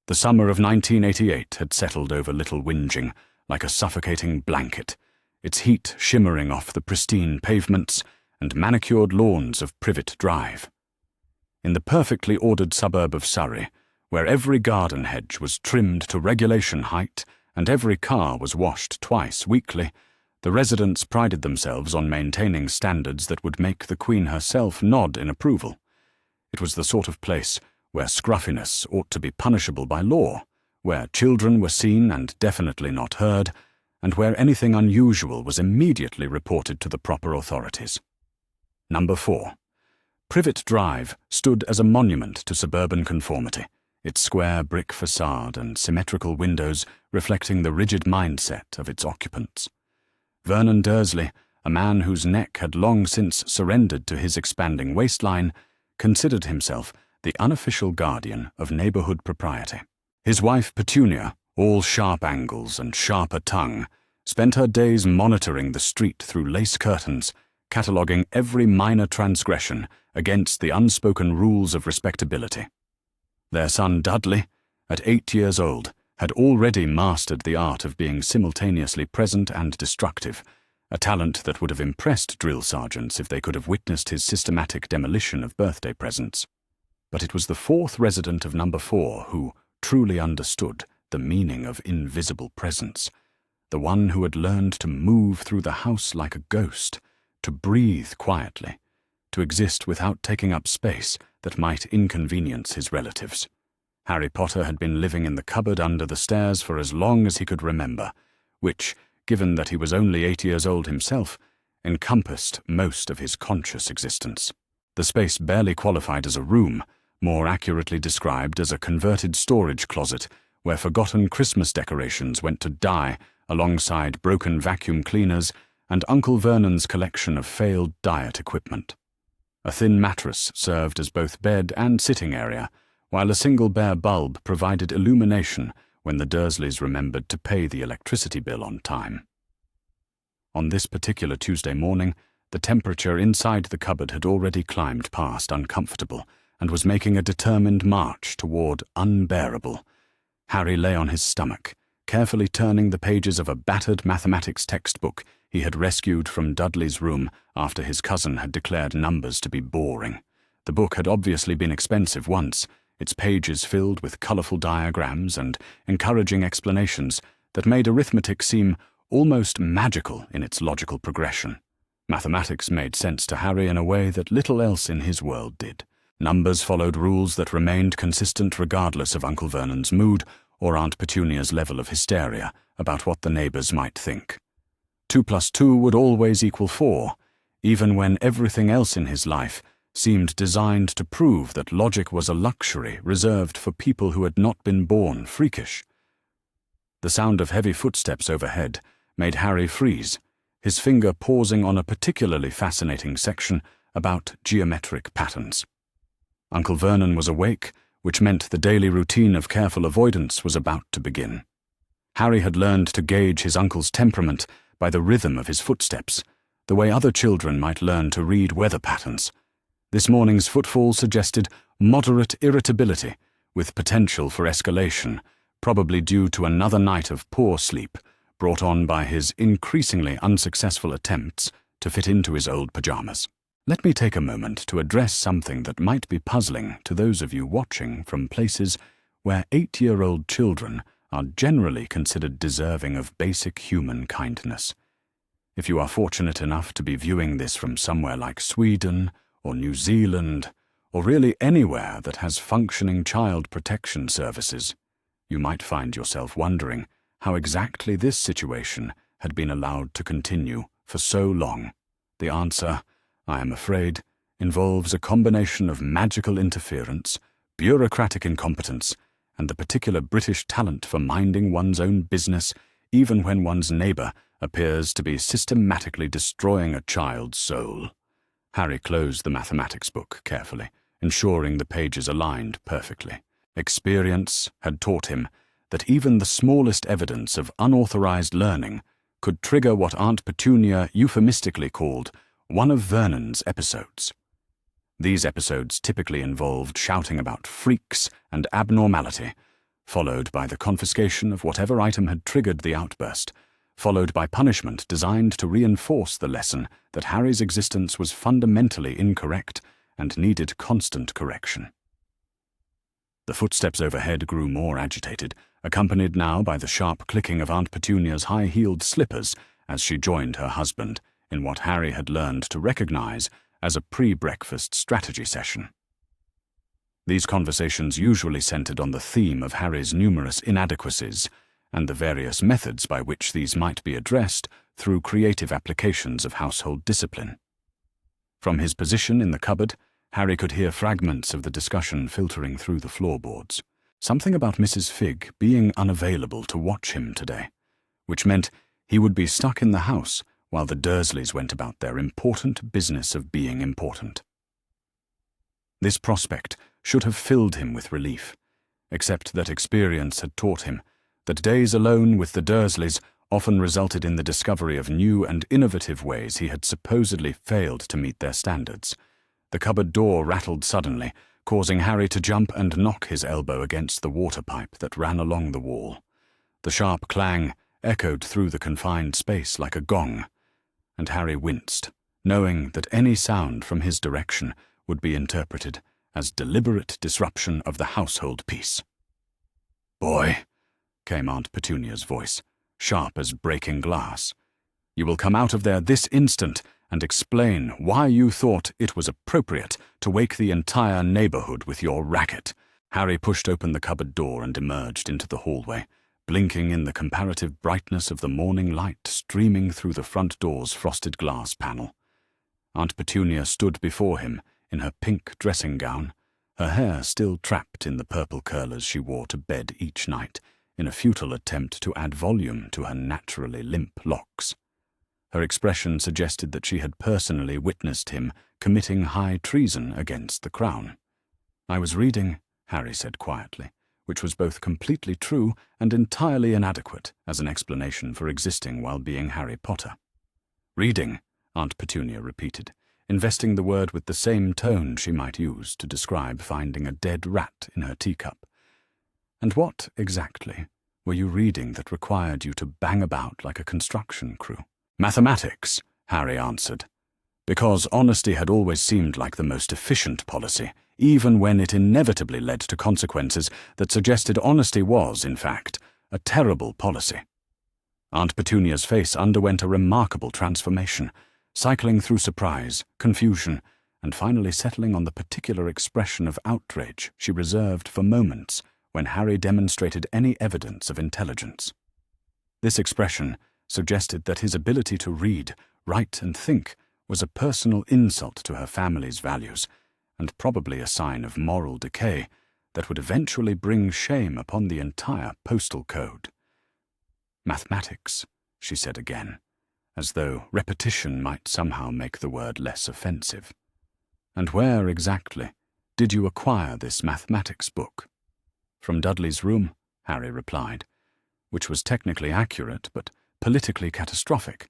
The summer of 1988 had settled over Little Whinging like a suffocating blanket, its heat shimmering off the pristine pavements and manicured lawns of Privet Drive. In the perfectly ordered suburb of Surrey, where every garden hedge was trimmed to regulation height and every car was washed twice weekly, the residents prided themselves on maintaining standards that would make the Queen herself nod in approval. It was the sort of place where scruffiness ought to be punishable by law, where children were seen and definitely not heard, and where anything unusual was immediately reported to the proper authorities. Number 4. Privet Drive stood as a monument to suburban conformity, its square brick facade and symmetrical windows reflecting the rigid mindset of its occupants. Vernon Dursley, a man whose neck had long since surrendered to his expanding waistline, considered himself the unofficial guardian of neighborhood propriety. His wife Petunia, all sharp angles and sharper tongue, spent her days monitoring the street through lace curtains, cataloguing every minor transgression against the unspoken rules of respectability. Their son Dudley, at 8 years old, had already mastered the art of being simultaneously present and destructive, a talent that would have impressed drill sergeants if they could have witnessed his systematic demolition of birthday presents. But it was the 4th resident of Number 4 who truly understood the meaning of invisible presence, the one who had learned to move through the house like a ghost, to breathe quietly, to exist without taking up space that might inconvenience his relatives. Harry Potter had been living in the cupboard under the stairs for as long as he could remember, which, given that he was only 8 years old himself, encompassed most of his conscious existence. The space barely qualified as a room, more accurately described as a converted storage closet where forgotten Christmas decorations went to die alongside broken vacuum cleaners and Uncle Vernon's collection of failed diet equipment. A thin mattress served as both bed and sitting area, while a single bare bulb provided illumination when the Dursleys remembered to pay the electricity bill on time. On this particular Tuesday morning, the temperature inside the cupboard had already climbed past uncomfortable and was making a determined march toward unbearable. Harry lay on his stomach, carefully turning the pages of a battered mathematics textbook he had rescued from Dudley's room after his cousin had declared numbers to be boring. The book had obviously been expensive once, its pages filled with colourful diagrams and encouraging explanations that made arithmetic seem almost magical in its logical progression. Mathematics made sense to Harry in a way that little else in his world did. Numbers followed rules that remained consistent regardless of Uncle Vernon's mood or Aunt Petunia's level of hysteria about what the neighbours might think. 2 + 2 would always equal 4, even when everything else in his life seemed designed to prove that logic was a luxury reserved for people who had not been born freakish. The sound of heavy footsteps overhead made Harry freeze, his finger pausing on a particularly fascinating section about geometric patterns. Uncle Vernon was awake, which meant the daily routine of careful avoidance was about to begin. Harry had learned to gauge his uncle's temperament by the rhythm of his footsteps, the way other children might learn to read weather patterns. This morning's footfall suggested moderate irritability, with potential for escalation, probably due to another night of poor sleep, brought on by his increasingly unsuccessful attempts to fit into his old pajamas. Let me take a moment to address something that might be puzzling to those of you watching from places where 8-year-old children are generally considered deserving of basic human kindness. If you are fortunate enough to be viewing this from somewhere like Sweden or New Zealand, or really anywhere that has functioning child protection services, you might find yourself wondering how exactly this situation had been allowed to continue for so long. The answer, I am afraid, involves a combination of magical interference, bureaucratic incompetence, and the particular British talent for minding one's own business even when one's neighbour appears to be systematically destroying a child's soul. Harry closed the mathematics book carefully, ensuring the pages aligned perfectly. Experience had taught him that even the smallest evidence of unauthorized learning could trigger what Aunt Petunia euphemistically called one of Vernon's episodes. These episodes typically involved shouting about freaks and abnormality, followed by the confiscation of whatever item had triggered the outburst, followed by punishment designed to reinforce the lesson that Harry's existence was fundamentally incorrect and needed constant correction. The footsteps overhead grew more agitated, accompanied now by the sharp clicking of Aunt Petunia's high-heeled slippers as she joined her husband in what Harry had learned to recognize as a pre-breakfast strategy session. These conversations usually centered on the theme of Harry's numerous inadequacies and the various methods by which these might be addressed through creative applications of household discipline. From his position in the cupboard, Harry could hear fragments of the discussion filtering through the floorboards. Something about Mrs. Figg being unavailable to watch him today, which meant he would be stuck in the house while the Dursleys went about their important business of being important. This prospect should have filled him with relief, except that experience had taught him that days alone with the Dursleys often resulted in the discovery of new and innovative ways he had supposedly failed to meet their standards. The cupboard door rattled suddenly, causing Harry to jump and knock his elbow against the water pipe that ran along the wall. The sharp clang echoed through the confined space like a gong, and Harry winced, knowing that any sound from his direction would be interpreted as deliberate disruption of the household peace. "Boy," came Aunt Petunia's voice, sharp as breaking glass, "you will come out of there this instant and explain why you thought it was appropriate to wake the entire neighborhood with your racket." Harry pushed open the cupboard door and emerged into the hallway, blinking in the comparative brightness of the morning light streaming through the front door's frosted glass panel. Aunt Petunia stood before him in her pink dressing gown, her hair still trapped in the purple curlers she wore to bed each night, in a futile attempt to add volume to her naturally limp locks. Her expression suggested that she had personally witnessed him committing high treason against the crown. "I was reading," Harry said quietly, which was both completely true and entirely inadequate as an explanation for existing while being Harry Potter. "Reading," Aunt Petunia repeated, investing the word with the same tone she might use to describe finding a dead rat in her teacup. "And what, exactly, were you reading that required you to bang about like a construction crew?" "Mathematics," Harry answered, because honesty had always seemed like the most efficient policy, even when it inevitably led to consequences that suggested honesty was, in fact, a terrible policy. Aunt Petunia's face underwent a remarkable transformation, cycling through surprise, confusion, and finally settling on the particular expression of outrage she reserved for moments when Harry demonstrated any evidence of intelligence. This expression suggested that his ability to read, write, and think was a personal insult to her family's values, and probably a sign of moral decay that would eventually bring shame upon the entire postal code. "Mathematics," she said again, as though repetition might somehow make the word less offensive. "And where, exactly, did you acquire this mathematics book?" "From Dudley's room," Harry replied, which was technically accurate but politically catastrophic.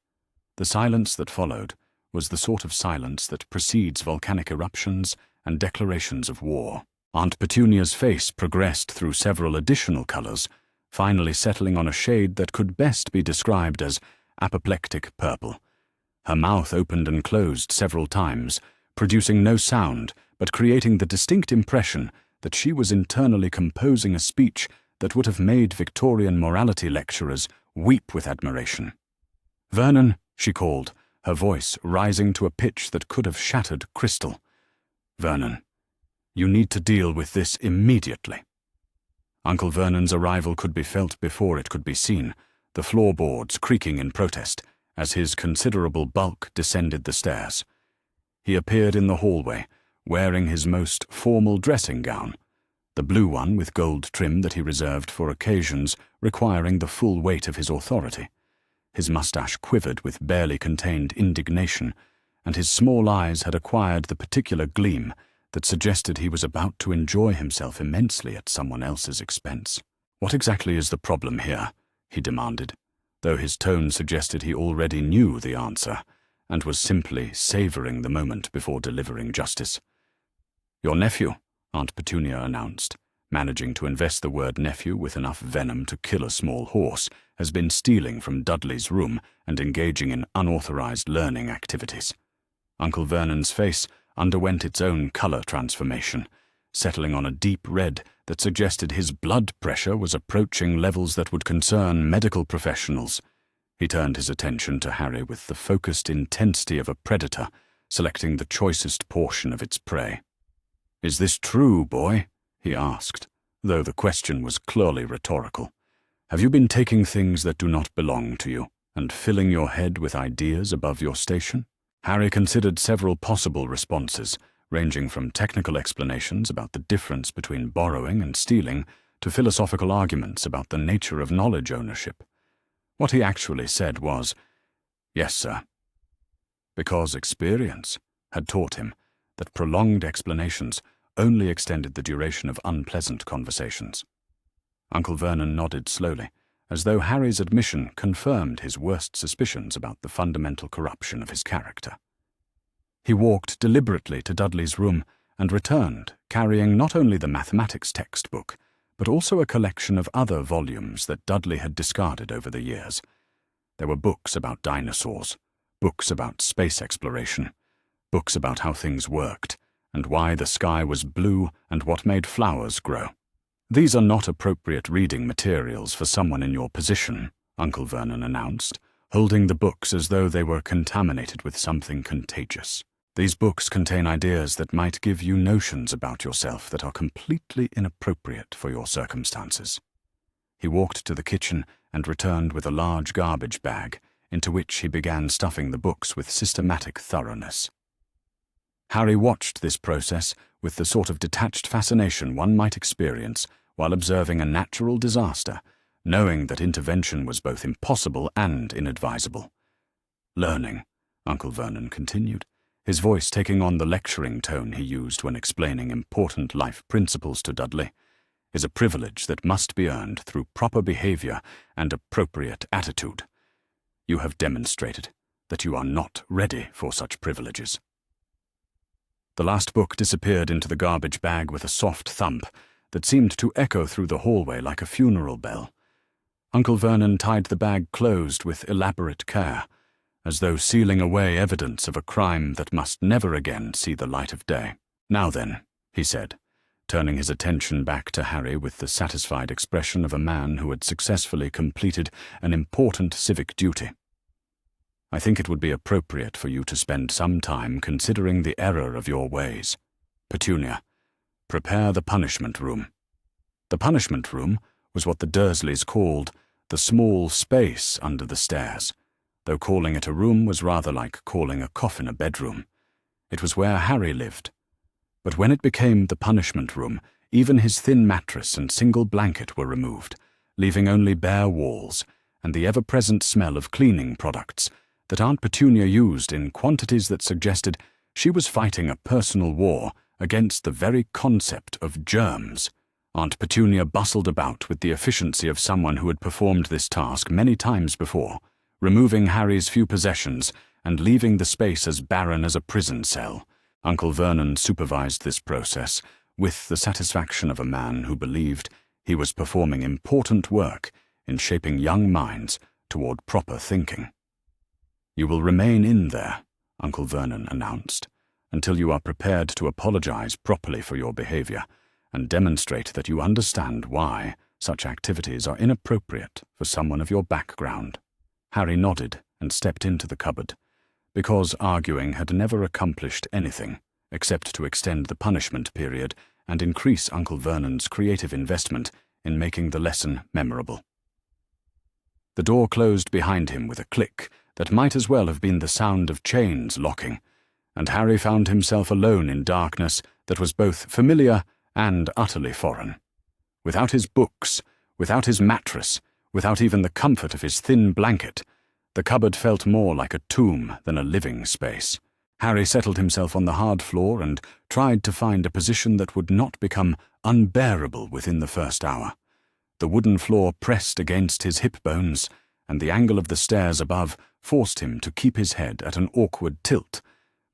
The silence that followed was the sort of silence that precedes volcanic eruptions and declarations of war. Aunt Petunia's face progressed through several additional colors, finally settling on a shade that could best be described as apoplectic purple. Her mouth opened and closed several times, producing no sound but creating the distinct impression that she was internally composing a speech that would have made Victorian morality lecturers weep with admiration. "Vernon," she called, her voice rising to a pitch that could have shattered crystal. "Vernon, you need to deal with this immediately." Uncle Vernon's arrival could be felt before it could be seen, the floorboards creaking in protest as his considerable bulk descended the stairs. He appeared in the hallway, wearing his most formal dressing gown, the blue one with gold trim that he reserved for occasions requiring the full weight of his authority. His mustache quivered with barely contained indignation, and his small eyes had acquired the particular gleam that suggested he was about to enjoy himself immensely at someone else's expense. "What exactly is the problem here?" he demanded, though his tone suggested he already knew the answer and was simply savoring the moment before delivering justice. "Your nephew," Aunt Petunia announced, managing to invest the word nephew with enough venom to kill a small horse, has been stealing from Dudley's room and engaging in unauthorized learning activities. Uncle Vernon's face underwent its own color transformation, settling on a deep red that suggested his blood pressure was approaching levels that would concern medical professionals. He turned his attention to Harry with the focused intensity of a predator, selecting the choicest portion of its prey. "Is this true, boy?" he asked, though the question was clearly rhetorical. "Have you been taking things that do not belong to you, and filling your head with ideas above your station?" Harry considered several possible responses, ranging from technical explanations about the difference between borrowing and stealing to philosophical arguments about the nature of knowledge ownership. What he actually said was, "Yes, sir," because experience had taught him that prolonged explanations only extended the duration of unpleasant conversations. Uncle Vernon nodded slowly, as though Harry's admission confirmed his worst suspicions about the fundamental corruption of his character. He walked deliberately to Dudley's room and returned, carrying not only the mathematics textbook, but also a collection of other volumes that Dudley had discarded over the years. There were books about dinosaurs, books about space exploration, books about how things worked, and why the sky was blue and what made flowers grow. "These are not appropriate reading materials for someone in your position," Uncle Vernon announced, holding the books as though they were contaminated with something contagious. "These books contain ideas that might give you notions about yourself that are completely inappropriate for your circumstances." He walked to the kitchen and returned with a large garbage bag, into which he began stuffing the books with systematic thoroughness. Harry watched this process with the sort of detached fascination one might experience while observing a natural disaster, knowing that intervention was both impossible and inadvisable. "Learning," Uncle Vernon continued, his voice taking on the lecturing tone he used when explaining important life principles to Dudley, "is a privilege that must be earned through proper behavior and appropriate attitude. You have demonstrated that you are not ready for such privileges." The last book disappeared into the garbage bag with a soft thump that seemed to echo through the hallway like a funeral bell. Uncle Vernon tied the bag closed with elaborate care, as though sealing away evidence of a crime that must never again see the light of day. "Now then," he said, turning his attention back to Harry with the satisfied expression of a man who had successfully completed an important civic duty. "I think it would be appropriate for you to spend some time considering the error of your ways. Petunia, prepare the punishment room." The punishment room was what the Dursleys called the small space under the stairs, though calling it a room was rather like calling a coffin a bedroom. It was where Harry lived. But when it became the punishment room, even his thin mattress and single blanket were removed, leaving only bare walls and the ever-present smell of cleaning products that Aunt Petunia used in quantities that suggested she was fighting a personal war against the very concept of germs. Aunt Petunia bustled about with the efficiency of someone who had performed this task many times before, removing Harry's few possessions and leaving the space as barren as a prison cell. Uncle Vernon supervised this process with the satisfaction of a man who believed he was performing important work in shaping young minds toward proper thinking. "You will remain in there," Uncle Vernon announced, "until you are prepared to apologize properly for your behavior and demonstrate that you understand why such activities are inappropriate for someone of your background." Harry nodded and stepped into the cupboard, because arguing had never accomplished anything except to extend the punishment period and increase Uncle Vernon's creative investment in making the lesson memorable. The door closed behind him with a click that might as well have been the sound of chains locking, and Harry found himself alone in darkness that was both familiar and utterly foreign. Without his books, without his mattress, without even the comfort of his thin blanket, the cupboard felt more like a tomb than a living space. Harry settled himself on the hard floor and tried to find a position that would not become unbearable within the first hour. The wooden floor pressed against his hip bones, and the angle of the stairs above forced him to keep his head at an awkward tilt,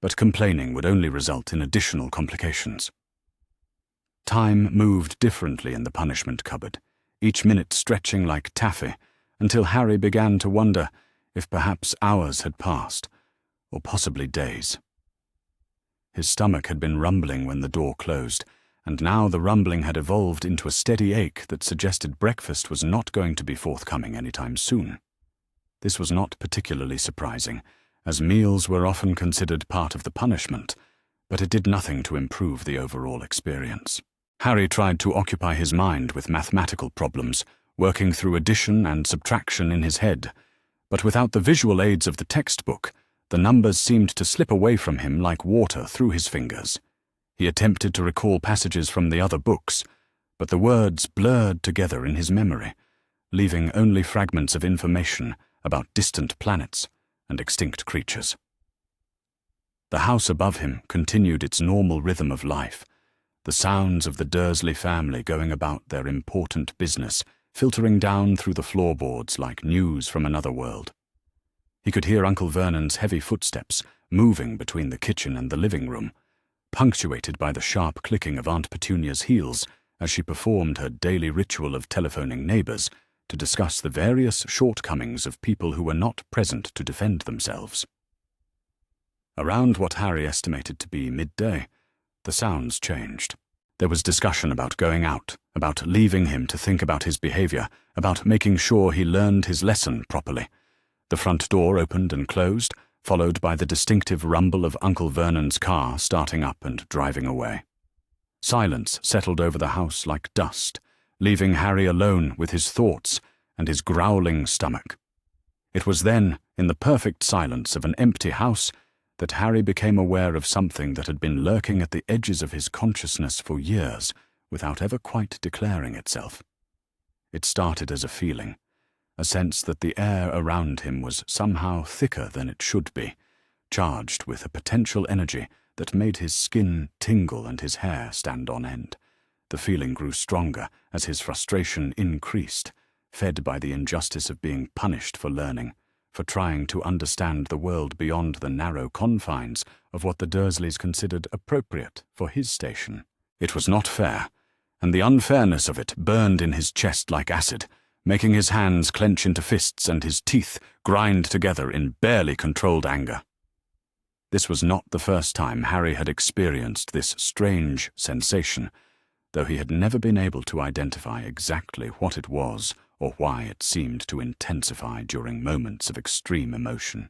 but complaining would only result in additional complications. Time moved differently in the punishment cupboard, each minute stretching like taffy, until Harry began to wonder if perhaps hours had passed, or possibly days. His stomach had been rumbling when the door closed, and now the rumbling had evolved into a steady ache that suggested breakfast was not going to be forthcoming anytime soon. This was not particularly surprising, as meals were often considered part of the punishment, but it did nothing to improve the overall experience. Harry tried to occupy his mind with mathematical problems, working through addition and subtraction in his head, but without the visual aids of the textbook, the numbers seemed to slip away from him like water through his fingers. He attempted to recall passages from the other books, but the words blurred together in his memory, leaving only fragments of information about distant planets and extinct creatures. The house above him continued its normal rhythm of life, the sounds of the Dursley family going about their important business, filtering down through the floorboards like news from another world. He could hear Uncle Vernon's heavy footsteps moving between the kitchen and the living room, punctuated by the sharp clicking of Aunt Petunia's heels as she performed her daily ritual of telephoning neighbors to discuss the various shortcomings of people who were not present to defend themselves. Around what Harry estimated to be midday, the sounds changed. There was discussion about going out, about leaving him to think about his behavior, about making sure he learned his lesson properly. The front door opened and closed, followed by the distinctive rumble of Uncle Vernon's car starting up and driving away. Silence settled over the house like dust, leaving Harry alone with his thoughts and his growling stomach. It was then, in the perfect silence of an empty house, that Harry became aware of something that had been lurking at the edges of his consciousness for years without ever quite declaring itself. It started as a feeling, a sense that the air around him was somehow thicker than it should be, charged with a potential energy that made his skin tingle and his hair stand on end. The feeling grew stronger as his frustration increased, fed by the injustice of being punished for learning, for trying to understand the world beyond the narrow confines of what the Dursleys considered appropriate for his station. It was not fair, and the unfairness of it burned in his chest like acid, making his hands clench into fists and his teeth grind together in barely controlled anger. This was not the first time Harry had experienced this strange sensation, though he had never been able to identify exactly what it was or why it seemed to intensify during moments of extreme emotion.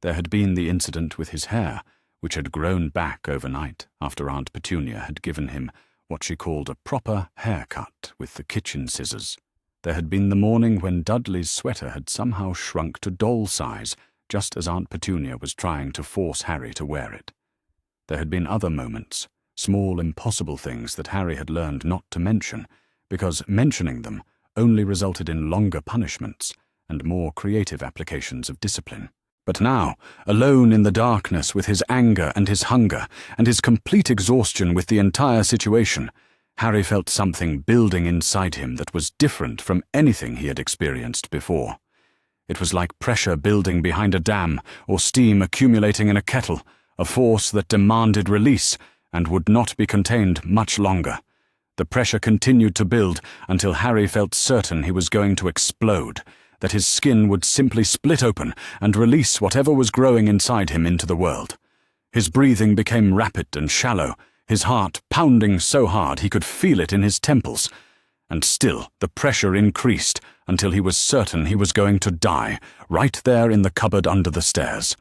There had been the incident with his hair, which had grown back overnight after Aunt Petunia had given him what she called a proper haircut with the kitchen scissors. There had been the morning when Dudley's sweater had somehow shrunk to doll size, just as Aunt Petunia was trying to force Harry to wear it. There had been other moments, small impossible things that Harry had learned not to mention, because mentioning them only resulted in longer punishments and more creative applications of discipline. But now, alone in the darkness with his anger and his hunger and his complete exhaustion with the entire situation, Harry felt something building inside him that was different from anything he had experienced before. It was like pressure building behind a dam or steam accumulating in a kettle, a force that demanded release and would not be contained much longer. The pressure continued to build until Harry felt certain he was going to explode, that his skin would simply split open and release whatever was growing inside him into the world. His breathing became rapid and shallow, his heart pounding so hard he could feel it in his temples. And still the pressure increased until he was certain he was going to die, right there in the cupboard under the stairs.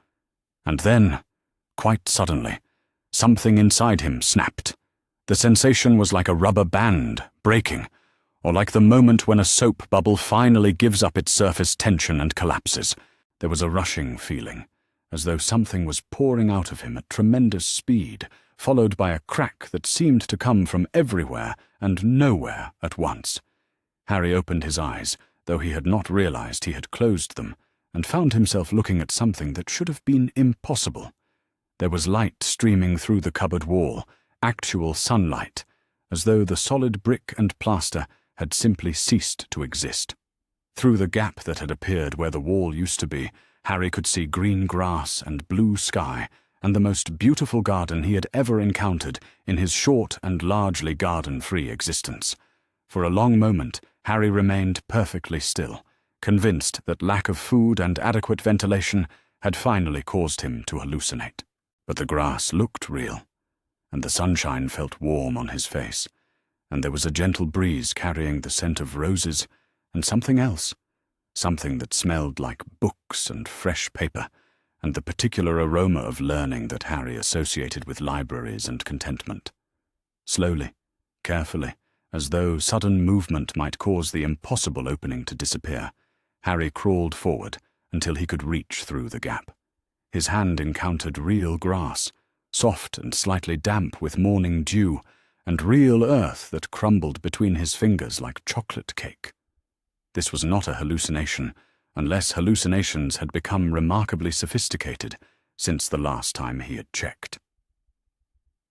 And then, quite suddenly, something inside him snapped. The sensation was like a rubber band breaking, or like the moment when a soap bubble finally gives up its surface tension and collapses. There was a rushing feeling, as though something was pouring out of him at tremendous speed, followed by a crack that seemed to come from everywhere and nowhere at once. Harry opened his eyes, though he had not realized he had closed them, and found himself looking at something that should have been impossible. There was light streaming through the cupboard wall, actual sunlight, as though the solid brick and plaster had simply ceased to exist. Through the gap that had appeared where the wall used to be, Harry could see green grass and blue sky, and the most beautiful garden he had ever encountered in his short and largely garden-free existence. For a long moment, Harry remained perfectly still, convinced that lack of food and adequate ventilation had finally caused him to hallucinate. But the grass looked real, and the sunshine felt warm on his face, and there was a gentle breeze carrying the scent of roses and something else, something that smelled like books and fresh paper, and the particular aroma of learning that Harry associated with libraries and contentment. Slowly, carefully, as though sudden movement might cause the impossible opening to disappear, Harry crawled forward until he could reach through the gap. His hand encountered real grass, soft and slightly damp with morning dew, and real earth that crumbled between his fingers like chocolate cake. This was not a hallucination, unless hallucinations had become remarkably sophisticated since the last time he had checked.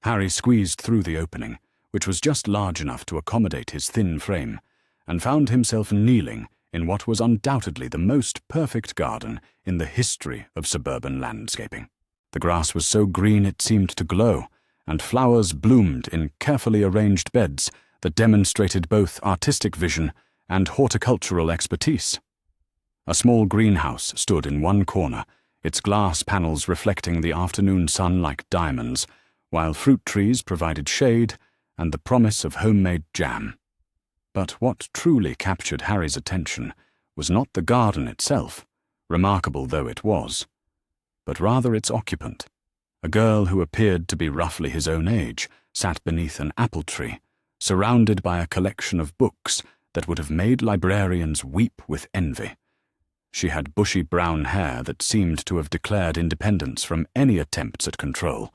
Harry squeezed through the opening, which was just large enough to accommodate his thin frame, and found himself kneeling in what was undoubtedly the most perfect garden in the history of suburban landscaping. The grass was so green it seemed to glow, and flowers bloomed in carefully arranged beds that demonstrated both artistic vision and horticultural expertise. A small greenhouse stood in one corner, its glass panels reflecting the afternoon sun like diamonds, while fruit trees provided shade and the promise of homemade jam. But what truly captured Harry's attention was not the garden itself, remarkable though it was, but rather its occupant. A girl who appeared to be roughly his own age sat beneath an apple tree, surrounded by a collection of books that would have made librarians weep with envy. She had bushy brown hair that seemed to have declared independence from any attempts at control,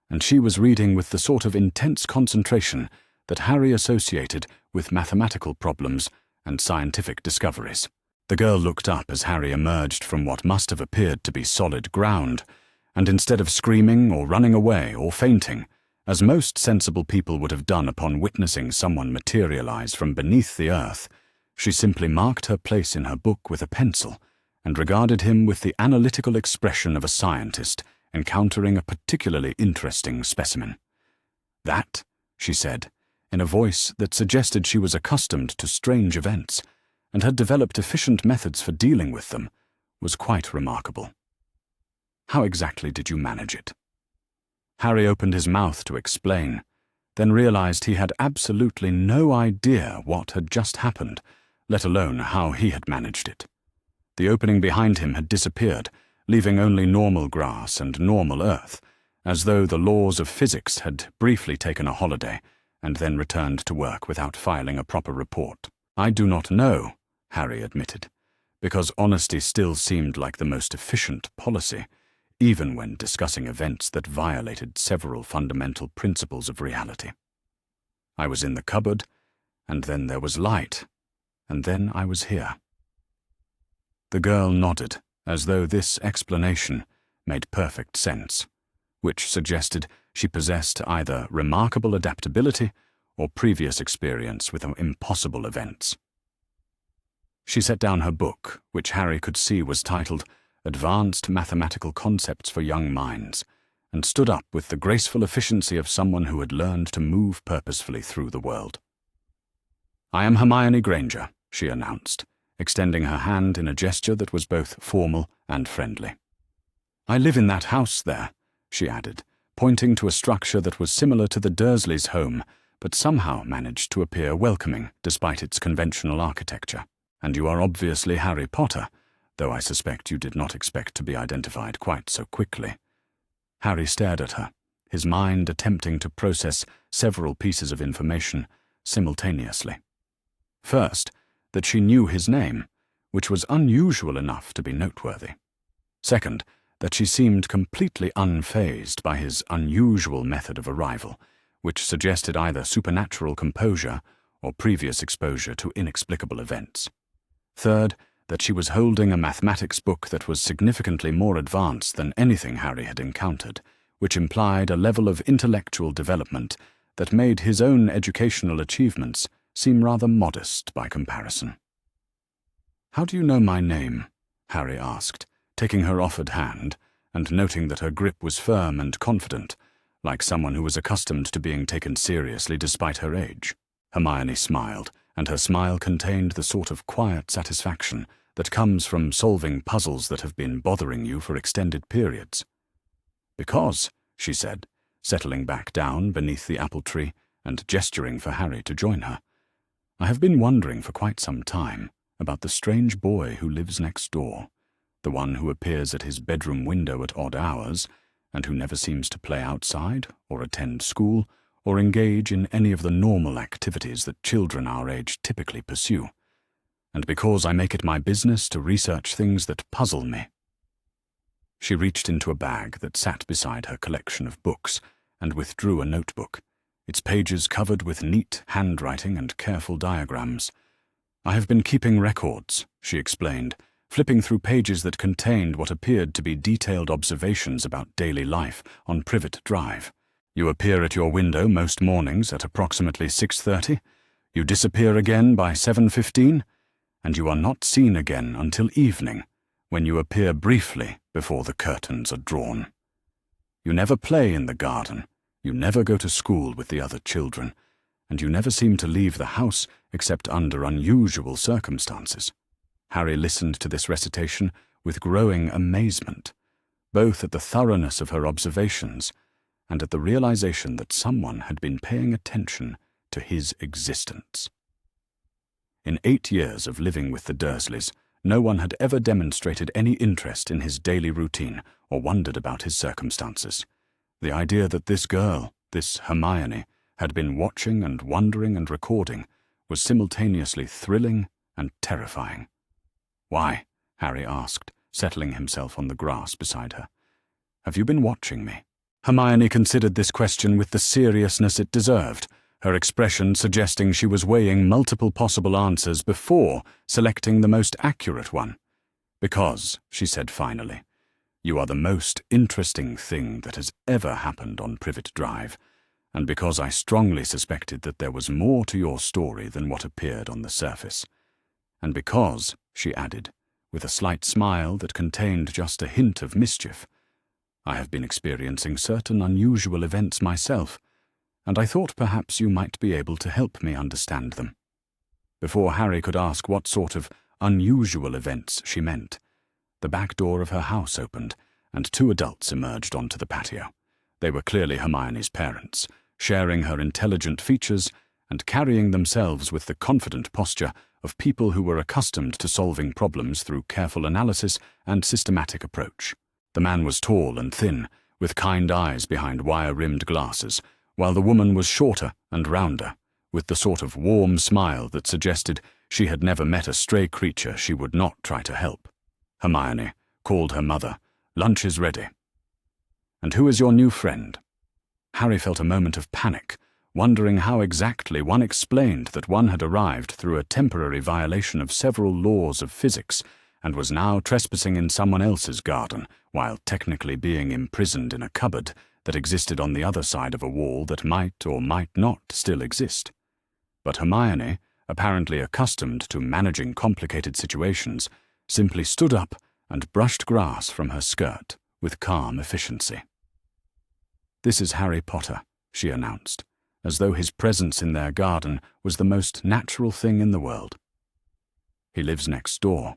and she was reading with the sort of intense concentration that Harry associated with mathematical problems and scientific discoveries. The girl looked up as Harry emerged from what must have appeared to be solid ground, and instead of screaming or running away or fainting, as most sensible people would have done upon witnessing someone materialize from beneath the earth, she simply marked her place in her book with a pencil and regarded him with the analytical expression of a scientist encountering a particularly interesting specimen. "That," she said, in a voice that suggested she was accustomed to strange events and had developed efficient methods for dealing with them, was quite remarkable. "How exactly did you manage it?" Harry opened his mouth to explain, then realized he had absolutely no idea what had just happened, let alone how he had managed it. The opening behind him had disappeared, leaving only normal grass and normal earth, as though the laws of physics had briefly taken a holiday and then returned to work without filing a proper report. "I do not know," Harry admitted, because honesty still seemed like the most efficient policy, even when discussing events that violated several fundamental principles of reality. "I was in the cupboard, and then there was light, and then I was here." The girl nodded, as though this explanation made perfect sense, which suggested she possessed either remarkable adaptability or previous experience with impossible events. She set down her book, which Harry could see was titled Advanced Mathematical Concepts for Young Minds, and stood up with the graceful efficiency of someone who had learned to move purposefully through the world. "I am Hermione Granger," she announced, extending her hand in a gesture that was both formal and friendly. "I live in that house there," she added, pointing to a structure that was similar to the Dursleys' home, but somehow managed to appear welcoming despite its conventional architecture. "And you are obviously Harry Potter, though I suspect you did not expect to be identified quite so quickly." Harry stared at her, his mind attempting to process several pieces of information simultaneously. First, that she knew his name, which was unusual enough to be noteworthy. Second, that she seemed completely unfazed by his unusual method of arrival, which suggested either supernatural composure or previous exposure to inexplicable events. Third, that she was holding a mathematics book that was significantly more advanced than anything Harry had encountered, which implied a level of intellectual development that made his own educational achievements seem rather modest by comparison. "How do you know my name?" Harry asked, taking her offered hand and noting that her grip was firm and confident, like someone who was accustomed to being taken seriously despite her age. Hermione smiled, and her smile contained the sort of quiet satisfaction that comes from solving puzzles that have been bothering you for extended periods. "Because," she said, settling back down beneath the apple tree and gesturing for Harry to join her, "I have been wondering for quite some time about the strange boy who lives next door, the one who appears at his bedroom window at odd hours, and who never seems to play outside, or attend school, or engage in any of the normal activities that children our age typically pursue. And because I make it my business to research things that puzzle me." She reached into a bag that sat beside her collection of books and withdrew a notebook, its pages covered with neat handwriting and careful diagrams. "I have been keeping records," she explained, flipping through pages that contained what appeared to be detailed observations about daily life on Privet Drive. "You appear at your window most mornings at approximately 6:30, you disappear again by 7:15, and you are not seen again until evening, when you appear briefly before the curtains are drawn. You never play in the garden, you never go to school with the other children, and you never seem to leave the house except under unusual circumstances." Harry listened to this recitation with growing amazement, both at the thoroughness of her observations and at the realization that someone had been paying attention to his existence. In 8 years of living with the Dursleys, no one had ever demonstrated any interest in his daily routine or wondered about his circumstances. The idea that this girl, this Hermione, had been watching and wondering and recording was simultaneously thrilling and terrifying. "Why?" Harry asked, settling himself on the grass beside her. "Have you been watching me?" Hermione considered this question with the seriousness it deserved, her expression suggesting she was weighing multiple possible answers before selecting the most accurate one. "Because," she said finally, "you are the most interesting thing that has ever happened on Privet Drive, and because I strongly suspected that there was more to your story than what appeared on the surface. And because," she added, with a slight smile that contained just a hint of mischief, "I have been experiencing certain unusual events myself, and I thought perhaps you might be able to help me understand them." Before Harry could ask what sort of unusual events she meant, the back door of her house opened, and 2 adults emerged onto the patio. They were clearly Hermione's parents, sharing her intelligent features and carrying themselves with the confident posture of people who were accustomed to solving problems through careful analysis and systematic approach. The man was tall and thin, with kind eyes behind wire-rimmed glasses, while the woman was shorter and rounder, with the sort of warm smile that suggested she had never met a stray creature she would not try to help. Hermione called her mother. "Lunch is ready." "And who is your new friend?" Harry felt a moment of panic, wondering how exactly one explained that one had arrived through a temporary violation of several laws of physics and was now trespassing in someone else's garden while technically being imprisoned in a cupboard that existed on the other side of a wall that might or might not still exist. But Hermione, apparently accustomed to managing complicated situations, simply stood up and brushed grass from her skirt with calm efficiency. "This is Harry Potter," she announced, as though his presence in their garden was the most natural thing in the world. "He lives next door,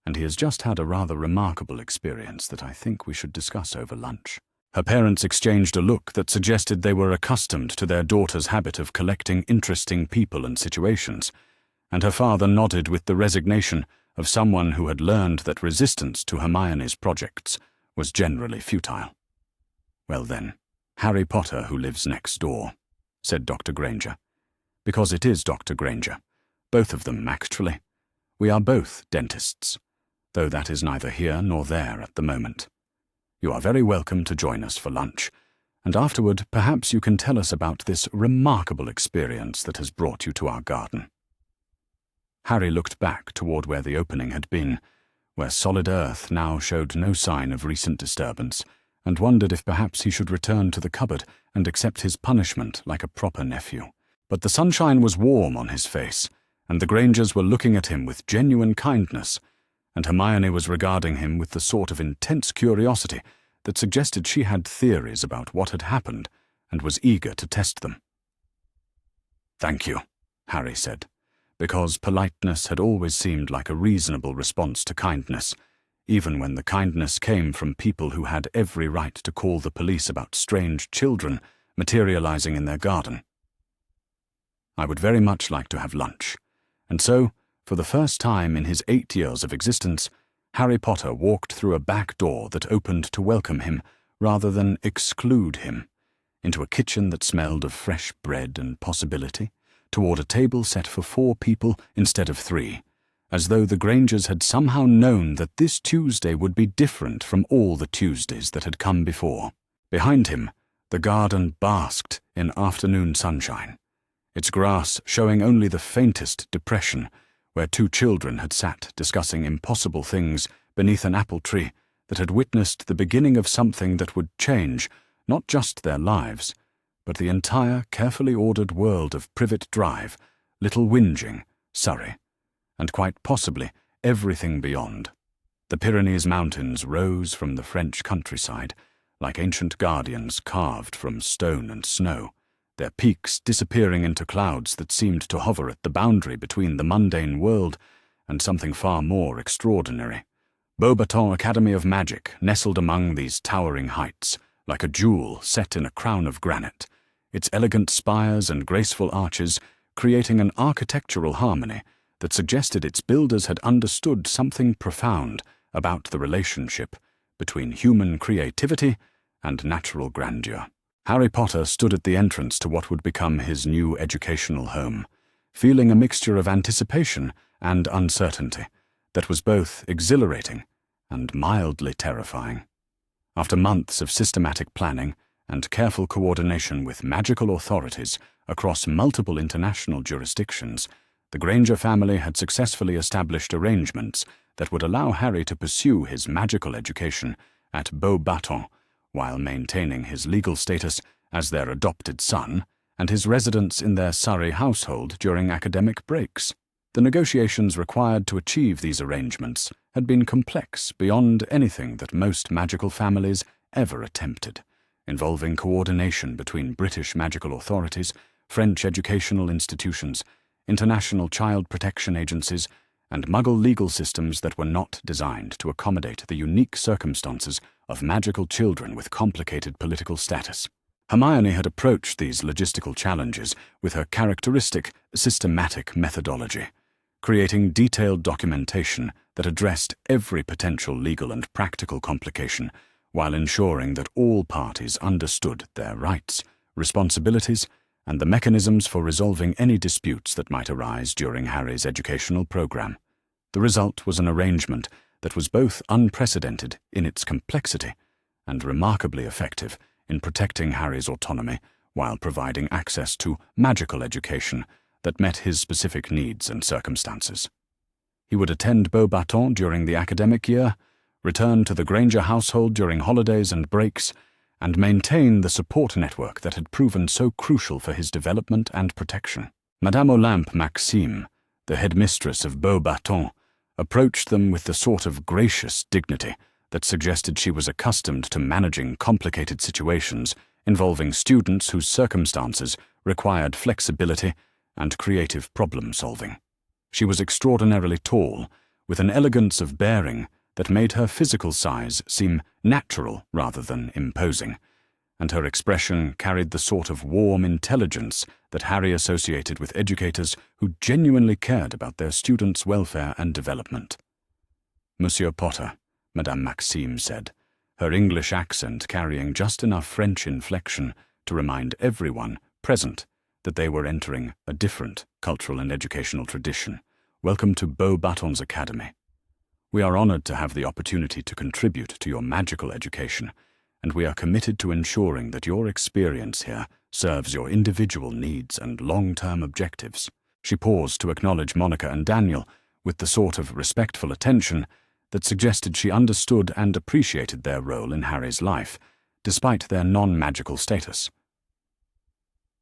and he has just had a rather remarkable experience that I think we should discuss over lunch." Her parents exchanged a look that suggested they were accustomed to their daughter's habit of collecting interesting people and situations, and her father nodded with the resignation of someone who had learned that resistance to Hermione's projects was generally futile. "Well then, Harry Potter who lives next door," said Dr. Granger. "Because it is Dr. Granger. Both of them, actually. We are both dentists, though that is neither here nor there at the moment. You are very welcome to join us for lunch, and afterward perhaps you can tell us about this remarkable experience that has brought you to our garden." Harry looked back toward where the opening had been, where solid earth now showed no sign of recent disturbance, and wondered if perhaps he should return to the cupboard and accept his punishment like a proper nephew. But the sunshine was warm on his face, and the Grangers were looking at him with genuine kindness, and Hermione was regarding him with the sort of intense curiosity that suggested she had theories about what had happened and was eager to test them. "Thank you," Harry said, because politeness had always seemed like a reasonable response to kindness, even when the kindness came from people who had every right to call the police about strange children materializing in their garden. "I would very much like to have lunch," and so, for the first time in his 8 years of existence, Harry Potter walked through a back door that opened to welcome him rather than exclude him, into a kitchen that smelled of fresh bread and possibility, toward a table set for 4 people instead of 3, as though the Grangers had somehow known that this Tuesday would be different from all the Tuesdays that had come before. Behind him, the garden basked in afternoon sunshine, its grass showing only the faintest depression where 2 children had sat discussing impossible things beneath an apple tree that had witnessed the beginning of something that would change not just their lives, but the entire carefully ordered world of Privet Drive, Little Whinging, Surrey, and quite possibly everything beyond. The Pyrenees Mountains rose from the French countryside, like ancient guardians carved from stone and snow, their peaks disappearing into clouds that seemed to hover at the boundary between the mundane world and something far more extraordinary. Beauxbatons Academy of Magic nestled among these towering heights, like a jewel set in a crown of granite, its elegant spires and graceful arches creating an architectural harmony that suggested its builders had understood something profound about the relationship between human creativity and natural grandeur. Harry Potter stood at the entrance to what would become his new educational home, feeling a mixture of anticipation and uncertainty that was both exhilarating and mildly terrifying. After months of systematic planning and careful coordination with magical authorities across multiple international jurisdictions, the Granger family had successfully established arrangements that would allow Harry to pursue his magical education at Beauxbatons while maintaining his legal status as their adopted son and his residence in their Surrey household during academic breaks. The negotiations required to achieve these arrangements had been complex beyond anything that most magical families ever attempted, involving coordination between British magical authorities, French educational institutions, international child protection agencies, and Muggle legal systems that were not designed to accommodate the unique circumstances of magical children with complicated political status. Hermione had approached these logistical challenges with her characteristic, systematic methodology, creating detailed documentation that addressed every potential legal and practical complication while ensuring that all parties understood their rights, responsibilities, and the mechanisms for resolving any disputes that might arise during Harry's educational program. The result was an arrangement that was both unprecedented in its complexity and remarkably effective in protecting Harry's autonomy while providing access to magical education that met his specific needs and circumstances. He would attend Beauxbatons during the academic year, return to the Granger household during holidays and breaks, and maintain the support network that had proven so crucial for his development and protection. Madame Olympe Maxime, the headmistress of Beauxbatons, approached them with the sort of gracious dignity that suggested she was accustomed to managing complicated situations involving students whose circumstances required flexibility and creative problem-solving. She was extraordinarily tall, with an elegance of bearing that made her physical size seem natural rather than imposing, and her expression carried the sort of warm intelligence that Harry associated with educators who genuinely cared about their students' welfare and development. "Monsieur Potter," Madame Maxime said, her English accent carrying just enough French inflection to remind everyone present that they were entering a different cultural and educational tradition. "Welcome to Beauxbatons Academy. We are honored to have the opportunity to contribute to your magical education, and we are committed to ensuring that your experience here serves your individual needs and long-term objectives." She paused to acknowledge Monica and Daniel with the sort of respectful attention that suggested she understood and appreciated their role in Harry's life, despite their non-magical status.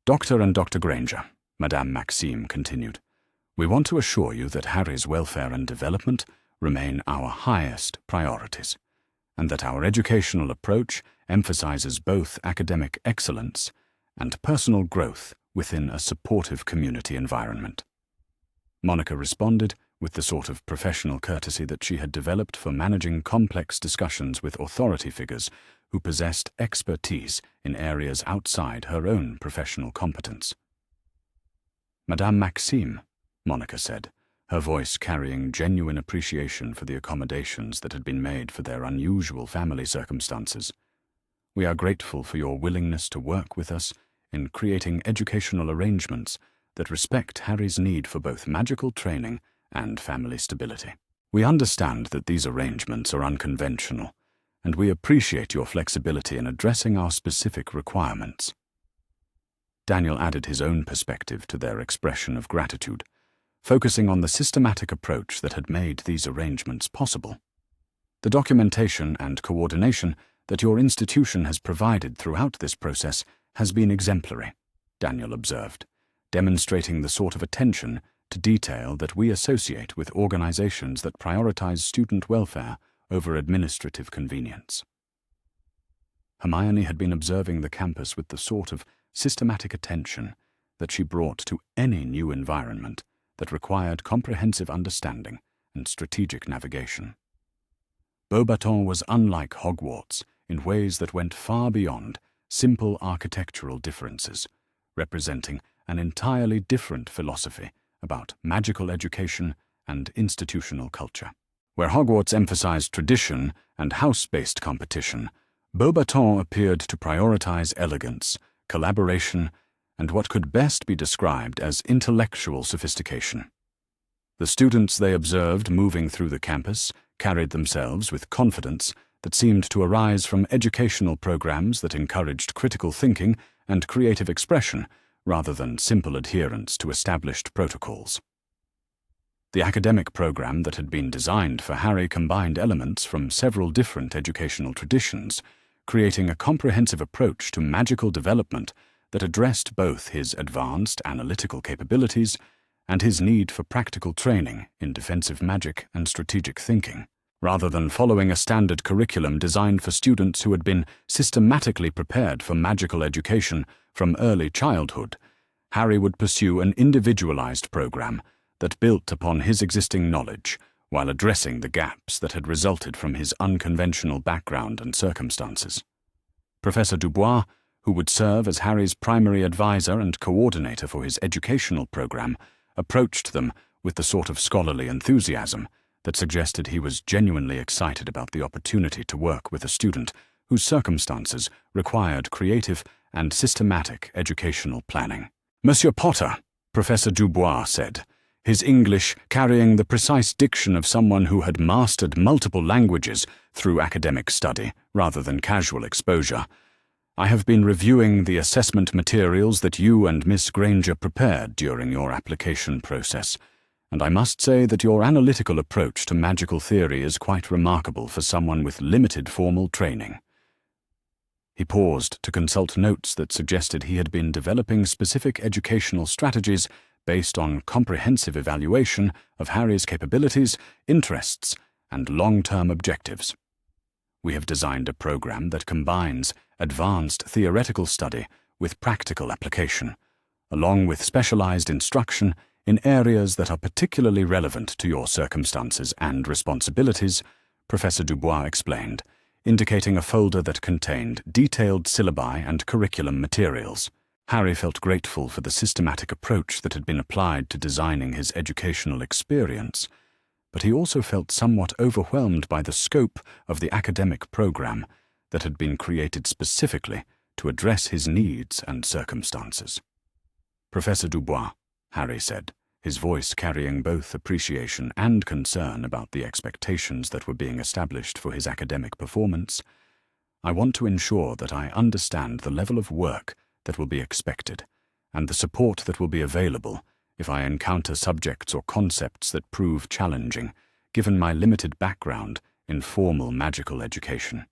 "Dr. and Dr. Granger," Madame Maxime continued, "we want to assure you that Harry's welfare and development remain our highest priorities, and that our educational approach emphasizes both academic excellence and personal growth within a supportive community environment. Monica responded with the sort of professional courtesy that she had developed for managing complex discussions with authority figures who possessed expertise in areas outside her own professional competence. "Madame Maxime," Monica said, her voice carrying genuine appreciation for the accommodations that had been made for their unusual family circumstances. "We are grateful for your willingness to work with us in creating educational arrangements that respect Harry's need for both magical training and family stability. We understand that these arrangements are unconventional, and we appreciate your flexibility in addressing our specific requirements." Daniel added his own perspective to their expression of gratitude, focusing on the systematic approach that had made these arrangements possible. "The documentation and coordination that your institution has provided throughout this process has been exemplary," Daniel observed, demonstrating the sort of attention to detail that we associate with organizations that prioritize student welfare over administrative convenience. Hermione had been observing the campus with the sort of systematic attention that she brought to any new environment that required comprehensive understanding and strategic navigation. Beauxbatons was unlike Hogwarts in ways that went far beyond simple architectural differences, representing an entirely different philosophy about magical education and institutional culture. Where Hogwarts emphasized tradition and house-based competition, Beauxbatons appeared to prioritize elegance, collaboration, and what could best be described as intellectual sophistication. The students they observed moving through the campus carried themselves with confidence that seemed to arise from educational programs that encouraged critical thinking and creative expression rather than simple adherence to established protocols. The academic program that had been designed for Harry combined elements from several different educational traditions, creating a comprehensive approach to magical development that addressed both his advanced analytical capabilities and his need for practical training in defensive magic and strategic thinking. Rather than following a standard curriculum designed for students who had been systematically prepared for magical education from early childhood, Harry would pursue an individualized program that built upon his existing knowledge while addressing the gaps that had resulted from his unconventional background and circumstances. Professor Dubois, who would serve as Harry's primary advisor and coordinator for his educational program, approached them with the sort of scholarly enthusiasm that suggested he was genuinely excited about the opportunity to work with a student whose circumstances required creative and systematic educational planning. "Monsieur Potter," Professor Dubois said, his English carrying the precise diction of someone who had mastered multiple languages through academic study rather than casual exposure, "I have been reviewing the assessment materials that you and Miss Granger prepared during your application process, and I must say that your analytical approach to magical theory is quite remarkable for someone with limited formal training." He paused to consult notes that suggested he had been developing specific educational strategies based on comprehensive evaluation of Harry's capabilities, interests, and long-term objectives. "We have designed a program that combines advanced theoretical study with practical application, along with specialized instruction in areas that are particularly relevant to your circumstances and responsibilities," Professor Dubois explained, indicating a folder that contained detailed syllabi and curriculum materials. Harry felt grateful for the systematic approach that had been applied to designing his educational experience, but he also felt somewhat overwhelmed by the scope of the academic program that had been created specifically to address his needs and circumstances. "Professor Dubois," Harry said, his voice carrying both appreciation and concern about the expectations that were being established for his academic performance, "I want to ensure that I understand the level of work that will be expected and the support that will be available if I encounter subjects or concepts that prove challenging, given my limited background in formal magical education."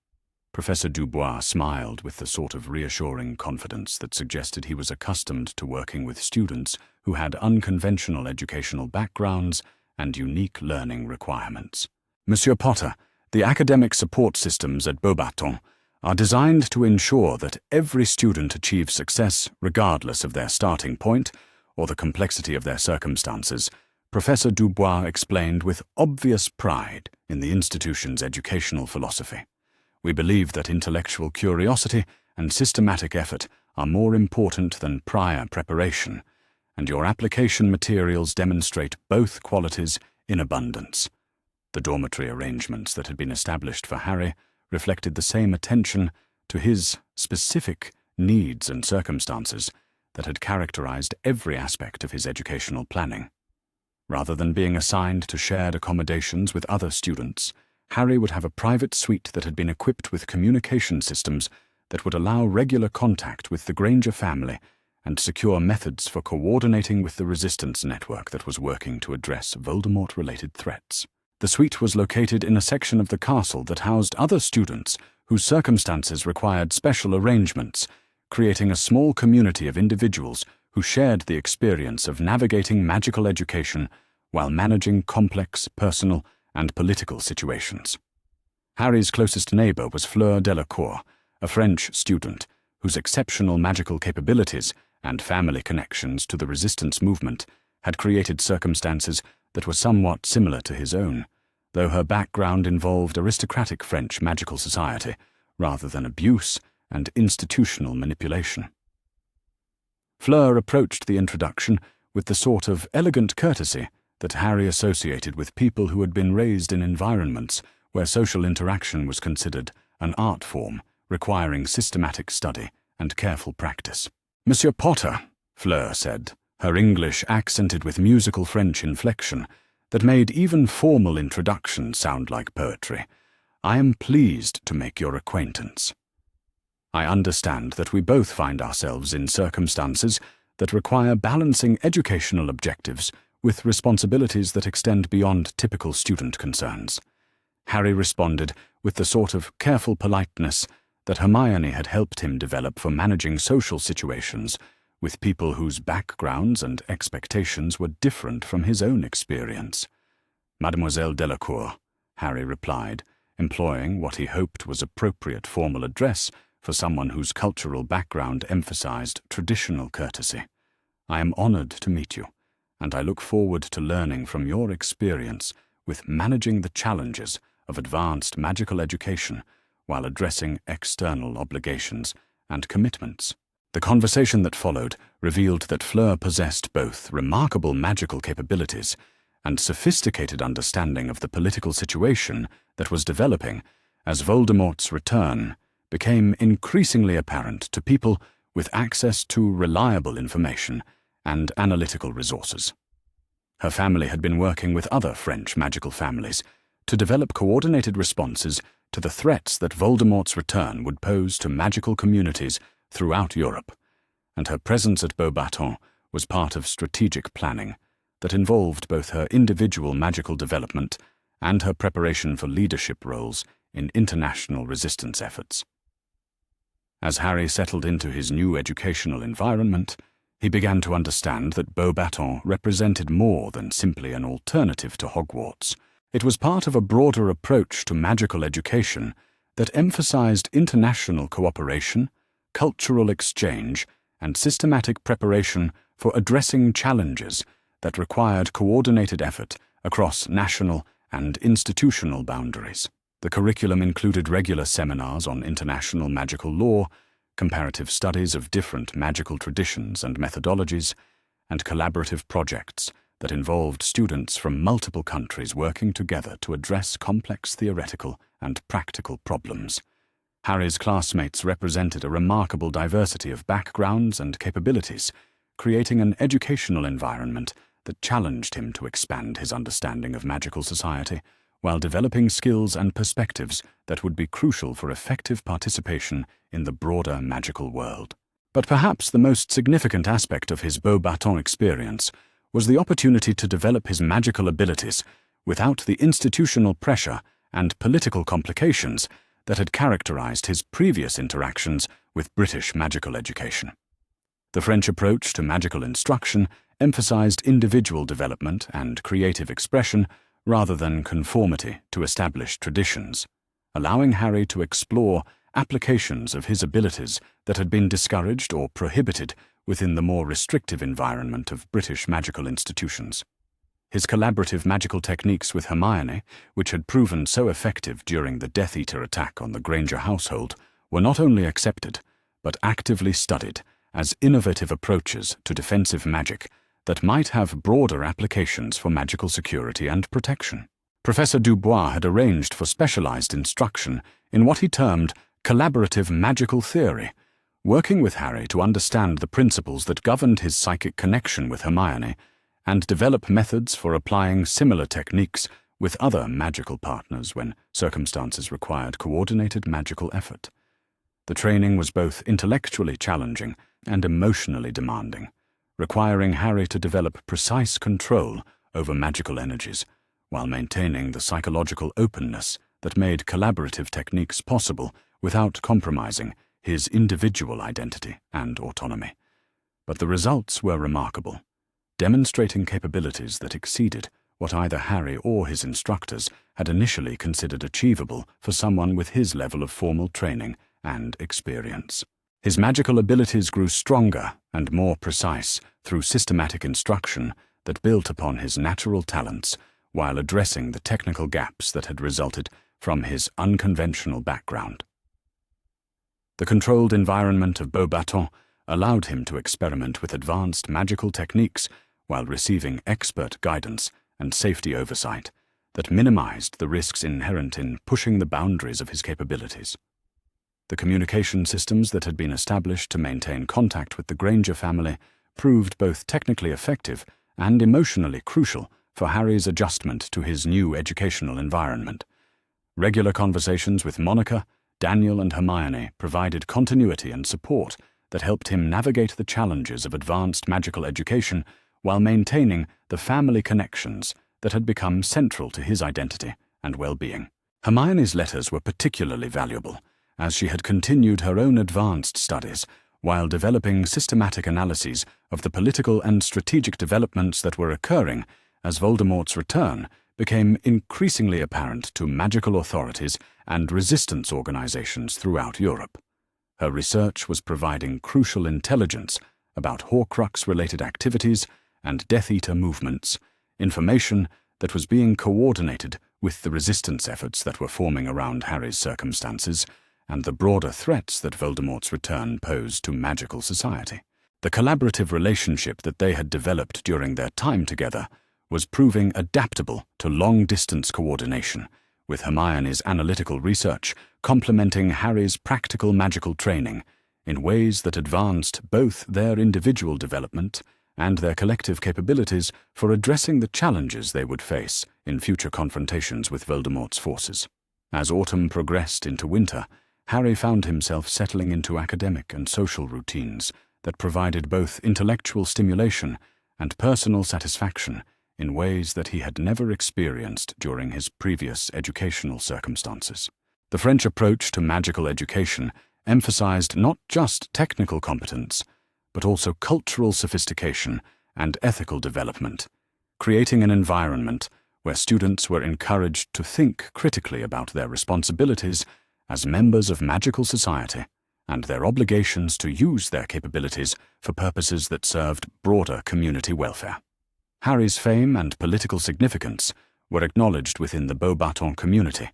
Professor Dubois smiled with the sort of reassuring confidence that suggested he was accustomed to working with students who had unconventional educational backgrounds and unique learning requirements. "Monsieur Potter, The academic support systems at Beauxbatons are designed to ensure that every student achieves success regardless of their starting point or the complexity of their circumstances, Professor Dubois explained with obvious pride in the institution's educational philosophy. We believe that intellectual curiosity and systematic effort are more important than prior preparation, and your application materials demonstrate both qualities in abundance. The dormitory arrangements that had been established for Harry reflected the same attention to his specific needs and circumstances that had characterized every aspect of his educational planning. Rather than being assigned to shared accommodations with other students, Harry would have a private suite that had been equipped with communication systems that would allow regular contact with the Granger family and secure methods for coordinating with the resistance network that was working to address Voldemort-related threats. The suite was located in a section of the castle that housed other students whose circumstances required special arrangements, creating a small community of individuals who shared the experience of navigating magical education while managing complex personal and political situations. Harry's closest neighbor was Fleur Delacour, a French student whose exceptional magical capabilities and family connections to the resistance movement had created circumstances that were somewhat similar to his own, though her background involved aristocratic French magical society rather than abuse and institutional manipulation. Fleur approached the introduction with the sort of elegant courtesy that Harry associated with people who had been raised in environments where social interaction was considered an art form requiring systematic study and careful practice. "Monsieur Potter," Fleur said, her English accented with musical French inflection that made even formal introductions sound like poetry, "I am pleased to make your acquaintance. I understand that we both find ourselves in circumstances that require balancing educational objectives with responsibilities that extend beyond typical student concerns." Harry responded with the sort of careful politeness that Hermione had helped him develop for managing social situations with people whose backgrounds and expectations were different from his own experience. "Mademoiselle Delacour," Harry replied, employing what he hoped was appropriate formal address for someone whose cultural background emphasized traditional courtesy. "I am honored to meet you, and I look forward to learning from your experience with managing the challenges of advanced magical education while addressing external obligations and commitments." The conversation that followed revealed that Fleur possessed both remarkable magical capabilities and sophisticated understanding of the political situation that was developing as Voldemort's return became increasingly apparent to people with access to reliable information and analytical resources. Her family had been working with other French magical families to develop coordinated responses to the threats that Voldemort's return would pose to magical communities throughout Europe, and her presence at Beauxbatons was part of strategic planning that involved both her individual magical development and her preparation for leadership roles in international resistance efforts. As Harry settled into his new educational environment, he began to understand that Beauxbatons represented more than simply an alternative to Hogwarts. It was part of a broader approach to magical education that emphasized international cooperation, cultural exchange, and systematic preparation for addressing challenges that required coordinated effort across national and institutional boundaries. The curriculum included regular seminars on international magical law, comparative studies of different magical traditions and methodologies, and collaborative projects that involved students from multiple countries working together to address complex theoretical and practical problems. Harry's classmates represented a remarkable diversity of backgrounds and capabilities, creating an educational environment that challenged him to expand his understanding of magical society, while developing skills and perspectives that would be crucial for effective participation in the broader magical world. But perhaps the most significant aspect of his Beauxbatons experience was the opportunity to develop his magical abilities without the institutional pressure and political complications that had characterized his previous interactions with British magical education. The French approach to magical instruction emphasized individual development and creative expression rather than conformity to established traditions, allowing Harry to explore applications of his abilities that had been discouraged or prohibited within the more restrictive environment of British magical institutions. His collaborative magical techniques with Hermione, which had proven so effective during the Death Eater attack on the Granger household, were not only accepted, but actively studied as innovative approaches to defensive magic that might have broader applications for magical security and protection. Professor Dubois had arranged for specialized instruction in what he termed collaborative magical theory, working with Harry to understand the principles that governed his psychic connection with Hermione and develop methods for applying similar techniques with other magical partners when circumstances required coordinated magical effort. The training was both intellectually challenging and emotionally demanding, requiring Harry to develop precise control over magical energies while maintaining the psychological openness that made collaborative techniques possible without compromising his individual identity and autonomy. But the results were remarkable, demonstrating capabilities that exceeded what either Harry or his instructors had initially considered achievable for someone with his level of formal training and experience. His magical abilities grew stronger and more precise through systematic instruction that built upon his natural talents while addressing the technical gaps that had resulted from his unconventional background. The controlled environment of Beauxbatons allowed him to experiment with advanced magical techniques while receiving expert guidance and safety oversight that minimized the risks inherent in pushing the boundaries of his capabilities. The communication systems that had been established to maintain contact with the Granger family proved both technically effective and emotionally crucial for Harry's adjustment to his new educational environment. Regular conversations with Monica, Daniel, and Hermione provided continuity and support that helped him navigate the challenges of advanced magical education while maintaining the family connections that had become central to his identity and well-being. Hermione's letters were particularly valuable, as she had continued her own advanced studies while developing systematic analyses of the political and strategic developments that were occurring as Voldemort's return became increasingly apparent to magical authorities and resistance organizations throughout Europe. Her research was providing crucial intelligence about Horcrux-related activities and Death Eater movements, information that was being coordinated with the resistance efforts that were forming around Harry's circumstances and the broader threats that Voldemort's return posed to magical society. The collaborative relationship that they had developed during their time together was proving adaptable to long-distance coordination, with Hermione's analytical research complementing Harry's practical magical training in ways that advanced both their individual development and their collective capabilities for addressing the challenges they would face in future confrontations with Voldemort's forces. As autumn progressed into winter, Harry found himself settling into academic and social routines that provided both intellectual stimulation and personal satisfaction in ways that he had never experienced during his previous educational circumstances. The French approach to magical education emphasized not just technical competence, but also cultural sophistication and ethical development, creating an environment where students were encouraged to think critically about their responsibilities as members of magical society and their obligations to use their capabilities for purposes that served broader community welfare. Harry's fame and political significance were acknowledged within the Beauxbatons community,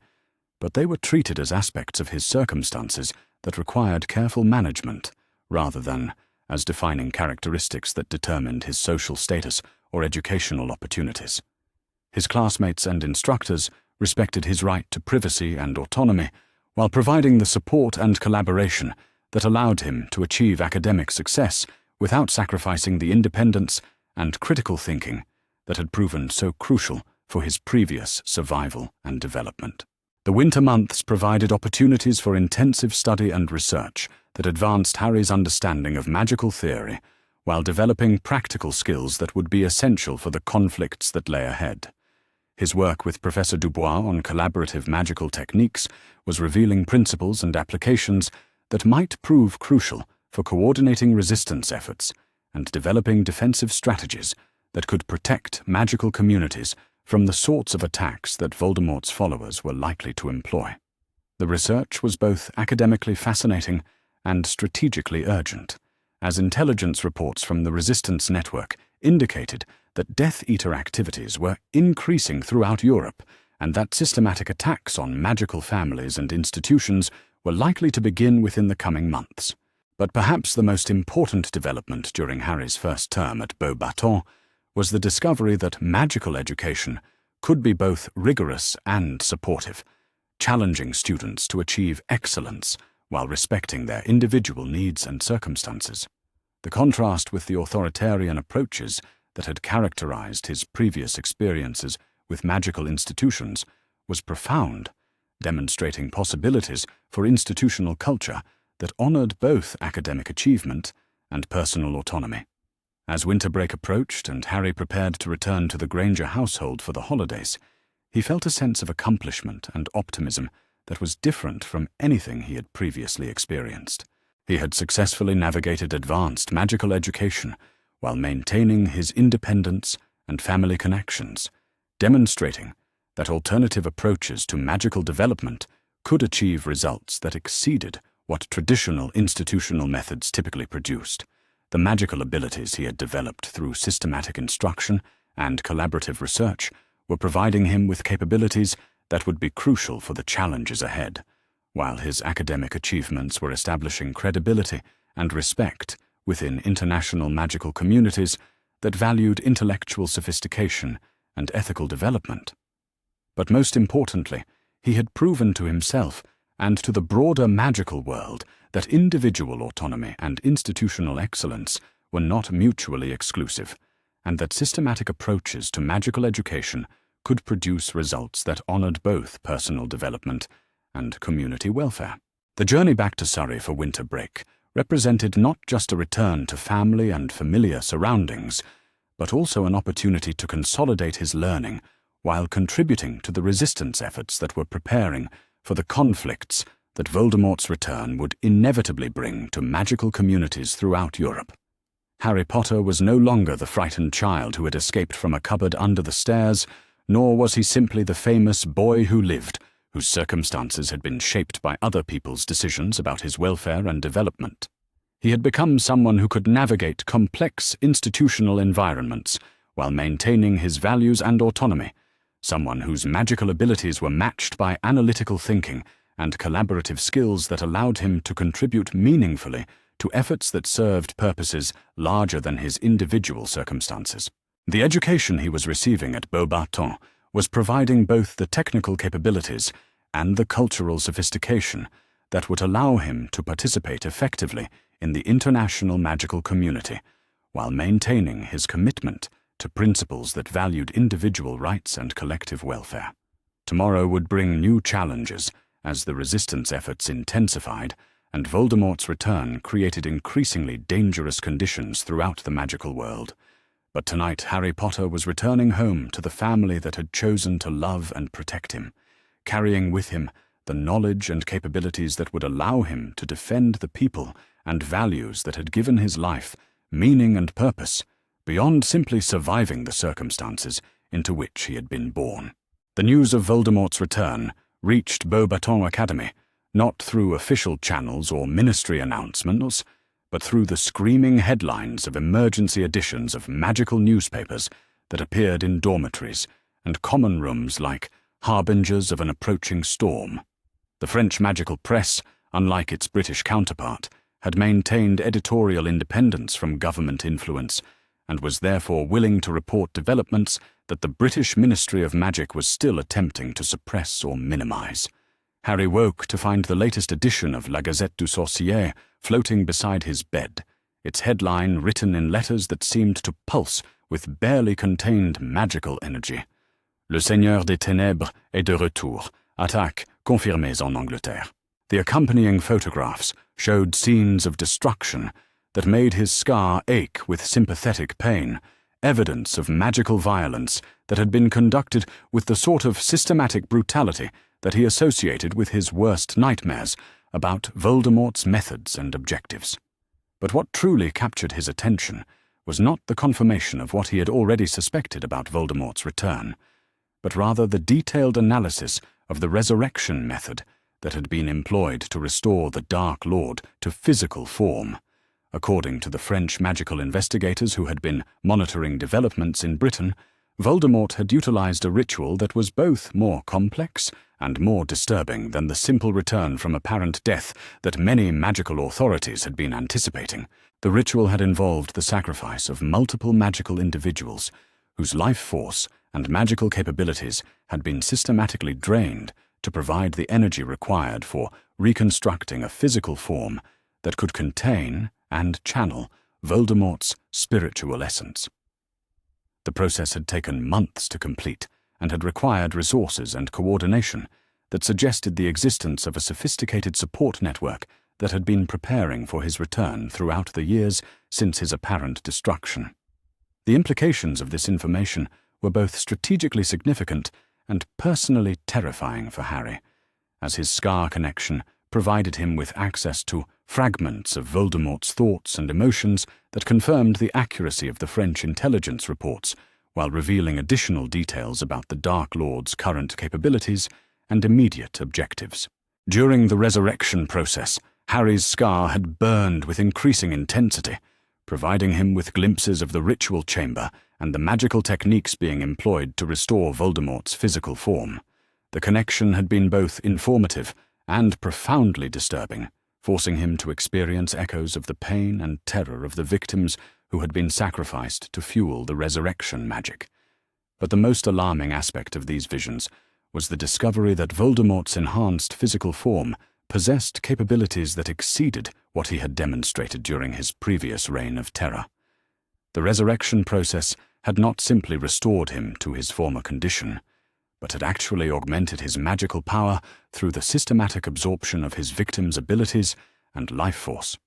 but they were treated as aspects of his circumstances that required careful management rather than as defining characteristics that determined his social status or educational opportunities. His classmates and instructors respected his right to privacy and autonomy while providing the support and collaboration that allowed him to achieve academic success without sacrificing the independence and critical thinking that had proven so crucial for his previous survival and development. The winter months provided opportunities for intensive study and research that advanced Harry's understanding of magical theory while developing practical skills that would be essential for the conflicts that lay ahead. His work with Professor Dubois on collaborative magical techniques was revealing principles and applications that might prove crucial for coordinating resistance efforts and developing defensive strategies that could protect magical communities from the sorts of attacks that Voldemort's followers were likely to employ. The research was both academically fascinating and strategically urgent, as intelligence reports from the Resistance Network indicated that Death Eater activities were increasing throughout Europe, and that systematic attacks on magical families and institutions were likely to begin within the coming months. But perhaps the most important development during Harry's first term at Beauxbatons was the discovery that magical education could be both rigorous and supportive, challenging students to achieve excellence while respecting their individual needs and circumstances. The contrast with the authoritarian approaches that had characterized his previous experiences with magical institutions was profound, demonstrating possibilities for institutional culture that honored both academic achievement and personal autonomy. As winter break approached and Harry prepared to return to the Granger household for the holidays, he felt a sense of accomplishment and optimism that was different from anything he had previously experienced. He had successfully navigated advanced magical education while maintaining his independence and family connections, demonstrating that alternative approaches to magical development could achieve results that exceeded what traditional institutional methods typically produced. The magical abilities he had developed through systematic instruction and collaborative research were providing him with capabilities that would be crucial for the challenges ahead, while his academic achievements were establishing credibility and respect within international magical communities that valued intellectual sophistication and ethical development. But most importantly, he had proven to himself and to the broader magical world that individual autonomy and institutional excellence were not mutually exclusive, and that systematic approaches to magical education could produce results that honored both personal development and community welfare. The journey back to Surrey for winter break represented not just a return to family and familiar surroundings, but also an opportunity to consolidate his learning while contributing to the resistance efforts that were preparing for the conflicts that Voldemort's return would inevitably bring to magical communities throughout Europe. Harry Potter was no longer the frightened child who had escaped from a cupboard under the stairs, nor was he simply the famous boy who lived, whose circumstances had been shaped by other people's decisions about his welfare and development. He had become someone who could navigate complex institutional environments while maintaining his values and autonomy, someone whose magical abilities were matched by analytical thinking and collaborative skills that allowed him to contribute meaningfully to efforts that served purposes larger than his individual circumstances. The education he was receiving at Beauxbatons was providing both the technical capabilities and the cultural sophistication that would allow him to participate effectively in the international magical community, while maintaining his commitment to principles that valued individual rights and collective welfare. Tomorrow would bring new challenges as the resistance efforts intensified, and Voldemort's return created increasingly dangerous conditions throughout the magical world. But tonight Harry Potter was returning home to the family that had chosen to love and protect him, carrying with him the knowledge and capabilities that would allow him to defend the people and values that had given his life meaning and purpose, beyond simply surviving the circumstances into which he had been born. The news of Voldemort's return reached Beauxbatons Academy, not through official channels or ministry announcements, but through the screaming headlines of emergency editions of magical newspapers that appeared in dormitories and common rooms like harbingers of an approaching storm. The French magical press, unlike its British counterpart, had maintained editorial independence from government influence and was therefore willing to report developments that the British Ministry of Magic was still attempting to suppress or minimize. Harry woke to find the latest edition of La Gazette du Sorcier floating beside his bed, its headline written in letters that seemed to pulse with barely contained magical energy. Le Seigneur des Ténèbres est de retour. Attaque confirmées en Angleterre. The accompanying photographs showed scenes of destruction that made his scar ache with sympathetic pain, evidence of magical violence that had been conducted with the sort of systematic brutality that he associated with his worst nightmares about Voldemort's methods and objectives. But what truly captured his attention was not the confirmation of what he had already suspected about Voldemort's return. but rather the detailed analysis of the resurrection method that had been employed to restore the Dark Lord to physical form. According to the French magical investigators who had been monitoring developments in Britain, Voldemort had utilized a ritual that was both more complex and more disturbing than the simple return from apparent death that many magical authorities had been anticipating. The ritual had involved the sacrifice of multiple magical individuals whose life force and magical capabilities had been systematically drained to provide the energy required for reconstructing a physical form that could contain and channel Voldemort's spiritual essence. The process had taken months to complete and had required resources and coordination that suggested the existence of a sophisticated support network that had been preparing for his return throughout the years since his apparent destruction. The implications of this information were both strategically significant and personally terrifying for Harry, as his scar connection provided him with access to fragments of Voldemort's thoughts and emotions that confirmed the accuracy of the French intelligence reports, while revealing additional details about the Dark Lord's current capabilities and immediate objectives. During the resurrection process, Harry's scar had burned with increasing intensity, providing him with glimpses of the ritual chamber and the magical techniques being employed to restore Voldemort's physical form. The connection had been both informative and profoundly disturbing, forcing him to experience echoes of the pain and terror of the victims who had been sacrificed to fuel the resurrection magic. But the most alarming aspect of these visions was the discovery that Voldemort's enhanced physical form possessed capabilities that exceeded what he had demonstrated during his previous reign of terror. The resurrection process had not simply restored him to his former condition, but had actually augmented his magical power through the systematic absorption of his victims' abilities and life force.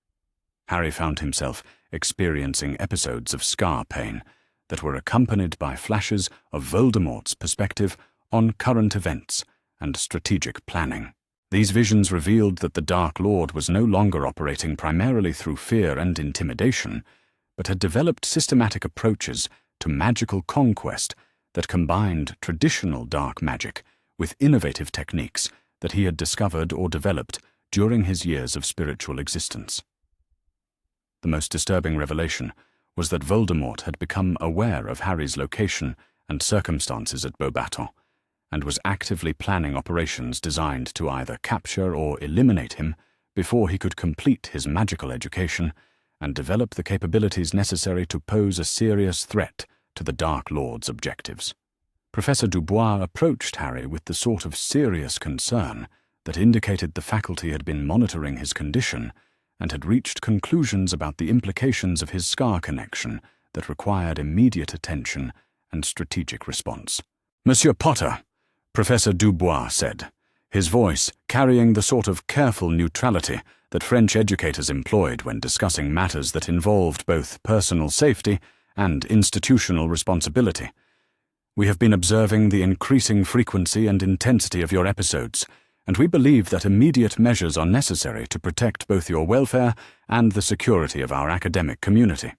Harry found himself experiencing episodes of scar pain that were accompanied by flashes of Voldemort's perspective on current events and strategic planning. These visions revealed that the Dark Lord was no longer operating primarily through fear and intimidation, but had developed systematic approaches to magical conquest that combined traditional dark magic with innovative techniques that he had discovered or developed during his years of spiritual existence. The most disturbing revelation was that Voldemort had become aware of Harry's location and circumstances at Beauxbatons, and was actively planning operations designed to either capture or eliminate him before he could complete his magical education and develop the capabilities necessary to pose a serious threat to the Dark Lord's objectives. Professor Dubois approached Harry with the sort of serious concern that indicated the faculty had been monitoring his condition and had reached conclusions about the implications of his scar connection that required immediate attention and strategic response. "Monsieur Potter," Professor Dubois said, his voice carrying the sort of careful neutrality that French educators employed when discussing matters that involved both personal safety and institutional responsibility. "We have been observing the increasing frequency and intensity of your episodes, and we believe that immediate measures are necessary to protect both your welfare and the security of our academic community."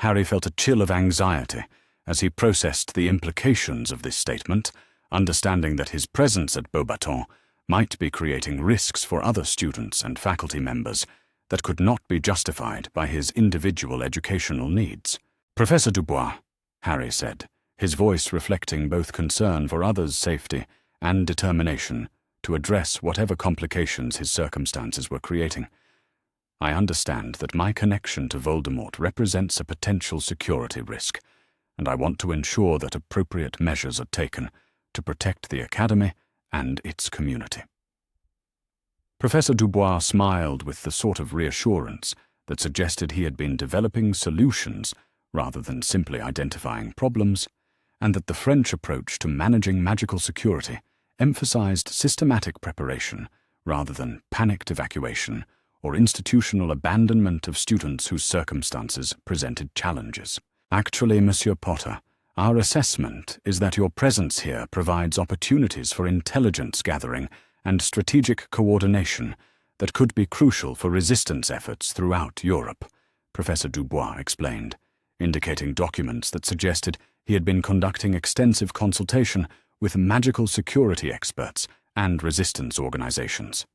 Harry felt a chill of anxiety as he processed the implications of this statement, understanding that his presence at Beauxbatons might be creating risks for other students and faculty members that could not be justified by his individual educational needs. "Professor Dubois," Harry said, his voice reflecting both concern for others' safety and determination to address whatever complications his circumstances were creating. "I understand that my connection to Voldemort represents a potential security risk, and I want to ensure that appropriate measures are taken to protect the Academy and its community." Professor Dubois smiled with the sort of reassurance that suggested he had been developing solutions rather than simply identifying problems, and that the French approach to managing magical security emphasized systematic preparation rather than panicked evacuation or institutional abandonment of students whose circumstances presented challenges. "Actually, Monsieur Potter, our assessment is that your presence here provides opportunities for intelligence gathering and strategic coordination that could be crucial for resistance efforts throughout Europe," Professor Dubois explained, indicating documents that suggested he had been conducting extensive consultation with magical security experts and resistance organizations.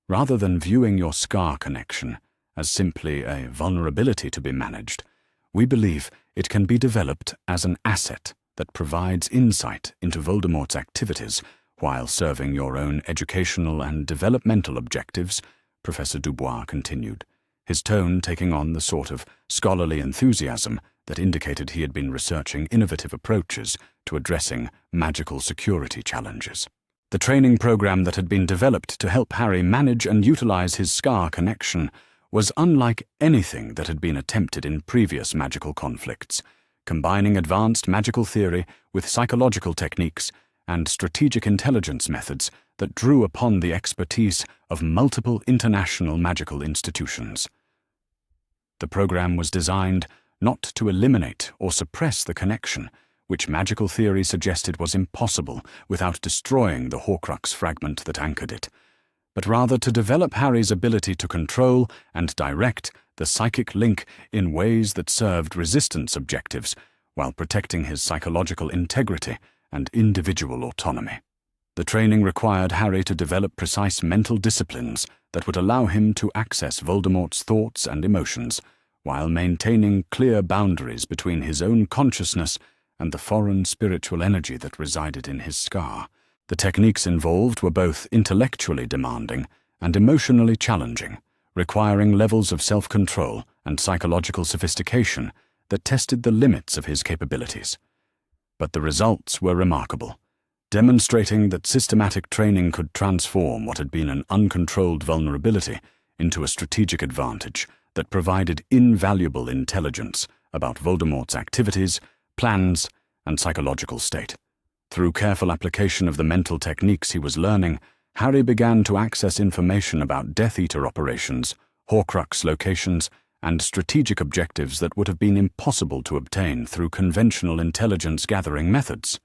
Rather than viewing your scar connection as simply a vulnerability to be managed, we believe it can be developed as an asset that provides insight into Voldemort's activities while serving your own educational and developmental objectives, Professor Dubois continued, his tone taking on the sort of scholarly enthusiasm that indicated he had been researching innovative approaches to addressing magical security challenges. The training program that had been developed to help Harry manage and utilize his scar connection was unlike anything that had been attempted in previous magical conflicts, combining advanced magical theory with psychological techniques and strategic intelligence methods that drew upon the expertise of multiple international magical institutions. The program was designed not to eliminate or suppress the connection, which magical theory suggested was impossible without destroying the Horcrux fragment that anchored it, but rather to develop Harry's ability to control and direct the psychic link in ways that served resistance objectives while protecting his psychological integrity and individual autonomy. The training required Harry to develop precise mental disciplines that would allow him to access Voldemort's thoughts and emotions, while maintaining clear boundaries between his own consciousness and the foreign spiritual energy that resided in his scar. The techniques involved were both intellectually demanding and emotionally challenging, requiring levels of self-control and psychological sophistication that tested the limits of his capabilities. But the results were remarkable, demonstrating that systematic training could transform what had been an uncontrolled vulnerability into a strategic advantage that provided invaluable intelligence about Voldemort's activities, plans, and psychological state. Through careful application of the mental techniques he was learning, Harry began to access information about Death Eater operations, Horcrux locations, and strategic objectives that would have been impossible to obtain through conventional intelligence-gathering methods.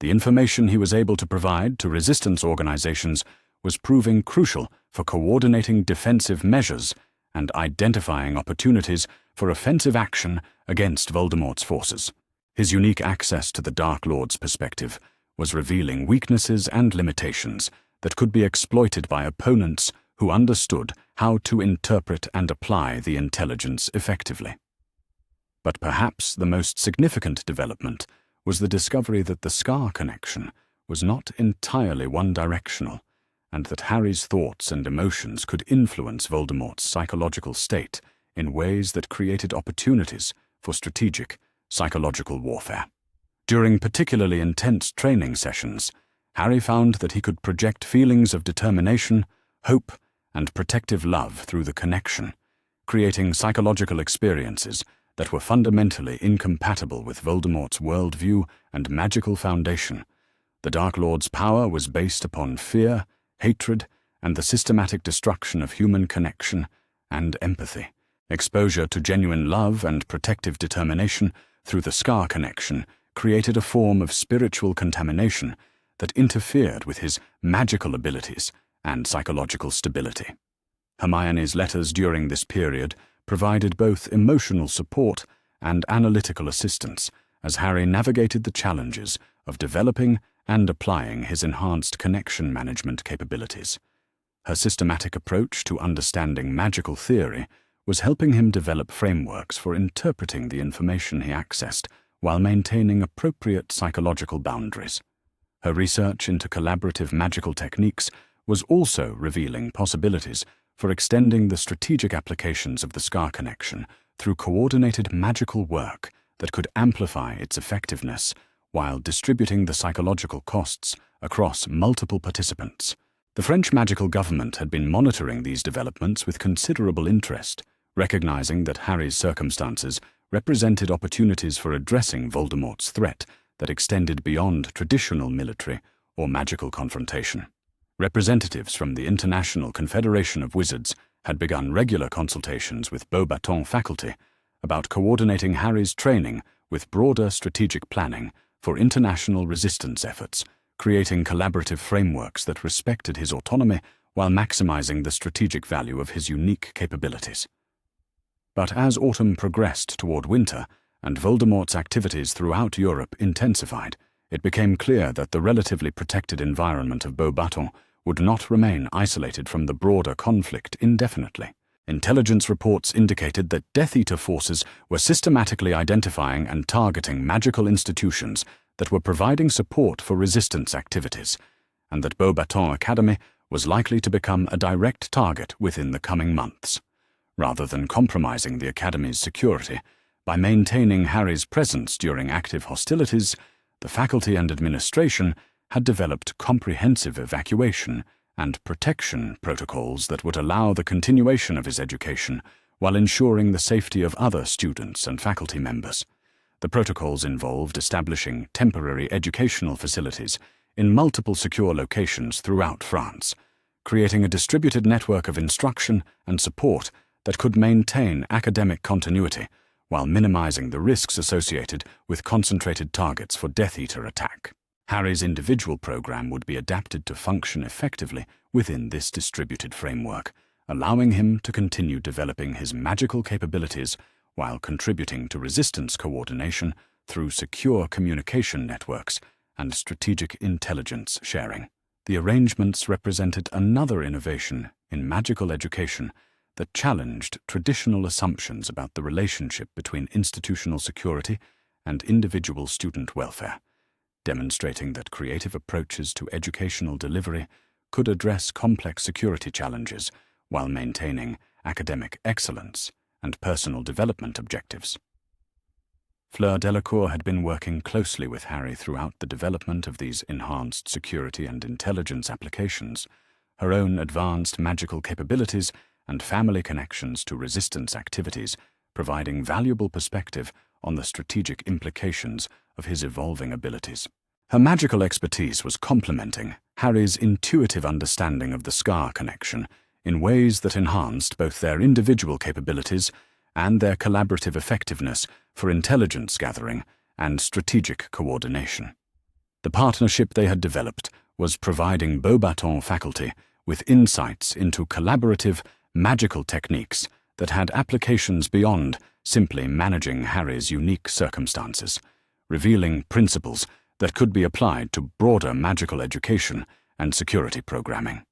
The information he was able to provide to resistance organizations was proving crucial for coordinating defensive measures and identifying opportunities for offensive action against Voldemort's forces. His unique access to the Dark Lord's perspective was revealing weaknesses and limitations that could be exploited by opponents who understood how to interpret and apply the intelligence effectively. But perhaps the most significant development was the discovery that the scar connection was not entirely one-directional, and that Harry's thoughts and emotions could influence Voldemort's psychological state in ways that created opportunities for strategic, psychological warfare. During particularly intense training sessions, Harry found that he could project feelings of determination, hope, and protective love through the connection, creating psychological experiences that were fundamentally incompatible with Voldemort's worldview and magical foundation. The Dark Lord's power was based upon fear, hatred, and the systematic destruction of human connection and empathy. Exposure to genuine love and protective determination through the scar connection created a form of spiritual contamination that interfered with his magical abilities and psychological stability. Hermione's letters during this period provided both emotional support and analytical assistance as Harry navigated the challenges of developing and applying his enhanced connection management capabilities. Her systematic approach to understanding magical theory was helping him develop frameworks for interpreting the information he accessed while maintaining appropriate psychological boundaries. Her research into collaborative magical techniques was also revealing possibilities for extending the strategic applications of the scar connection through coordinated magical work that could amplify its effectiveness while distributing the psychological costs across multiple participants. The French magical government had been monitoring these developments with considerable interest, recognizing that Harry's circumstances represented opportunities for addressing Voldemort's threat that extended beyond traditional military or magical confrontation. Representatives from the International Confederation of Wizards had begun regular consultations with Beauxbatons faculty about coordinating Harry's training with broader strategic planning for international resistance efforts, creating collaborative frameworks that respected his autonomy while maximizing the strategic value of his unique capabilities. But as autumn progressed toward winter and Voldemort's activities throughout Europe intensified, It became clear that the relatively protected environment of Beauxbatons would not remain isolated from the broader conflict indefinitely. Intelligence reports indicated that Death Eater forces were systematically identifying and targeting magical institutions that were providing support for resistance activities, and that Beauxbatons Academy was likely to become a direct target within the coming months. Rather than compromising the Academy's security, by maintaining Harry's presence during active hostilities, the faculty and administration had developed comprehensive evacuation and protection protocols that would allow the continuation of his education while ensuring the safety of other students and faculty members. The protocols involved establishing temporary educational facilities in multiple secure locations throughout France, creating a distributed network of instruction and support that could maintain academic continuity while minimizing the risks associated with concentrated targets for Death Eater attack. Harry's individual program would be adapted to function effectively within this distributed framework, allowing him to continue developing his magical capabilities while contributing to resistance coordination through secure communication networks and strategic intelligence sharing. The arrangements represented another innovation in magical education that challenged traditional assumptions about the relationship between institutional security and individual student welfare, demonstrating that creative approaches to educational delivery could address complex security challenges while maintaining academic excellence and personal development objectives. Fleur Delacour had been working closely with Harry throughout the development of these enhanced security and intelligence applications. Her own advanced magical capabilities and family connections to resistance activities providing valuable perspective on the strategic implications of his evolving abilities. Her magical expertise was complementing Harry's intuitive understanding of the SCAR connection in ways that enhanced both their individual capabilities and their collaborative effectiveness for intelligence gathering and strategic coordination. The partnership they had developed was providing Beauxbatons faculty with insights into collaborative, magical techniques that had applications beyond simply managing Harry's unique circumstances, revealing principles that could be applied to broader magical education and security programming.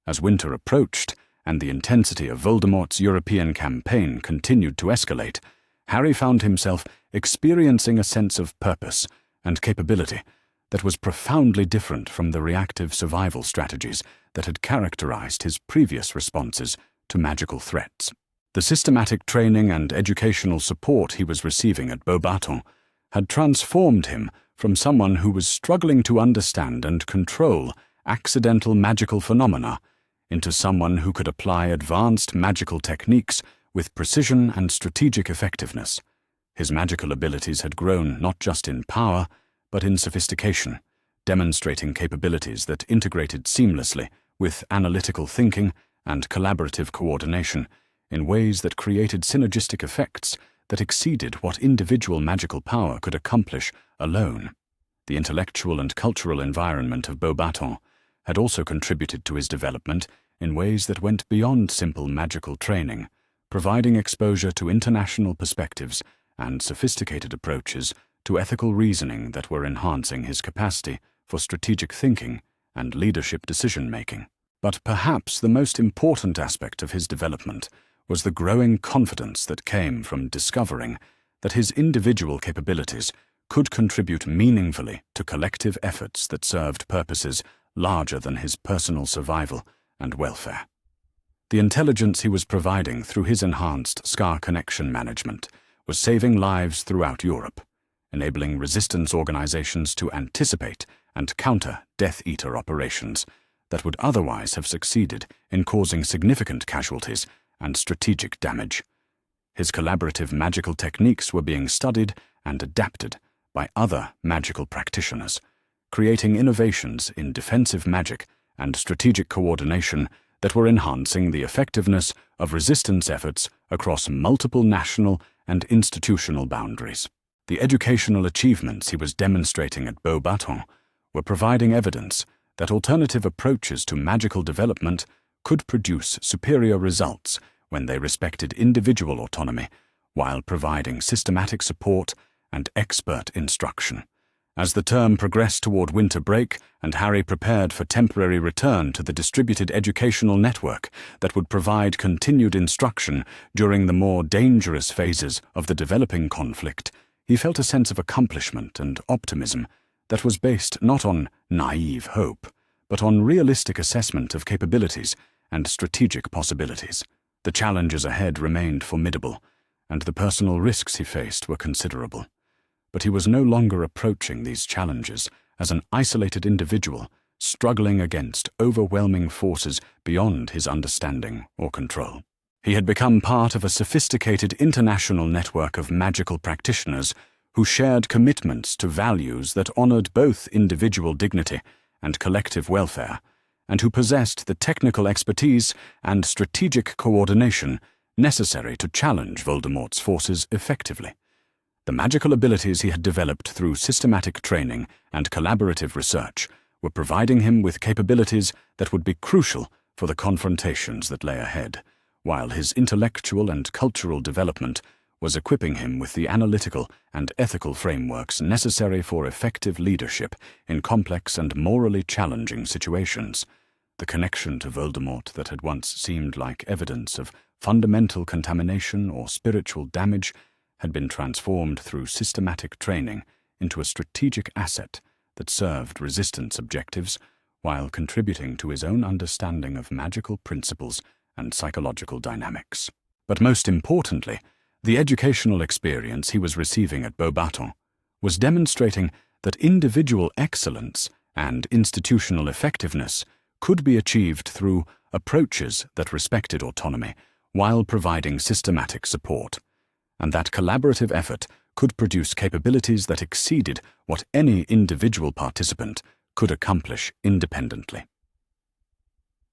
As winter approached and the intensity of Voldemort's European campaign continued to escalate, Harry found himself experiencing a sense of purpose and capability that was profoundly different from the reactive survival strategies that had characterized his previous responses to magical threats. The systematic training and educational support he was receiving at Beauxbatons had transformed him from someone who was struggling to understand and control accidental magical phenomena into someone who could apply advanced magical techniques with precision and strategic effectiveness. His magical abilities had grown not just in power, but in sophistication, demonstrating capabilities that integrated seamlessly with analytical thinking and collaborative coordination in ways that created synergistic effects that exceeded what individual magical power could accomplish alone. The intellectual and cultural environment of Beauxbatons had also contributed to his development in ways that went beyond simple magical training, providing exposure to international perspectives and sophisticated approaches to ethical reasoning that were enhancing his capacity for strategic thinking and leadership decision-making. But perhaps the most important aspect of his development was the growing confidence that came from discovering that his individual capabilities could contribute meaningfully to collective efforts that served purposes larger than his personal survival and welfare. The intelligence he was providing through his enhanced SCAR connection management was saving lives throughout Europe, enabling resistance organizations to anticipate and counter Death Eater operations that would otherwise have succeeded in causing significant casualties and strategic damage. His collaborative magical techniques were being studied and adapted by other magical practitioners, creating innovations in defensive magic and strategic coordination that were enhancing the effectiveness of resistance efforts across multiple national and institutional boundaries. The educational achievements he was demonstrating at Beauxbatons were providing evidence that alternative approaches to magical development could produce superior results when they respected individual autonomy while providing systematic support and expert instruction, As the term progressed toward winter break and Harry prepared for temporary return to the distributed educational network that would provide continued instruction during the more dangerous phases of the developing conflict, he felt a sense of accomplishment and optimism that was based not on naive hope, but on realistic assessment of capabilities and strategic possibilities. The challenges ahead remained formidable, and the personal risks he faced were considerable. But he was no longer approaching these challenges as an isolated individual struggling against overwhelming forces beyond his understanding or control. He had become part of a sophisticated international network of magical practitioners who shared commitments to values that honored both individual dignity and collective welfare, and who possessed the technical expertise and strategic coordination necessary to challenge Voldemort's forces effectively. The magical abilities he had developed through systematic training and collaborative research were providing him with capabilities that would be crucial for the confrontations that lay ahead, while his intellectual and cultural development was equipping him with the analytical and ethical frameworks necessary for effective leadership in complex and morally challenging situations. The connection to Voldemort that had once seemed like evidence of fundamental contamination or spiritual damage had been transformed through systematic training into a strategic asset that served Resistance objectives while contributing to his own understanding of magical principles and psychological dynamics. But most importantly, the educational experience he was receiving at Beauxbatons was demonstrating that individual excellence and institutional effectiveness could be achieved through approaches that respected autonomy while providing systematic support, and that collaborative effort could produce capabilities that exceeded what any individual participant could accomplish independently.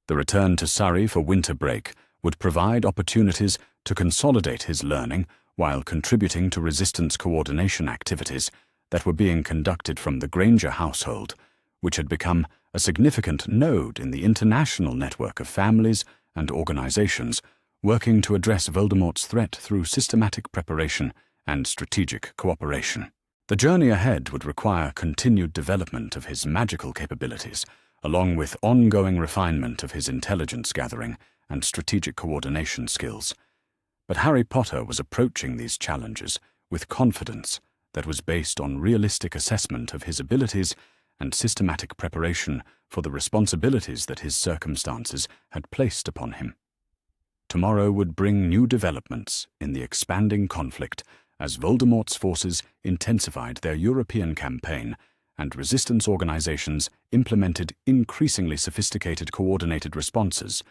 The return to Surrey for winter break would provide opportunities to consolidate his learning while contributing to Resistance coordination activities that were being conducted from the Granger household, which had become a significant node in the international network of families and organizations working to address Voldemort's threat through systematic preparation and strategic cooperation. The journey ahead would require continued development of his magical capabilities, along with ongoing refinement of his intelligence gathering and strategic coordination skills. But Harry Potter was approaching these challenges with confidence that was based on realistic assessment of his abilities and systematic preparation for the responsibilities that his circumstances had placed upon him. Tomorrow would bring new developments in the expanding conflict as Voldemort's forces intensified their European campaign and Resistance organizations implemented increasingly sophisticated coordinated responses.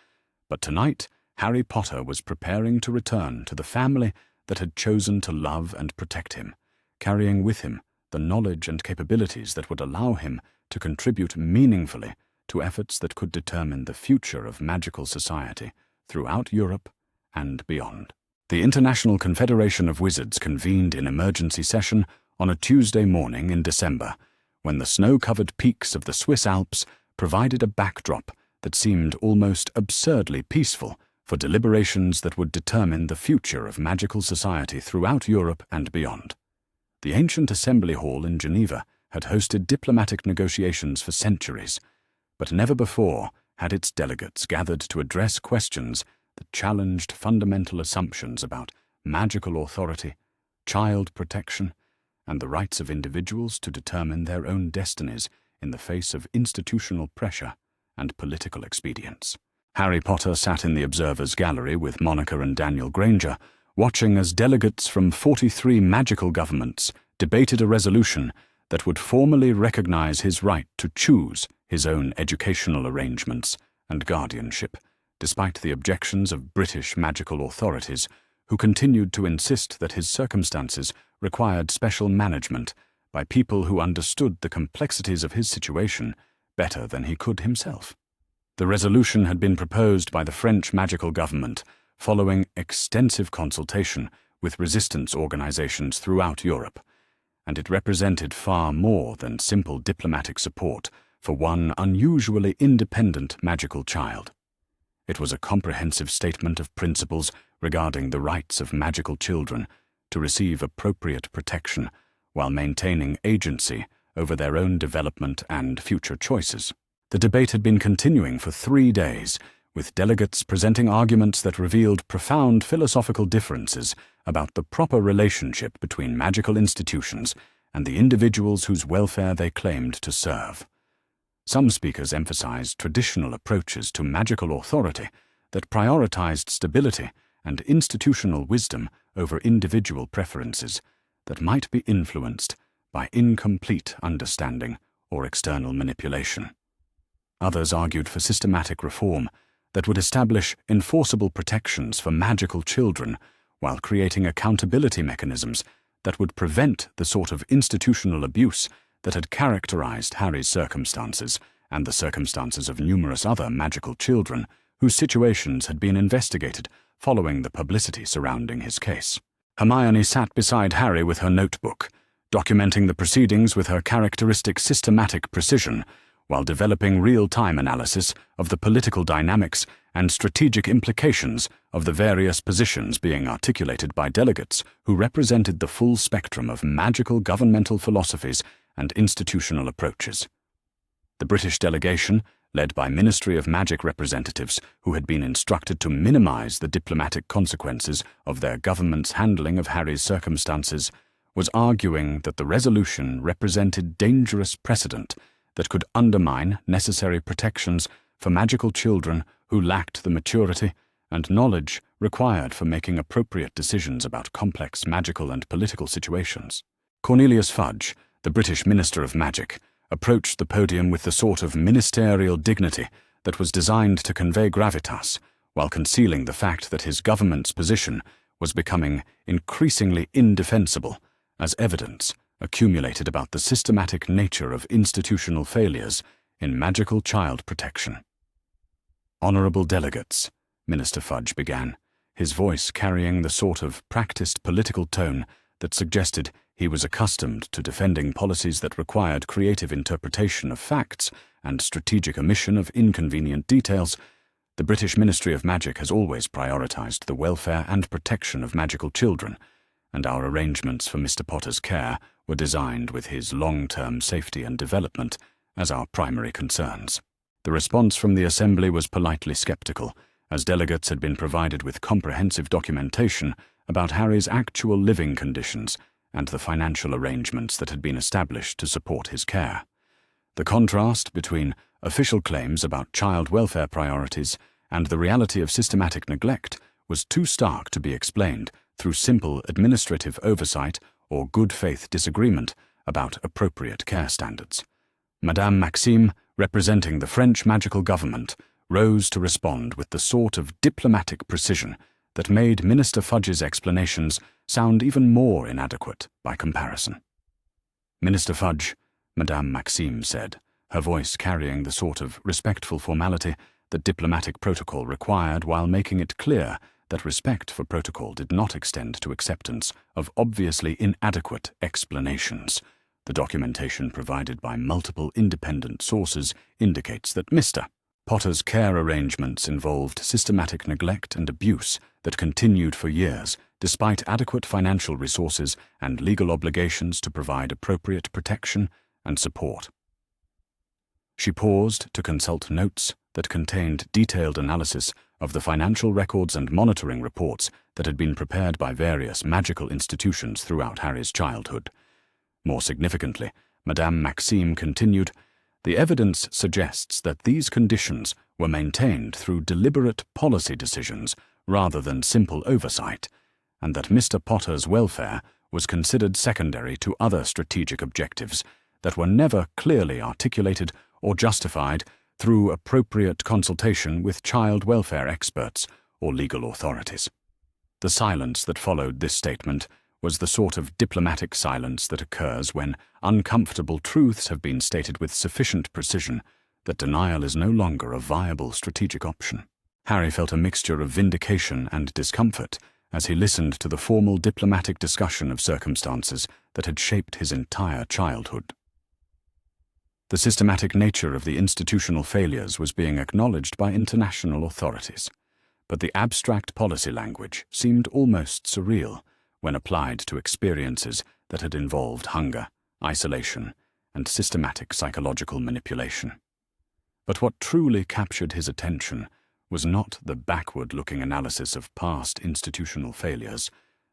But tonight, Harry Potter was preparing to return to the family that had chosen to love and protect him, carrying with him the knowledge and capabilities that would allow him to contribute meaningfully to efforts that could determine the future of magical society throughout Europe and beyond. The International Confederation of Wizards convened in emergency session on a Tuesday morning in December, when the snow-covered peaks of the Swiss Alps provided a backdrop that seemed almost absurdly peaceful for deliberations that would determine the future of magical society throughout Europe and beyond. The ancient assembly hall in Geneva had hosted diplomatic negotiations for centuries, but never before had its delegates gathered to address questions that challenged fundamental assumptions about magical authority, child protection, and the rights of individuals to determine their own destinies in the face of institutional pressure and political expedience. Harry Potter sat in the observers' gallery with Monica and Daniel Granger, watching as delegates from 43 magical governments debated a resolution that would formally recognize his right to choose his own educational arrangements and guardianship, despite the objections of British magical authorities who continued to insist that his circumstances required special management by people who understood the complexities of his situation better than he could himself. The resolution had been proposed by the French magical government following extensive consultation with resistance organizations throughout Europe, and it represented far more than simple diplomatic support for one unusually independent magical child. It was a comprehensive statement of principles regarding the rights of magical children to receive appropriate protection while maintaining agency over their own development and future choices. The debate had been continuing for 3 days, with delegates presenting arguments that revealed profound philosophical differences about the proper relationship between magical institutions and the individuals whose welfare they claimed to serve. Some speakers emphasized traditional approaches to magical authority that prioritized stability and institutional wisdom over individual preferences that might be influenced by incomplete understanding or external manipulation. Others argued for systematic reform that would establish enforceable protections for magical children while creating accountability mechanisms that would prevent the sort of institutional abuse that had characterized Harry's circumstances and the circumstances of numerous other magical children whose situations had been investigated following the publicity surrounding his case. Hermione sat beside Harry with her notebook, documenting the proceedings with her characteristic systematic precision, while developing real-time analysis of the political dynamics and strategic implications of the various positions being articulated by delegates who represented the full spectrum of magical governmental philosophies and institutional approaches. The British delegation, led by Ministry of Magic representatives who had been instructed to minimize the diplomatic consequences of their government's handling of Harry's circumstances, was arguing that the resolution represented dangerous precedent that could undermine necessary protections for magical children who lacked the maturity and knowledge required for making appropriate decisions about complex magical and political situations. Cornelius Fudge, the British Minister of Magic, approached the podium with the sort of ministerial dignity that was designed to convey gravitas, while concealing the fact that his government's position was becoming increasingly indefensible as evidence accumulated about the systematic nature of institutional failures in magical child protection. "Honourable delegates," Minister Fudge began, his voice carrying the sort of practiced political tone that suggested he was accustomed to defending policies that required creative interpretation of facts and strategic omission of inconvenient details. "The British Ministry of Magic has always prioritized the welfare and protection of magical children, and our arrangements for Mr. Potter's care were designed with his long-term safety and development as our primary concerns." The response from the Assembly was politely skeptical, as delegates had been provided with comprehensive documentation about Harry's actual living conditions and the financial arrangements that had been established to support his care. The contrast between official claims about child welfare priorities and the reality of systematic neglect was too stark to be explained through simple administrative oversight or good faith disagreement about appropriate care standards. Madame Maxime, representing the French magical government, rose to respond with the sort of diplomatic precision that made Minister Fudge's explanations sound even more inadequate by comparison. "Minister Fudge," Madame Maxime said, her voice carrying the sort of respectful formality that diplomatic protocol required while making it clear that respect for protocol did not extend to acceptance of obviously inadequate explanations. The documentation provided by multiple independent sources indicates that Mr. Potter's care arrangements involved systematic neglect and abuse that continued for years, despite adequate financial resources and legal obligations to provide appropriate protection and support. She paused to consult notes that contained detailed analysis of the financial records and monitoring reports that had been prepared by various magical institutions throughout Harry's childhood. More significantly, Madame Maxime continued, "The evidence suggests that these conditions were maintained through deliberate policy decisions rather than simple oversight, and that Mr. Potter's welfare was considered secondary to other strategic objectives that were never clearly articulated or justified through appropriate consultation with child welfare experts or legal authorities." The silence that followed this statement was the sort of diplomatic silence that occurs when uncomfortable truths have been stated with sufficient precision that denial is no longer a viable strategic option. Harry felt a mixture of vindication and discomfort as he listened to the formal diplomatic discussion of circumstances that had shaped his entire childhood. The systematic nature of the institutional failures was being acknowledged by international authorities, but the abstract policy language seemed almost surreal when applied to experiences that had involved hunger, isolation, and systematic psychological manipulation. But what truly captured his attention was not the backward-looking analysis of past institutional failures,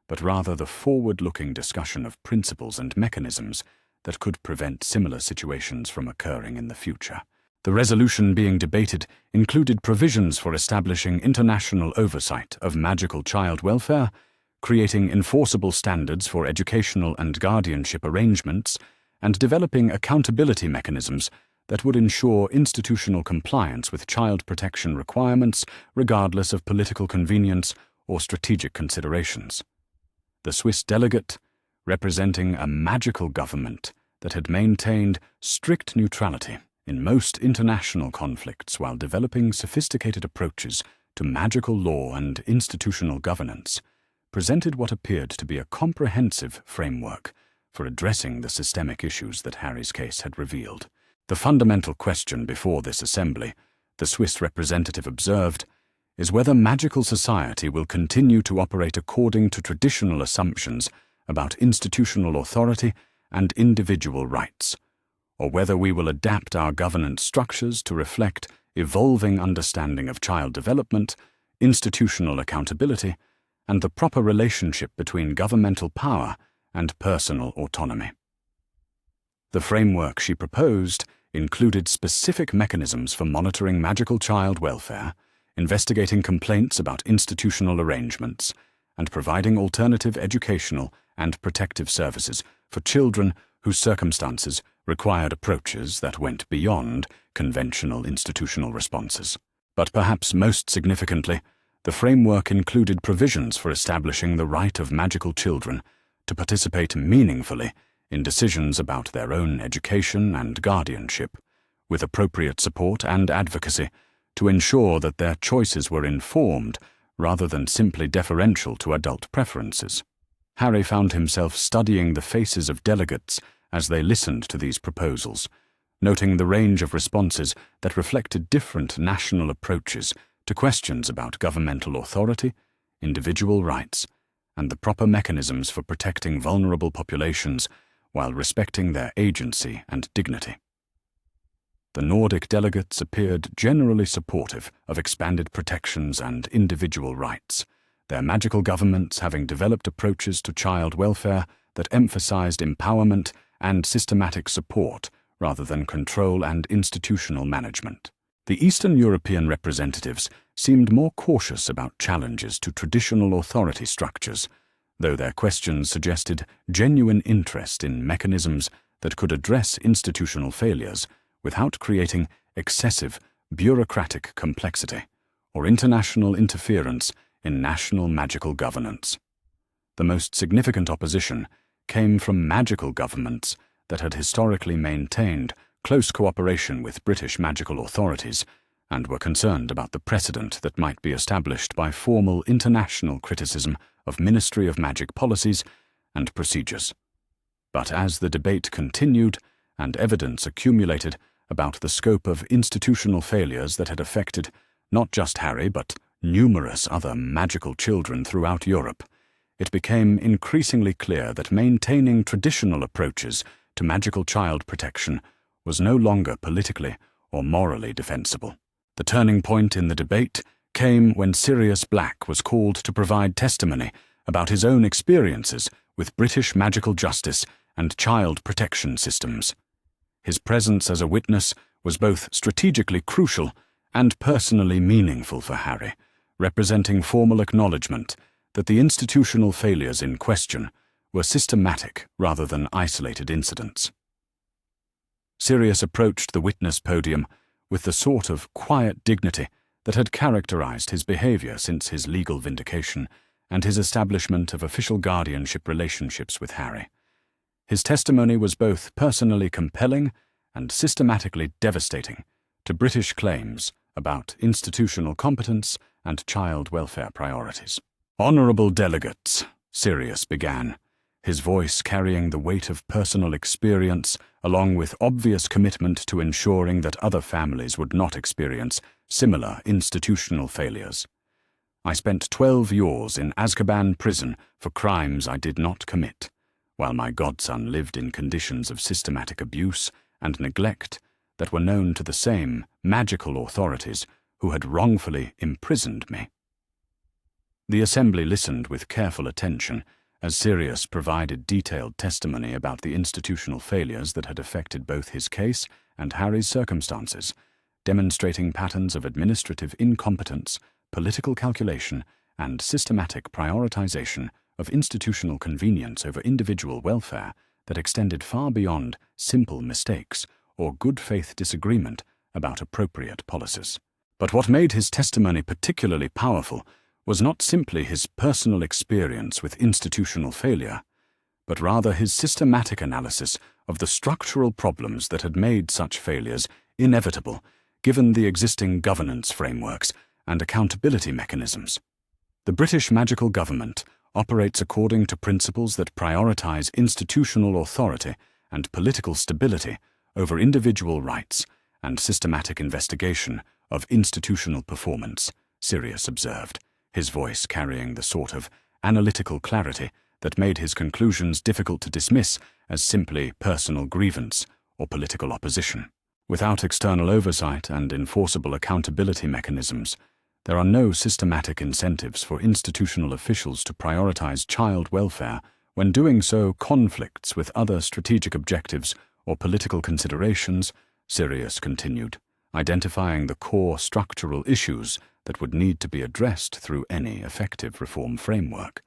but rather the forward-looking discussion of principles and mechanisms that could prevent similar situations from occurring in the future. The resolution being debated included provisions for establishing international oversight of magical child welfare, creating enforceable standards for educational and guardianship arrangements, and developing accountability mechanisms that would ensure institutional compliance with child protection requirements regardless of political convenience or strategic considerations. The Swiss delegate, representing a magical government that had maintained strict neutrality in most international conflicts while developing sophisticated approaches to magical law and institutional governance, presented what appeared to be a comprehensive framework for addressing the systemic issues that Harry's case had revealed. The fundamental question before this assembly, the Swiss representative observed, is whether magical society will continue to operate according to traditional assumptions about institutional authority and individual rights, or whether we will adapt our governance structures to reflect evolving understanding of child development, institutional accountability, and the proper relationship between governmental power and personal autonomy. The framework she proposed included specific mechanisms for monitoring magical child welfare, investigating complaints about institutional arrangements, and providing alternative educational and protective services for children whose circumstances required approaches that went beyond conventional institutional responses. But perhaps most significantly, the framework included provisions for establishing the right of magical children to participate meaningfully in decisions about their own education and guardianship, with appropriate support and advocacy to ensure that their choices were informed rather than simply deferential to adult preferences. Harry found himself studying the faces of delegates as they listened to these proposals, noting the range of responses that reflected different national approaches to questions about governmental authority, individual rights, and the proper mechanisms for protecting vulnerable populations while respecting their agency and dignity. The Nordic delegates appeared generally supportive of expanded protections and individual rights, their magical governments having developed approaches to child welfare that emphasized empowerment and systematic support rather than control and institutional management. The Eastern European representatives seemed more cautious about challenges to traditional authority structures, though their questions suggested genuine interest in mechanisms that could address institutional failures without creating excessive bureaucratic complexity or international interference in national magical governance. The most significant opposition came from magical governments that had historically maintained close cooperation with British magical authorities and were concerned about the precedent that might be established by formal international criticism of Ministry of Magic policies and procedures. But as the debate continued and evidence accumulated about the scope of institutional failures that had affected not just Harry but numerous other magical children throughout Europe, it became increasingly clear that maintaining traditional approaches to magical child protection was no longer politically or morally defensible. The turning point in the debate came when Sirius Black was called to provide testimony about his own experiences with British magical justice and child protection systems. His presence as a witness was both strategically crucial and personally meaningful for Harry, representing formal acknowledgement that the institutional failures in question were systematic rather than isolated incidents. Sirius approached the witness podium with the sort of quiet dignity that had characterized his behavior since his legal vindication and his establishment of official guardianship relationships with Harry. His testimony was both personally compelling and systematically devastating to British claims about institutional competence and child welfare priorities. "Honourable delegates," Sirius began, his voice carrying the weight of personal experience along with obvious commitment to ensuring that other families would not experience similar institutional failures. "I spent 12 years in Azkaban prison for crimes I did not commit, while my godson lived in conditions of systematic abuse and neglect that were known to the same magical authorities who had wrongfully imprisoned me. The assembly listened with careful attention as Sirius provided detailed testimony about the institutional failures that had affected both his case and Harry's circumstances, demonstrating patterns of administrative incompetence, political calculation, and systematic prioritization of institutional convenience over individual welfare that extended far beyond simple mistakes or good-faith disagreement about appropriate policies. But what made his testimony particularly powerful was not simply his personal experience with institutional failure, but rather his systematic analysis of the structural problems that had made such failures inevitable given the existing governance frameworks and accountability mechanisms. The British magical government operates according to principles that prioritize institutional authority and political stability over individual rights and systematic investigation of institutional performance, Sirius observed, his voice carrying the sort of analytical clarity that made his conclusions difficult to dismiss as simply personal grievance or political opposition. Without external oversight and enforceable accountability mechanisms, there are no systematic incentives for institutional officials to prioritize child welfare when doing so conflicts with other strategic objectives or political considerations, Sirius continued, identifying the core structural issues that would need to be addressed through any effective reform framework.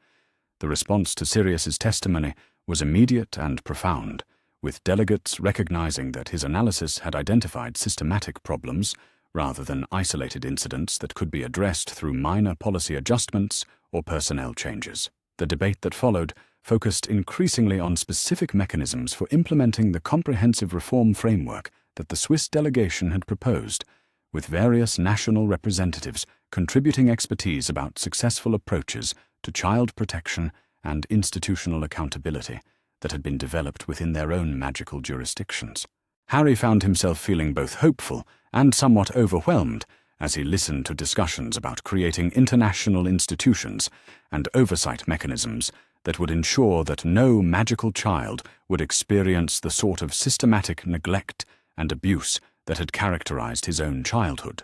The response to Sirius's testimony was immediate and profound, with delegates recognizing that his analysis had identified systematic problems rather than isolated incidents that could be addressed through minor policy adjustments or personnel changes. The debate that followed focused increasingly on specific mechanisms for implementing the comprehensive reform framework that the Swiss delegation had proposed, with various national representatives contributing expertise about successful approaches to child protection and institutional accountability that had been developed within their own magical jurisdictions. Harry found himself feeling both hopeful and somewhat overwhelmed as he listened to discussions about creating international institutions and oversight mechanisms that would ensure that no magical child would experience the sort of systematic neglect and abuse that had characterized his own childhood.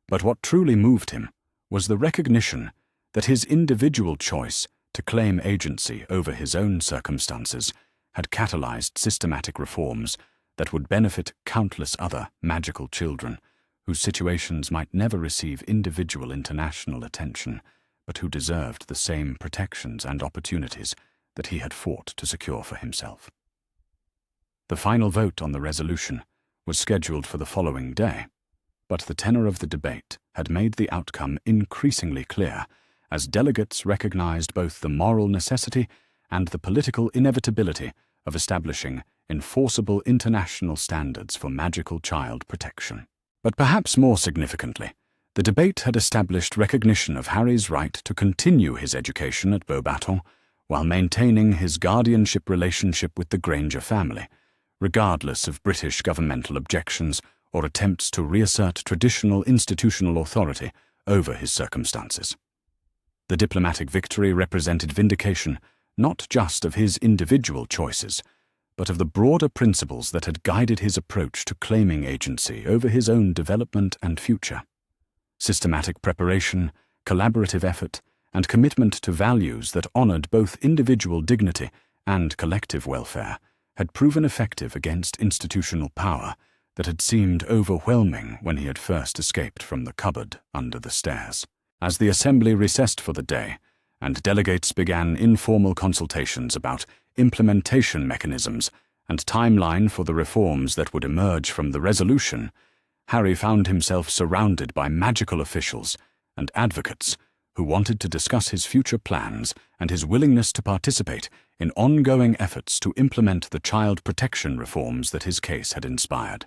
But what truly moved him was the recognition that his individual choice to claim agency over his own circumstances had catalyzed systematic reforms that would benefit countless other magical children whose situations might never receive individual international attention, but who deserved the same protections and opportunities that he had fought to secure for himself. The final vote on the resolution was scheduled for the following day, but the tenor of the debate had made the outcome increasingly clear as delegates recognized both the moral necessity and the political inevitability of establishing enforceable international standards for magical child protection. But perhaps more significantly, the debate had established recognition of Harry's right to continue his education at Beauxbatons while maintaining his guardianship relationship with the Granger family, regardless of British governmental objections or attempts to reassert traditional institutional authority over his circumstances. The diplomatic victory represented vindication not just of his individual choices, but of the broader principles that had guided his approach to claiming agency over his own development and future. Systematic preparation, collaborative effort, and commitment to values that honored both individual dignity and collective welfare had proven effective against institutional power that had seemed overwhelming when he had first escaped from the cupboard under the stairs. As the assembly recessed for the day, and delegates began informal consultations about implementation mechanisms and timeline for the reforms that would emerge from the resolution, Harry found himself surrounded by magical officials and advocates who wanted to discuss his future plans and his willingness to participate in ongoing efforts to implement the child protection reforms that his case had inspired.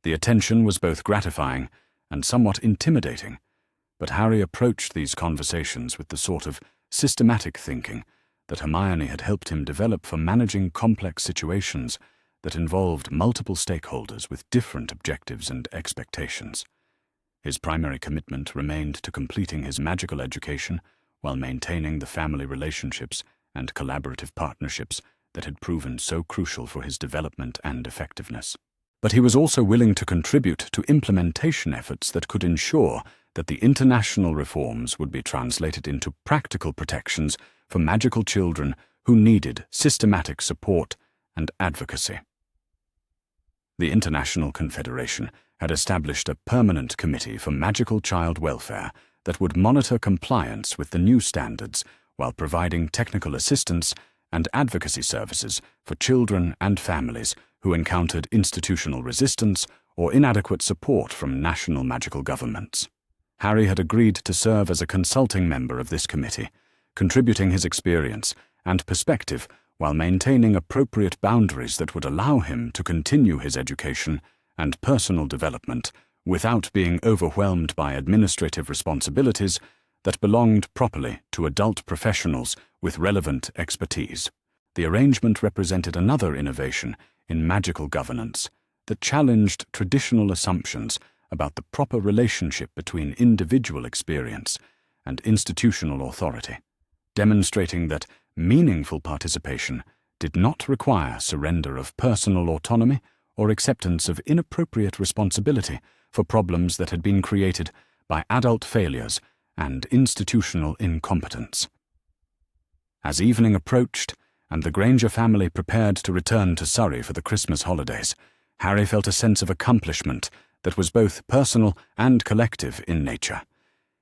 The attention was both gratifying and somewhat intimidating, but Harry approached these conversations with the sort of systematic thinking that Hermione had helped him develop for managing complex situations that involved multiple stakeholders with different objectives and expectations. His primary commitment remained to completing his magical education while maintaining the family relationships and collaborative partnerships that had proven so crucial for his development and effectiveness. But he was also willing to contribute to implementation efforts that could ensure that the international reforms would be translated into practical protections for magical children who needed systematic support and advocacy. The International Confederation had established a permanent committee for magical child welfare that would monitor compliance with the new standards while providing technical assistance and advocacy services for children and families who encountered institutional resistance or inadequate support from national magical governments. Harry had agreed to serve as a consulting member of this committee, contributing his experience and perspective while maintaining appropriate boundaries that would allow him to continue his education and personal development without being overwhelmed by administrative responsibilities that belonged properly to adult professionals with relevant expertise. The arrangement represented another innovation in magical governance that challenged traditional assumptions about the proper relationship between individual experience and institutional authority, demonstrating that meaningful participation did not require surrender of personal autonomy or acceptance of inappropriate responsibility for problems that had been created by adult failures and institutional incompetence. As evening approached and the Granger family prepared to return to Surrey for the Christmas holidays, Harry felt a sense of accomplishment that was both personal and collective in nature.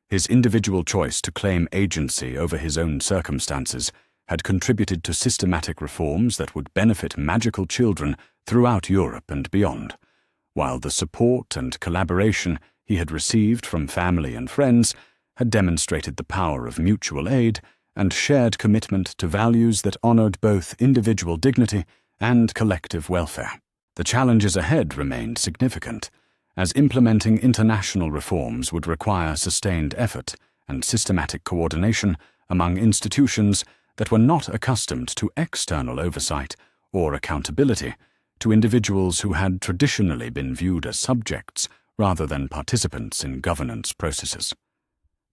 His individual choice to claim agency over his own circumstances had contributed to systematic reforms that would benefit magical children throughout Europe and beyond, while the support and collaboration he had received from family and friends had demonstrated the power of mutual aid and shared commitment to values that honored both individual dignity and collective welfare. The challenges ahead remained significant, as implementing international reforms would require sustained effort and systematic coordination among institutions that were not accustomed to external oversight or accountability to individuals who had traditionally been viewed as subjects rather than participants in governance processes.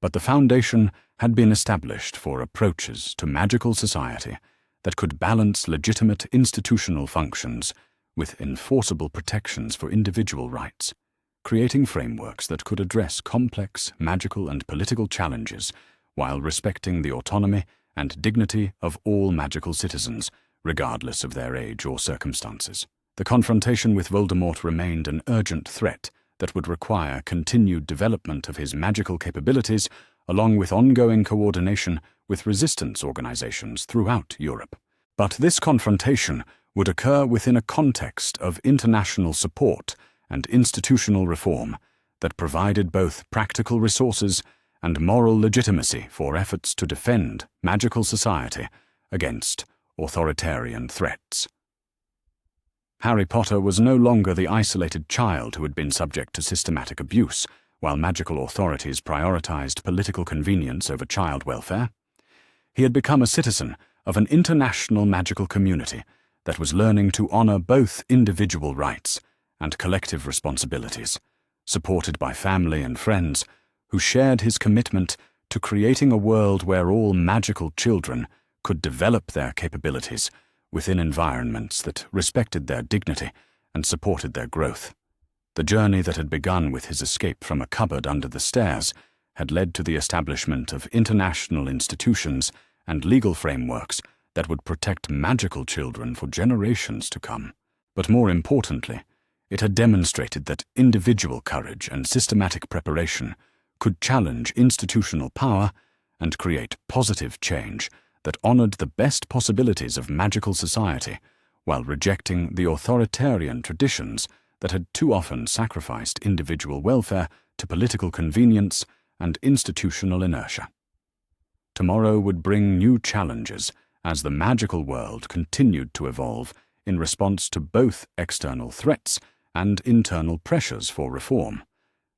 But the foundation had been established for approaches to magical society that could balance legitimate institutional functions with enforceable protections for individual rights, creating frameworks that could address complex magical and political challenges while respecting the autonomy and dignity of all magical citizens, regardless of their age or circumstances. The confrontation with Voldemort remained an urgent threat that would require continued development of his magical capabilities, along with ongoing coordination with resistance organizations throughout Europe. But this confrontation would occur within a context of international support and institutional reform that provided both practical resources and moral legitimacy for efforts to defend magical society against authoritarian threats. Harry Potter was no longer the isolated child who had been subject to systematic abuse, while magical authorities prioritized political convenience over child welfare. He had become a citizen of an international magical community that was learning to honor both individual rights and collective responsibilities, supported by family and friends who shared his commitment to creating a world where all magical children could develop their capabilities within environments that respected their dignity and supported their growth. The journey that had begun with his escape from a cupboard under the stairs had led to the establishment of international institutions and legal frameworks that would protect magical children for generations to come. But more importantly, it had demonstrated that individual courage and systematic preparation could challenge institutional power and create positive change that honored the best possibilities of magical society while rejecting the authoritarian traditions that had too often sacrificed individual welfare to political convenience and institutional inertia. Tomorrow would bring new challenges as the magical world continued to evolve in response to both external threats and internal pressures for reform.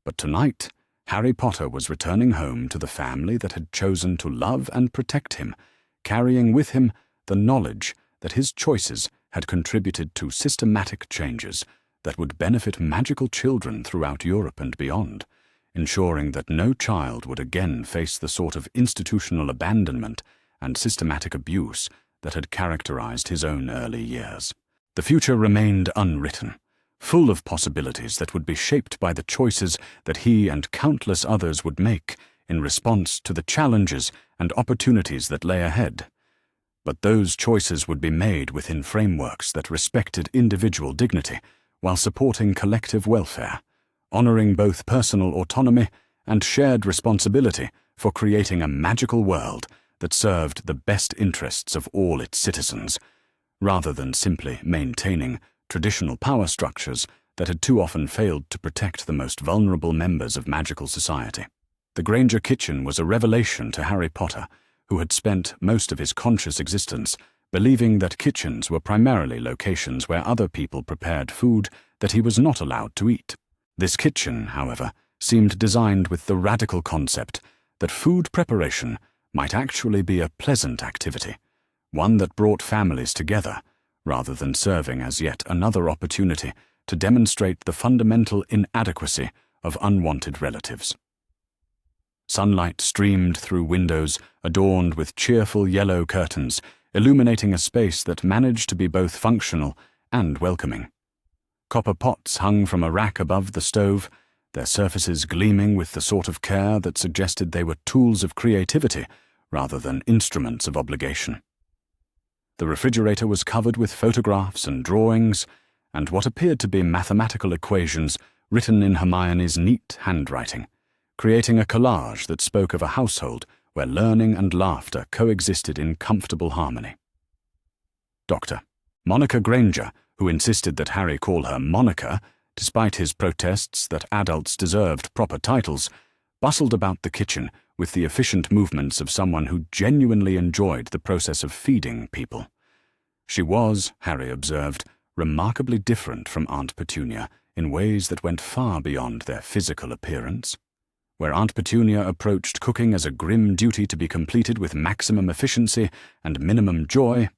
But tonight, Harry Potter was returning home to the family that had chosen to love and protect him, carrying with him the knowledge that his choices had contributed to systematic changes that would benefit magical children throughout Europe and beyond, ensuring that no child would again face the sort of institutional abandonment and systematic abuse that had characterized his own early years. The future remained unwritten, full of possibilities that would be shaped by the choices that he and countless others would make in response to the challenges and opportunities that lay ahead. But those choices would be made within frameworks that respected individual dignity while supporting collective welfare, honoring both personal autonomy and shared responsibility for creating a magical world that served the best interests of all its citizens, rather than simply maintaining traditional power structures that had too often failed to protect the most vulnerable members of magical society. The Granger kitchen was a revelation to Harry Potter, who had spent most of his conscious existence believing that kitchens were primarily locations where other people prepared food that he was not allowed to eat. This kitchen, however, seemed designed with the radical concept that food preparation might actually be a pleasant activity, one that brought families together, rather than serving as yet another opportunity to demonstrate the fundamental inadequacy of unwanted relatives. Sunlight streamed through windows adorned with cheerful yellow curtains, illuminating a space that managed to be both functional and welcoming. Copper pots hung from a rack above the stove, their surfaces gleaming with the sort of care that suggested they were tools of creativity rather than instruments of obligation. The refrigerator was covered with photographs and drawings, and what appeared to be mathematical equations written in Hermione's neat handwriting, creating a collage that spoke of a household where learning and laughter coexisted in comfortable harmony. Dr. Monica Granger, who insisted that Harry call her Monica, despite his protests that adults deserved proper titles, bustled about the kitchen with the efficient movements of someone who genuinely enjoyed the process of feeding people. She was, Harry observed, remarkably different from Aunt Petunia in ways that went far beyond their physical appearance. Where Aunt Petunia approached cooking as a grim duty to be completed with maximum efficiency and minimum joy,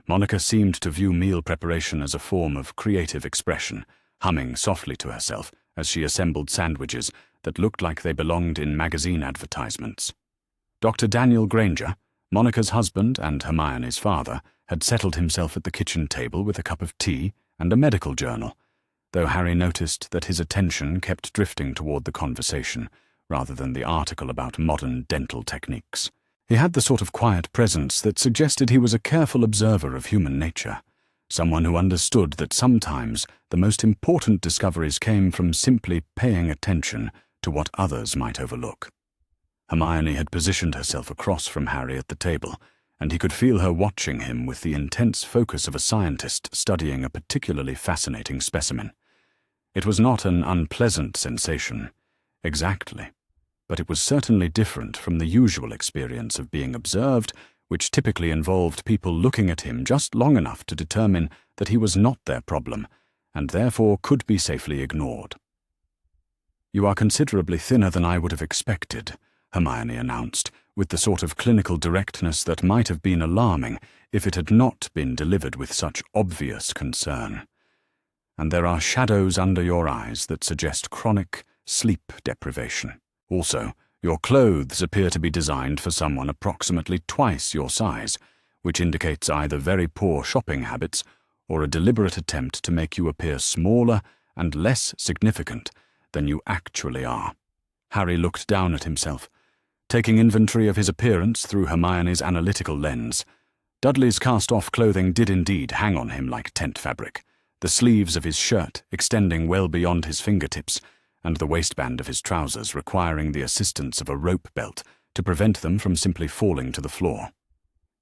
Monica seemed to view meal preparation as a form of creative expression, humming softly to herself as she assembled sandwiches that looked like they belonged in magazine advertisements. Dr. Daniel Granger, Monica's husband and Hermione's father, had settled himself at the kitchen table with a cup of tea and a medical journal, though Harry noticed that his attention kept drifting toward the conversation rather than the article about modern dental techniques. He had the sort of quiet presence that suggested he was a careful observer of human nature, someone who understood that sometimes the most important discoveries came from simply paying attention to what others might overlook. Hermione had positioned herself across from Harry at the table, and he could feel her watching him with the intense focus of a scientist studying a particularly fascinating specimen. It was not an unpleasant sensation, exactly, but it was certainly different from the usual experience of being observed, which typically involved people looking at him just long enough to determine that he was not their problem, and therefore could be safely ignored. "You are considerably thinner than I would have expected," Hermione announced, with the sort of clinical directness that might have been alarming if it had not been delivered with such obvious concern. "And there are shadows under your eyes that suggest chronic sleep deprivation. Also, your clothes appear to be designed for someone approximately twice your size, which indicates either very poor shopping habits or a deliberate attempt to make you appear smaller and less significant than you actually are." Harry looked down at himself, taking inventory of his appearance through Hermione's analytical lens. Dudley's cast-off clothing did indeed hang on him like tent fabric, the sleeves of his shirt extending well beyond his fingertips, and the waistband of his trousers requiring the assistance of a rope belt to prevent them from simply falling to the floor.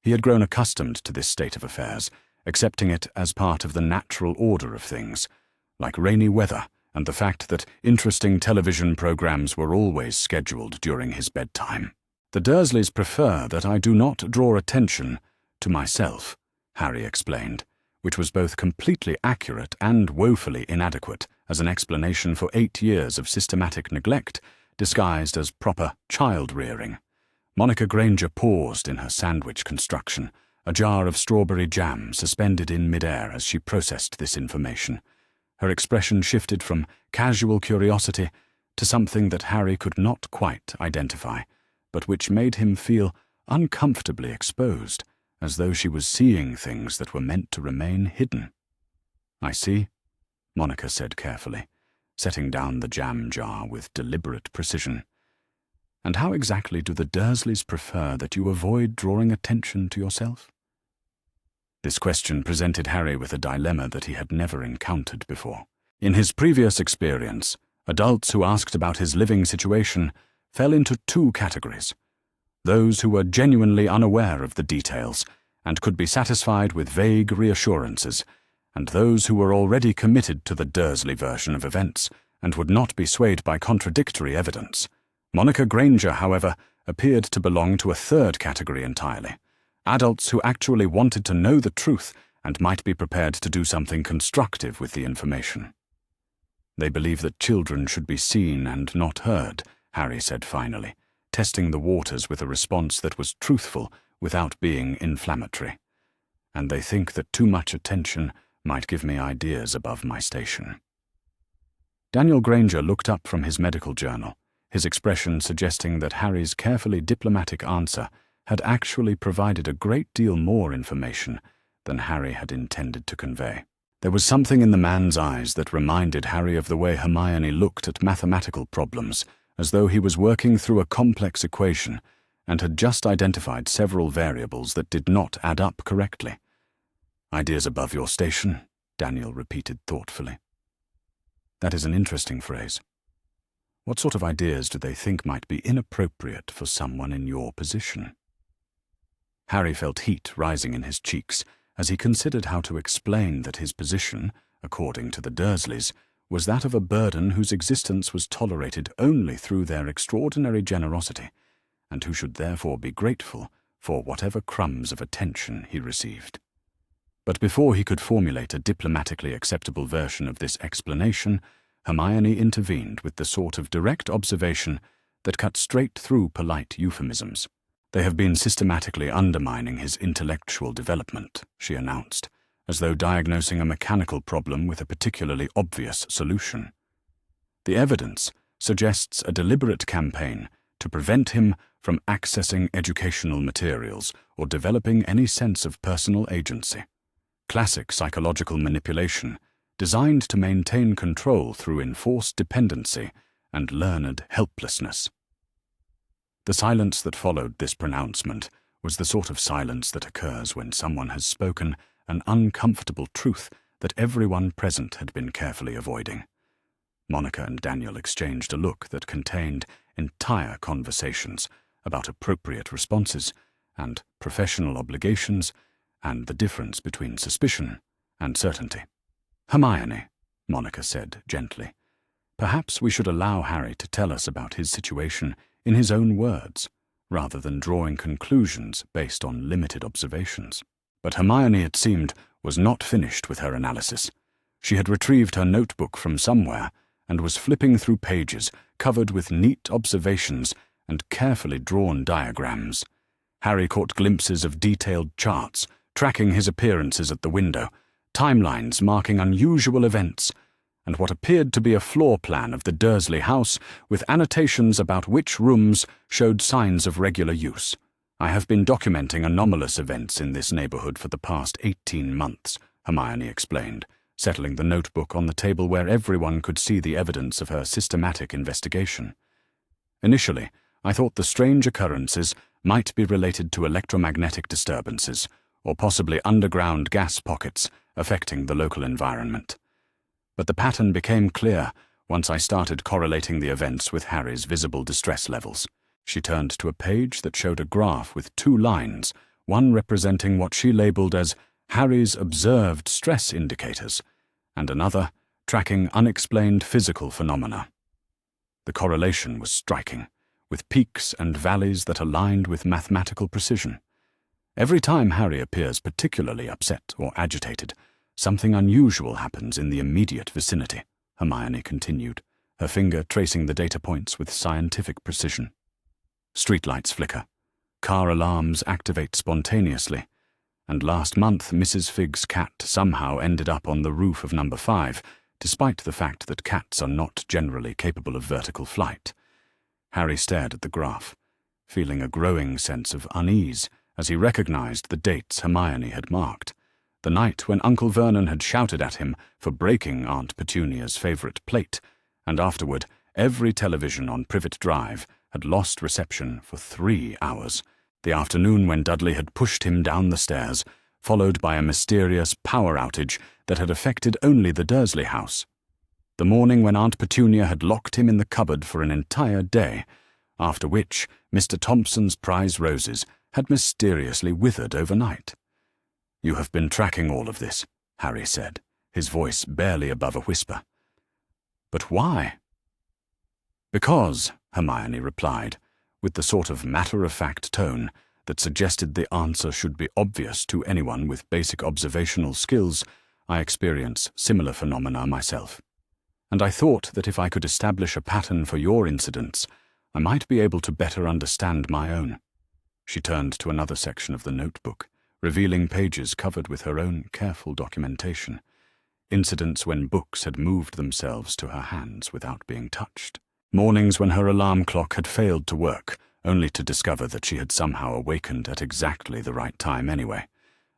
He had grown accustomed to this state of affairs, accepting it as part of the natural order of things, like rainy weather and the fact that interesting television programs were always scheduled during his bedtime. "The Dursleys prefer that I do not draw attention to myself," Harry explained, which was both completely accurate and woefully inadequate as an explanation for 8 years of systematic neglect disguised as proper child-rearing. Monica Granger paused in her sandwich construction, a jar of strawberry jam suspended in midair as she processed this information. Her expression shifted from casual curiosity to something that Harry could not quite identify, but which made him feel uncomfortably exposed, as though she was seeing things that were meant to remain hidden. "I see," Monica said carefully, setting down the jam jar with deliberate precision. "And how exactly do the Dursleys prefer that you avoid drawing attention to yourself?" This question presented Harry with a dilemma that he had never encountered before. In his previous experience, adults who asked about his living situation fell into two categories: those who were genuinely unaware of the details and could be satisfied with vague reassurances, and those who were already committed to the Dursley version of events and would not be swayed by contradictory evidence. Monica Granger, however, appeared to belong to a third category entirely: adults who actually wanted to know the truth and might be prepared to do something constructive with the information. "They believe that children should be seen and not heard," Harry said finally, testing the waters with a response that was truthful without being inflammatory. "And they think that too much attention might give me ideas above my station." Daniel Granger looked up from his medical journal, his expression suggesting that Harry's carefully diplomatic answer had actually provided a great deal more information than Harry had intended to convey. There was something in the man's eyes that reminded Harry of the way Hermione looked at mathematical problems, as though he was working through a complex equation and had just identified several variables that did not add up correctly. "Ideas above your station," Daniel repeated thoughtfully. "That is an interesting phrase. What sort of ideas do they think might be inappropriate for someone in your position?" Harry felt heat rising in his cheeks as he considered how to explain that his position, according to the Dursleys, was that of a burden whose existence was tolerated only through their extraordinary generosity, and who should therefore be grateful for whatever crumbs of attention he received. But before he could formulate a diplomatically acceptable version of this explanation, Hermione intervened with the sort of direct observation that cut straight through polite euphemisms. "They have been systematically undermining his intellectual development," she announced, as though diagnosing a mechanical problem with a particularly obvious solution. "The evidence suggests a deliberate campaign to prevent him from accessing educational materials or developing any sense of personal agency. Classic psychological manipulation designed to maintain control through enforced dependency and learned helplessness." The silence that followed this pronouncement was the sort of silence that occurs when someone has spoken an uncomfortable truth that everyone present had been carefully avoiding. Monica and Daniel exchanged a look that contained entire conversations about appropriate responses and professional obligations and the difference between suspicion and certainty. "Hermione," Monica said gently, "perhaps we should allow Harry to tell us about his situation in his own words, rather than drawing conclusions based on limited observations." But Hermione, it seemed, was not finished with her analysis. She had retrieved her notebook from somewhere and was flipping through pages covered with neat observations and carefully drawn diagrams. Harry caught glimpses of detailed charts, tracking his appearances at the window, timelines marking unusual events, and what appeared to be a floor plan of the Dursley house with annotations about which rooms showed signs of regular use. "I have been documenting anomalous events in this neighborhood for the past 18 months, Hermione explained, settling the notebook on the table where everyone could see the evidence of her systematic investigation. "Initially, I thought the strange occurrences might be related to electromagnetic disturbances, or possibly underground gas pockets affecting the local environment. But the pattern became clear once I started correlating the events with Harry's visible distress levels." She turned to a page that showed a graph with 2 lines, one representing what she labeled as Harry's observed stress indicators, and another tracking unexplained physical phenomena. The correlation was striking, with peaks and valleys that aligned with mathematical precision. "Every time Harry appears particularly upset or agitated, something unusual happens in the immediate vicinity," Hermione continued, her finger tracing the data points with scientific precision. "Streetlights flicker, car alarms activate spontaneously, and last month Mrs. Figg's cat somehow ended up on the roof of number 5, despite the fact that cats are not generally capable of vertical flight." Harry stared at the graph, feeling a growing sense of unease as he recognized the dates Hermione had marked, the night when Uncle Vernon had shouted at him for breaking Aunt Petunia's favourite plate, and afterward every television on Privet Drive had lost reception for 3 hours, the afternoon when Dudley had pushed him down the stairs, followed by a mysterious power outage that had affected only the Dursley house, the morning when Aunt Petunia had locked him in the cupboard for an entire day, after which Mr. Thompson's prize roses had mysteriously withered overnight. "You have been tracking all of this," Harry said, his voice barely above a whisper. "But why?" "Because," Hermione replied, with the sort of matter-of-fact tone that suggested the answer should be obvious to anyone with basic observational skills, "I experience similar phenomena myself. And I thought that if I could establish a pattern for your incidents, I might be able to better understand my own." She turned to another section of the notebook, revealing pages covered with her own careful documentation, incidents when books had moved themselves to her hands without being touched, mornings when her alarm clock had failed to work, only to discover that she had somehow awakened at exactly the right time anyway,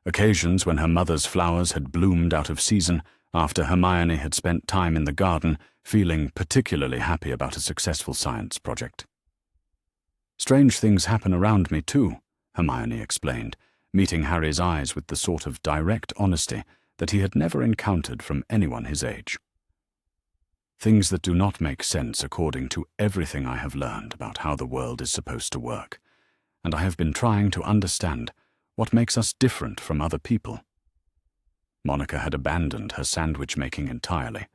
occasions when her mother's flowers had bloomed out of season after Hermione had spent time in the garden feeling particularly happy about a successful science project. "Strange things happen around me too," Hermione explained, meeting Harry's eyes with the sort of direct honesty that he had never encountered from anyone his age. "Things that do not make sense according to everything I have learned about how the world is supposed to work, and I have been trying to understand what makes us different from other people." Monica had abandoned her sandwich-making entirely,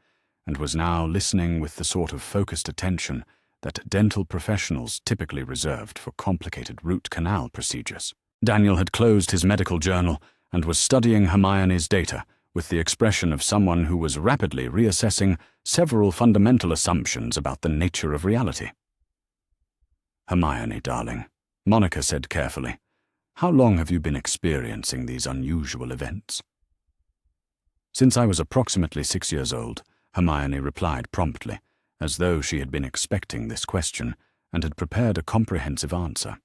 and was now listening with the sort of focused attention that dental professionals typically reserved for complicated root canal procedures. Daniel had closed his medical journal and was studying Hermione's data with the expression of someone who was rapidly reassessing several fundamental assumptions about the nature of reality. "Hermione, darling," Monica said carefully, "how long have you been experiencing these unusual events?" "Since I was approximately 6 years old," Hermione replied promptly, as though she had been expecting this question and had prepared a comprehensive answer.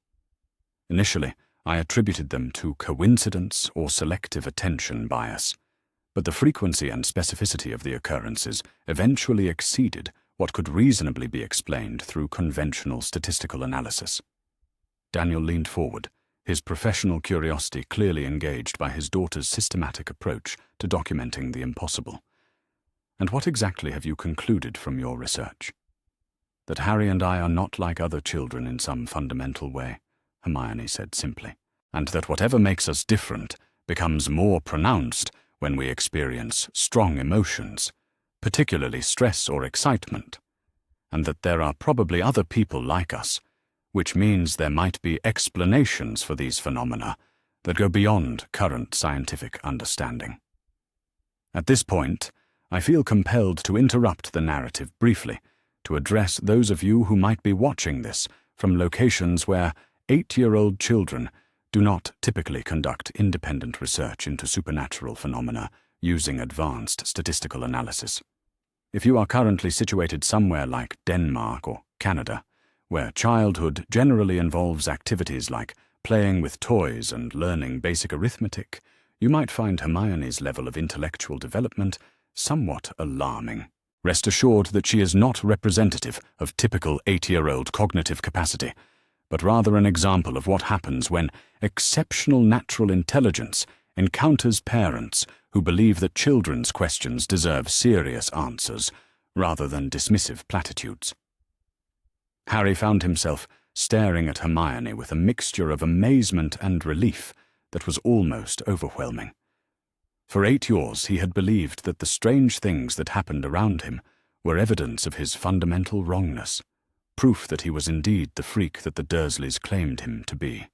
"Initially, I attributed them to coincidence or selective attention bias, but the frequency and specificity of the occurrences eventually exceeded what could reasonably be explained through conventional statistical analysis." Daniel leaned forward, his professional curiosity clearly engaged by his daughter's systematic approach to documenting the impossible. "And what exactly have you concluded from your research?" "That Harry and I are not like other children in some fundamental way," Hermione said simply, "and that whatever makes us different becomes more pronounced when we experience strong emotions, particularly stress or excitement, and that there are probably other people like us, which means there might be explanations for these phenomena that go beyond current scientific understanding." At this point, I feel compelled to interrupt the narrative briefly to address those of you who might be watching this from locations where 8-year-old children do not typically conduct independent research into supernatural phenomena using advanced statistical analysis. If you are currently situated somewhere like Denmark or Canada, where childhood generally involves activities like playing with toys and learning basic arithmetic, you might find Hermione's level of intellectual development somewhat alarming. Rest assured that she is not representative of typical 8-year-old cognitive capacity, but rather an example of what happens when exceptional natural intelligence encounters parents who believe that children's questions deserve serious answers rather than dismissive platitudes. Harry found himself staring at Hermione with a mixture of amazement and relief that was almost overwhelming. For 8 years he had believed that the strange things that happened around him were evidence of his fundamental wrongness, proof that he was indeed the freak that the Dursleys claimed him to be.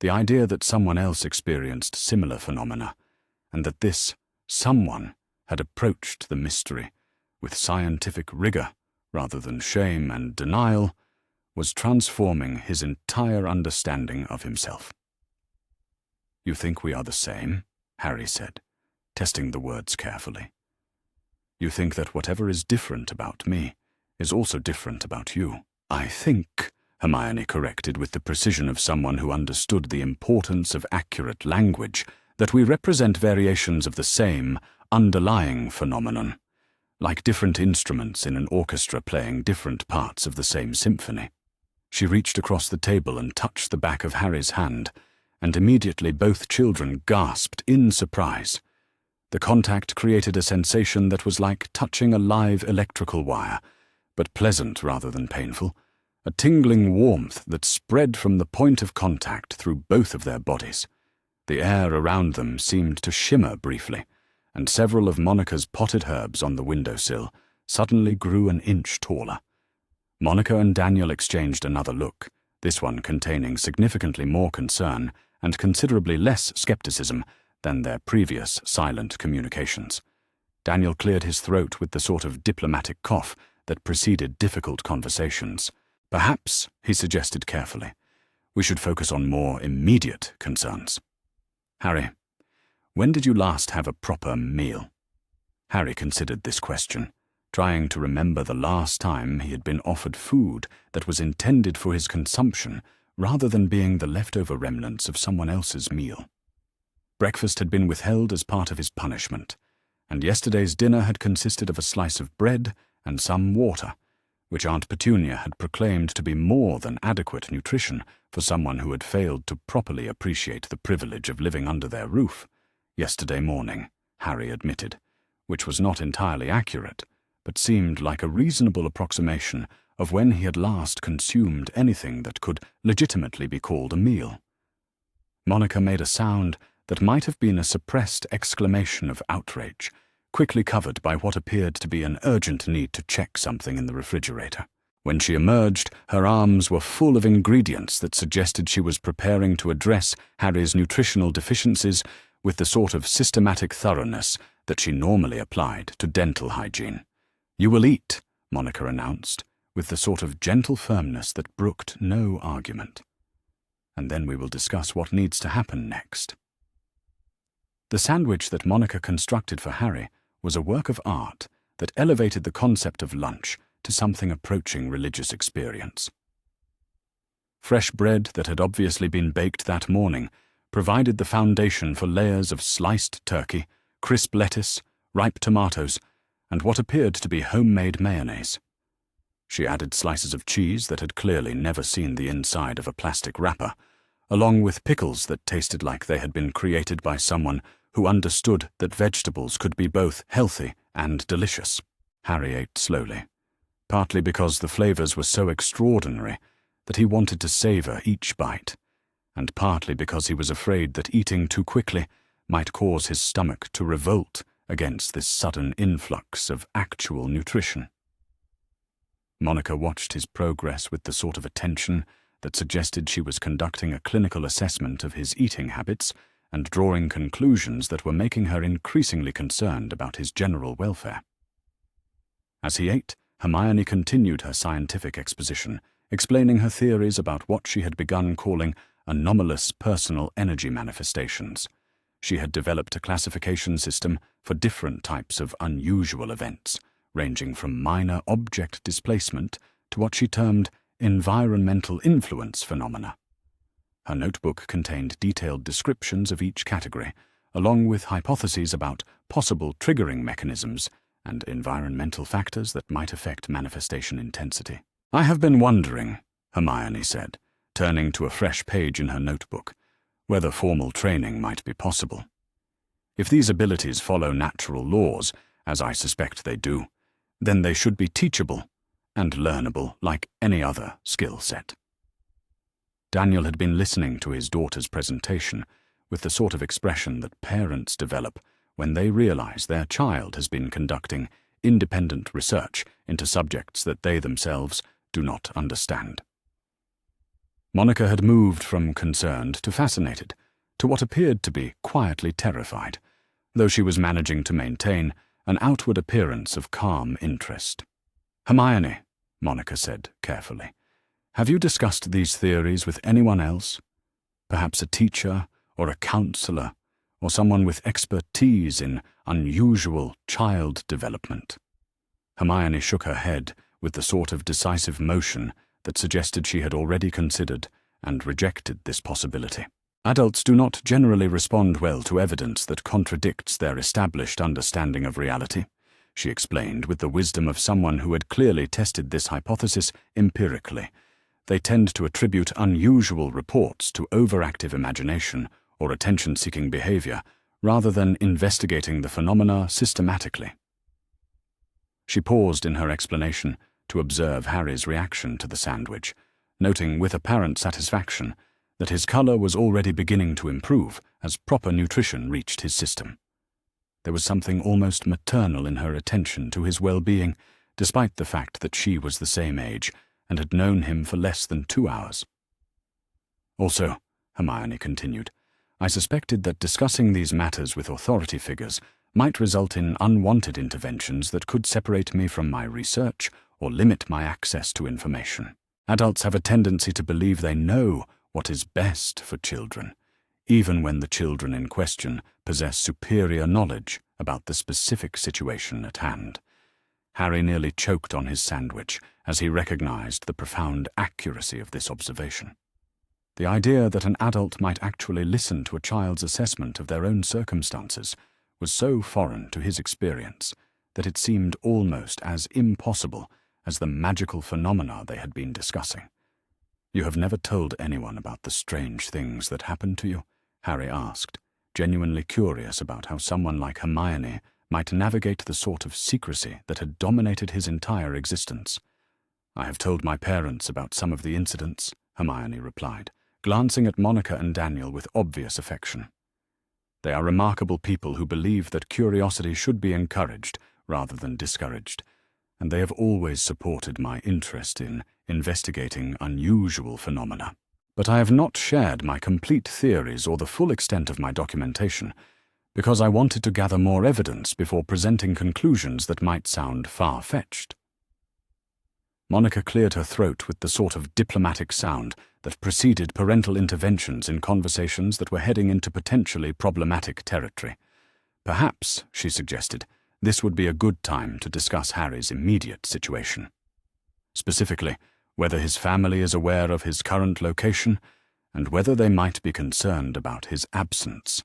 The idea that someone else experienced similar phenomena, and that this someone had approached the mystery with scientific rigor rather than shame and denial, was transforming his entire understanding of himself. "You think we are the same?" Harry said, testing the words carefully. "You think that whatever is different about me is also different about you?" "I think," Hermione corrected with the precision of someone who understood the importance of accurate language, that we represent variations of the same, underlying phenomenon, like different instruments in an orchestra playing different parts of the same symphony. She reached across the table and touched the back of Harry's hand, and immediately both children gasped in surprise. The contact created a sensation that was like touching a live electrical wire, but pleasant rather than painful, a tingling warmth that spread from the point of contact through both of their bodies. The air around them seemed to shimmer briefly, and several of Monica's potted herbs on the windowsill suddenly grew an inch taller. Monica and Daniel exchanged another look, this one containing significantly more concern and considerably less skepticism than their previous silent communications. Daniel cleared his throat with the sort of diplomatic cough that preceded difficult conversations. Perhaps, he suggested carefully, we should focus on more immediate concerns. Harry, when did you last have a proper meal? Harry considered this question, trying to remember the last time he had been offered food that was intended for his consumption rather than being the leftover remnants of someone else's meal. Breakfast had been withheld as part of his punishment, and yesterday's dinner had consisted of a slice of bread and some water, which Aunt Petunia had proclaimed to be more than adequate nutrition for someone who had failed to properly appreciate the privilege of living under their roof. Yesterday morning, Harry admitted, which was not entirely accurate, but seemed like a reasonable approximation of when he had last consumed anything that could legitimately be called a meal. Monica made a sound that might have been a suppressed exclamation of outrage, quickly covered by what appeared to be an urgent need to check something in the refrigerator. When she emerged, her arms were full of ingredients that suggested she was preparing to address Harry's nutritional deficiencies with the sort of systematic thoroughness that she normally applied to dental hygiene. "You will eat," Monica announced, with the sort of gentle firmness that brooked no argument. "And then we will discuss what needs to happen next." The sandwich that Monica constructed for Harry was a work of art that elevated the concept of lunch to something approaching religious experience. Fresh bread that had obviously been baked that morning provided the foundation for layers of sliced turkey, crisp lettuce, ripe tomatoes, and what appeared to be homemade mayonnaise. She added slices of cheese that had clearly never seen the inside of a plastic wrapper, along with pickles that tasted like they had been created by someone who understood that vegetables could be both healthy and delicious. Harry ate slowly, partly because the flavors were so extraordinary that he wanted to savor each bite, and partly because he was afraid that eating too quickly might cause his stomach to revolt against this sudden influx of actual nutrition. Monica watched his progress with the sort of attention that suggested she was conducting a clinical assessment of his eating habits and drawing conclusions that were making her increasingly concerned about his general welfare. As he ate, Hermione continued her scientific exposition, explaining her theories about what she had begun calling anomalous personal energy manifestations. She had developed a classification system for different types of unusual events, ranging from minor object displacement to what she termed environmental influence phenomena. Her notebook contained detailed descriptions of each category, along with hypotheses about possible triggering mechanisms and environmental factors that might affect manifestation intensity. "I have been wondering," Hermione said, turning to a fresh page in her notebook, whether formal training might be possible. "If these abilities follow natural laws, as I suspect they do, then they should be teachable and learnable like any other skill set." Daniel had been listening to his daughter's presentation with the sort of expression that parents develop when they realize their child has been conducting independent research into subjects that they themselves do not understand. Monica had moved from concerned to fascinated, to what appeared to be quietly terrified, though she was managing to maintain an outward appearance of calm interest. "Hermione," Monica said carefully, "have you discussed these theories with anyone else? Perhaps a teacher or a counselor or someone with expertise in unusual child development?" Hermione shook her head with the sort of decisive motion that suggested she had already considered and rejected this possibility. Adults do not generally respond well to evidence that contradicts their established understanding of reality, she explained with the wisdom of someone who had clearly tested this hypothesis empirically. They tend to attribute unusual reports to overactive imagination or attention-seeking behavior, rather than investigating the phenomena systematically. She paused in her explanation to observe Harry's reaction to the sandwich, noting with apparent satisfaction that his color was already beginning to improve as proper nutrition reached his system. There was something almost maternal in her attention to his well-being, despite the fact that she was the same age and had known him for less than 2 hours. Also, Hermione continued, I suspected that discussing these matters with authority figures might result in unwanted interventions that could separate me from my research or limit my access to information. Adults have a tendency to believe they know what is best for children, even when the children in question possess superior knowledge about the specific situation at hand. Harry nearly choked on his sandwich as he recognized the profound accuracy of this observation. The idea that an adult might actually listen to a child's assessment of their own circumstances was so foreign to his experience that it seemed almost as impossible as the magical phenomena they had been discussing. You have never told anyone about the strange things that happened to you? Harry asked, genuinely curious about how someone like Hermione might navigate the sort of secrecy that had dominated his entire existence. I have told my parents about some of the incidents, Hermione replied, glancing at Monica and Daniel with obvious affection. They are remarkable people who believe that curiosity should be encouraged rather than discouraged, and they have always supported my interest in investigating unusual phenomena. But I have not shared my complete theories or the full extent of my documentation, because I wanted to gather more evidence before presenting conclusions that might sound far-fetched. Monica cleared her throat with the sort of diplomatic sound that preceded parental interventions in conversations that were heading into potentially problematic territory. Perhaps, she suggested, this would be a good time to discuss Harry's immediate situation. Specifically, whether his family is aware of his current location, and whether they might be concerned about his absence.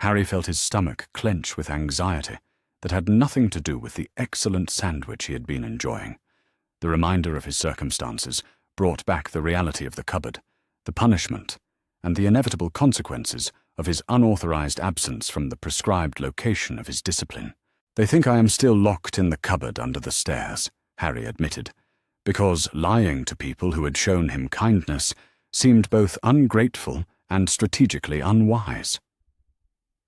Harry felt his stomach clench with anxiety that had nothing to do with the excellent sandwich he had been enjoying. The reminder of his circumstances brought back the reality of the cupboard, the punishment, and the inevitable consequences of his unauthorized absence from the prescribed location of his discipline. They think I am still locked in the cupboard under the stairs, Harry admitted, because lying to people who had shown him kindness seemed both ungrateful and strategically unwise.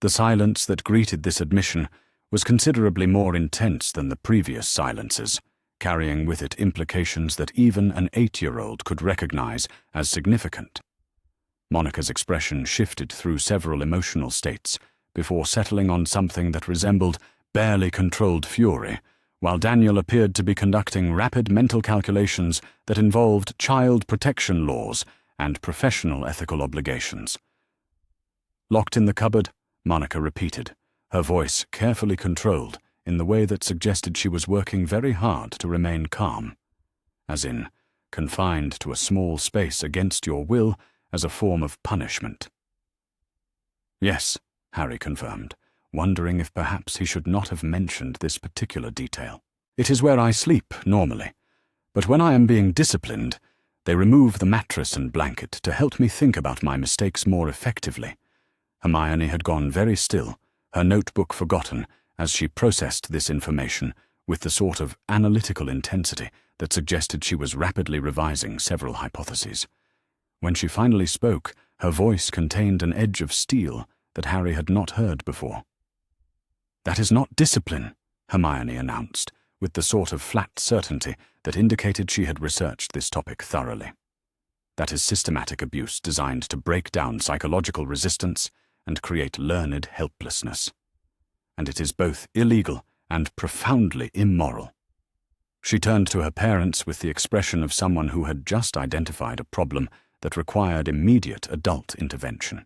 The silence that greeted this admission was considerably more intense than the previous silences, carrying with it implications that even an 8-year-old could recognize as significant. Monica's expression shifted through several emotional states before settling on something that resembled barely controlled fury, while Daniel appeared to be conducting rapid mental calculations that involved child protection laws and professional ethical obligations. Locked in the cupboard, Monica repeated, her voice carefully controlled in the way that suggested she was working very hard to remain calm, as in, confined to a small space against your will as a form of punishment. Yes, Harry confirmed, wondering if perhaps he should not have mentioned this particular detail. It is where I sleep, normally, but when I am being disciplined, they remove the mattress and blanket to help me think about my mistakes more effectively. Hermione had gone very still, her notebook forgotten, as she processed this information with the sort of analytical intensity that suggested she was rapidly revising several hypotheses. When she finally spoke, her voice contained an edge of steel that Harry had not heard before. "That is not discipline," Hermione announced, with the sort of flat certainty that indicated she had researched this topic thoroughly. "That is systematic abuse designed to break down psychological resistance and create learned helplessness. And it is both illegal and profoundly immoral." She turned to her parents with the expression of someone who had just identified a problem that required immediate adult intervention.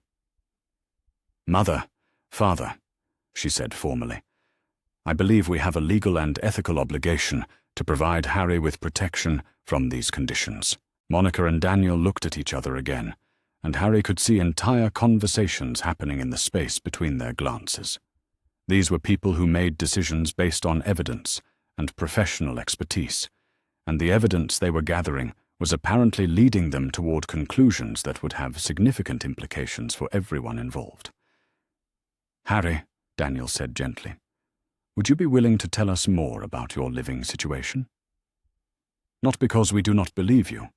"Mother, Father," she said formally, "I believe we have a legal and ethical obligation to provide Harry with protection from these conditions. Monica and Daniel looked at each other again, and Harry could see entire conversations happening in the space between their glances. These were people who made decisions based on evidence and professional expertise, and the evidence they were gathering was apparently leading them toward conclusions that would have significant implications for everyone involved. "Harry," Daniel said gently, "would you be willing to tell us more about your living situation? Not because we do not believe you,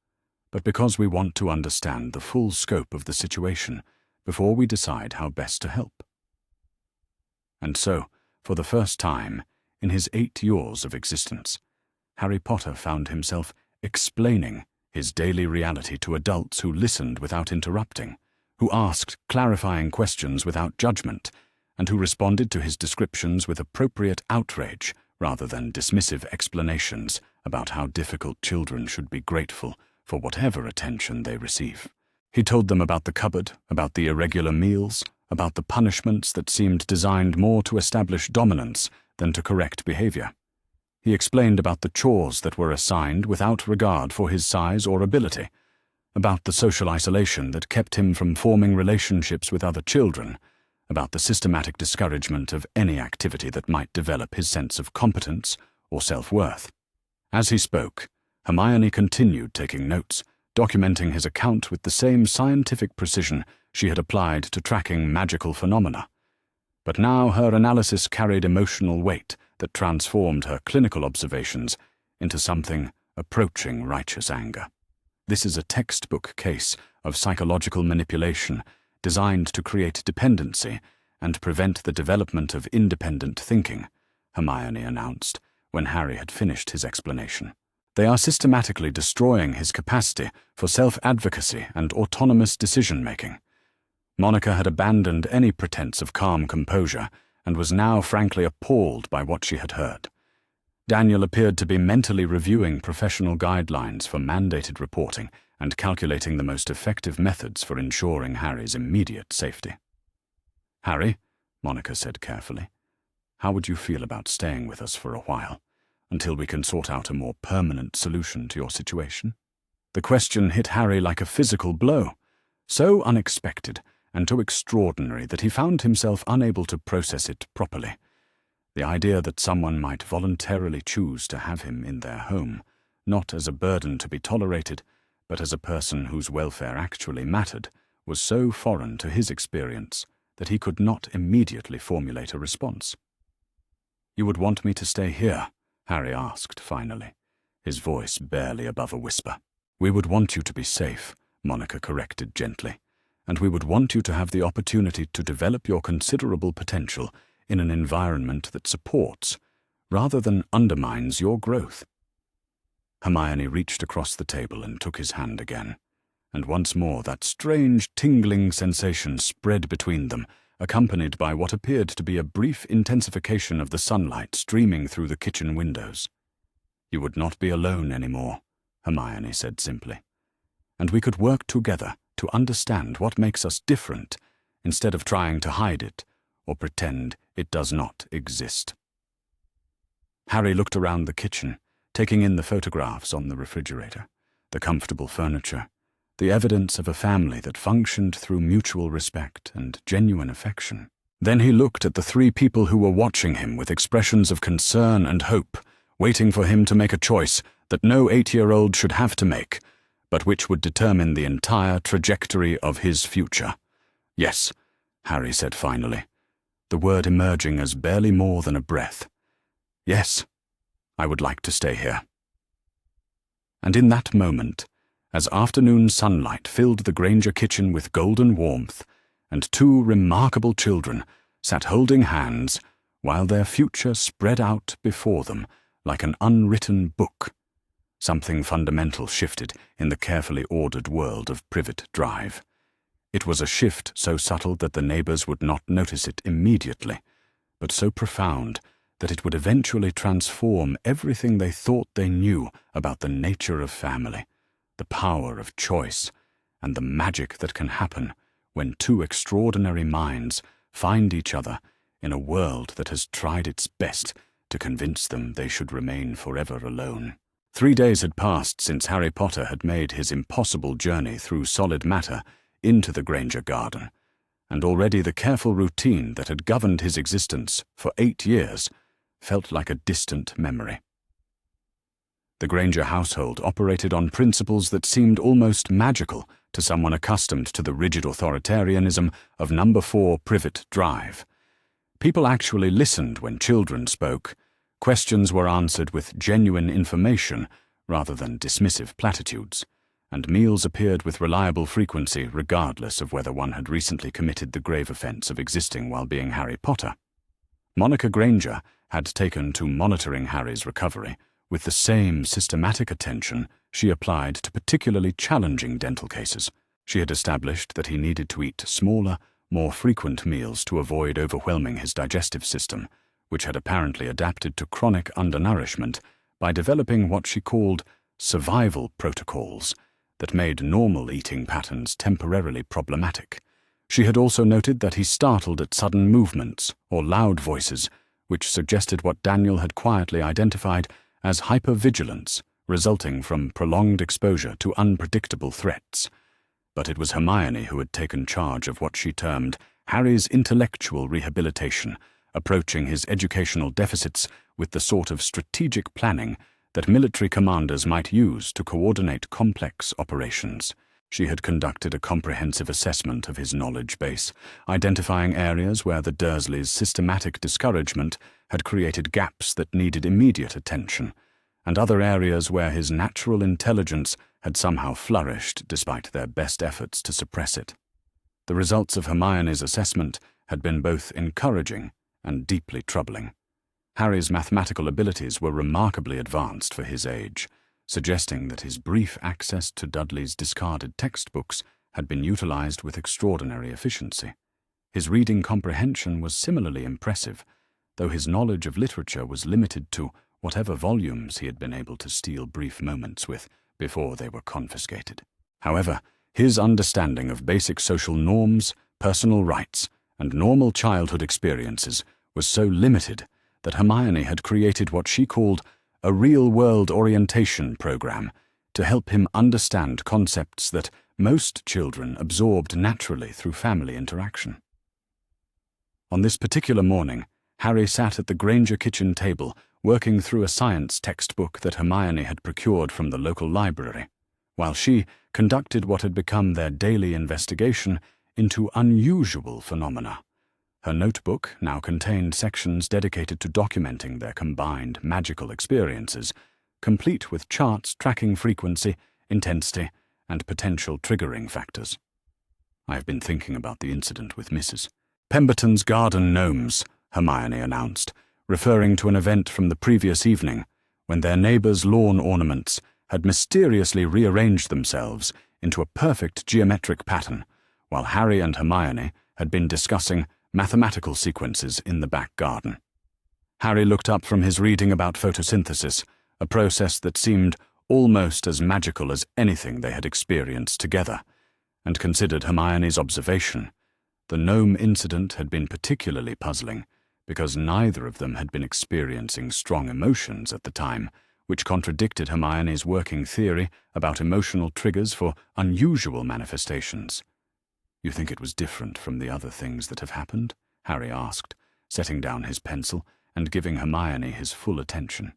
but because we want to understand the full scope of the situation before we decide how best to help." And so, for the first time in his 8 years of existence, Harry Potter found himself explaining his daily reality to adults who listened without interrupting, who asked clarifying questions without judgment, and who responded to his descriptions with appropriate outrage rather than dismissive explanations about how difficult children should be grateful for whatever attention they receive. He told them about the cupboard, about the irregular meals, about the punishments that seemed designed more to establish dominance than to correct behavior. He explained about the chores that were assigned without regard for his size or ability, about the social isolation that kept him from forming relationships with other children, about the systematic discouragement of any activity that might develop his sense of competence or self-worth. As he spoke, Hermione continued taking notes, documenting his account with the same scientific precision she had applied to tracking magical phenomena. But now her analysis carried emotional weight that transformed her clinical observations into something approaching righteous anger. This is a textbook case of psychological manipulation designed to create dependency and prevent the development of independent thinking, Hermione announced when Harry had finished his explanation. They are systematically destroying his capacity for self-advocacy and autonomous decision-making. Monica had abandoned any pretense of calm composure and was now frankly appalled by what she had heard. Daniel appeared to be mentally reviewing professional guidelines for mandated reporting and calculating the most effective methods for ensuring Harry's immediate safety. "Harry," Monica said carefully, "how would you feel about staying with us for a while, until we can sort out a more permanent solution to your situation?" The question hit Harry like a physical blow, so unexpected and so extraordinary that he found himself unable to process it properly. The idea that someone might voluntarily choose to have him in their home, not as a burden to be tolerated, but as a person whose welfare actually mattered, was so foreign to his experience that he could not immediately formulate a response. "You would want me to stay here?" Harry asked finally, his voice barely above a whisper. "We would want you to be safe," Monica corrected gently, "and we would want you to have the opportunity to develop your considerable potential in an environment that supports, rather than undermines, your growth." Hermione reached across the table and took his hand again, and once more that strange tingling sensation spread between them, accompanied by what appeared to be a brief intensification of the sunlight streaming through the kitchen windows. "You would not be alone anymore," Hermione said simply, "and we could work together to understand what makes us different instead of trying to hide it or pretend it does not exist." Harry looked around the kitchen, taking in the photographs on the refrigerator, the comfortable furniture, the evidence of a family that functioned through mutual respect and genuine affection. Then he looked at the 3 people who were watching him with expressions of concern and hope, waiting for him to make a choice that no 8-year-old should have to make, but which would determine the entire trajectory of his future. "Yes," Harry said finally, the word emerging as barely more than a breath. "Yes, I would like to stay here." And in that moment, as afternoon sunlight filled the Granger kitchen with golden warmth, and 2 remarkable children sat holding hands while their future spread out before them like an unwritten book, something fundamental shifted in the carefully ordered world of Privet Drive. It was a shift so subtle that the neighbors would not notice it immediately, but so profound that it would eventually transform everything they thought they knew about the nature of family, the power of choice, and the magic that can happen when 2 extraordinary minds find each other in a world that has tried its best to convince them they should remain forever alone. 3 days had passed since Harry Potter had made his impossible journey through solid matter into the Granger garden, and already the careful routine that had governed his existence for 8 years felt like a distant memory. The Granger household operated on principles that seemed almost magical to someone accustomed to the rigid authoritarianism of Number 4 Privet Drive. People actually listened when children spoke. Questions were answered with genuine information rather than dismissive platitudes, and meals appeared with reliable frequency regardless of whether one had recently committed the grave offense of existing while being Harry Potter. Monica Granger had taken to monitoring Harry's recovery with the same systematic attention she applied to particularly challenging dental cases. She had established that he needed to eat smaller, more frequent meals to avoid overwhelming his digestive system, which had apparently adapted to chronic undernourishment by developing what she called survival protocols that made normal eating patterns temporarily problematic. She had also noted that he startled at sudden movements or loud voices, which suggested what Daniel had quietly identified as hypervigilance resulting from prolonged exposure to unpredictable threats. But it was Hermione who had taken charge of what she termed Harry's intellectual rehabilitation, approaching his educational deficits with the sort of strategic planning that military commanders might use to coordinate complex operations. She had conducted a comprehensive assessment of his knowledge base, identifying areas where the Dursleys' systematic discouragement had created gaps that needed immediate attention, and other areas where his natural intelligence had somehow flourished despite their best efforts to suppress it. The results of Hermione's assessment had been both encouraging and deeply troubling. Harry's mathematical abilities were remarkably advanced for his age, suggesting that his brief access to Dudley's discarded textbooks had been utilized with extraordinary efficiency. His reading comprehension was similarly impressive, though his knowledge of literature was limited to whatever volumes he had been able to steal brief moments with before they were confiscated. However, his understanding of basic social norms, personal rights, and normal childhood experiences was so limited that Hermione had created what she called a real-world orientation program to help him understand concepts that most children absorbed naturally through family interaction. On this particular morning, Harry sat at the Granger kitchen table working through a science textbook that Hermione had procured from the local library, while she conducted what had become their daily investigation into unusual phenomena. Her notebook now contained sections dedicated to documenting their combined magical experiences, complete with charts tracking frequency, intensity, and potential triggering factors. "I have been thinking about the incident with Mrs. Pemberton's garden gnomes," Hermione announced, referring to an event from the previous evening when their neighbours' lawn ornaments had mysteriously rearranged themselves into a perfect geometric pattern, while Harry and Hermione had been discussing mathematical sequences in the back garden. Harry looked up from his reading about photosynthesis, a process that seemed almost as magical as anything they had experienced together, and considered Hermione's observation. The gnome incident had been particularly puzzling, because neither of them had been experiencing strong emotions at the time, which contradicted Hermione's working theory about emotional triggers for unusual manifestations. "You think it was different from the other things that have happened?" Harry asked, setting down his pencil and giving Hermione his full attention.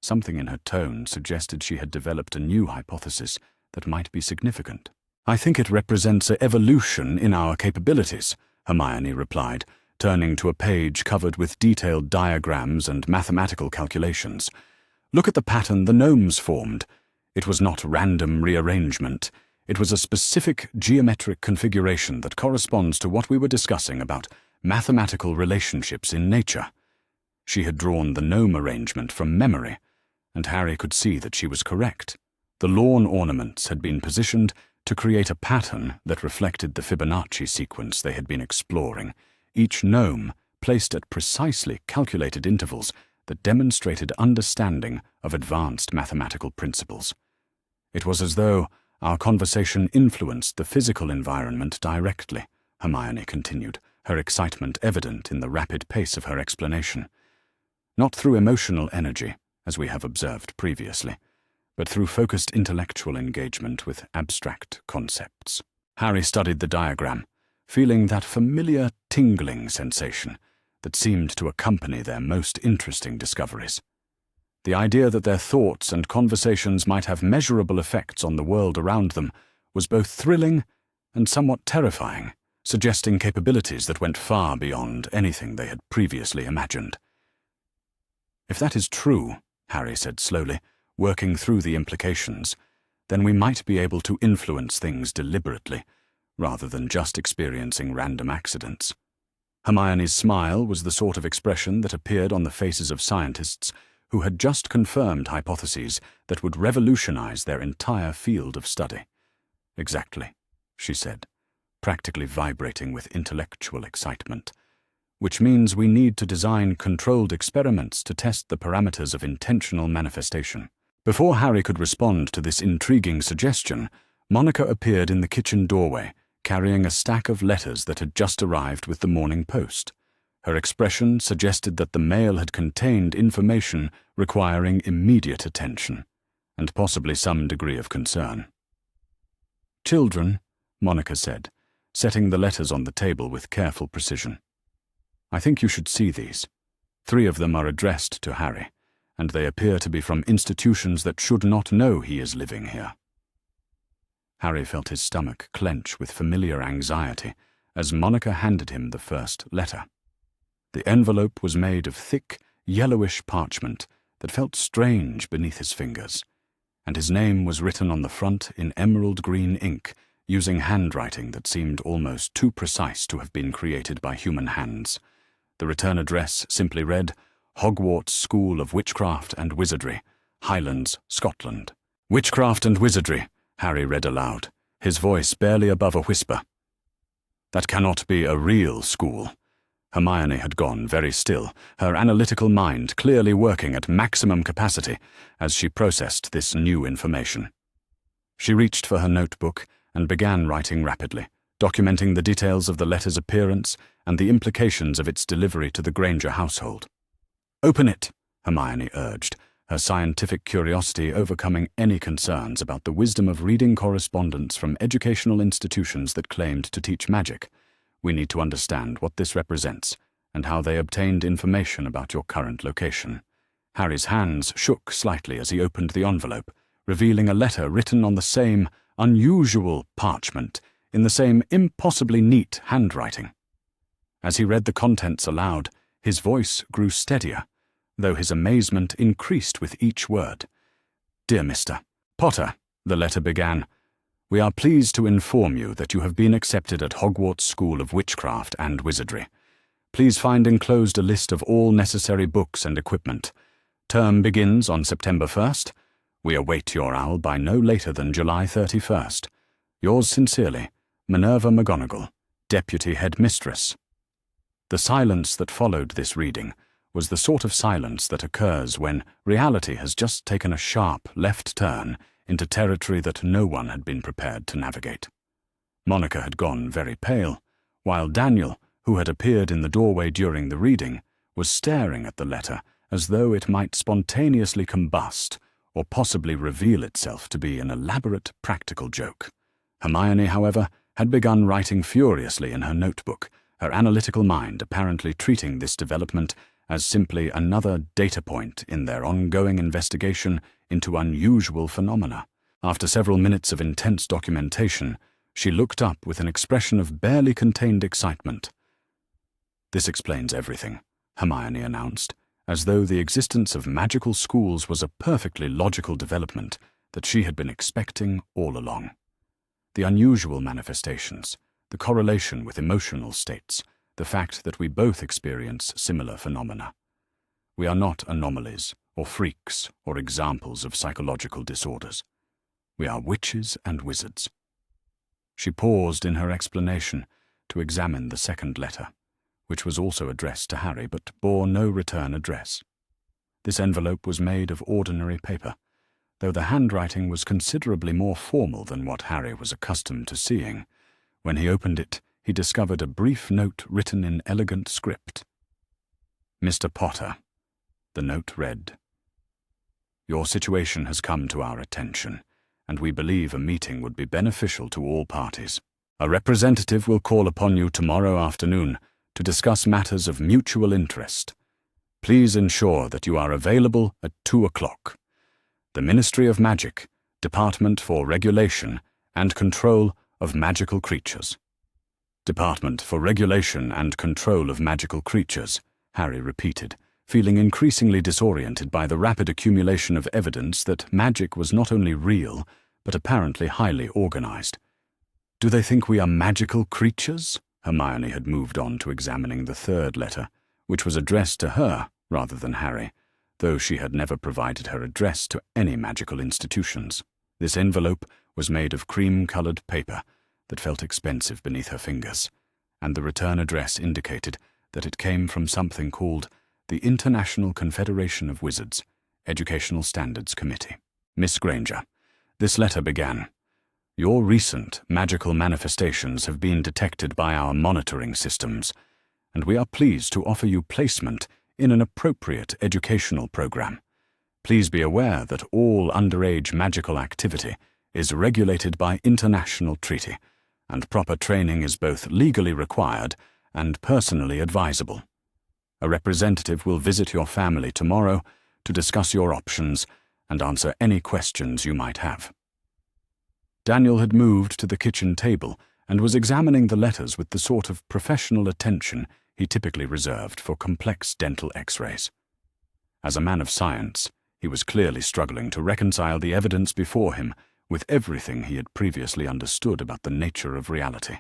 Something in her tone suggested she had developed a new hypothesis that might be significant. "I think it represents an evolution in our capabilities," Hermione replied, turning to a page covered with detailed diagrams and mathematical calculations. "Look at the pattern the gnomes formed. It was not random rearrangement. It was a specific geometric configuration that corresponds to what we were discussing about mathematical relationships in nature." She had drawn the gnome arrangement from memory, and Harry could see that she was correct. The lawn ornaments had been positioned to create a pattern that reflected the Fibonacci sequence they had been exploring, each gnome placed at precisely calculated intervals that demonstrated understanding of advanced mathematical principles. It was as though our conversation influenced the physical environment directly, Hermione continued, her excitement evident in the rapid pace of her explanation. "Not through emotional energy, as we have observed previously, but through focused intellectual engagement with abstract concepts. Harry studied the diagram, feeling that familiar tingling sensation that seemed to accompany their most interesting discoveries. The idea that their thoughts and conversations might have measurable effects on the world around them was both thrilling and somewhat terrifying, suggesting capabilities that went far beyond anything they had previously imagined. "If that is true," Harry said slowly, working through the implications, "then we might be able to influence things deliberately, rather than just experiencing random accidents." Hermione's smile was the sort of expression that appeared on the faces of scientists who had just confirmed hypotheses that would revolutionize their entire field of study. "Exactly," she said, practically vibrating with intellectual excitement. "Which means we need to design controlled experiments to test the parameters of intentional manifestation." Before Harry could respond to this intriguing suggestion, Monica appeared in the kitchen doorway, carrying a stack of letters that had just arrived with the morning post. Her expression suggested that the mail had contained information requiring immediate attention, and possibly some degree of concern. "Children," Monica said, setting the letters on the table with careful precision. "I think you should see these. 3 of them are addressed to Harry, and they appear to be from institutions that should not know he is living here." Harry felt his stomach clench with familiar anxiety as Monica handed him the first letter. The envelope was made of thick, yellowish parchment that felt strange beneath his fingers, and his name was written on the front in emerald green ink, using handwriting that seemed almost too precise to have been created by human hands. The return address simply read, "Hogwarts School of Witchcraft and Wizardry, Highlands, Scotland." "Witchcraft and Wizardry," Harry read aloud, his voice barely above a whisper. "That cannot be a real school." Hermione had gone very still, her analytical mind clearly working at maximum capacity as she processed this new information. She reached for her notebook and began writing rapidly, documenting the details of the letter's appearance and the implications of its delivery to the Granger household. "Open it," Hermione urged, her scientific curiosity overcoming any concerns about the wisdom of reading correspondence from educational institutions that claimed to teach magic. "We need to understand what this represents and how they obtained information about your current location." Harry's hands shook slightly as he opened the envelope, revealing a letter written on the same unusual parchment in the same impossibly neat handwriting. As he read the contents aloud, his voice grew steadier, though his amazement increased with each word. "Dear Mr. Potter," the letter began, "we are pleased to inform you that you have been accepted at Hogwarts School of Witchcraft and Wizardry. Please find enclosed a list of all necessary books and equipment. Term begins on September 1st. We await your owl by no later than July 31st. Yours sincerely, Minerva McGonagall, Deputy Headmistress." The silence that followed this reading was the sort of silence that occurs when reality has just taken a sharp left turn into territory that no one had been prepared to navigate. Monica had gone very pale, while Daniel, who had appeared in the doorway during the reading, was staring at the letter as though it might spontaneously combust or possibly reveal itself to be an elaborate practical joke. Hermione, however, had begun writing furiously in her notebook, her analytical mind apparently treating this development as simply another data point in their ongoing investigation into unusual phenomena. After several minutes of intense documentation, she looked up with an expression of barely contained excitement. "This explains everything," Hermione announced, as though the existence of magical schools was a perfectly logical development that she had been expecting all along. The unusual manifestations, the correlation with emotional states, the fact that we both experience similar phenomena. We are not anomalies, or freaks, or examples of psychological disorders. We are witches and wizards. She paused in her explanation to examine the second letter, which was also addressed to Harry but bore no return address. This envelope was made of ordinary paper, though the handwriting was considerably more formal than what Harry was accustomed to seeing. When he opened it, he discovered a brief note written in elegant script. "Mr. Potter," the note read, Your situation has come to our attention, and we believe a meeting would be beneficial to all parties. A representative will call upon you tomorrow afternoon to discuss matters of mutual interest. Please ensure that you are available at 2 o'clock. The Ministry of Magic, Department for Regulation and Control of Magical Creatures. Department for Regulation and Control of Magical Creatures, Harry repeated, feeling increasingly disoriented by the rapid accumulation of evidence that magic was not only real, but apparently highly organized. Do they think we are magical creatures? Hermione had moved on to examining the third letter, which was addressed to her rather than Harry, though she had never provided her address to any magical institutions. This envelope was made of cream-colored paper that felt expensive beneath her fingers, and the return address indicated that it came from something called the International Confederation of Wizards, Educational Standards Committee. Miss Granger, this letter began, "Your recent magical manifestations have been detected by our monitoring systems, and we are pleased to offer you placement in an appropriate educational program. Please be aware that all underage magical activity is regulated by international treaty, and proper training is both legally required and personally advisable. A representative will visit your family tomorrow to discuss your options and answer any questions you might have." Daniel had moved to the kitchen table and was examining the letters with the sort of professional attention he typically reserved for complex dental x-rays. As a man of science, he was clearly struggling to reconcile the evidence before him with everything he had previously understood about the nature of reality.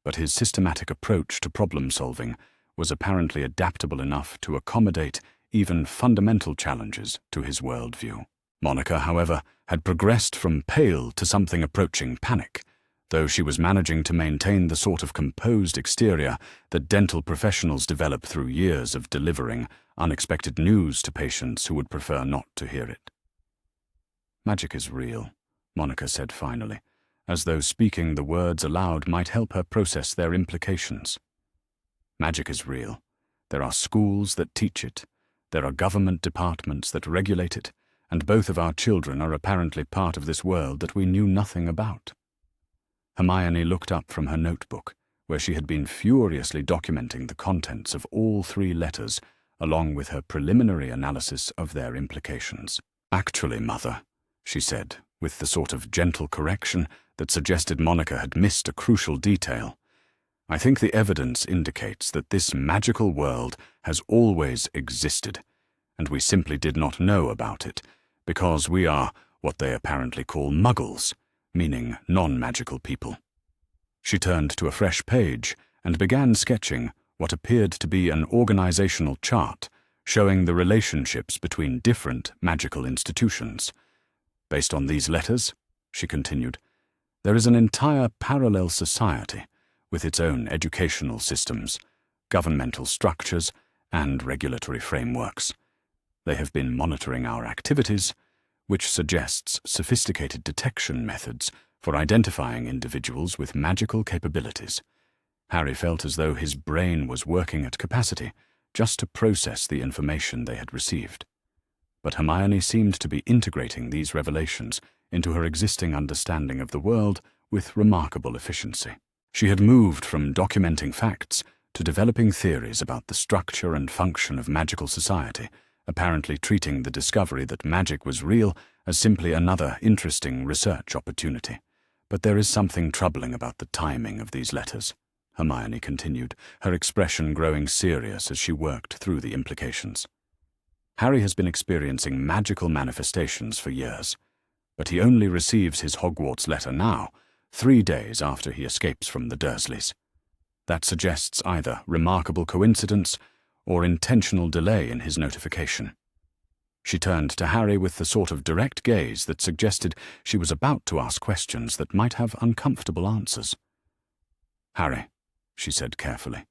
But his systematic approach to problem-solving was apparently adaptable enough to accommodate even fundamental challenges to his worldview. Monica, however, had progressed from pale to something approaching panic, though she was managing to maintain the sort of composed exterior that dental professionals develop through years of delivering unexpected news to patients who would prefer not to hear it. "Magic is real," Monica said finally, as though speaking the words aloud might help her process their implications. "Magic is real. There are schools that teach it. There are government departments that regulate it, and both of our children are apparently part of this world that we knew nothing about." Hermione looked up from her notebook, where she had been furiously documenting the contents of all 3 letters, along with her preliminary analysis of their implications. "Actually, Mother," she said, with the sort of gentle correction that suggested Monica had missed a crucial detail, "I think the evidence indicates that this magical world has always existed, and we simply did not know about it, because we are what they apparently call muggles, meaning non-magical people." She turned to a fresh page and began sketching what appeared to be an organizational chart showing the relationships between different magical institutions. "Based on these letters," she continued, "there is an entire parallel society with its own educational systems, governmental structures, and regulatory frameworks. They have been monitoring our activities, which suggests sophisticated detection methods for identifying individuals with magical capabilities." Harry felt as though his brain was working at capacity just to process the information they had received. But Hermione seemed to be integrating these revelations into her existing understanding of the world with remarkable efficiency. She had moved from documenting facts to developing theories about the structure and function of magical society, apparently treating the discovery that magic was real as simply another interesting research opportunity. "But there is something troubling about the timing of these letters," Hermione continued, her expression growing serious as she worked through the implications. "Harry has been experiencing magical manifestations for years, but he only receives his Hogwarts letter now, 3 days after he escapes from the Dursleys. That suggests either remarkable coincidence or intentional delay in his notification." She turned to Harry with the sort of direct gaze that suggested she was about to ask questions that might have uncomfortable answers. "Harry," she said carefully,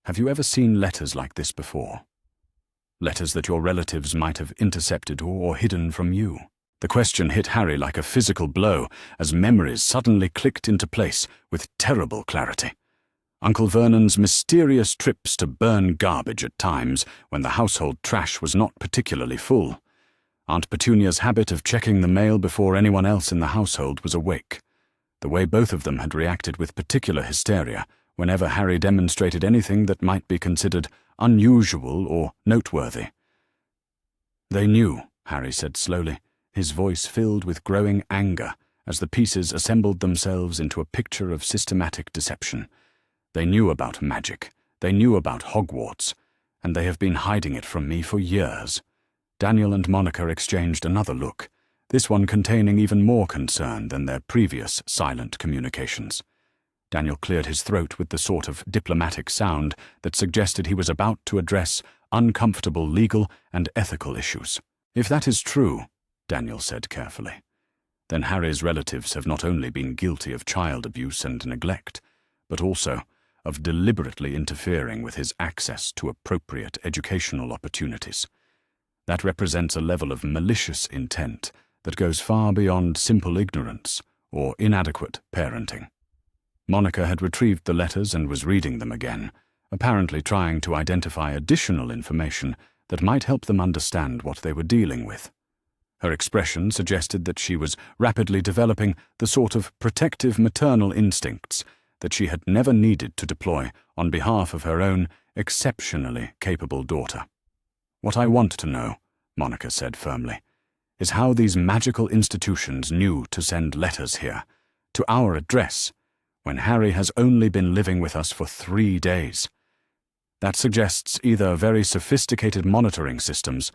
"have you ever seen letters like this before? Letters that your relatives might have intercepted or hidden from you?" The question hit Harry like a physical blow as memories suddenly clicked into place with terrible clarity. Uncle Vernon's mysterious trips to burn garbage at times when the household trash was not particularly full. Aunt Petunia's habit of checking the mail before anyone else in the household was awake. The way both of them had reacted with particular hysteria whenever Harry demonstrated anything that might be considered unusual or noteworthy. "They knew," Harry said slowly, his voice filled with growing anger as the pieces assembled themselves into a picture of systematic deception. "They knew about magic. They knew about Hogwarts, and they have been hiding it from me for years." Daniel and Monica exchanged another look, this one containing even more concern than their previous silent communications. Daniel cleared his throat with the sort of diplomatic sound that suggested he was about to address uncomfortable legal and ethical issues. "If that is true," Daniel said carefully, "then Harry's relatives have not only been guilty of child abuse and neglect, but also of deliberately interfering with his access to appropriate educational opportunities. That represents a level of malicious intent that goes far beyond simple ignorance or inadequate parenting." Monica had retrieved the letters and was reading them again, apparently trying to identify additional information that might help them understand what they were dealing with. Her expression suggested that she was rapidly developing the sort of protective maternal instincts that she had never needed to deploy on behalf of her own exceptionally capable daughter. "What I want to know," Monica said firmly, "is how these magical institutions knew to send letters here, to our address, when Harry has only been living with us for 3 days. That suggests either very sophisticated monitoring systems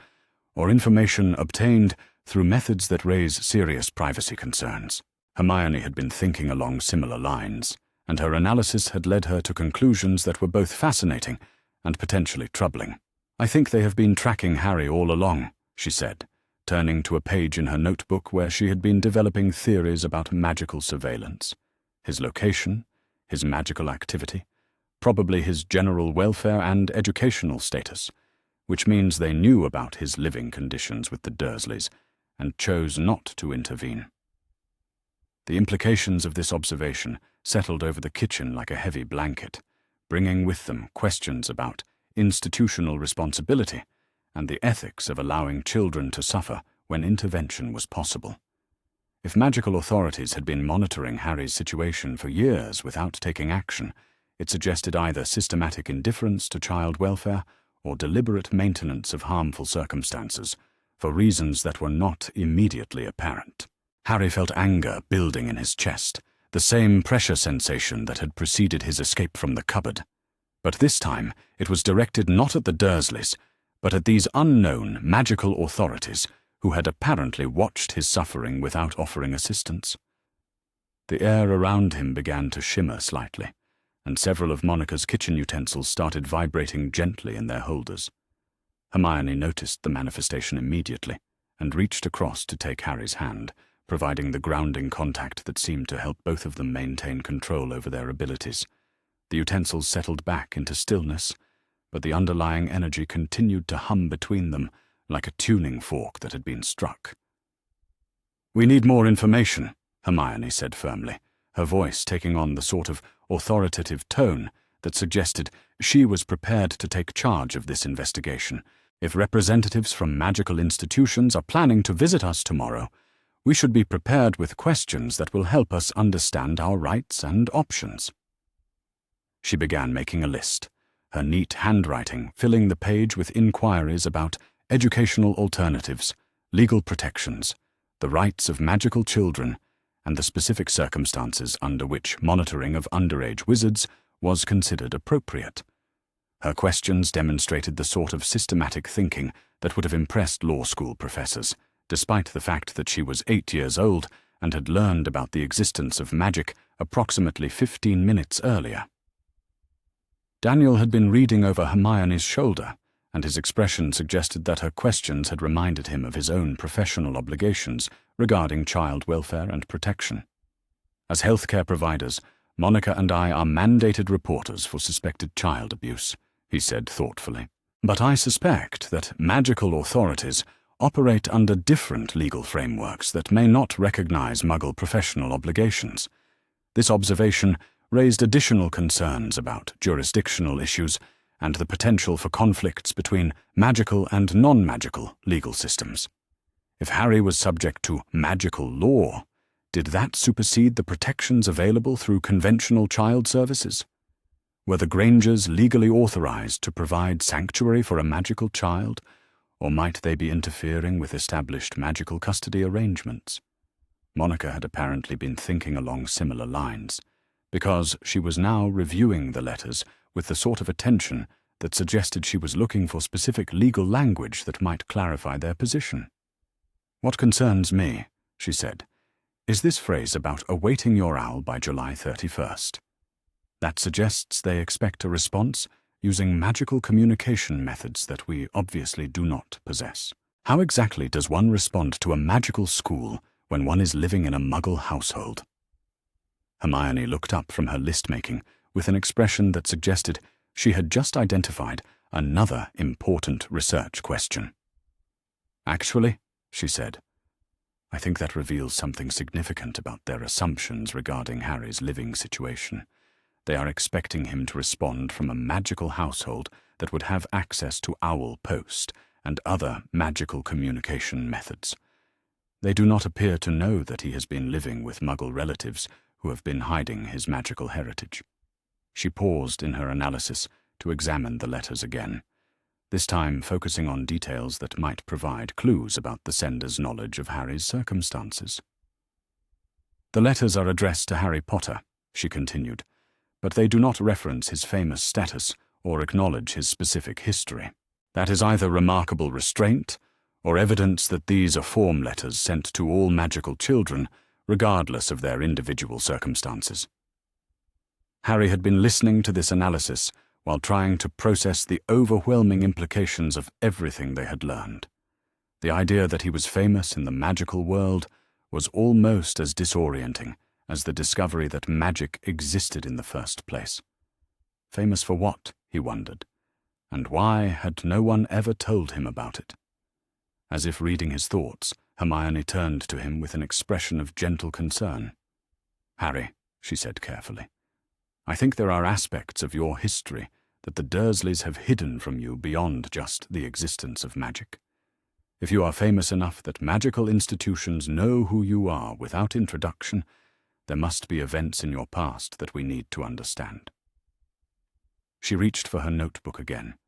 or information obtained through methods that raise serious privacy concerns." Hermione had been thinking along similar lines, and her analysis had led her to conclusions that were both fascinating and potentially troubling. "I think they have been tracking Harry all along," she said, turning to a page in her notebook where she had been developing theories about magical surveillance. His location, his magical activity, probably his general welfare and educational status, which means they knew about his living conditions with the Dursleys and chose not to intervene. The implications of this observation settled over the kitchen like a heavy blanket, bringing with them questions about institutional responsibility and the ethics of allowing children to suffer when intervention was possible. If magical authorities had been monitoring Harry's situation for years without taking action, it suggested either systematic indifference to child welfare or deliberate maintenance of harmful circumstances for reasons that were not immediately apparent. Harry felt anger building in his chest, the same pressure sensation that had preceded his escape from the cupboard. But this time it was directed not at the Dursleys, but at these unknown magical authorities who had apparently watched his suffering without offering assistance. The air around him began to shimmer slightly, and several of Monica's kitchen utensils started vibrating gently in their holders. Hermione noticed the manifestation immediately and reached across to take Harry's hand, providing the grounding contact that seemed to help both of them maintain control over their abilities. The utensils settled back into stillness, but the underlying energy continued to hum between them like a tuning fork that had been struck. "We need more information," Hermione said firmly, her voice taking on the sort of authoritative tone that suggested she was prepared to take charge of this investigation. "If representatives from magical institutions are planning to visit us tomorrow, we should be prepared with questions that will help us understand our rights and options." She began making a list, her neat handwriting filling the page with inquiries about educational alternatives, legal protections, the rights of magical children, and the specific circumstances under which monitoring of underage wizards was considered appropriate. Her questions demonstrated the sort of systematic thinking that would have impressed law school professors, despite the fact that she was 8 years old and had learned about the existence of magic approximately 15 minutes earlier. Daniel had been reading over Hermione's shoulder, and his expression suggested that her questions had reminded him of his own professional obligations regarding child welfare and protection. "As healthcare providers, Monica and I are mandated reporters for suspected child abuse," he said thoughtfully. "But I suspect that magical authorities operate under different legal frameworks that may not recognize Muggle professional obligations. This observation raised additional concerns about jurisdictional issues and the potential for conflicts between magical and non-magical legal systems. If Harry was subject to magical law, did that supersede the protections available through conventional child services? Were the Grangers legally authorized to provide sanctuary for a magical child, or might they be interfering with established magical custody arrangements? Monica had apparently been thinking along similar lines, because she was now reviewing the letters with the sort of attention that suggested she was looking for specific legal language that might clarify their position. "What concerns me," she said, "is this phrase about awaiting your owl by July 31st. That suggests they expect a response using magical communication methods that we obviously do not possess. How exactly does one respond to a magical school when one is living in a Muggle household?" Hermione looked up from her list-making with an expression that suggested she had just identified another important research question. "Actually," she said, "I think that reveals something significant about their assumptions regarding Harry's living situation. They are expecting him to respond from a magical household that would have access to Owl Post and other magical communication methods. They do not appear to know that he has been living with Muggle relatives who have been hiding his magical heritage." She paused in her analysis to examine the letters again, this time focusing on details that might provide clues about the sender's knowledge of Harry's circumstances. "The letters are addressed to Harry Potter," she continued, "but they do not reference his famous status or acknowledge his specific history. That is either remarkable restraint or evidence that these are form letters sent to all magical children, regardless of their individual circumstances." Harry had been listening to this analysis while trying to process the overwhelming implications of everything they had learned. The idea that he was famous in the magical world was almost as disorienting as the discovery that magic existed in the first place. Famous for what, he wondered, and why had no one ever told him about it? As if reading his thoughts, Hermione turned to him with an expression of gentle concern. "Harry," she said carefully, "I think there are aspects of your history that the Dursleys have hidden from you beyond just the existence of magic. If you are famous enough that magical institutions know who you are without introduction, there must be events in your past that we need to understand." She reached for her notebook again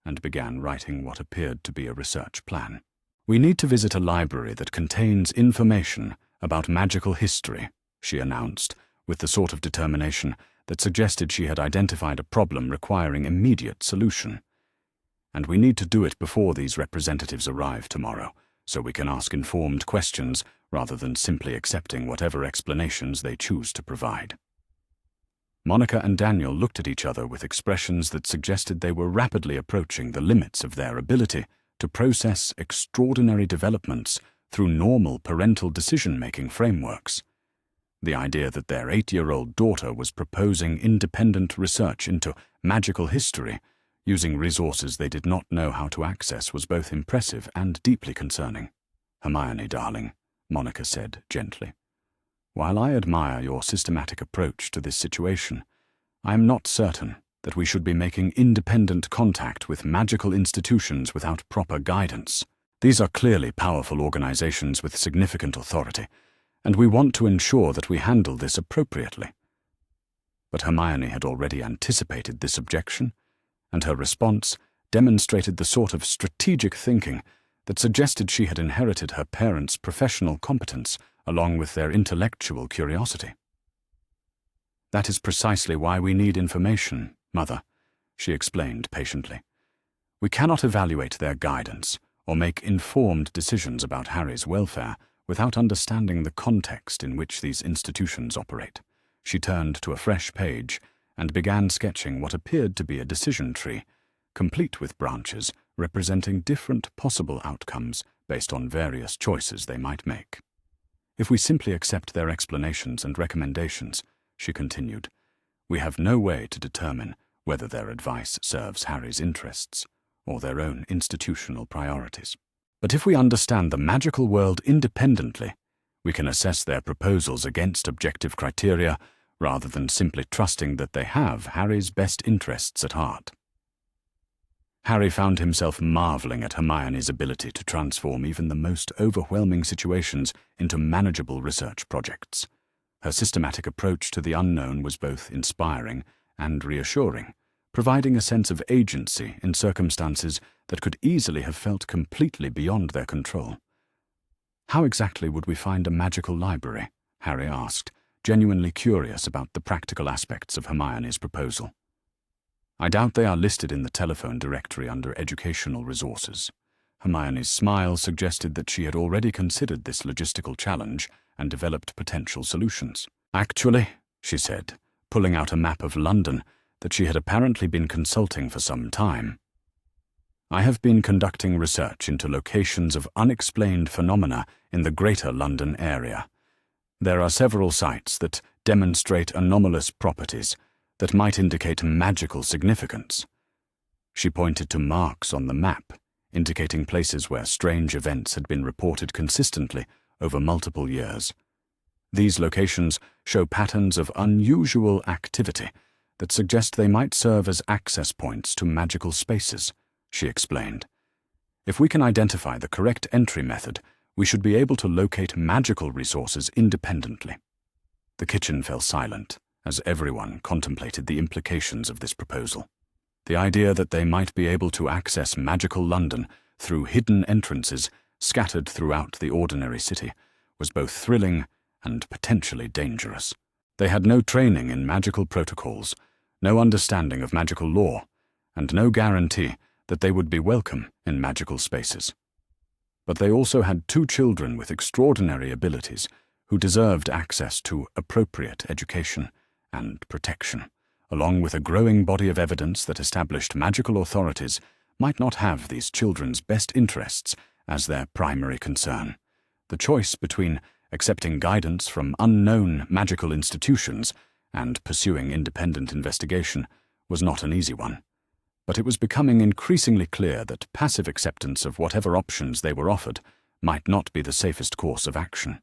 and began writing what appeared to be a research plan. "We need to visit a library that contains information about magical history," she announced, with the sort of determination that suggested she had identified a problem requiring immediate solution. "And we need to do it before these representatives arrive tomorrow, so we can ask informed questions rather than simply accepting whatever explanations they choose to provide." Monica and Daniel looked at each other with expressions that suggested they were rapidly approaching the limits of their ability to process extraordinary developments through normal parental decision-making frameworks. The idea that their 8-year-old daughter was proposing independent research into magical history using resources they did not know how to access was both impressive and deeply concerning. "Hermione, darling," Monica said gently, "while I admire your systematic approach to this situation, I am not certain that we should be making independent contact with magical institutions without proper guidance. These are clearly powerful organizations with significant authority, and we want to ensure that we handle this appropriately." But Hermione had already anticipated this objection, and her response demonstrated the sort of strategic thinking that suggested she had inherited her parents' professional competence along with their intellectual curiosity. "That is precisely why we need information, Mother," she explained patiently. "We cannot evaluate their guidance or make informed decisions about Harry's welfare without understanding the context in which these institutions operate." She turned to a fresh page and began sketching what appeared to be a decision tree, complete with branches representing different possible outcomes based on various choices they might make. "If we simply accept their explanations and recommendations," she continued, "we have no way to determine whether their advice serves Harry's interests or their own institutional priorities. But if we understand the magical world independently, we can assess their proposals against objective criteria rather than simply trusting that they have Harry's best interests at heart." Harry found himself marveling at Hermione's ability to transform even the most overwhelming situations into manageable research projects. Her systematic approach to the unknown was both inspiring and reassuring, providing a sense of agency in circumstances that could easily have felt completely beyond their control. "How exactly would we find a magical library?" Harry asked, genuinely curious about the practical aspects of Hermione's proposal. "I doubt they are listed in the telephone directory under educational resources." Hermione's smile suggested that she had already considered this logistical challenge and developed potential solutions. "Actually," she said, pulling out a map of London that she had apparently been consulting for some time, "I have been conducting research into locations of unexplained phenomena in the Greater London area. There are several sites that demonstrate anomalous properties that might indicate magical significance." She pointed to marks on the map, indicating places where strange events had been reported consistently over multiple years. "These locations show patterns of unusual activity that suggest they might serve as access points to magical spaces," she explained. "If we can identify the correct entry method, we should be able to locate magical resources independently." The kitchen fell silent as everyone contemplated the implications of this proposal. The idea that they might be able to access magical London through hidden entrances scattered throughout the ordinary city was both thrilling and potentially dangerous. They had no training in magical protocols, no understanding of magical law, and no guarantee that they would be welcome in magical spaces. But they also had 2 children with extraordinary abilities who deserved access to appropriate education and protection, along with a growing body of evidence that established magical authorities might not have these children's best interests as their primary concern. The choice between accepting guidance from unknown magical institutions and pursuing independent investigation was not an easy one. But it was becoming increasingly clear that passive acceptance of whatever options they were offered might not be the safest course of action.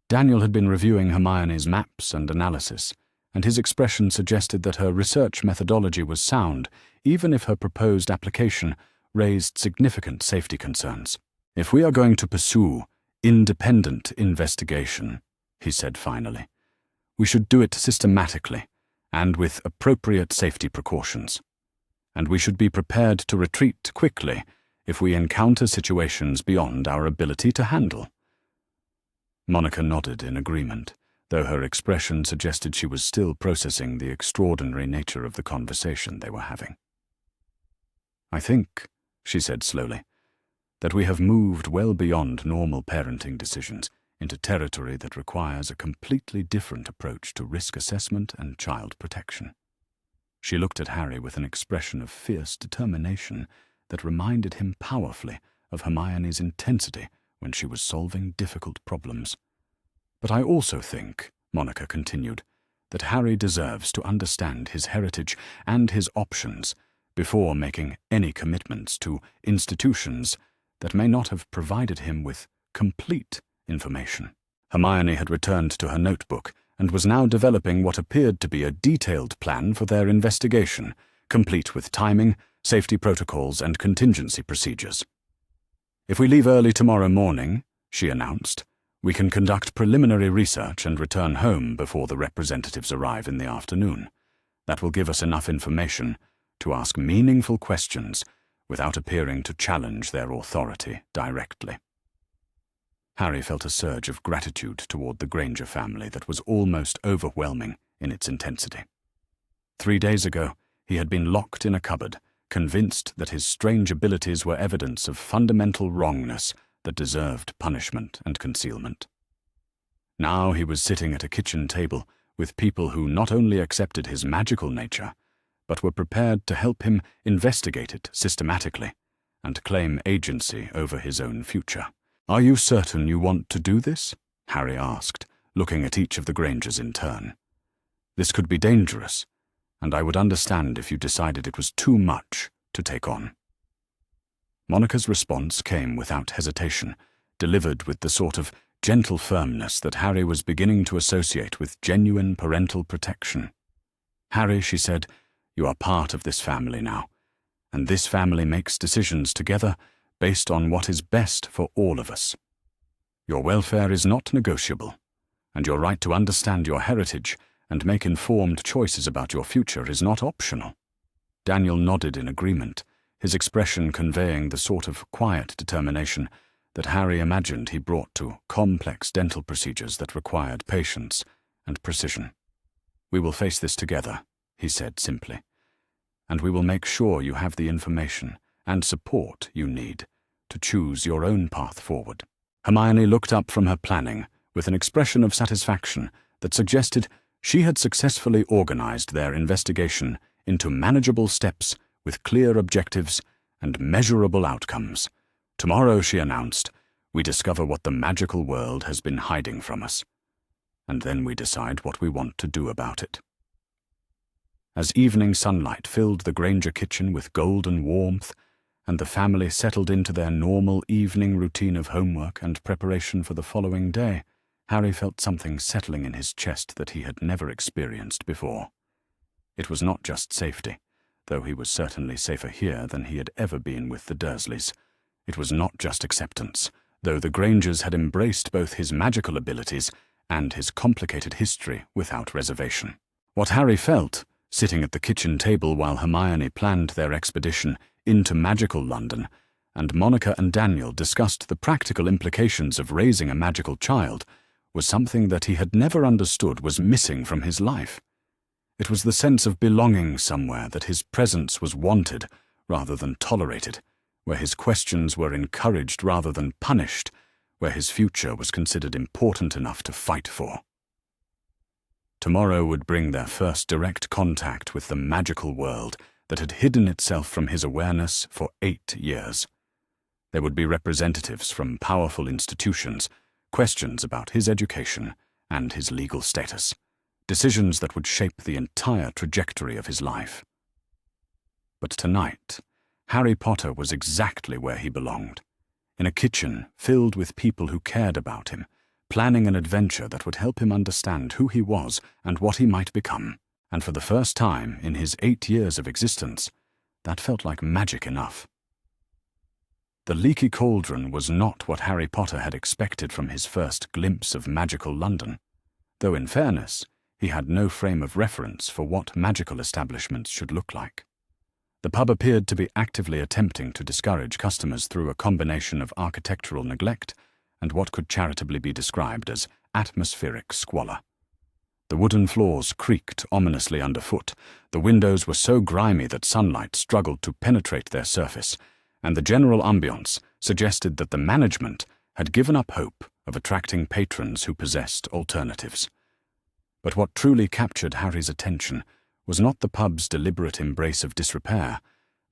Daniel had been reviewing Hermione's maps and analysis, and his expression suggested that her research methodology was sound, even if her proposed application raised significant safety concerns. "If we are going to pursue independent investigation," he said finally, "we should do it systematically and with appropriate safety precautions. And we should be prepared to retreat quickly if we encounter situations beyond our ability to handle." Monica nodded in agreement, though her expression suggested she was still processing the extraordinary nature of the conversation they were having. "I think," she said slowly, "that we have moved well beyond normal parenting decisions into territory that requires a completely different approach to risk assessment and child protection." She looked at Harry with an expression of fierce determination that reminded him powerfully of Hermione's intensity when she was solving difficult problems. "But I also think," Monica continued, "that Harry deserves to understand his heritage and his options before making any commitments to institutions that may not have provided him with complete information." Hermione had returned to her notebook and was now developing what appeared to be a detailed plan for their investigation, complete with timing, safety protocols, and contingency procedures. "If we leave early tomorrow morning," she announced, "we can conduct preliminary research and return home before the representatives arrive in the afternoon. That will give us enough information to ask meaningful questions without appearing to challenge their authority directly." Harry felt a surge of gratitude toward the Granger family that was almost overwhelming in its intensity. 3 days ago, he had been locked in a cupboard, convinced that his strange abilities were evidence of fundamental wrongness that deserved punishment and concealment. Now he was sitting at a kitchen table with people who not only accepted his magical nature, but were prepared to help him investigate it systematically and claim agency over his own future. "Are you certain you want to do this?" Harry asked, looking at each of the Grangers in turn. "This could be dangerous, and I would understand if you decided it was too much to take on." Monica's response came without hesitation, delivered with the sort of gentle firmness that Harry was beginning to associate with genuine parental protection. "Harry," she said, "you are part of this family now, and this family makes decisions together based on what is best for all of us. Your welfare is not negotiable, and your right to understand your heritage and make informed choices about your future is not optional." Daniel nodded in agreement, his expression conveying the sort of quiet determination that Harry imagined he brought to complex dental procedures that required patience and precision. "We will face this together," he said simply, "and we will make sure you have the information and support you need to choose your own path forward." Hermione looked up from her planning with an expression of satisfaction that suggested she had successfully organized their investigation into manageable steps with clear objectives and measurable outcomes. "Tomorrow," she announced, "we discover what the magical world has been hiding from us, and then we decide what we want to do about it." As evening sunlight filled the Granger kitchen with golden warmth, and the family settled into their normal evening routine of homework and preparation for the following day, Harry felt something settling in his chest that he had never experienced before. It was not just safety, though he was certainly safer here than he had ever been with the Dursleys. It was not just acceptance, though the Grangers had embraced both his magical abilities and his complicated history without reservation. What Harry felt, sitting at the kitchen table while Hermione planned their expedition into magical London, and Monica and Daniel discussed the practical implications of raising a magical child, was something that he had never understood was missing from his life. It was the sense of belonging somewhere, that his presence was wanted rather than tolerated, where his questions were encouraged rather than punished, where his future was considered important enough to fight for. Tomorrow would bring their first direct contact with the magical world that had hidden itself from his awareness for 8 years. There would be representatives from powerful institutions, questions about his education and his legal status, decisions that would shape the entire trajectory of his life. But tonight, Harry Potter was exactly where he belonged, in a kitchen filled with people who cared about him, planning an adventure that would help him understand who he was and what he might become. And for the first time in his 8 years of existence, that felt like magic enough. The leaky cauldron was not what Harry Potter had expected from his first glimpse of magical London, though in fairness, he had no frame of reference for what magical establishments should look like. The pub appeared to be actively attempting to discourage customers through a combination of architectural neglect and what could charitably be described as atmospheric squalor. The wooden floors creaked ominously underfoot, the windows were so grimy that sunlight struggled to penetrate their surface, and the general ambience suggested that the management had given up hope of attracting patrons who possessed alternatives. But what truly captured Harry's attention was not the pub's deliberate embrace of disrepair,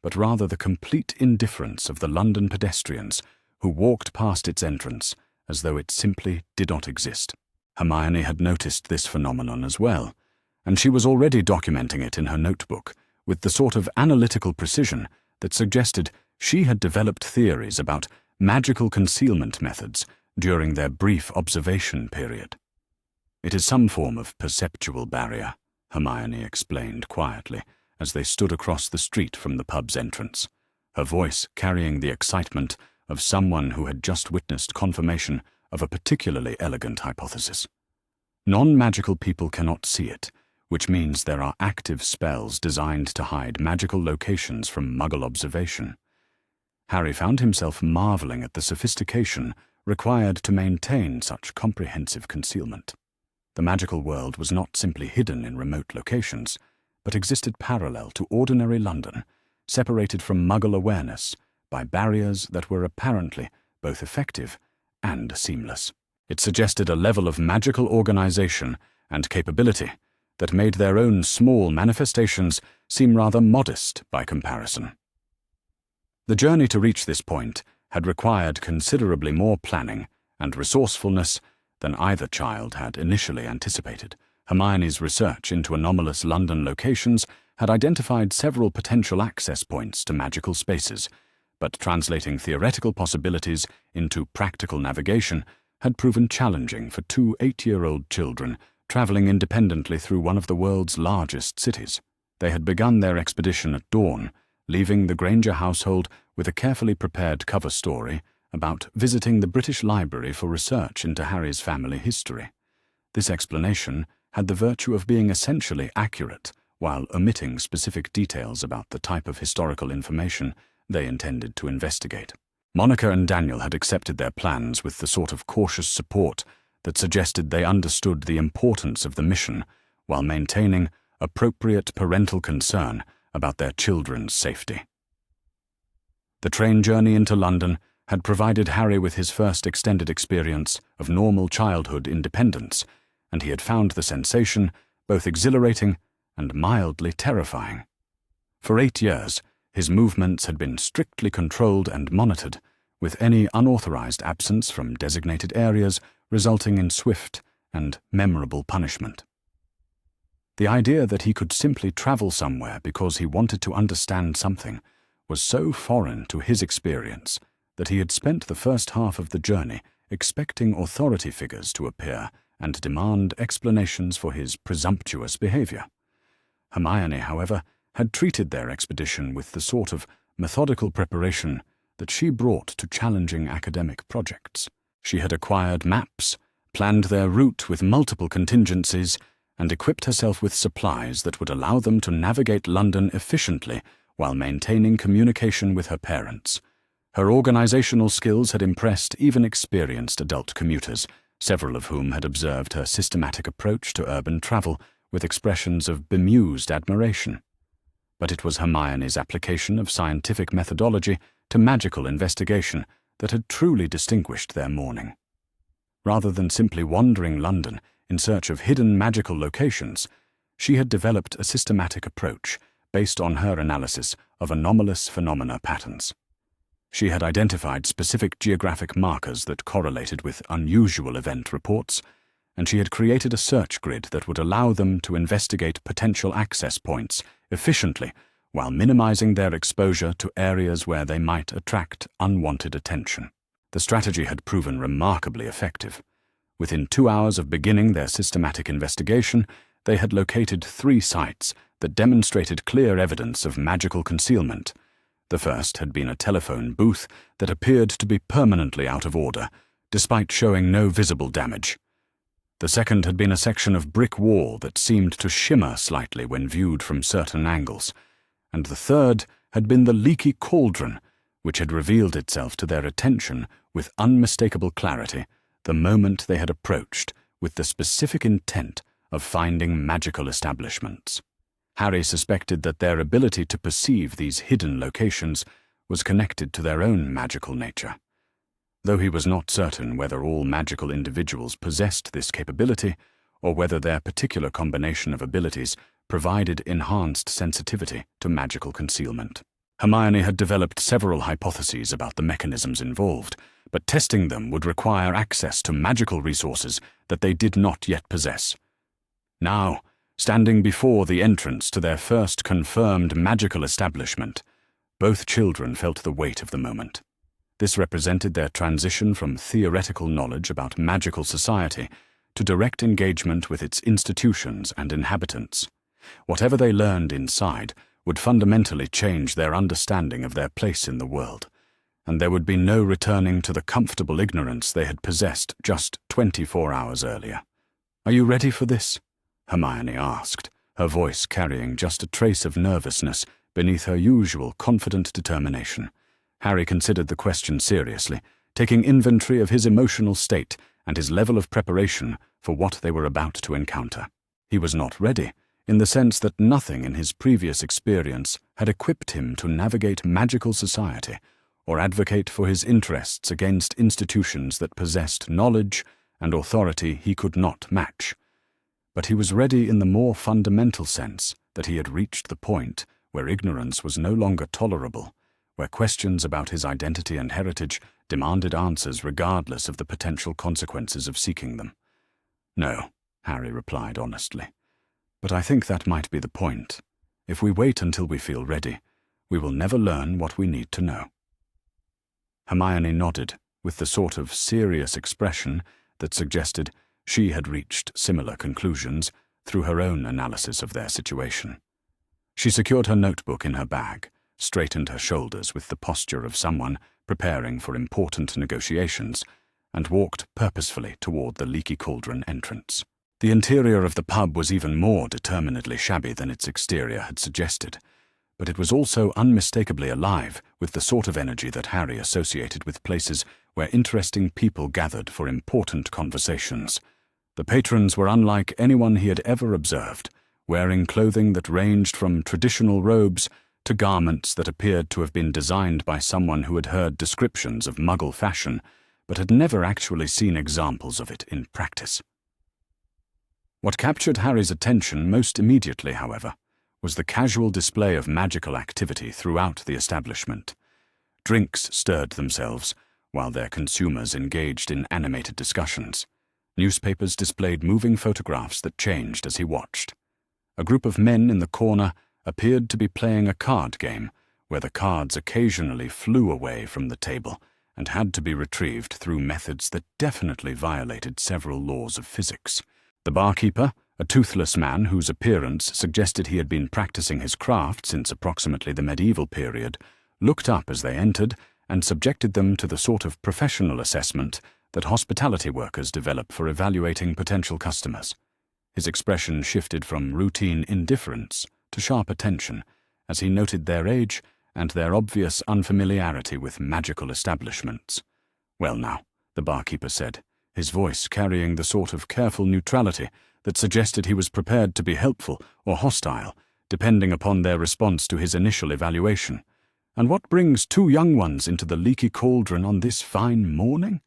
but rather the complete indifference of the London pedestrians who walked past its entrance as though it simply did not exist. Hermione had noticed this phenomenon as well, and she was already documenting it in her notebook with the sort of analytical precision that suggested she had developed theories about magical concealment methods during their brief observation period. "It is some form of perceptual barrier," Hermione explained quietly as they stood across the street from the pub's entrance, her voice carrying the excitement of someone who had just witnessed confirmation of a particularly elegant hypothesis. Non-magical people cannot see it, which means there are active spells designed to hide magical locations from Muggle observation. Harry found himself marveling at the sophistication required to maintain such comprehensive concealment. The magical world was not simply hidden in remote locations, but existed parallel to ordinary London, separated from Muggle awareness by barriers that were apparently both effective and seamless. It suggested a level of magical organization and capability that made their own small manifestations seem rather modest by comparison. The journey to reach this point had required considerably more planning and resourcefulness than either child had initially anticipated. Hermione's research into anomalous London locations had identified several potential access points to magical spaces, but translating theoretical possibilities into practical navigation had proven challenging for 2 8-year-old children traveling independently through one of the world's largest cities. They had begun their expedition at dawn, leaving the Granger household with a carefully prepared cover story about visiting the British Library for research into Harry's family history. This explanation had the virtue of being essentially accurate while omitting specific details about the type of historical information they intended to investigate. Monica and Daniel had accepted their plans with the sort of cautious support that suggested they understood the importance of the mission while maintaining appropriate parental concern about their children's safety. The train journey into London had provided Harry with his first extended experience of normal childhood independence, and he had found the sensation both exhilarating and mildly terrifying. For 8 years, his movements had been strictly controlled and monitored, with any unauthorized absence from designated areas resulting in swift and memorable punishment. The idea that he could simply travel somewhere because he wanted to understand something was so foreign to his experience that he had spent the first half of the journey expecting authority figures to appear and demand explanations for his presumptuous behavior. Hermione, however, had treated their expedition with the sort of methodical preparation that she brought to challenging academic projects. She had acquired maps, planned their route with multiple contingencies, and equipped herself with supplies that would allow them to navigate London efficiently while maintaining communication with her parents. Her organizational skills had impressed even experienced adult commuters, several of whom had observed her systematic approach to urban travel with expressions of bemused admiration. But it was Hermione's application of scientific methodology to magical investigation that had truly distinguished their morning. Rather than simply wandering London in search of hidden magical locations, she had developed a systematic approach based on her analysis of anomalous phenomena patterns. She had identified specific geographic markers that correlated with unusual event reports, and she had created a search grid that would allow them to investigate potential access points efficiently while minimizing their exposure to areas where they might attract unwanted attention. The strategy had proven remarkably effective. Within 2 hours of beginning their systematic investigation, they had located 3 sites that demonstrated clear evidence of magical concealment. The first had been a telephone booth that appeared to be permanently out of order, despite showing no visible damage. The second had been a section of brick wall that seemed to shimmer slightly when viewed from certain angles. And the third had been the leaky cauldron, which had revealed itself to their attention with unmistakable clarity the moment they had approached with the specific intent of finding magical establishments. Harry suspected that their ability to perceive these hidden locations was connected to their own magical nature. Though he was not certain whether all magical individuals possessed this capability, or whether their particular combination of abilities provided enhanced sensitivity to magical concealment. Hermione had developed several hypotheses about the mechanisms involved, but testing them would require access to magical resources that they did not yet possess. Now, standing before the entrance to their first confirmed magical establishment, both children felt the weight of the moment. This represented their transition from theoretical knowledge about magical society to direct engagement with its institutions and inhabitants. Whatever they learned inside would fundamentally change their understanding of their place in the world, and there would be no returning to the comfortable ignorance they had possessed just 24 hours earlier. "Are you ready for this?" Hermione asked, her voice carrying just a trace of nervousness beneath her usual confident determination. Harry considered the question seriously, taking inventory of his emotional state and his level of preparation for what they were about to encounter. He was not ready, in the sense that nothing in his previous experience had equipped him to navigate magical society or advocate for his interests against institutions that possessed knowledge and authority he could not match. But he was ready in the more fundamental sense that he had reached the point where ignorance was no longer tolerable, where questions about his identity and heritage demanded answers regardless of the potential consequences of seeking them. "No," Harry replied honestly. "But I think that might be the point. If we wait until we feel ready, we will never learn what we need to know." Hermione nodded, with the sort of serious expression that suggested she had reached similar conclusions through her own analysis of their situation. She secured her notebook in her bag, straightened her shoulders with the posture of someone preparing for important negotiations, and walked purposefully toward the Leaky Cauldron entrance. The interior of the pub was even more determinedly shabby than its exterior had suggested, but it was also unmistakably alive with the sort of energy that Harry associated with places where interesting people gathered for important conversations. The patrons were unlike anyone he had ever observed, wearing clothing that ranged from traditional robes to garments that appeared to have been designed by someone who had heard descriptions of Muggle fashion, but had never actually seen examples of it in practice. What captured Harry's attention most immediately, however, was the casual display of magical activity throughout the establishment. Drinks stirred themselves, while their consumers engaged in animated discussions. Newspapers displayed moving photographs that changed as he watched. A group of men in the corner appeared to be playing a card game, where the cards occasionally flew away from the table and had to be retrieved through methods that definitely violated several laws of physics. The barkeeper, a toothless man whose appearance suggested he had been practicing his craft since approximately the medieval period, looked up as they entered and subjected them to the sort of professional assessment that hospitality workers develop for evaluating potential customers. His expression shifted from routine indifference to sharp attention as he noted their age and their obvious unfamiliarity with magical establishments. "Well now," the barkeeper said, his voice carrying the sort of careful neutrality that suggested he was prepared to be helpful or hostile, depending upon their response to his initial evaluation. "And what brings two young ones into the Leaky Cauldron on this fine morning?"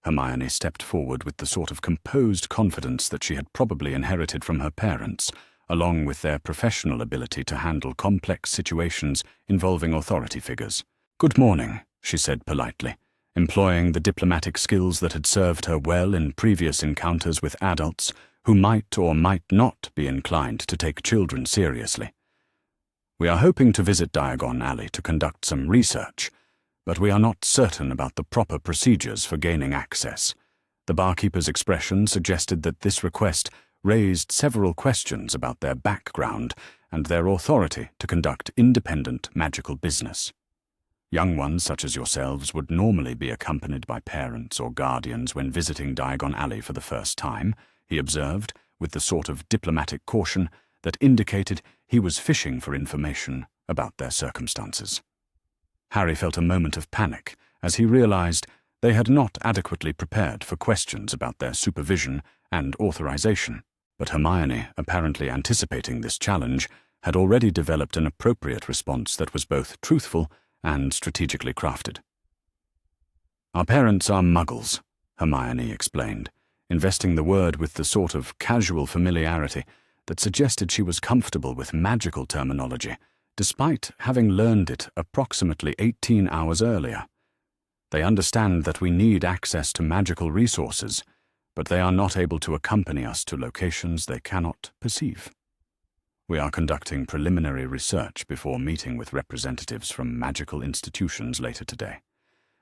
Hermione stepped forward with the sort of composed confidence that she had probably inherited from her parents, along with their professional ability to handle complex situations involving authority figures. "Good morning," she said politely, employing the diplomatic skills that had served her well in previous encounters with adults who might or might not be inclined to take children seriously. "We are hoping to visit Diagon Alley to conduct some research, but we are not certain about the proper procedures for gaining access." The barkeeper's expression suggested that this request raised several questions about their background and their authority to conduct independent magical business. "Young ones such as yourselves would normally be accompanied by parents or guardians when visiting Diagon Alley for the first time," he observed, with the sort of diplomatic caution that indicated he was fishing for information about their circumstances. Harry felt a moment of panic as he realized they had not adequately prepared for questions about their supervision and authorization, but Hermione, apparently anticipating this challenge, had already developed an appropriate response that was both truthful and strategically crafted. "Our parents are Muggles," Hermione explained, investing the word with the sort of casual familiarity that suggested she was comfortable with magical terminology, despite having learned it approximately 18 hours earlier. "They understand that we need access to magical resources, but they are not able to accompany us to locations they cannot perceive. We are conducting preliminary research before meeting with representatives from magical institutions later today."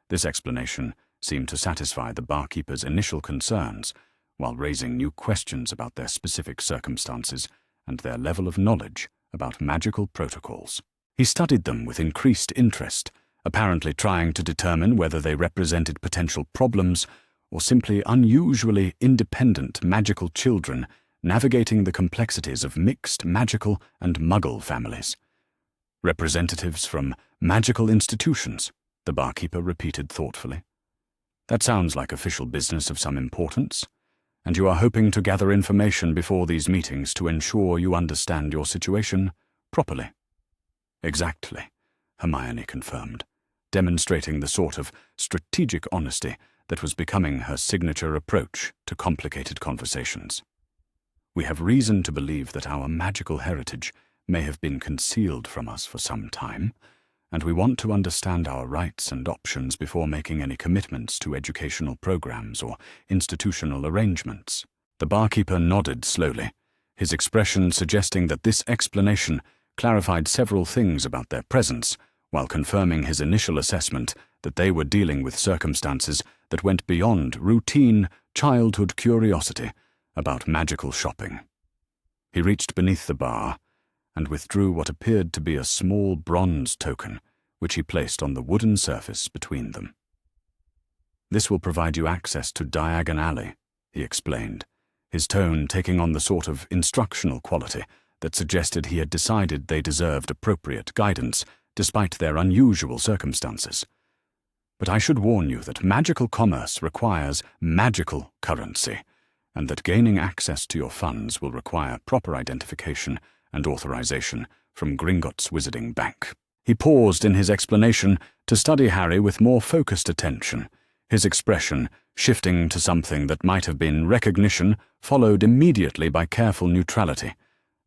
This explanation seemed to satisfy the barkeeper's initial concerns, while raising new questions about their specific circumstances and their level of knowledge about magical protocols. He studied them with increased interest, apparently trying to determine whether they represented potential problems or simply unusually independent magical children navigating the complexities of mixed magical and Muggle families. "Representatives from magical institutions," the barkeeper repeated thoughtfully. "That sounds like official business of some importance. And you are hoping to gather information before these meetings to ensure you understand your situation properly." "Exactly," Hermione confirmed, demonstrating the sort of strategic honesty that was becoming her signature approach to complicated conversations. "We have reason to believe that our magical heritage may have been concealed from us for some time, and we want to understand our rights and options before making any commitments to educational programs or institutional arrangements." The barkeeper nodded slowly, his expression suggesting that this explanation clarified several things about their presence, while confirming his initial assessment that they were dealing with circumstances that went beyond routine childhood curiosity about magical shopping. He reached beneath the bar and withdrew what appeared to be a small bronze token, which he placed on the wooden surface between them. "This will provide you access to Diagon Alley," he explained, his tone taking on the sort of instructional quality that suggested he had decided they deserved appropriate guidance despite their unusual circumstances. "But I should warn you that magical commerce requires magical currency, and that gaining access to your funds will require proper identification and authorization from Gringotts Wizarding Bank." He paused in his explanation to study Harry with more focused attention, his expression shifting to something that might have been recognition, followed immediately by careful neutrality.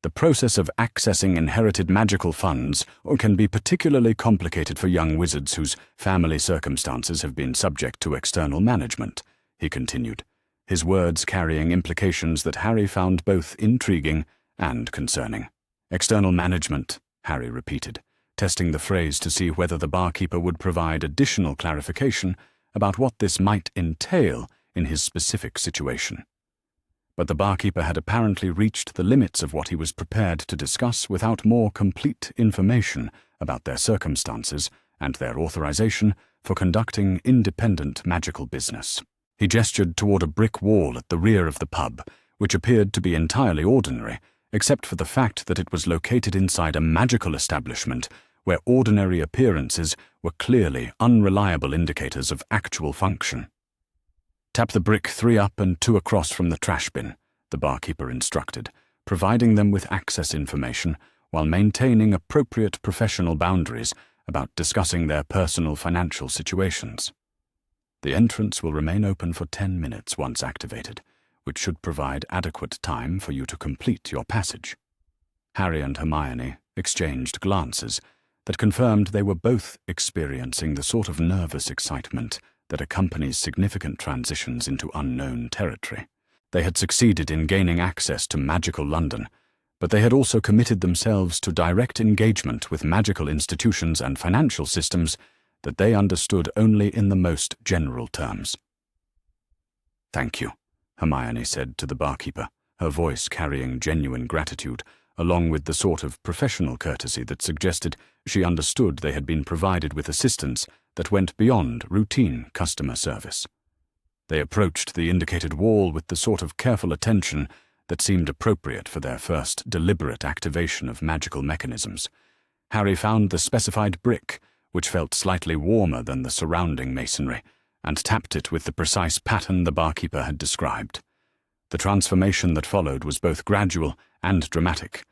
The process of accessing inherited magical funds can be particularly complicated for young wizards whose family circumstances have been subject to external management, he continued, his words carrying implications that Harry found both intriguing and concerning. "External management," Harry repeated, testing the phrase to see whether the barkeeper would provide additional clarification about what this might entail in his specific situation. But the barkeeper had apparently reached the limits of what he was prepared to discuss without more complete information about their circumstances and their authorization for conducting independent magical business. He gestured toward a brick wall at the rear of the pub, which appeared to be entirely ordinary, except for the fact that it was located inside a magical establishment where ordinary appearances were clearly unreliable indicators of actual function. "Tap the brick 3 up and 2 across from the trash bin," the barkeeper instructed, providing them with access information while maintaining appropriate professional boundaries about discussing their personal financial situations. "The entrance will remain open for 10 minutes once activated, which should provide adequate time for you to complete your passage." Harry and Hermione exchanged glances that confirmed they were both experiencing the sort of nervous excitement that accompanies significant transitions into unknown territory. They had succeeded in gaining access to magical London, but they had also committed themselves to direct engagement with magical institutions and financial systems that they understood only in the most general terms. "Thank you," Hermione said to the barkeeper, her voice carrying genuine gratitude, along with the sort of professional courtesy that suggested she understood they had been provided with assistance that went beyond routine customer service. They approached the indicated wall with the sort of careful attention that seemed appropriate for their first deliberate activation of magical mechanisms. Harry found the specified brick, which felt slightly warmer than the surrounding masonry, and tapped it with the precise pattern the barkeeper had described. The transformation that followed was both gradual and dramatic,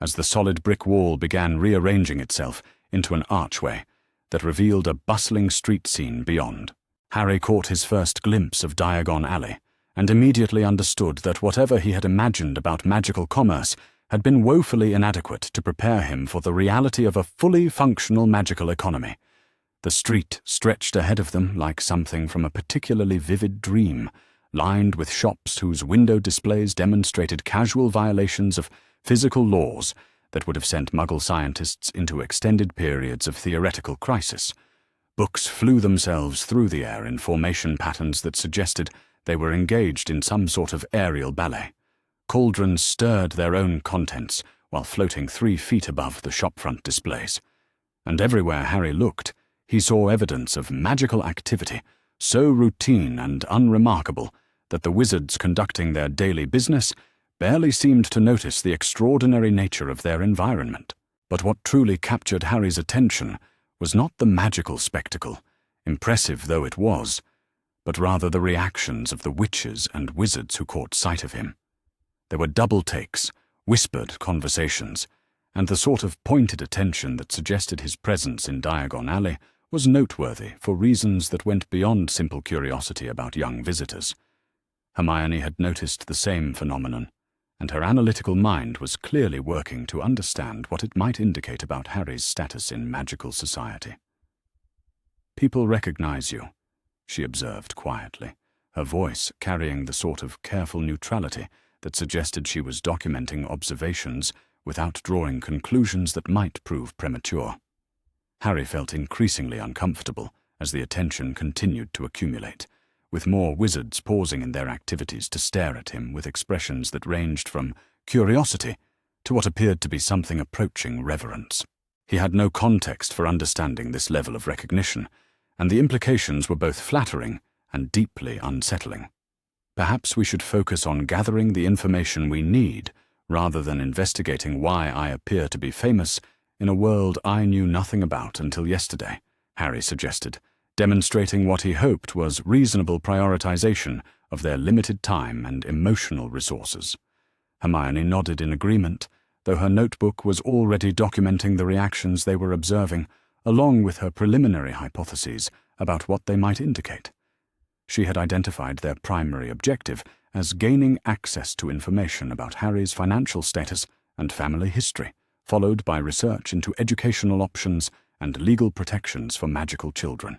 as the solid brick wall began rearranging itself into an archway that revealed a bustling street scene beyond. Harry caught his first glimpse of Diagon Alley, and immediately understood that whatever he had imagined about magical commerce had been woefully inadequate to prepare him for the reality of a fully functional magical economy. The street stretched ahead of them like something from a particularly vivid dream, lined with shops whose window displays demonstrated casual violations of physical laws that would have sent Muggle scientists into extended periods of theoretical crisis. Books flew themselves through the air in formation patterns that suggested they were engaged in some sort of aerial ballet. Cauldrons stirred their own contents while floating 3 feet above the shopfront displays. And everywhere Harry looked, he saw evidence of magical activity, so routine and unremarkable that the wizards conducting their daily business barely seemed to notice the extraordinary nature of their environment. But what truly captured Harry's attention was not the magical spectacle, impressive though it was, but rather the reactions of the witches and wizards who caught sight of him. There were double takes, whispered conversations, and the sort of pointed attention that suggested his presence in Diagon Alley was noteworthy for reasons that went beyond simple curiosity about young visitors. Hermione had noticed the same phenomenon, and her analytical mind was clearly working to understand what it might indicate about Harry's status in magical society. "People recognize you," she observed quietly, her voice carrying the sort of careful neutrality that suggested she was documenting observations without drawing conclusions that might prove premature. Harry felt increasingly uncomfortable as the attention continued to accumulate, with more wizards pausing in their activities to stare at him with expressions that ranged from curiosity to what appeared to be something approaching reverence. He had no context for understanding this level of recognition, and the implications were both flattering and deeply unsettling. Perhaps we should focus on gathering the information we need rather than investigating why I appear to be famous in a world I knew nothing about until yesterday, Harry suggested, demonstrating what he hoped was reasonable prioritization of their limited time and emotional resources. Hermione nodded in agreement, though her notebook was already documenting the reactions they were observing, along with her preliminary hypotheses about what they might indicate. She had identified their primary objective as gaining access to information about Harry's financial status and family history, followed by research into educational options and legal protections for magical children.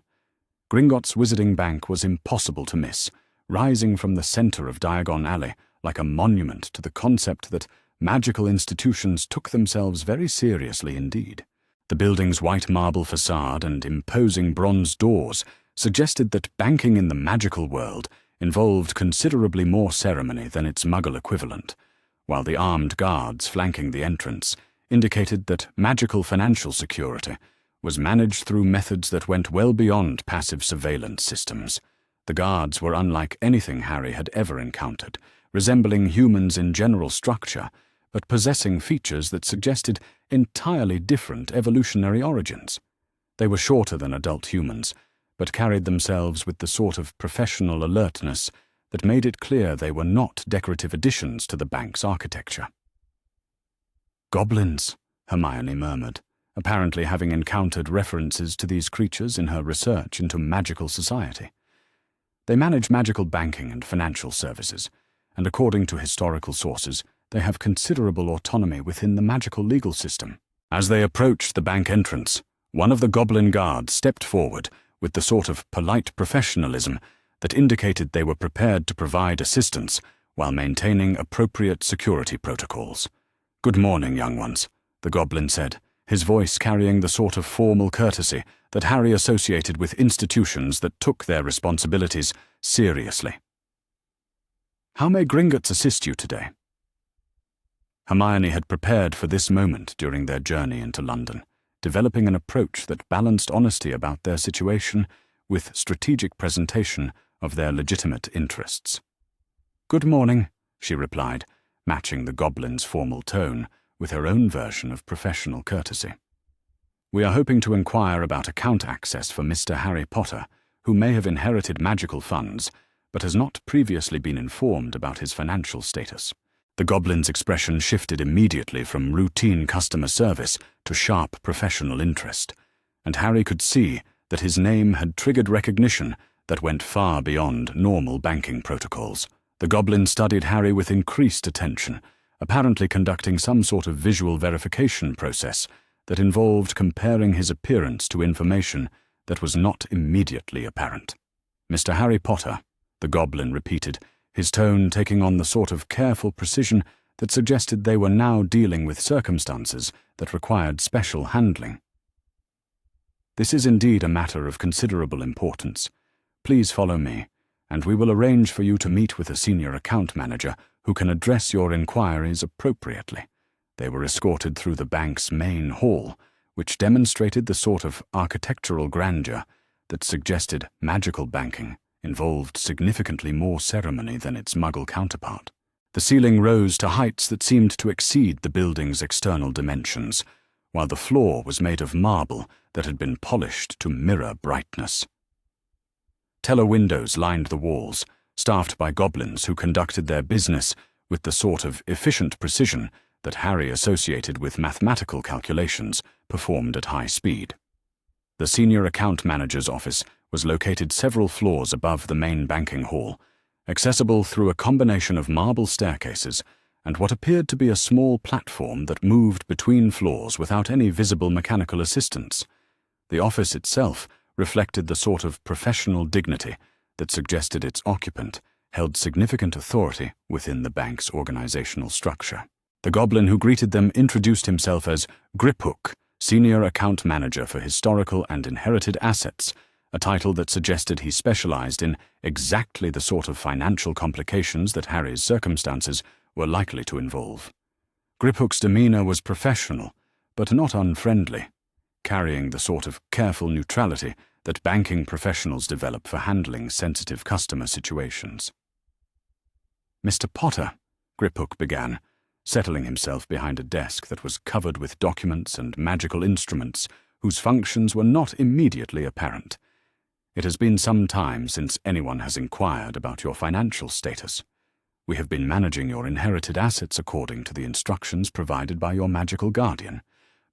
Gringotts Wizarding Bank was impossible to miss, rising from the center of Diagon Alley like a monument to the concept that magical institutions took themselves very seriously indeed. The building's white marble facade and imposing bronze doors suggested that banking in the magical world involved considerably more ceremony than its Muggle equivalent, while the armed guards flanking the entrance indicated that magical financial security was managed through methods that went well beyond passive surveillance systems. The guards were unlike anything Harry had ever encountered, resembling humans in general structure, but possessing features that suggested entirely different evolutionary origins. They were shorter than adult humans, but carried themselves with the sort of professional alertness that made it clear they were not decorative additions to the bank's architecture. "Goblins," Hermione murmured, apparently having encountered references to these creatures in her research into magical society. They manage magical banking and financial services, and according to historical sources, they have considerable autonomy within the magical legal system. As they approached the bank entrance, one of the goblin guards stepped forward with the sort of polite professionalism that indicated they were prepared to provide assistance while maintaining appropriate security protocols. "Good morning, young ones," the goblin said, his voice carrying the sort of formal courtesy that Harry associated with institutions that took their responsibilities seriously. "How may Gringotts assist you today?" Hermione had prepared for this moment during their journey into London, developing an approach that balanced honesty about their situation with strategic presentation of their legitimate interests. "Good morning," she replied, matching the goblin's formal tone with her own version of professional courtesy. "We are hoping to inquire about account access for Mr. Harry Potter, who may have inherited magical funds, but has not previously been informed about his financial status." The goblin's expression shifted immediately from routine customer service to sharp professional interest, and Harry could see that his name had triggered recognition that went far beyond normal banking protocols. The goblin studied Harry with increased attention, apparently conducting some sort of visual verification process that involved comparing his appearance to information that was not immediately apparent. "Mr. Harry Potter," the goblin repeated, his tone taking on the sort of careful precision that suggested they were now dealing with circumstances that required special handling. "This is indeed a matter of considerable importance. Please follow me, and we will arrange for you to meet with a senior account manager who can address your inquiries appropriately." They were escorted through the bank's main hall, which demonstrated the sort of architectural grandeur that suggested magical banking involved significantly more ceremony than its Muggle counterpart. The ceiling rose to heights that seemed to exceed the building's external dimensions, while the floor was made of marble that had been polished to mirror brightness. Teller windows lined the walls, staffed by goblins who conducted their business with the sort of efficient precision that Harry associated with mathematical calculations performed at high speed. The senior account manager's office was located several floors above the main banking hall, accessible through a combination of marble staircases and what appeared to be a small platform that moved between floors without any visible mechanical assistance. The office itself reflected the sort of professional dignity that suggested its occupant held significant authority within the bank's organizational structure. The goblin who greeted them introduced himself as Griphook, Senior Account Manager for Historical and Inherited Assets, a title that suggested he specialized in exactly the sort of financial complications that Harry's circumstances were likely to involve. Griphook's demeanor was professional, but not unfriendly, carrying the sort of careful neutrality that banking professionals develop for handling sensitive customer situations. "Mr. Potter," Griphook began, settling himself behind a desk that was covered with documents and magical instruments whose functions were not immediately apparent. "It has been some time since anyone has inquired about your financial status. We have been managing your inherited assets according to the instructions provided by your magical guardian,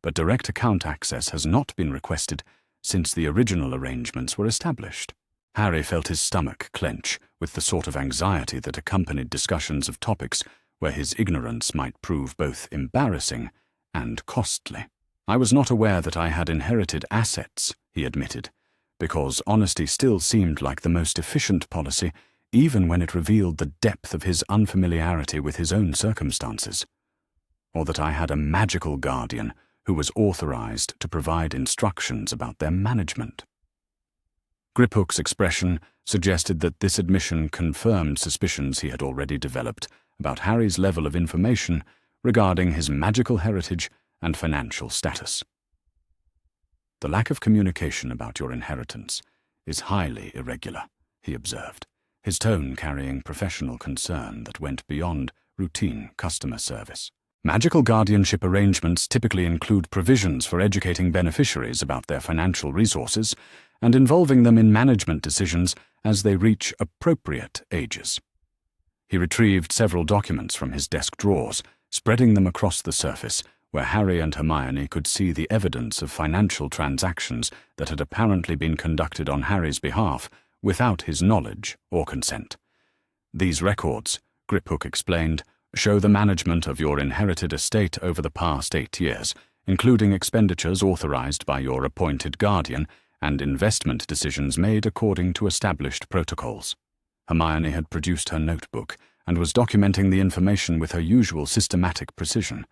but direct account access has not been requested since the original arrangements were established." Harry felt his stomach clench with the sort of anxiety that accompanied discussions of topics where his ignorance might prove both embarrassing and costly. "I was not aware that I had inherited assets," he admitted, because honesty still seemed like the most efficient policy, even when it revealed the depth of his unfamiliarity with his own circumstances. "Or that I had a magical guardian who was authorized to provide instructions about their management." Griphook's expression suggested that this admission confirmed suspicions he had already developed about Harry's level of information regarding his magical heritage and financial status. "The lack of communication about your inheritance is highly irregular," he observed, his tone carrying professional concern that went beyond routine customer service. "Magical guardianship arrangements typically include provisions for educating beneficiaries about their financial resources and involving them in management decisions as they reach appropriate ages." He retrieved several documents from his desk drawers, spreading them across the surface, where Harry and Hermione could see the evidence of financial transactions that had apparently been conducted on Harry's behalf without his knowledge or consent. "These records," Griphook explained, "show the management of your inherited estate over the past 8 years, including expenditures authorized by your appointed guardian and investment decisions made according to established protocols." Hermione had produced her notebook and was documenting the information with her usual systematic precision,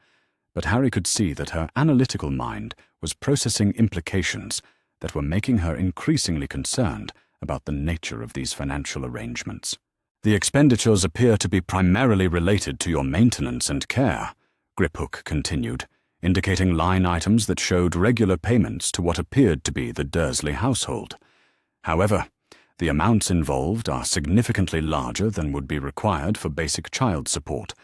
but Harry could see that her analytical mind was processing implications that were making her increasingly concerned about the nature of these financial arrangements. "The expenditures appear to be primarily related to your maintenance and care," Griphook continued, indicating line items that showed regular payments to what appeared to be the Dursley household. "However, the amounts involved are significantly larger than would be required for basic child support,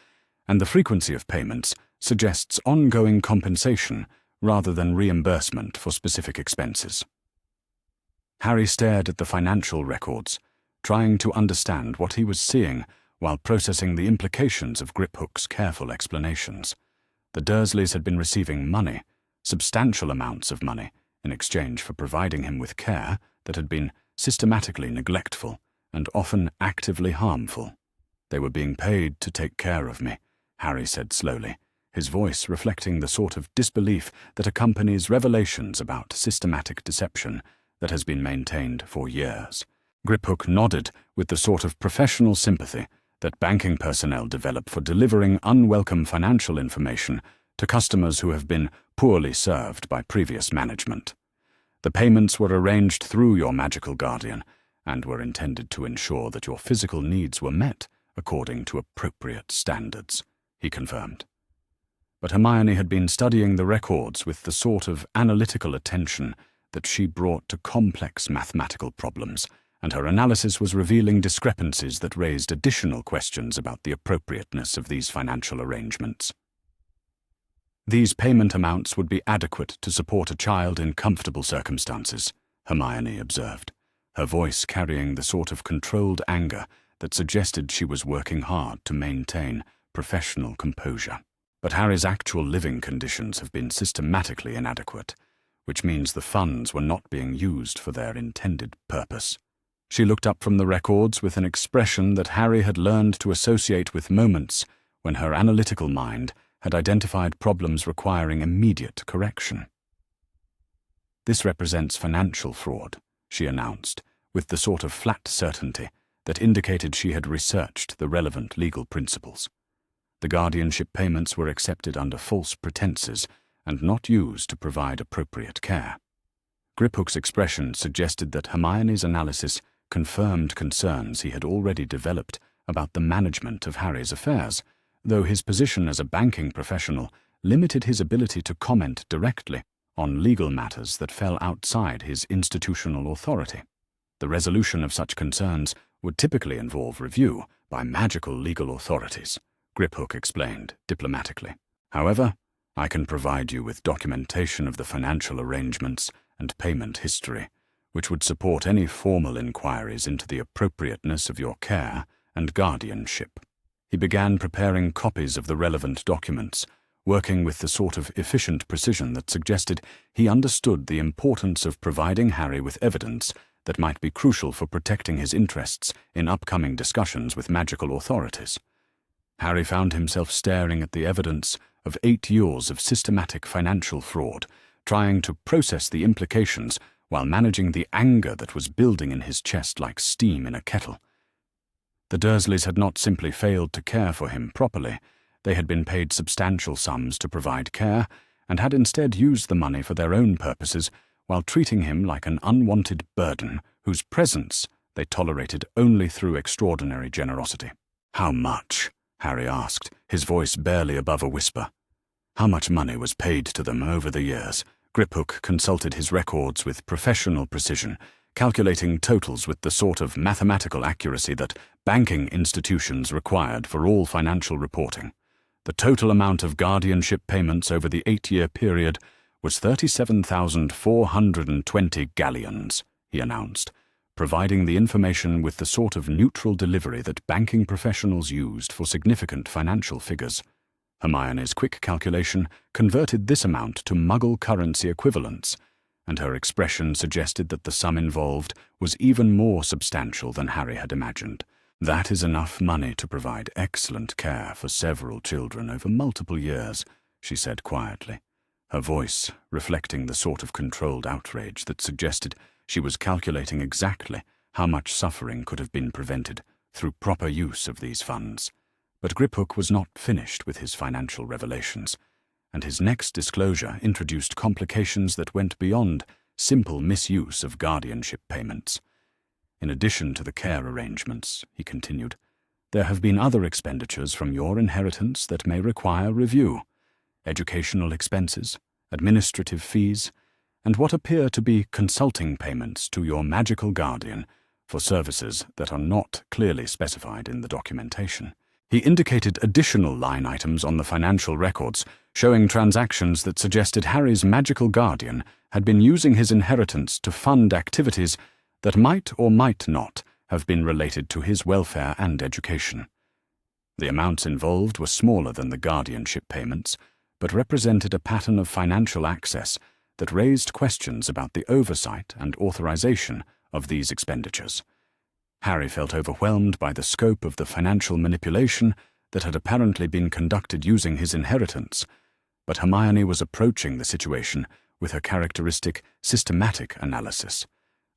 and the frequency of payments suggests ongoing compensation rather than reimbursement for specific expenses." Harry stared at the financial records, trying to understand what he was seeing while processing the implications of Griphook's careful explanations. The Dursleys had been receiving money, substantial amounts of money, in exchange for providing him with care that had been systematically neglectful and often actively harmful. "They were being paid to take care of me," Harry said slowly, his voice reflecting the sort of disbelief that accompanies revelations about systematic deception that has been maintained for years. Griphook nodded with the sort of professional sympathy that banking personnel develop for delivering unwelcome financial information to customers who have been poorly served by previous management. "The payments were arranged through your magical guardian and were intended to ensure that your physical needs were met according to appropriate standards," he confirmed. But Hermione had been studying the records with the sort of analytical attention that she brought to complex mathematical problems, and her analysis was revealing discrepancies that raised additional questions about the appropriateness of these financial arrangements. "These payment amounts would be adequate to support a child in comfortable circumstances," Hermione observed, her voice carrying the sort of controlled anger that suggested she was working hard to maintain professional composure. "But Harry's actual living conditions have been systematically inadequate, which means the funds were not being used for their intended purpose." She looked up from the records with an expression that Harry had learned to associate with moments when her analytical mind had identified problems requiring immediate correction. "This represents financial fraud," she announced, with the sort of flat certainty that indicated she had researched the relevant legal principles. "The guardianship payments were accepted under false pretenses and not used to provide appropriate care." Griphook's expression suggested that Hermione's analysis confirmed concerns he had already developed about the management of Harry's affairs, though his position as a banking professional limited his ability to comment directly on legal matters that fell outside his institutional authority. The resolution of such concerns would typically involve review by magical legal authorities, Griphook explained diplomatically. However, I can provide you with documentation of the financial arrangements and payment history, which would support any formal inquiries into the appropriateness of your care and guardianship. He began preparing copies of the relevant documents, working with the sort of efficient precision that suggested he understood the importance of providing Harry with evidence that might be crucial for protecting his interests in upcoming discussions with magical authorities. Harry found himself staring at the evidence of 8 years of systematic financial fraud, trying to process the implications while managing the anger that was building in his chest like steam in a kettle. The Dursleys had not simply failed to care for him properly. They had been paid substantial sums to provide care, and had instead used the money for their own purposes while treating him like an unwanted burden whose presence they tolerated only through extraordinary generosity. "How much?" Harry asked, his voice barely above a whisper. How much money was paid to them over the years? Griphook consulted his records with professional precision, calculating totals with the sort of mathematical accuracy that banking institutions required for all financial reporting. The total amount of guardianship payments over the 8-year period was 37,420 galleons, he announced, providing the information with the sort of neutral delivery that banking professionals used for significant financial figures. Hermione's quick calculation converted this amount to Muggle currency equivalents, and her expression suggested that the sum involved was even more substantial than Harry had imagined. "That is enough money to provide excellent care for several children over multiple years," she said quietly, her voice reflecting the sort of controlled outrage that suggested she was calculating exactly how much suffering could have been prevented through proper use of these funds. But Griphook was not finished with his financial revelations, and his next disclosure introduced complications that went beyond simple misuse of guardianship payments. "In addition to the care arrangements," he continued, "there have been other expenditures from your inheritance that may require review: educational expenses, administrative fees, and what appear to be consulting payments to your magical guardian for services that are not clearly specified in the documentation." He indicated additional line items on the financial records, showing transactions that suggested Harry's magical guardian had been using his inheritance to fund activities that might or might not have been related to his welfare and education. The amounts involved were smaller than the guardianship payments, but represented a pattern of financial access that raised questions about the oversight and authorization of these expenditures. Harry felt overwhelmed by the scope of the financial manipulation that had apparently been conducted using his inheritance, but Hermione was approaching the situation with her characteristic systematic analysis,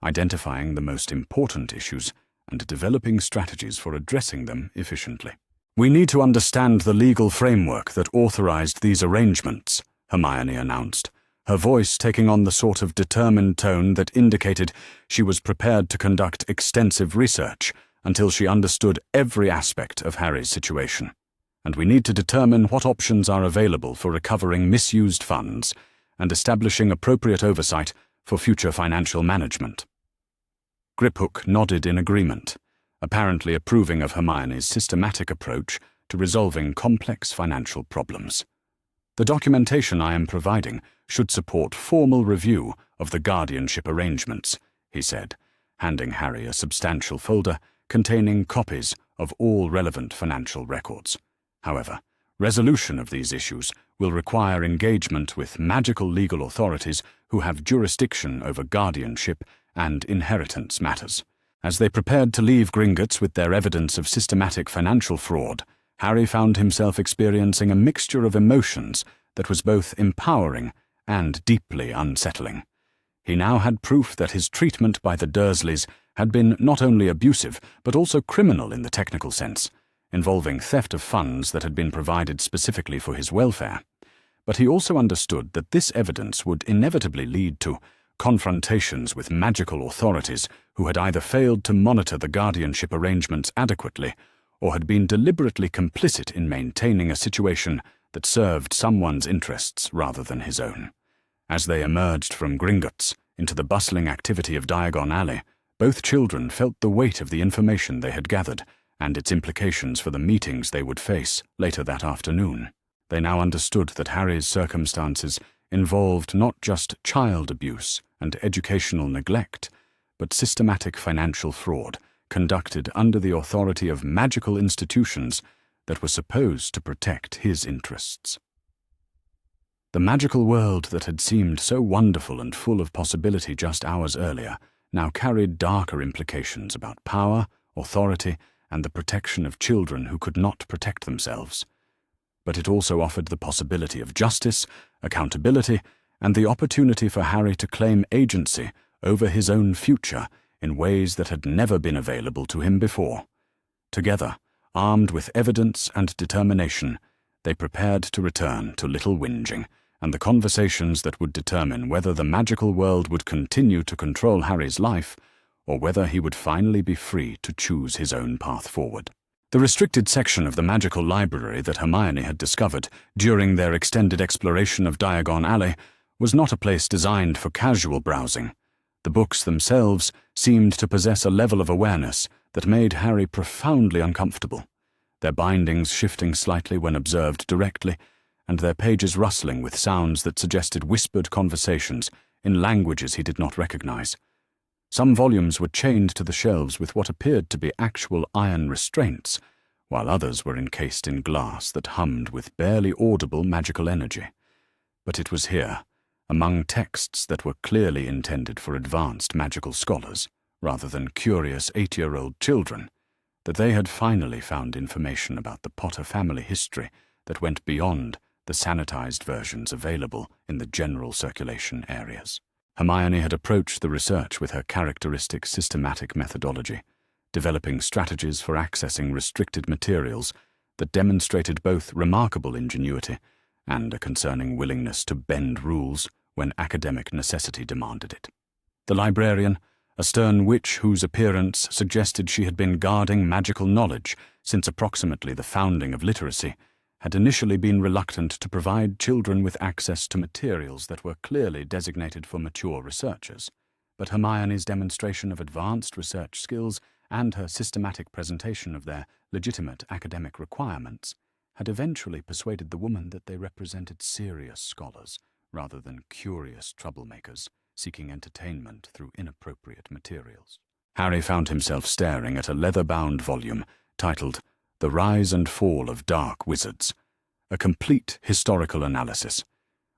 identifying the most important issues and developing strategies for addressing them efficiently. "We need to understand the legal framework that authorized these arrangements," Hermione announced, her voice taking on the sort of determined tone that indicated she was prepared to conduct extensive research until she understood every aspect of Harry's situation. "And we need to determine what options are available for recovering misused funds and establishing appropriate oversight for future financial management." Griphook nodded in agreement, apparently approving of Hermione's systematic approach to resolving complex financial problems. "The documentation I am providing should support formal review of the guardianship arrangements," he said, handing Harry a substantial folder containing copies of all relevant financial records. "However, resolution of these issues will require engagement with magical legal authorities who have jurisdiction over guardianship and inheritance matters." As they prepared to leave Gringotts with their evidence of systematic financial fraud, Harry found himself experiencing a mixture of emotions that was both empowering and deeply unsettling. He now had proof that his treatment by the Dursleys had been not only abusive but also criminal in the technical sense, involving theft of funds that had been provided specifically for his welfare. But he also understood that this evidence would inevitably lead to confrontations with magical authorities who had either failed to monitor the guardianship arrangements adequately or had been deliberately complicit in maintaining a situation that served someone's interests rather than his own. As they emerged from Gringotts into the bustling activity of Diagon Alley, both children felt the weight of the information they had gathered and its implications for the meetings they would face later that afternoon. They now understood that Harry's circumstances involved not just child abuse and educational neglect, but systematic financial fraud conducted under the authority of magical institutions that were supposed to protect his interests. The magical world that had seemed so wonderful and full of possibility just hours earlier now carried darker implications about power, authority, and the protection of children who could not protect themselves. But it also offered the possibility of justice, accountability, and the opportunity for Harry to claim agency over his own future in ways that had never been available to him before. Together, armed with evidence and determination, they prepared to return to Little Whinging and the conversations that would determine whether the magical world would continue to control Harry's life or whether he would finally be free to choose his own path forward. The restricted section of the magical library that Hermione had discovered during their extended exploration of Diagon Alley was not a place designed for casual browsing. The books themselves seemed to possess a level of awareness that made Harry profoundly uncomfortable, their bindings shifting slightly when observed directly, and their pages rustling with sounds that suggested whispered conversations in languages he did not recognize. Some volumes were chained to the shelves with what appeared to be actual iron restraints, while others were encased in glass that hummed with barely audible magical energy. But it was here, among texts that were clearly intended for advanced magical scholars, rather than curious 8-year-old children, that they had finally found information about the Potter family history that went beyond the sanitized versions available in the general circulation areas. Hermione had approached the research with her characteristic systematic methodology, developing strategies for accessing restricted materials that demonstrated both remarkable ingenuity and a concerning willingness to bend rules when academic necessity demanded it. The librarian, a stern witch whose appearance suggested she had been guarding magical knowledge since approximately the founding of literacy, had initially been reluctant to provide children with access to materials that were clearly designated for mature researchers. But Hermione's demonstration of advanced research skills and her systematic presentation of their legitimate academic requirements had eventually persuaded the woman that they represented serious scholars rather than curious troublemakers seeking entertainment through inappropriate materials. Harry found himself staring at a leather-bound volume titled The Rise and Fall of Dark Wizards, a complete historical analysis,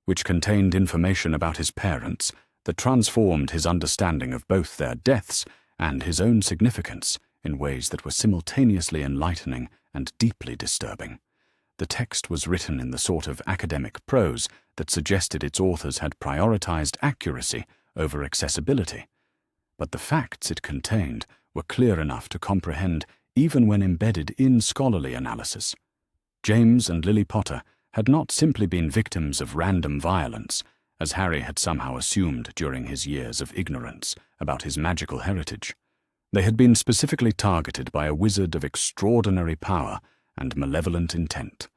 which contained information about his parents that transformed his understanding of both their deaths and his own significance in ways that were simultaneously enlightening and deeply disturbing. The text was written in the sort of academic prose that suggested its authors had prioritized accuracy over accessibility, but the facts it contained were clear enough to comprehend even when embedded in scholarly analysis. James and Lily Potter had not simply been victims of random violence, as Harry had somehow assumed during his years of ignorance about his magical heritage. They had been specifically targeted by a wizard of extraordinary power and malevolent intent,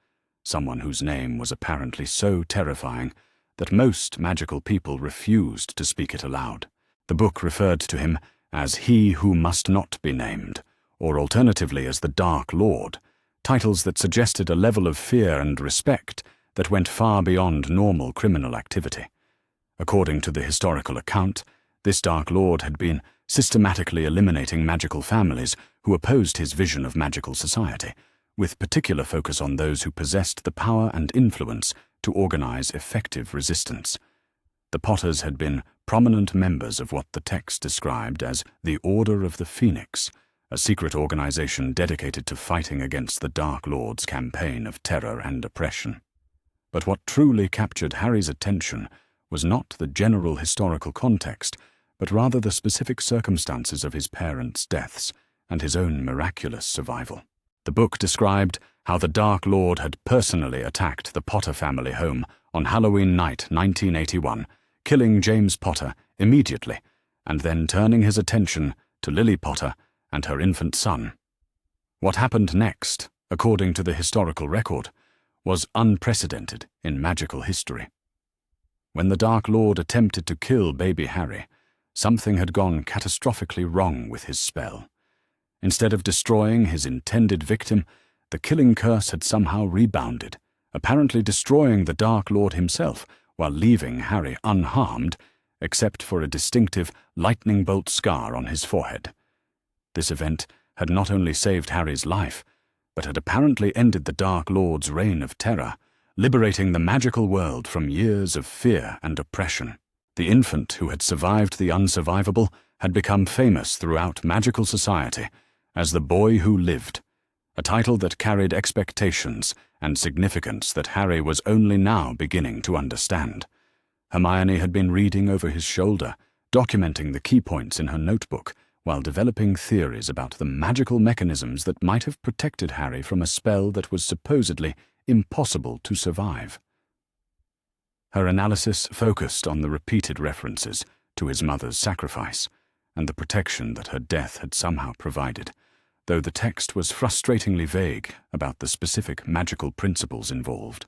someone whose name was apparently so terrifying that most magical people refused to speak it aloud. The book referred to him as He Who Must Not Be Named, or alternatively as the Dark Lord, titles that suggested a level of fear and respect that went far beyond normal criminal activity. According to the historical account, this Dark Lord had been systematically eliminating magical families who opposed his vision of magical society, with particular focus on those who possessed the power and influence to organize effective resistance. The Potters had been prominent members of what the text described as the Order of the Phoenix, a secret organization dedicated to fighting against the Dark Lord's campaign of terror and oppression. But what truly captured Harry's attention was not the general historical context, but rather the specific circumstances of his parents' deaths and his own miraculous survival. The book described how the Dark Lord had personally attacked the Potter family home on Halloween night 1981, killing James Potter immediately, and then turning his attention to Lily Potter and her infant son. What happened next, according to the historical record, was unprecedented in magical history. When the Dark Lord attempted to kill baby Harry, something had gone catastrophically wrong with his spell. Instead of destroying his intended victim, the killing curse had somehow rebounded, apparently destroying the Dark Lord himself while leaving Harry unharmed, except for a distinctive lightning bolt scar on his forehead. This event had not only saved Harry's life, but had apparently ended the Dark Lord's reign of terror, liberating the magical world from years of fear and oppression. The infant who had survived the unsurvivable had become famous throughout magical society as the boy who lived, a title that carried expectations and significance that Harry was only now beginning to understand. Hermione had been reading over his shoulder, documenting the key points in her notebook, while developing theories about the magical mechanisms that might have protected Harry from a spell that was supposedly impossible to survive. Her analysis focused on the repeated references to his mother's sacrifice and the protection that her death had somehow provided, though the text was frustratingly vague about the specific magical principles involved.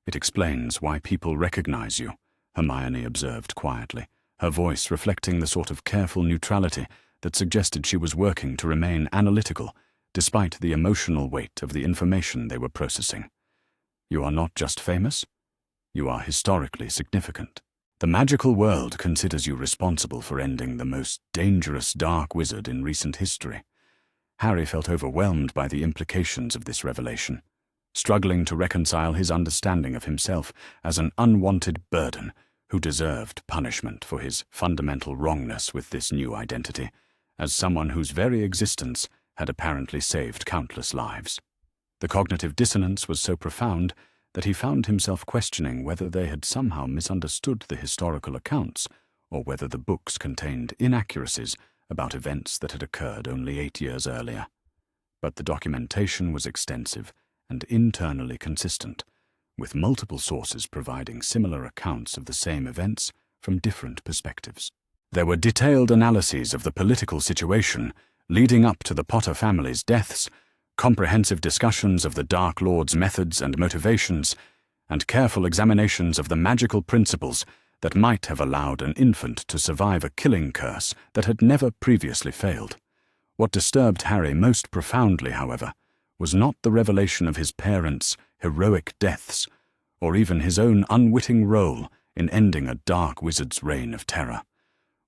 "It explains why people recognize you," Hermione observed quietly, her voice reflecting the sort of careful neutrality that suggested she was working to remain analytical despite the emotional weight of the information they were processing. "You are not just famous, you are historically significant. The magical world considers you responsible for ending the most dangerous dark wizard in recent history." Harry felt overwhelmed by the implications of this revelation, struggling to reconcile his understanding of himself as an unwanted burden who deserved punishment for his fundamental wrongness with this new identity, as someone whose very existence had apparently saved countless lives. The cognitive dissonance was so profound that he found himself questioning whether they had somehow misunderstood the historical accounts, or whether the books contained inaccuracies about events that had occurred only 8 years earlier. But the documentation was extensive and internally consistent, with multiple sources providing similar accounts of the same events from different perspectives. There were detailed analyses of the political situation leading up to the Potter family's deaths, comprehensive discussions of the Dark Lord's methods and motivations, and careful examinations of the magical principles that might have allowed an infant to survive a killing curse that had never previously failed. What disturbed Harry most profoundly, however, was not the revelation of his parents' heroic deaths, or even his own unwitting role in ending a dark wizard's reign of terror.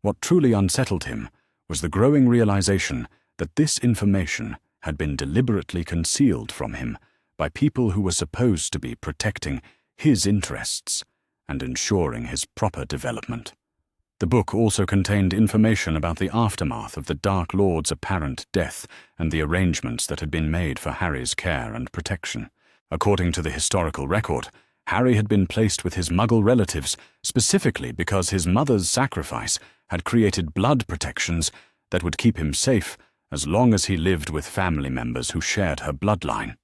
What truly unsettled him was the growing realization that this information had been deliberately concealed from him by people who were supposed to be protecting his interests and ensuring his proper development. The book also contained information about the aftermath of the Dark Lord's apparent death and the arrangements that had been made for Harry's care and protection. According to the historical record, Harry had been placed with his Muggle relatives specifically because his mother's sacrifice had created blood protections that would keep him safe as long as he lived with family members who shared her bloodline.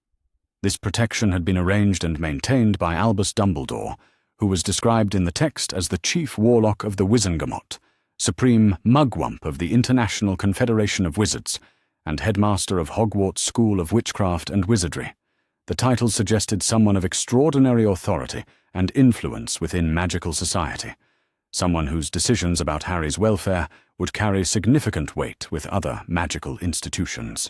This protection had been arranged and maintained by Albus Dumbledore, who was described in the text as the chief warlock of the Wizengamot, supreme mugwump of the International Confederation of Wizards, and headmaster of Hogwarts School of Witchcraft and Wizardry. The title suggested someone of extraordinary authority and influence within magical society, someone whose decisions about Harry's welfare would carry significant weight with other magical institutions.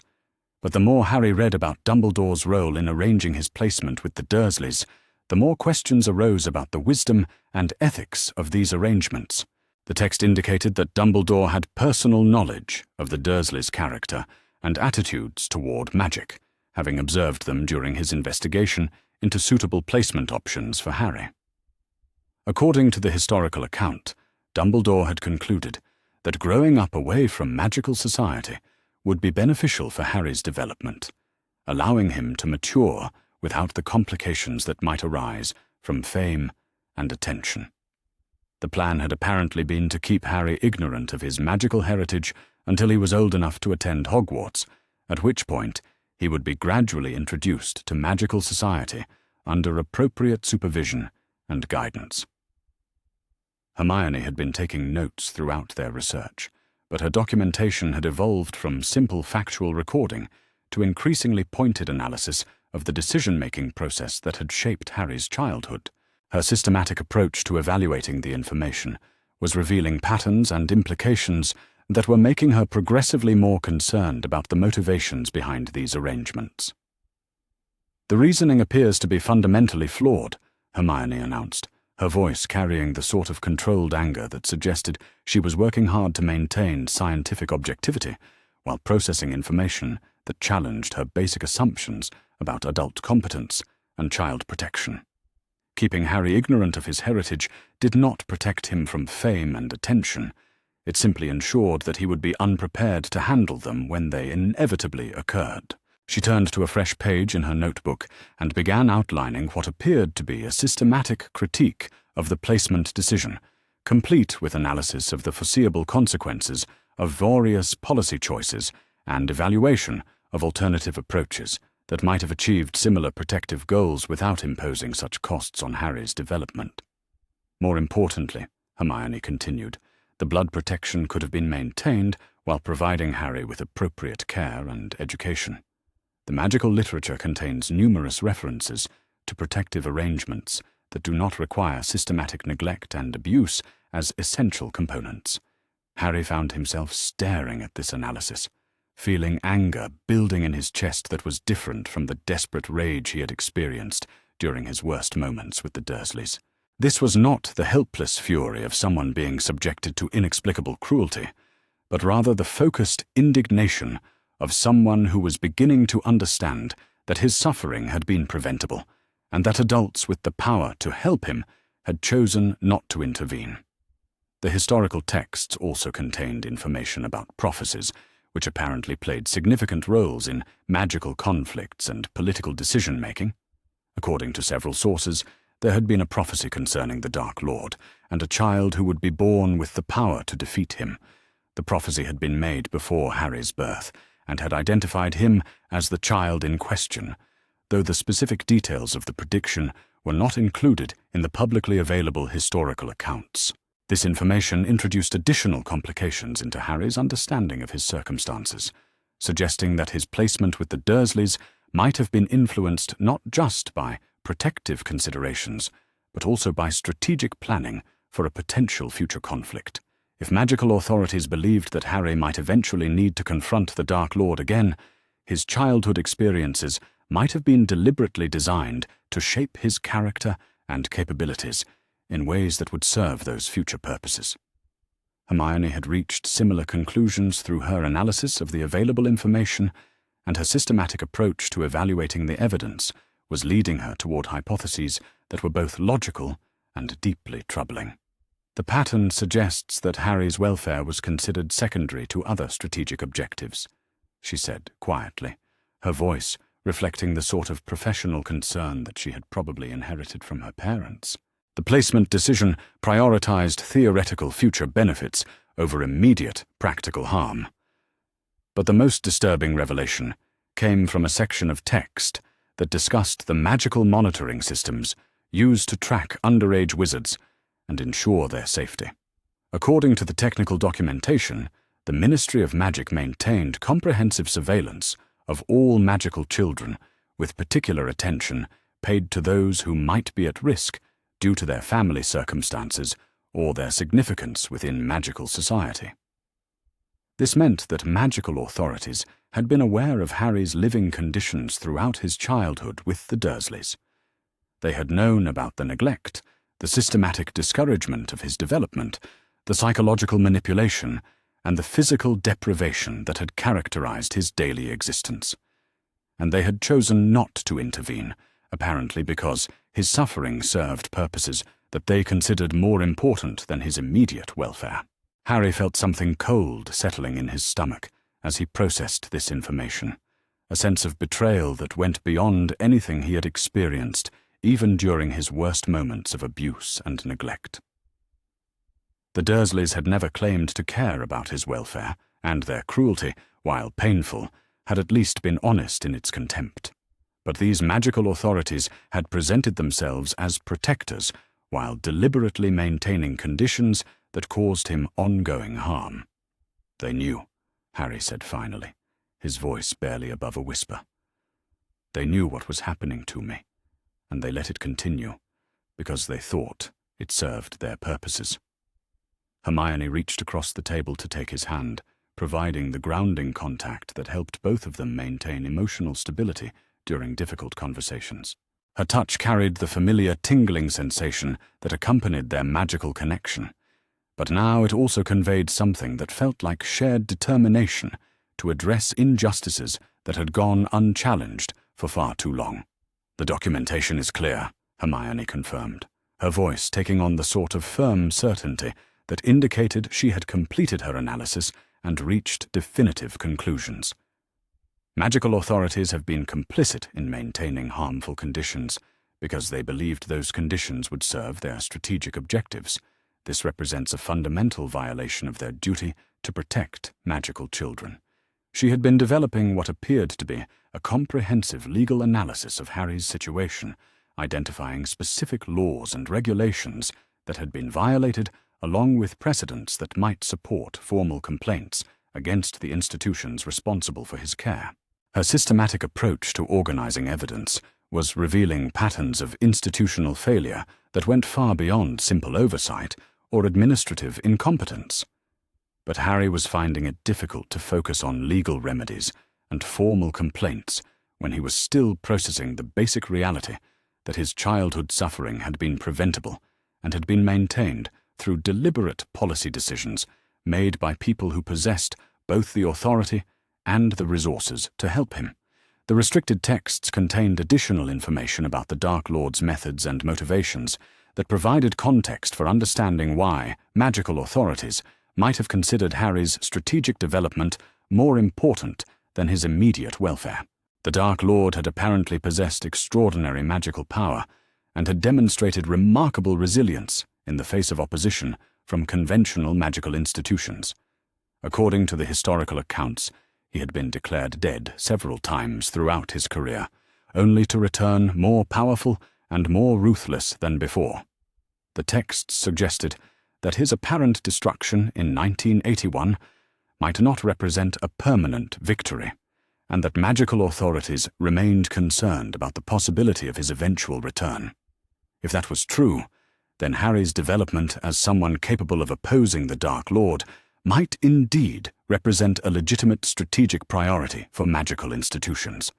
But the more Harry read about Dumbledore's role in arranging his placement with the Dursleys, the more questions arose about the wisdom and ethics of these arrangements. The text indicated that Dumbledore had personal knowledge of the Dursleys' character and attitudes toward magic, having observed them during his investigation into suitable placement options for Harry. According to the historical account, Dumbledore had concluded that growing up away from magical society would be beneficial for Harry's development, allowing him to mature without the complications that might arise from fame and attention. The plan had apparently been to keep Harry ignorant of his magical heritage until he was old enough to attend Hogwarts, at which point he would be gradually introduced to magical society under appropriate supervision and guidance. Hermione had been taking notes throughout their research, but her documentation had evolved from simple factual recording to increasingly pointed analysis of the decision-making process that had shaped Harry's childhood. Her systematic approach to evaluating the information was revealing patterns and implications that were making her progressively more concerned about the motivations behind these arrangements. "The reasoning appears to be fundamentally flawed," Hermione announced, her voice carrying the sort of controlled anger that suggested she was working hard to maintain scientific objectivity while processing information that challenged her basic assumptions about adult competence and child protection. Keeping Harry ignorant of his heritage did not protect him from fame and attention. It simply ensured that he would be unprepared to handle them when they inevitably occurred. She turned to a fresh page in her notebook and began outlining what appeared to be a systematic critique of the placement decision, complete with analysis of the foreseeable consequences of various policy choices and evaluation of alternative approaches that might have achieved similar protective goals without imposing such costs on Harry's development. More importantly, Hermione continued, the blood protection could have been maintained while providing Harry with appropriate care and education. The magical literature contains numerous references to protective arrangements that do not require systematic neglect and abuse as essential components. Harry found himself staring at this analysis, feeling anger building in his chest that was different from the desperate rage he had experienced during his worst moments with the Dursleys. This was not the helpless fury of someone being subjected to inexplicable cruelty, but rather the focused indignation of someone who was beginning to understand that his suffering had been preventable, and that adults with the power to help him had chosen not to intervene. The historical texts also contained information about prophecies, which apparently played significant roles in magical conflicts and political decision-making. According to several sources, there had been a prophecy concerning the Dark Lord, and a child who would be born with the power to defeat him. The prophecy had been made before Harry's birth, and had identified him as the child in question, though the specific details of the prediction were not included in the publicly available historical accounts. This information introduced additional complications into Harry's understanding of his circumstances, suggesting that his placement with the Dursleys might have been influenced not just by protective considerations, but also by strategic planning for a potential future conflict. If magical authorities believed that Harry might eventually need to confront the Dark Lord again, his childhood experiences might have been deliberately designed to shape his character and capabilities in ways that would serve those future purposes. Hermione had reached similar conclusions through her analysis of the available information, and her systematic approach to evaluating the evidence was leading her toward hypotheses that were both logical and deeply troubling. The pattern suggests that Harry's welfare was considered secondary to other strategic objectives, she said quietly, her voice reflecting the sort of professional concern that she had probably inherited from her parents. The placement decision prioritized theoretical future benefits over immediate practical harm. But the most disturbing revelation came from a section of text that discussed the magical monitoring systems used to track underage wizards and ensure their safety. According to the technical documentation, the Ministry of Magic maintained comprehensive surveillance of all magical children, with particular attention paid to those who might be at risk due to their family circumstances or their significance within magical society. This meant that magical authorities had been aware of Harry's living conditions throughout his childhood with the Dursleys. They had known about the neglect, the systematic discouragement of his development, the psychological manipulation, and the physical deprivation that had characterized his daily existence. And they had chosen not to intervene, apparently because his suffering served purposes that they considered more important than his immediate welfare. Harry felt something cold settling in his stomach as he processed this information, a sense of betrayal that went beyond anything he had experienced, even during his worst moments of abuse and neglect. The Dursleys had never claimed to care about his welfare, and their cruelty, while painful, had at least been honest in its contempt. But these magical authorities had presented themselves as protectors while deliberately maintaining conditions that caused him ongoing harm. They knew, Harry said finally, his voice barely above a whisper. They knew what was happening to me, and they let it continue, because they thought it served their purposes. Hermione reached across the table to take his hand, providing the grounding contact that helped both of them maintain emotional stability during difficult conversations. Her touch carried the familiar tingling sensation that accompanied their magical connection, but now it also conveyed something that felt like shared determination to address injustices that had gone unchallenged for far too long. "The documentation is clear," Hermione confirmed, her voice taking on the sort of firm certainty that indicated she had completed her analysis and reached definitive conclusions. Magical authorities have been complicit in maintaining harmful conditions because they believed those conditions would serve their strategic objectives. This represents a fundamental violation of their duty to protect magical children. She had been developing what appeared to be a comprehensive legal analysis of Harry's situation, identifying specific laws and regulations that had been violated, along with precedents that might support formal complaints against the institutions responsible for his care. Her systematic approach to organizing evidence was revealing patterns of institutional failure that went far beyond simple oversight or administrative incompetence. But Harry was finding it difficult to focus on legal remedies and formal complaints when he was still processing the basic reality that his childhood suffering had been preventable and had been maintained through deliberate policy decisions made by people who possessed both the authority and the resources to help him. The restricted texts contained additional information about the Dark Lord's methods and motivations that provided context for understanding why magical authorities might have considered Harry's strategic development more important than his immediate welfare. The Dark Lord had apparently possessed extraordinary magical power and had demonstrated remarkable resilience in the face of opposition from conventional magical institutions. According to the historical accounts, he had been declared dead several times throughout his career, only to return more powerful and more ruthless than before. The texts suggested that his apparent destruction in 1981 might not represent a permanent victory, and that magical authorities remained concerned about the possibility of his eventual return. If that was true, then Harry's development as someone capable of opposing the Dark Lord might indeed represent a legitimate strategic priority for magical institutions.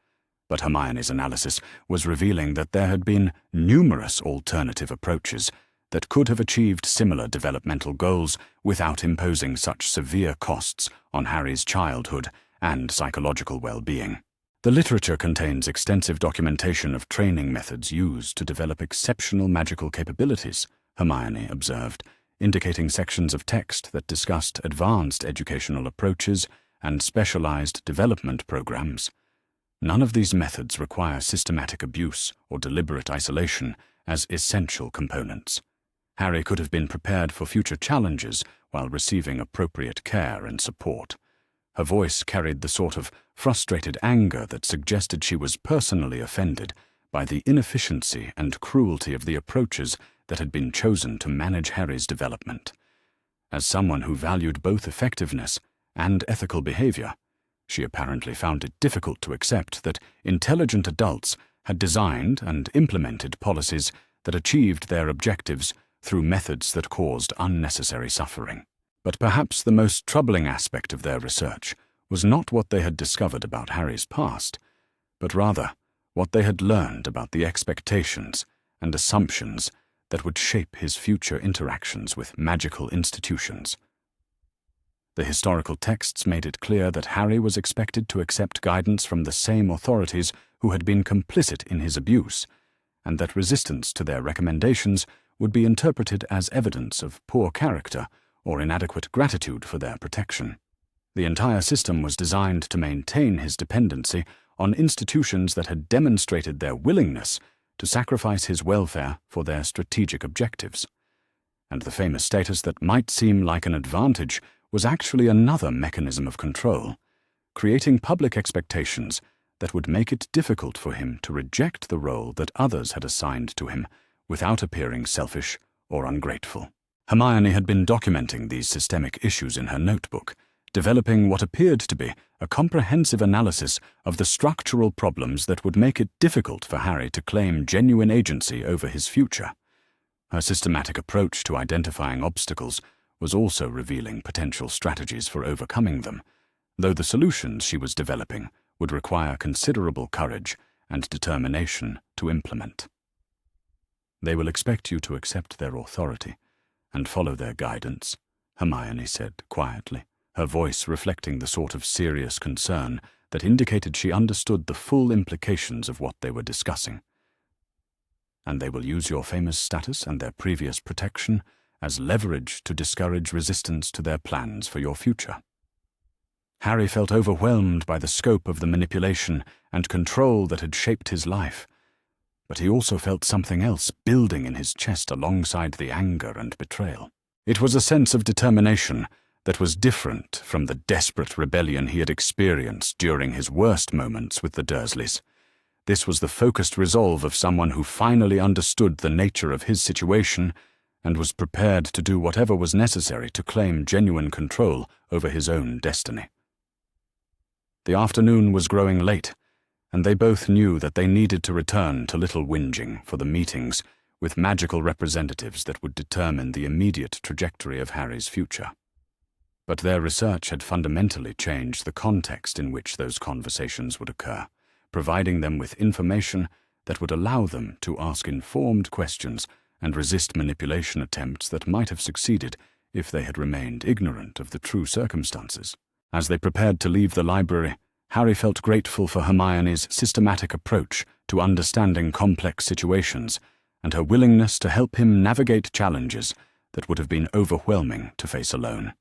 But Hermione's analysis was revealing that there had been numerous alternative approaches that could have achieved similar developmental goals without imposing such severe costs on Harry's childhood and psychological well-being. The literature contains extensive documentation of training methods used to develop exceptional magical capabilities, Hermione observed, indicating sections of text that discussed advanced educational approaches and specialized development programs. None of these methods require systematic abuse or deliberate isolation as essential components. Harry could have been prepared for future challenges while receiving appropriate care and support. Her voice carried the sort of frustrated anger that suggested she was personally offended by the inefficiency and cruelty of the approaches that had been chosen to manage Harry's development. As someone who valued both effectiveness and ethical behavior, she apparently found it difficult to accept that intelligent adults had designed and implemented policies that achieved their objectives through methods that caused unnecessary suffering. But perhaps the most troubling aspect of their research was not what they had discovered about Harry's past, but rather what they had learned about the expectations and assumptions that would shape his future interactions with magical institutions. The historical texts made it clear that Harry was expected to accept guidance from the same authorities who had been complicit in his abuse, and that resistance to their recommendations would be interpreted as evidence of poor character or inadequate gratitude for their protection. The entire system was designed to maintain his dependency on institutions that had demonstrated their willingness to sacrifice his welfare for their strategic objectives. And the famous status that might seem like an advantage was actually another mechanism of control, creating public expectations that would make it difficult for him to reject the role that others had assigned to him without appearing selfish or ungrateful. Hermione had been documenting these systemic issues in her notebook, developing what appeared to be a comprehensive analysis of the structural problems that would make it difficult for Harry to claim genuine agency over his future. Her systematic approach to identifying obstacles was also revealing potential strategies for overcoming them, though the solutions she was developing would require considerable courage and determination to implement. "They will expect you to accept their authority and follow their guidance," Hermione said quietly, her voice reflecting the sort of serious concern that indicated she understood the full implications of what they were discussing. "And they will use your famous status and their previous protection as leverage to discourage resistance to their plans for your future." Harry felt overwhelmed by the scope of the manipulation and control that had shaped his life, but he also felt something else building in his chest alongside the anger and betrayal. It was a sense of determination that was different from the desperate rebellion he had experienced during his worst moments with the Dursleys. This was the focused resolve of someone who finally understood the nature of his situation and was prepared to do whatever was necessary to claim genuine control over his own destiny. The afternoon was growing late, and they both knew that they needed to return to Little Whinging for the meetings with magical representatives that would determine the immediate trajectory of Harry's future. But their research had fundamentally changed the context in which those conversations would occur, providing them with information that would allow them to ask informed questions and resist manipulation attempts that might have succeeded if they had remained ignorant of the true circumstances. As they prepared to leave the library, Harry felt grateful for Hermione's systematic approach to understanding complex situations and her willingness to help him navigate challenges that would have been overwhelming to face alone.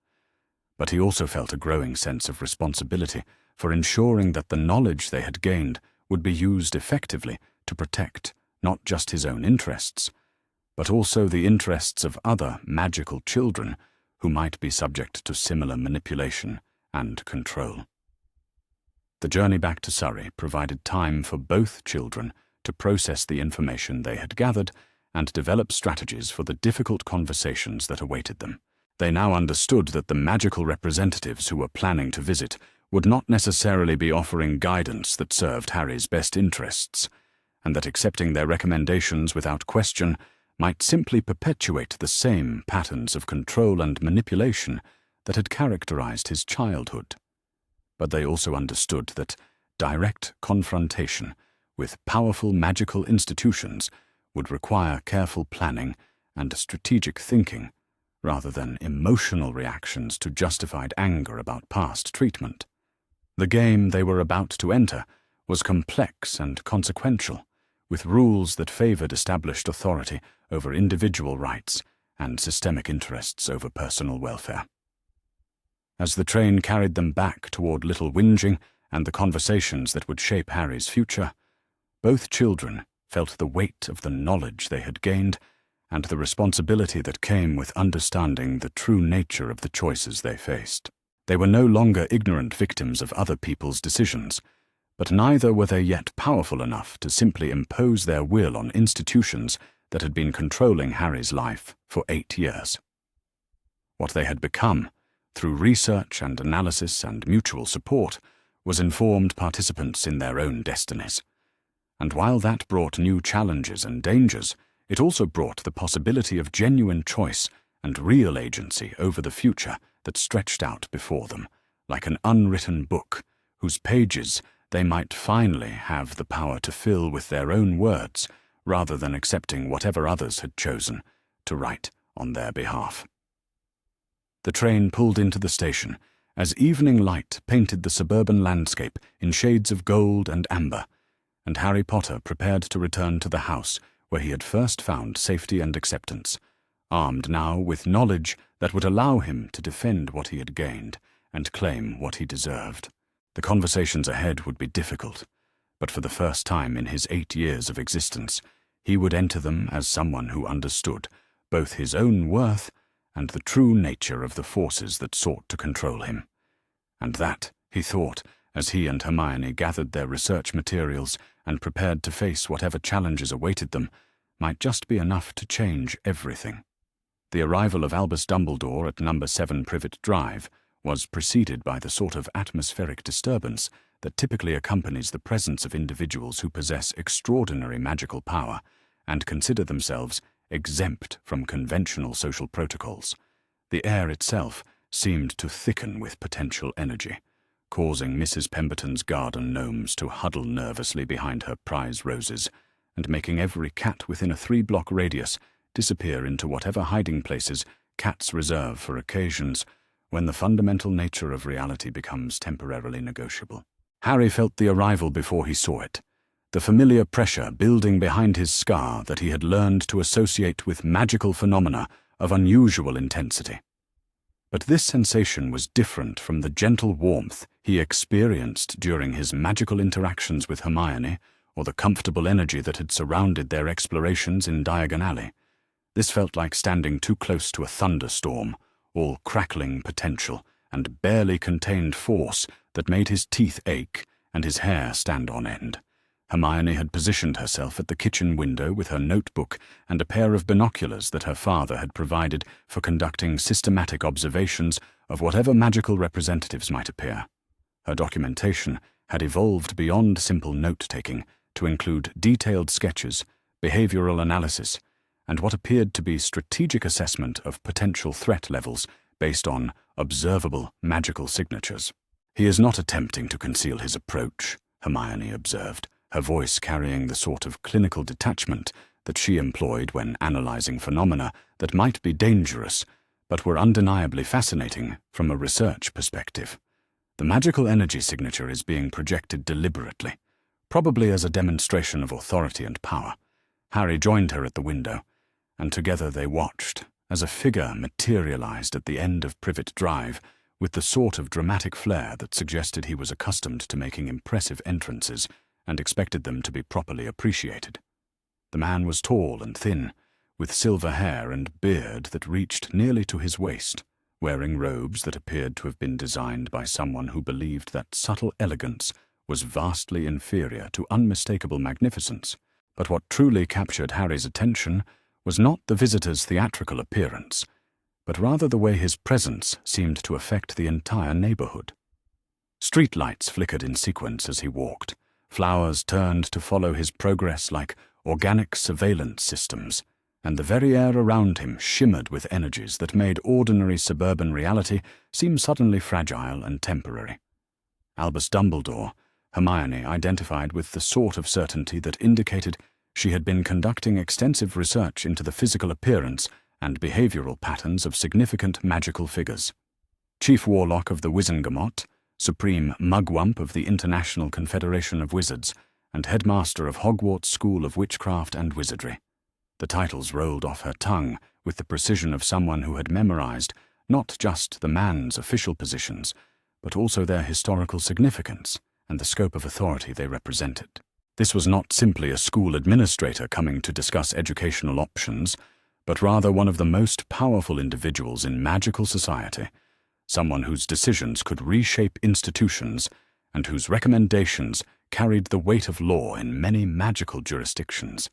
But he also felt a growing sense of responsibility for ensuring that the knowledge they had gained would be used effectively to protect not just his own interests, but also the interests of other magical children who might be subject to similar manipulation and control. The journey back to Surrey provided time for both children to process the information they had gathered and develop strategies for the difficult conversations that awaited them. They now understood that the magical representatives who were planning to visit would not necessarily be offering guidance that served Harry's best interests, and that accepting their recommendations without question might simply perpetuate the same patterns of control and manipulation that had characterized his childhood. But they also understood that direct confrontation with powerful magical institutions would require careful planning and strategic thinking, rather than emotional reactions to justified anger about past treatment. The game they were about to enter was complex and consequential, with rules that favored established authority over individual rights and systemic interests over personal welfare. As the train carried them back toward Little Whinging and the conversations that would shape Harry's future, both children felt the weight of the knowledge they had gained and the responsibility that came with understanding the true nature of the choices they faced. They were no longer ignorant victims of other people's decisions, but neither were they yet powerful enough to simply impose their will on institutions that had been controlling Harry's life for 8 years. What they had become, through research and analysis and mutual support, was informed participants in their own destinies. And while that brought new challenges and dangers, it also brought the possibility of genuine choice and real agency over the future that stretched out before them, like an unwritten book, whose pages they might finally have the power to fill with their own words, rather than accepting whatever others had chosen to write on their behalf. The train pulled into the station as evening light painted the suburban landscape in shades of gold and amber, and Harry Potter prepared to return to the house where he had first found safety and acceptance, armed now with knowledge that would allow him to defend what he had gained and claim what he deserved. The conversations ahead would be difficult, but for the first time in his 8 years of existence, he would enter them as someone who understood both his own worth and the true nature of the forces that sought to control him. And that, he thought, as he and Hermione gathered their research materials and prepared to face whatever challenges awaited them, might just be enough to change everything. The arrival of Albus Dumbledore at number 7 Privet Drive was preceded by the sort of atmospheric disturbance that typically accompanies the presence of individuals who possess extraordinary magical power and consider themselves exempt from conventional social protocols. The air itself seemed to thicken with potential energy, causing Mrs. Pemberton's garden gnomes to huddle nervously behind her prize roses, and making every cat within a 3-block radius disappear into whatever hiding places cats reserve for occasions when the fundamental nature of reality becomes temporarily negotiable. Harry felt the arrival before he saw it, the familiar pressure building behind his scar that he had learned to associate with magical phenomena of unusual intensity. But this sensation was different from the gentle warmth he experienced during his magical interactions with Hermione, or the comfortable energy that had surrounded their explorations in Diagon Alley. This felt like standing too close to a thunderstorm, all crackling potential and barely contained force that made his teeth ache and his hair stand on end. Hermione had positioned herself at the kitchen window with her notebook and a pair of binoculars that her father had provided for conducting systematic observations of whatever magical representatives might appear. Her documentation had evolved beyond simple note-taking to include detailed sketches, behavioral analysis, and what appeared to be strategic assessment of potential threat levels based on observable magical signatures. "He is not attempting to conceal his approach," Hermione observed, her voice carrying the sort of clinical detachment that she employed when analyzing phenomena that might be dangerous but were undeniably fascinating from a research perspective. "The magical energy signature is being projected deliberately, probably as a demonstration of authority and power." Harry joined her at the window, and together they watched as a figure materialized at the end of Privet Drive with the sort of dramatic flair that suggested he was accustomed to making impressive entrances and expected them to be properly appreciated. The man was tall and thin, with silver hair and beard that reached nearly to his waist, wearing robes that appeared to have been designed by someone who believed that subtle elegance was vastly inferior to unmistakable magnificence. But what truly captured Harry's attention was not the visitor's theatrical appearance, but rather the way his presence seemed to affect the entire neighborhood. Streetlights flickered in sequence as he walked. Flowers turned to follow his progress like organic surveillance systems, and the very air around him shimmered with energies that made ordinary suburban reality seem suddenly fragile and temporary. Albus Dumbledore, Hermione identified with the sort of certainty that indicated she had been conducting extensive research into the physical appearance and behavioral patterns of significant magical figures. Chief Warlock of the Wizengamot, Supreme Mugwump of the International Confederation of Wizards, and Headmaster of Hogwarts School of Witchcraft and Wizardry. The titles rolled off her tongue with the precision of someone who had memorized not just the man's official positions, but also their historical significance and the scope of authority they represented. This was not simply a school administrator coming to discuss educational options, but rather one of the most powerful individuals in magical society, someone whose decisions could reshape institutions and whose recommendations carried the weight of law in many magical jurisdictions.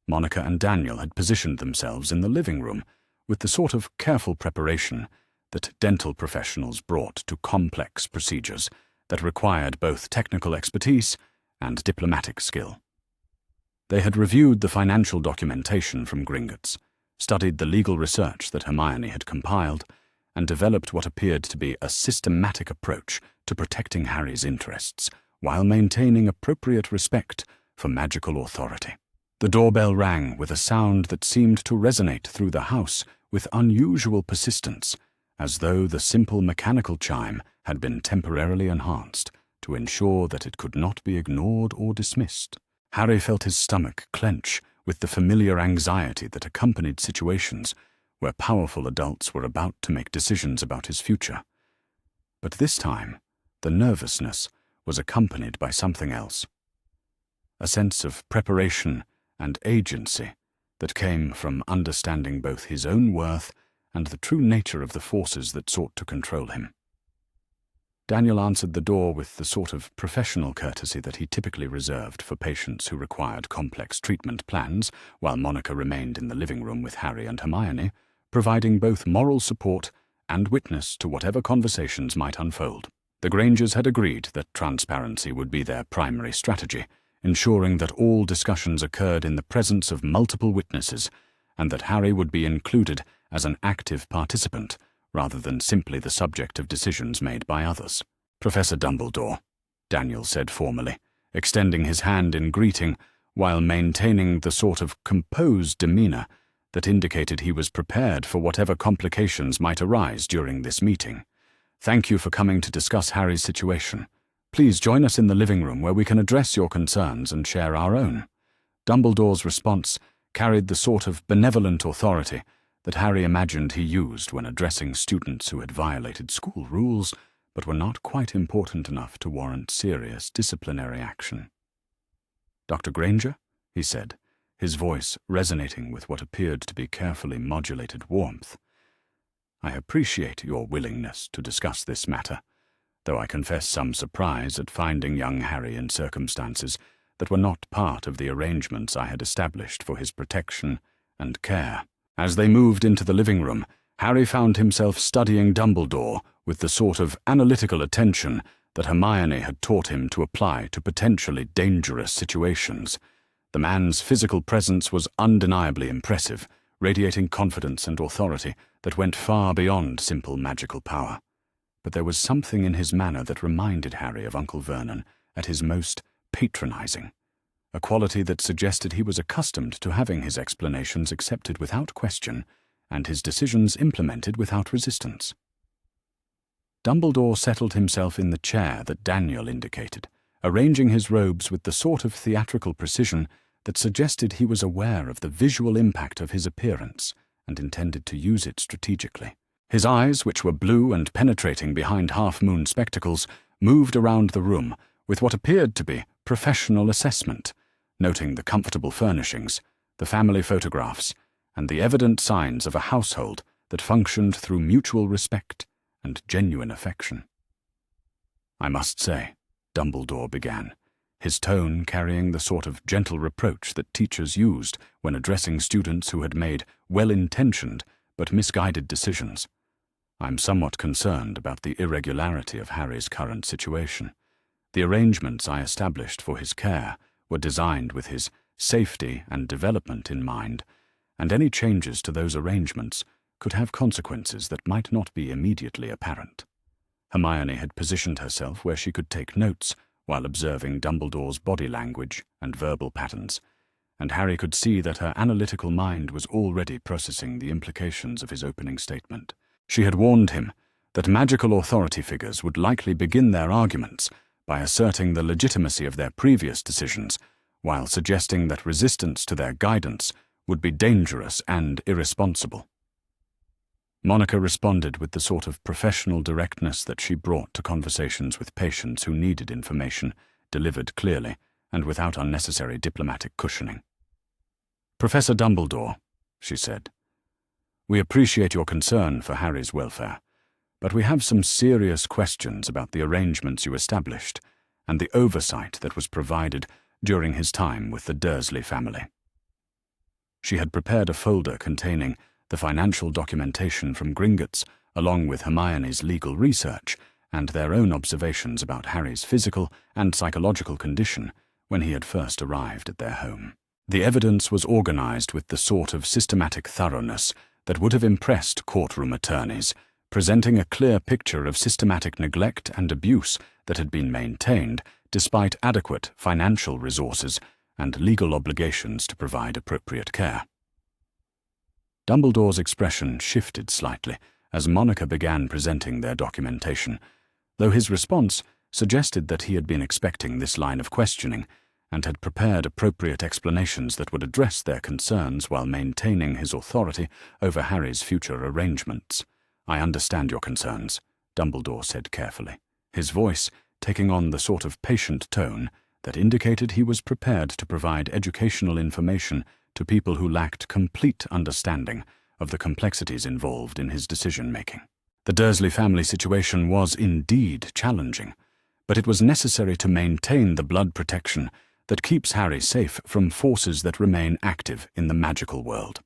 Monica and Daniel had positioned themselves in the living room with the sort of careful preparation that dental professionals brought to complex procedures that required both technical expertise and diplomatic skill. They had reviewed the financial documentation from Gringotts, studied the legal research that Hermione had compiled, and developed what appeared to be a systematic approach to protecting Harry's interests, while maintaining appropriate respect for magical authority. The doorbell rang with a sound that seemed to resonate through the house with unusual persistence, as though the simple mechanical chime had been temporarily enhanced to ensure that it could not be ignored or dismissed. Harry felt his stomach clench with the familiar anxiety that accompanied situations where powerful adults were about to make decisions about his future. But this time, the nervousness was accompanied by something else. A sense of preparation and agency that came from understanding both his own worth and the true nature of the forces that sought to control him. Daniel answered the door with the sort of professional courtesy that he typically reserved for patients who required complex treatment plans, while Monica remained in the living room with Harry and Hermione, providing both moral support and witness to whatever conversations might unfold. The Grangers had agreed that transparency would be their primary strategy, ensuring that all discussions occurred in the presence of multiple witnesses, and that Harry would be included as an active participant, rather than simply the subject of decisions made by others. "Professor Dumbledore," Daniel said formally, extending his hand in greeting while maintaining the sort of composed demeanor that indicated he was prepared for whatever complications might arise during this meeting. "Thank you for coming to discuss Harry's situation. Please join us in the living room where we can address your concerns and share our own." Dumbledore's response carried the sort of benevolent authority that Harry imagined he used when addressing students who had violated school rules but were not quite important enough to warrant serious disciplinary action. "Dr. Granger," he said, his voice resonating with what appeared to be carefully modulated warmth, "I appreciate your willingness to discuss this matter, though I confess some surprise at finding young Harry in circumstances that were not part of the arrangements I had established for his protection and care." As they moved into the living room, Harry found himself studying Dumbledore with the sort of analytical attention that Hermione had taught him to apply to potentially dangerous situations. The man's physical presence was undeniably impressive, radiating confidence and authority that went far beyond simple magical power. But there was something in his manner that reminded Harry of Uncle Vernon at his most patronizing, a quality that suggested he was accustomed to having his explanations accepted without question and his decisions implemented without resistance. Dumbledore settled himself in the chair that Daniel indicated, arranging his robes with the sort of theatrical precision that suggested he was aware of the visual impact of his appearance and intended to use it strategically. His eyes, which were blue and penetrating behind half-moon spectacles, moved around the room with what appeared to be professional assessment, noting the comfortable furnishings, the family photographs, and the evident signs of a household that functioned through mutual respect and genuine affection. "I must say," Dumbledore began, his tone carrying the sort of gentle reproach that teachers used when addressing students who had made well-intentioned but misguided decisions, "I'm somewhat concerned about the irregularity of Harry's current situation. The arrangements I established for his care were designed with his safety and development in mind, and any changes to those arrangements could have consequences that might not be immediately apparent." Hermione had positioned herself where she could take notes while observing Dumbledore's body language and verbal patterns, and Harry could see that her analytical mind was already processing the implications of his opening statement. She had warned him that magical authority figures would likely begin their arguments by asserting the legitimacy of their previous decisions, while suggesting that resistance to their guidance would be dangerous and irresponsible. Monica responded with the sort of professional directness that she brought to conversations with patients who needed information delivered clearly and without unnecessary diplomatic cushioning. "Professor Dumbledore," she said, "we appreciate your concern for Harry's welfare, but we have some serious questions about the arrangements you established and the oversight that was provided during his time with the Dursley family." She had prepared a folder containing the financial documentation from Gringotts, along with Hermione's legal research and their own observations about Harry's physical and psychological condition when he had first arrived at their home. The evidence was organized with the sort of systematic thoroughness that would have impressed courtroom attorneys, presenting a clear picture of systematic neglect and abuse that had been maintained despite adequate financial resources and legal obligations to provide appropriate care. Dumbledore's expression shifted slightly as Monica began presenting their documentation, though his response suggested that he had been expecting this line of questioning and had prepared appropriate explanations that would address their concerns while maintaining his authority over Harry's future arrangements. "I understand your concerns," Dumbledore said carefully, his voice taking on the sort of patient tone that indicated he was prepared to provide educational information to people who lacked complete understanding of the complexities involved in his decision-making. The Dursley family situation was indeed challenging, but it was necessary to maintain the blood protection that keeps Harry safe from forces that remain active in the magical world.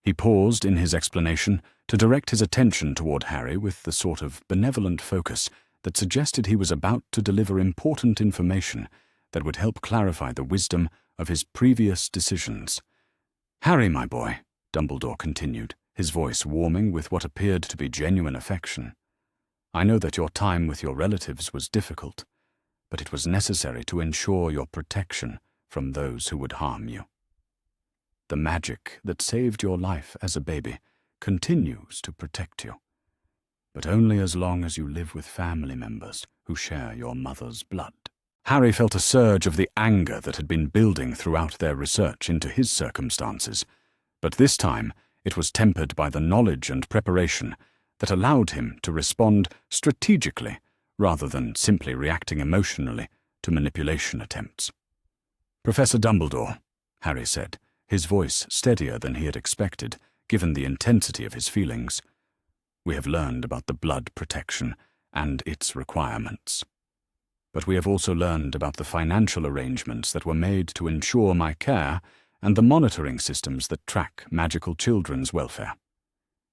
He paused in his explanation to direct his attention toward Harry with the sort of benevolent focus that suggested he was about to deliver important information that would help clarify the wisdom of his previous decisions. "Harry, my boy," Dumbledore continued, his voice warming with what appeared to be genuine affection, "I know that your time with your relatives was difficult, but it was necessary to ensure your protection from those who would harm you. The magic that saved your life as a baby continues to protect you, but only as long as you live with family members who share your mother's blood." Harry felt a surge of the anger that had been building throughout their research into his circumstances, but this time it was tempered by the knowledge and preparation that allowed him to respond strategically rather than simply reacting emotionally to manipulation attempts. "Professor Dumbledore," Harry said, his voice steadier than he had expected, given the intensity of his feelings, "we have learned about the blood protection and its requirements. But we have also learned about the financial arrangements that were made to ensure my care and the monitoring systems that track magical children's welfare.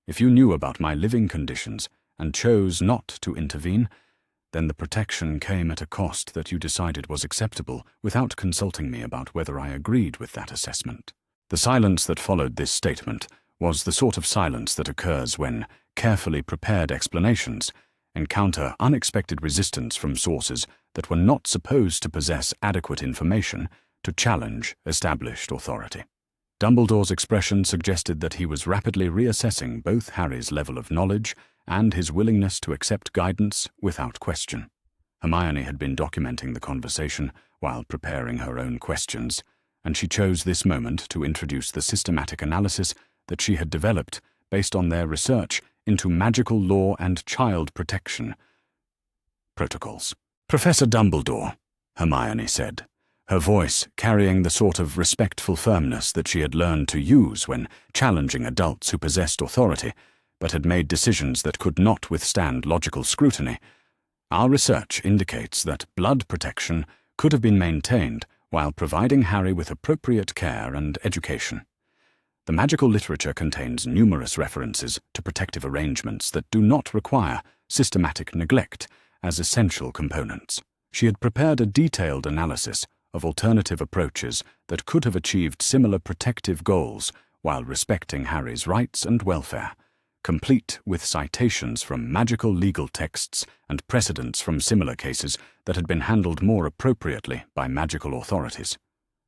If you knew about my living conditions and chose not to intervene, then the protection came at a cost that you decided was acceptable without consulting me about whether I agreed with that assessment." The silence that followed this statement was the sort of silence that occurs when carefully prepared explanations encounter unexpected resistance from sources that were not supposed to possess adequate information to challenge established authority. Dumbledore's expression suggested that he was rapidly reassessing both Harry's level of knowledge and his willingness to accept guidance without question. Hermione had been documenting the conversation while preparing her own questions, and she chose this moment to introduce the systematic analysis that she had developed based on their research into magical law and child protection protocols. "Professor Dumbledore," Hermione said, her voice carrying the sort of respectful firmness that she had learned to use when challenging adults who possessed authority but had made decisions that could not withstand logical scrutiny. "Our research indicates that blood protection could have been maintained while providing Harry with appropriate care and education. The magical literature contains numerous references to protective arrangements that do not require systematic neglect as essential components." She had prepared a detailed analysis of alternative approaches that could have achieved similar protective goals while respecting Harry's rights and welfare, complete with citations from magical legal texts and precedents from similar cases that had been handled more appropriately by magical authorities.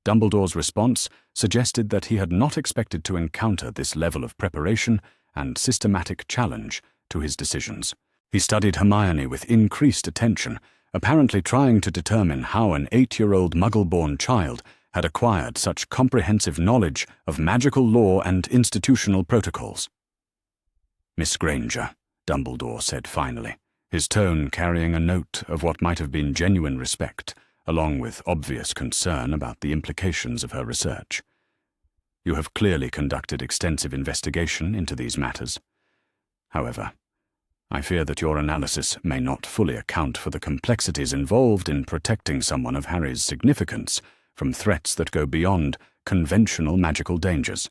Dumbledore's response suggested that he had not expected to encounter this level of preparation and systematic challenge to his decisions. He studied Hermione with increased attention, apparently trying to determine how an 8-year-old Muggle-born child had acquired such comprehensive knowledge of magical law and institutional protocols. "Miss Granger," Dumbledore said finally, his tone carrying a note of what might have been genuine respect, along with obvious concern about the implications of her research. "You have clearly conducted extensive investigation into these matters. However, I fear that your analysis may not fully account for the complexities involved in protecting someone of Harry's significance from threats that go beyond conventional magical dangers."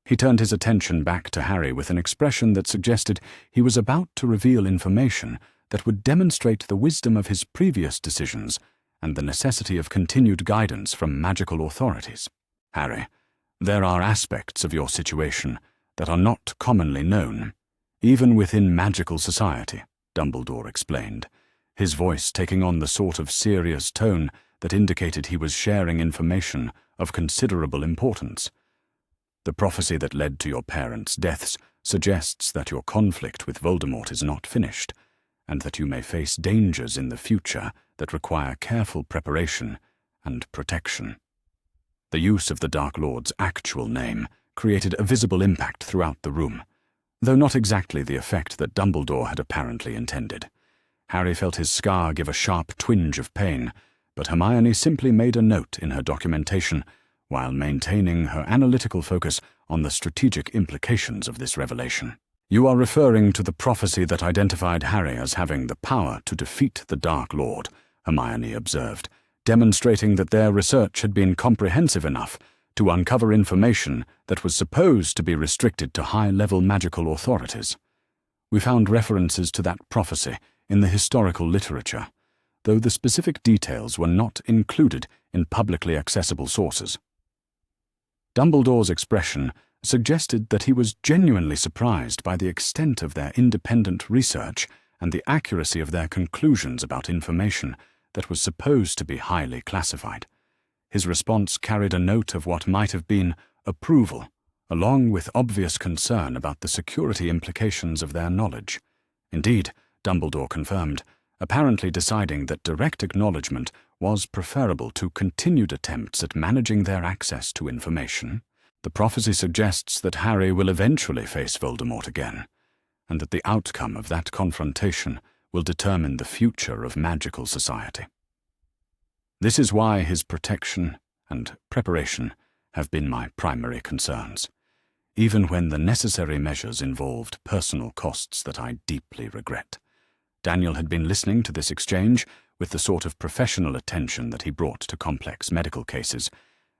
He turned his attention back to Harry with an expression that suggested he was about to reveal information that would demonstrate the wisdom of his previous decisions and the necessity of continued guidance from magical authorities. "Harry, there are aspects of your situation that are not commonly known, even within magical society," Dumbledore explained, his voice taking on the sort of serious tone that indicated he was sharing information of considerable importance. "The prophecy that led to your parents' deaths suggests that your conflict with Voldemort is not finished, and that you may face dangers in the future that require careful preparation and protection." The use of the Dark Lord's actual name created a visible impact throughout the room, though not exactly the effect that Dumbledore had apparently intended. Harry felt his scar give a sharp twinge of pain, but Hermione simply made a note in her documentation while maintaining her analytical focus on the strategic implications of this revelation. "You are referring to the prophecy that identified Harry as having the power to defeat the Dark Lord," Hermione observed, demonstrating that their research had been comprehensive enough to uncover information that was supposed to be restricted to high-level magical authorities. We found references to that prophecy in the historical literature, though the specific details were not included in publicly accessible sources. Dumbledore's expression suggested that he was genuinely surprised by the extent of their independent research and the accuracy of their conclusions about information that was supposed to be highly classified. His response carried a note of what might have been approval, along with obvious concern about the security implications of their knowledge. Indeed, Dumbledore confirmed, apparently deciding that direct acknowledgement was preferable to continued attempts at managing their access to information. The prophecy suggests that Harry will eventually face Voldemort again, and that the outcome of that confrontation will determine the future of magical society. This is why his protection and preparation have been my primary concerns, even when the necessary measures involved personal costs that I deeply regret. Daniel had been listening to this exchange with the sort of professional attention that he brought to complex medical cases,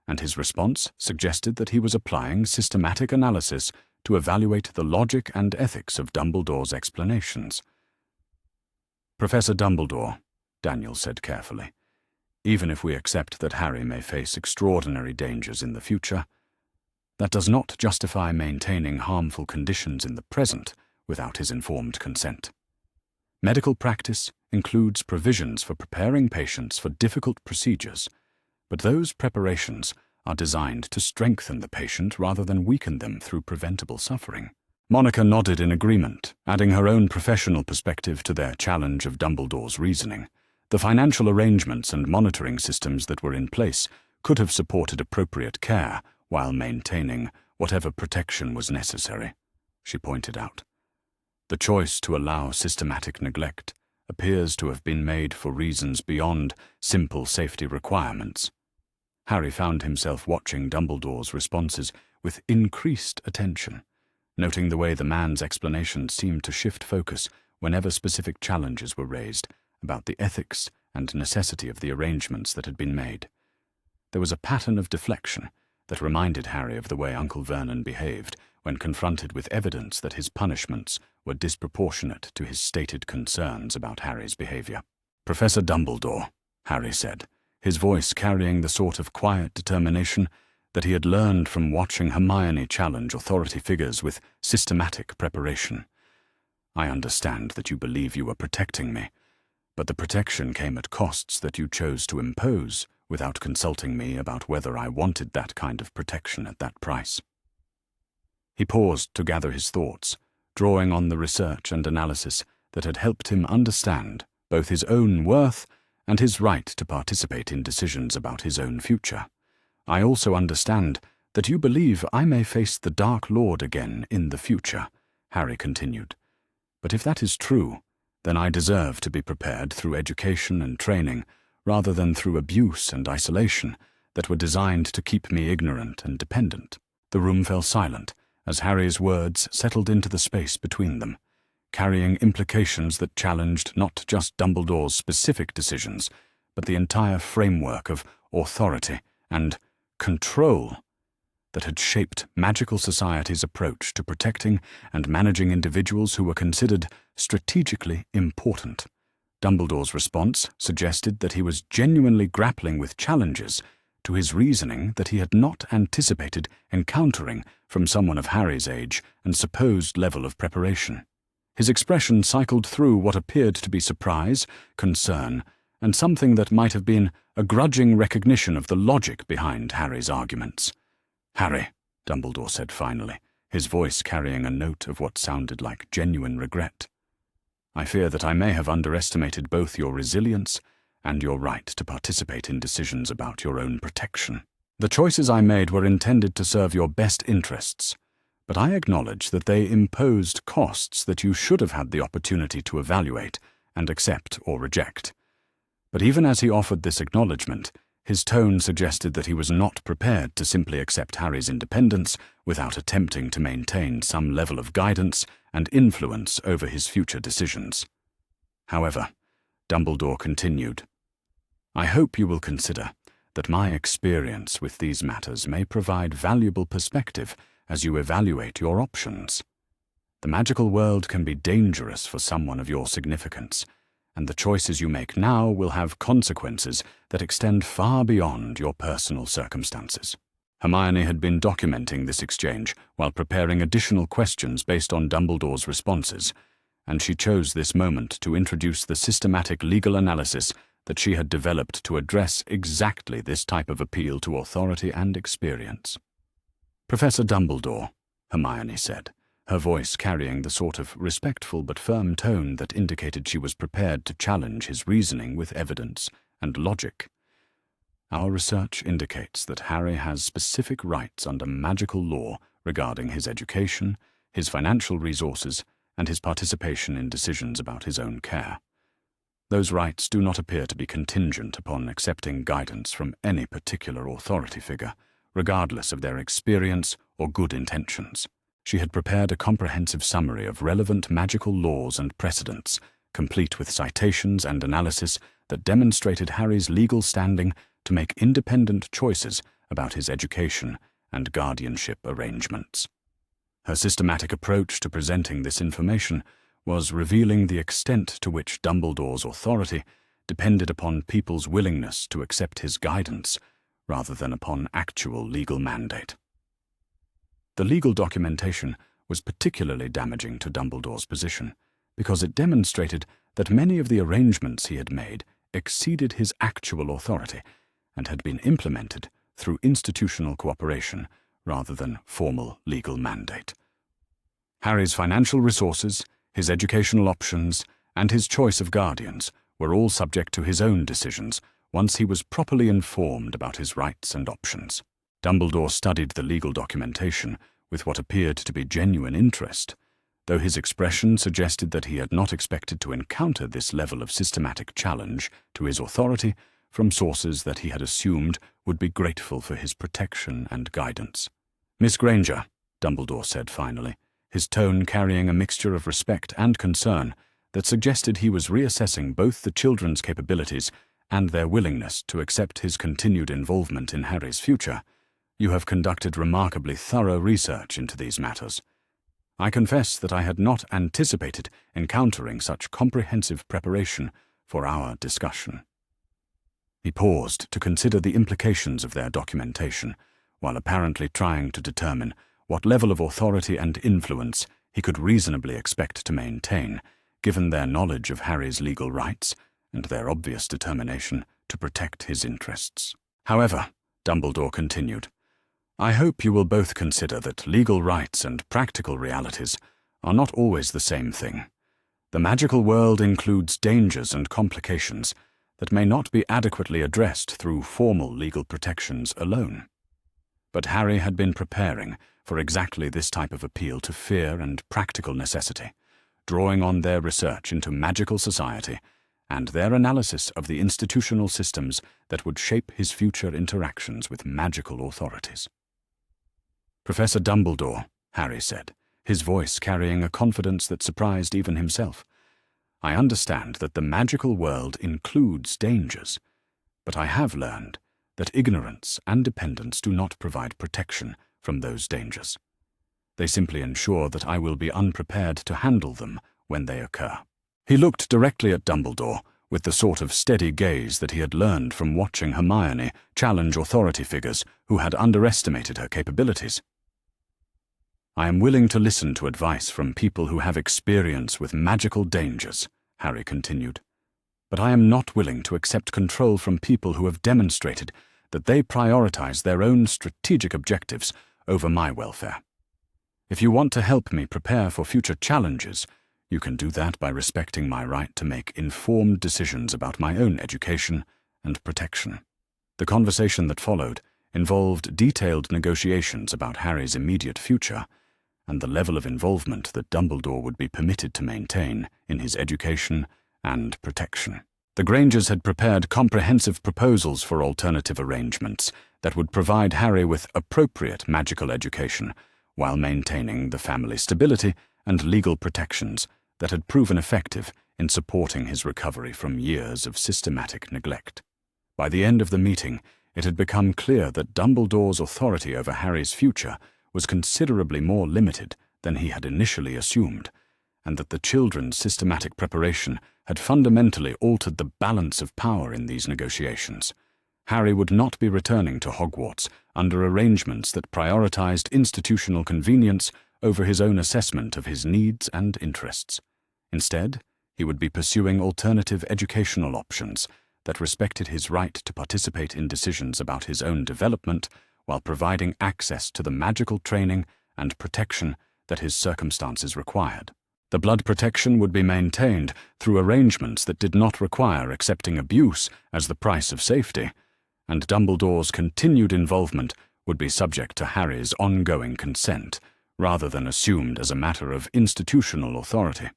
and his response suggested that he was applying systematic analysis to evaluate the logic and ethics of Dumbledore's explanations. "Professor Dumbledore," Daniel said carefully, "even if we accept that Harry may face extraordinary dangers in the future, that does not justify maintaining harmful conditions in the present without his informed consent. Medical practice includes provisions for preparing patients for difficult procedures, but those preparations are designed to strengthen the patient rather than weaken them through preventable suffering." Monica nodded in agreement, adding her own professional perspective to their challenge of Dumbledore's reasoning. The financial arrangements and monitoring systems that were in place could have supported appropriate care while maintaining whatever protection was necessary, she pointed out. The choice to allow systematic neglect appears to have been made for reasons beyond simple safety requirements. Harry found himself watching Dumbledore's responses with increased attention, noting the way the man's explanations seemed to shift focus whenever specific challenges were raised about the ethics and necessity of the arrangements that had been made. There was a pattern of deflection that reminded Harry of the way Uncle Vernon behaved when confronted with evidence that his punishments were disproportionate to his stated concerns about Harry's behavior. "Professor Dumbledore," Harry said, his voice carrying the sort of quiet determination that he had learned from watching Hermione challenge authority figures with systematic preparation. "I understand that you believe you are protecting me, but the protection came at costs that you chose to impose without consulting me about whether I wanted that kind of protection at that price." He paused to gather his thoughts, drawing on the research and analysis that had helped him understand both his own worth and his right to participate in decisions about his own future. "I also understand that you believe I may face the Dark Lord again in the future," Harry continued. "But if that is true, then I deserve to be prepared through education and training, rather than through abuse and isolation that were designed to keep me ignorant and dependent." The room fell silent as Harry's words settled into the space between them, carrying implications that challenged not just Dumbledore's specific decisions, but the entire framework of authority and control that had shaped magical society's approach to protecting and managing individuals who were considered strategically important. Dumbledore's response suggested that he was genuinely grappling with challenges to his reasoning that he had not anticipated encountering from someone of Harry's age and supposed level of preparation. His expression cycled through what appeared to be surprise, concern, and something that might have been a grudging recognition of the logic behind Harry's arguments. "Harry," Dumbledore said finally, his voice carrying a note of what sounded like genuine regret, "I fear that I may have underestimated both your resilience and your right to participate in decisions about your own protection. The choices I made were intended to serve your best interests, but I acknowledge that they imposed costs that you should have had the opportunity to evaluate and accept or reject." But even as he offered this acknowledgement, his tone suggested that he was not prepared to simply accept Harry's independence without attempting to maintain some level of guidance and influence over his future decisions. However, Dumbledore continued, "I hope you will consider that my experience with these matters may provide valuable perspective as you evaluate your options. The magical world can be dangerous for someone of your significance, and the choices you make now will have consequences that extend far beyond your personal circumstances." Hermione had been documenting this exchange while preparing additional questions based on Dumbledore's responses, and she chose this moment to introduce the systematic legal analysis that she had developed to address exactly this type of appeal to authority and experience. "Professor Dumbledore," Hermione said, her voice carrying the sort of respectful but firm tone that indicated she was prepared to challenge his reasoning with evidence and logic. "Our research indicates that Harry has specific rights under magical law regarding his education, his financial resources, and his participation in decisions about his own care. Those rights do not appear to be contingent upon accepting guidance from any particular authority figure, regardless of their experience or good intentions." She had prepared a comprehensive summary of relevant magical laws and precedents, complete with citations and analysis that demonstrated Harry's legal standing to make independent choices about his education and guardianship arrangements. Her systematic approach to presenting this information was revealing the extent to which Dumbledore's authority depended upon people's willingness to accept his guidance rather than upon actual legal mandate. The legal documentation was particularly damaging to Dumbledore's position because it demonstrated that many of the arrangements he had made exceeded his actual authority and had been implemented through institutional cooperation rather than formal legal mandate. Harry's financial resources, his educational options, and his choice of guardians were all subject to his own decisions once he was properly informed about his rights and options. Dumbledore studied the legal documentation with what appeared to be genuine interest, though his expression suggested that he had not expected to encounter this level of systematic challenge to his authority from sources that he had assumed would be grateful for his protection and guidance. "Miss Granger," Dumbledore said finally, his tone carrying a mixture of respect and concern that suggested he was reassessing both the children's capabilities and their willingness to accept his continued involvement in Harry's future. "You have conducted remarkably thorough research into these matters. I confess that I had not anticipated encountering such comprehensive preparation for our discussion." He paused to consider the implications of their documentation, while apparently trying to determine what level of authority and influence he could reasonably expect to maintain, given their knowledge of Harry's legal rights and their obvious determination to protect his interests. "However," Dumbledore continued, "I hope you will both consider that legal rights and practical realities are not always the same thing. The magical world includes dangers and complications that may not be adequately addressed through formal legal protections alone." But Harry had been preparing for exactly this type of appeal to fear and practical necessity, drawing on their research into magical society and their analysis of the institutional systems that would shape his future interactions with magical authorities. "Professor Dumbledore," Harry said, his voice carrying a confidence that surprised even himself, "I understand that the magical world includes dangers, but I have learned that ignorance and dependence do not provide protection from those dangers. They simply ensure that I will be unprepared to handle them when they occur." He looked directly at Dumbledore with the sort of steady gaze that he had learned from watching Hermione challenge authority figures who had underestimated her capabilities. "I am willing to listen to advice from people who have experience with magical dangers," Harry continued, "but I am not willing to accept control from people who have demonstrated that they prioritize their own strategic objectives over my welfare. If you want to help me prepare for future challenges, you can do that by respecting my right to make informed decisions about my own education and protection." The conversation that followed involved detailed negotiations about Harry's immediate future and the level of involvement that Dumbledore would be permitted to maintain in his education and protection. The Grangers had prepared comprehensive proposals for alternative arrangements that would provide Harry with appropriate magical education while maintaining the family stability and legal protections that had proven effective in supporting his recovery from years of systematic neglect. By the end of the meeting, it had become clear that Dumbledore's authority over Harry's future was considerably more limited than he had initially assumed, and that the children's systematic preparation had fundamentally altered the balance of power in these negotiations. Harry would not be returning to Hogwarts under arrangements that prioritized institutional convenience over his own assessment of his needs and interests. Instead, he would be pursuing alternative educational options that respected his right to participate in decisions about his own development while providing access to the magical training and protection that his circumstances required. The blood protection would be maintained through arrangements that did not require accepting abuse as the price of safety, and Dumbledore's continued involvement would be subject to Harry's ongoing consent, rather than assumed as a matter of institutional authority.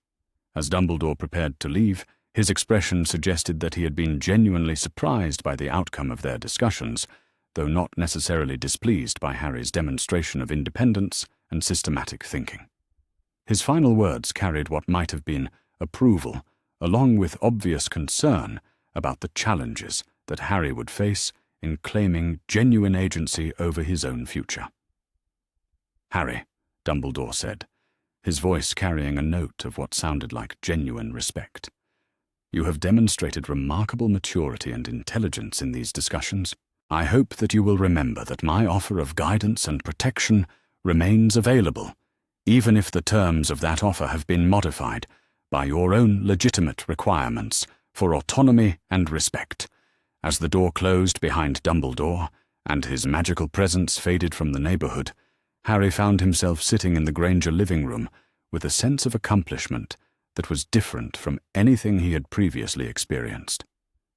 As Dumbledore prepared to leave, his expression suggested that he had been genuinely surprised by the outcome of their discussions, though not necessarily displeased by Harry's demonstration of independence and systematic thinking. His final words carried what might have been approval, along with obvious concern about the challenges that Harry would face in claiming genuine agency over his own future. "Harry," Dumbledore said, his voice carrying a note of what sounded like genuine respect, "you have demonstrated remarkable maturity and intelligence in these discussions. I hope that you will remember that my offer of guidance and protection remains available, even if the terms of that offer have been modified by your own legitimate requirements for autonomy and respect." As the door closed behind Dumbledore, and his magical presence faded from the neighborhood, Harry found himself sitting in the Granger living room with a sense of accomplishment that was different from anything he had previously experienced.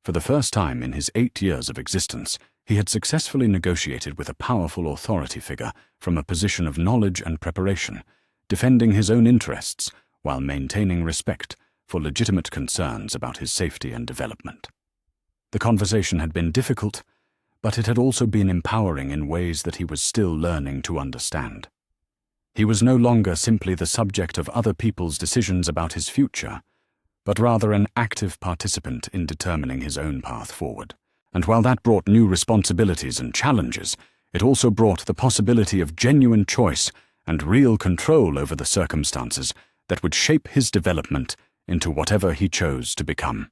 For the first time in his 8 years of existence, he had successfully negotiated with a powerful authority figure from a position of knowledge and preparation, defending his own interests while maintaining respect for legitimate concerns about his safety and development. The conversation had been difficult, but it had also been empowering in ways that he was still learning to understand. He was no longer simply the subject of other people's decisions about his future, but rather an active participant in determining his own path forward. And while that brought new responsibilities and challenges, it also brought the possibility of genuine choice and real control over the circumstances that would shape his development into whatever he chose to become.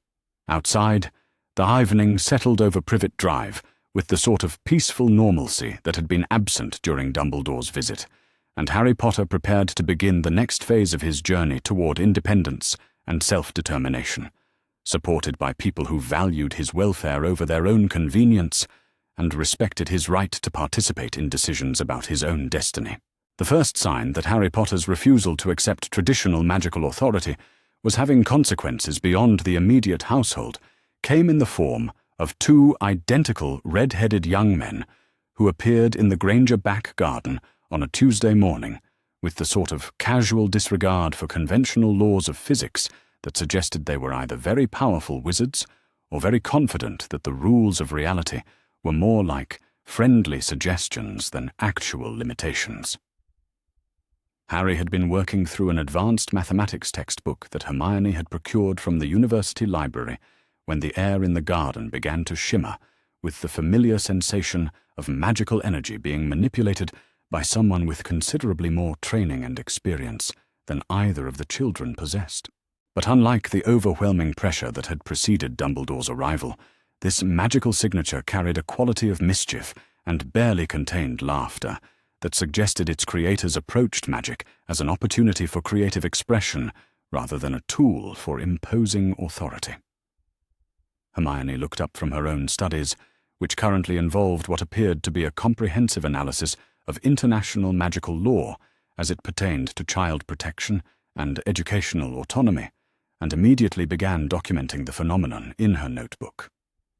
Outside, the evening settled over Privet Drive with the sort of peaceful normalcy that had been absent during Dumbledore's visit, and Harry Potter prepared to begin the next phase of his journey toward independence and self-determination, supported by people who valued his welfare over their own convenience and respected his right to participate in decisions about his own destiny. The first sign that Harry Potter's refusal to accept traditional magical authority was having consequences beyond the immediate household came in the form of 2 identical red-headed young men who appeared in the Granger back garden on a Tuesday morning with the sort of casual disregard for conventional laws of physics that suggested they were either very powerful wizards or very confident that the rules of reality were more like friendly suggestions than actual limitations. Harry had been working through an advanced mathematics textbook that Hermione had procured from the university library when the air in the garden began to shimmer with the familiar sensation of magical energy being manipulated by someone with considerably more training and experience than either of the children possessed. But unlike the overwhelming pressure that had preceded Dumbledore's arrival, this magical signature carried a quality of mischief and barely contained laughter that suggested its creators approached magic as an opportunity for creative expression rather than a tool for imposing authority. Hermione looked up from her own studies, which currently involved what appeared to be a comprehensive analysis of international magical law as it pertained to child protection and educational autonomy, and immediately began documenting the phenomenon in her notebook.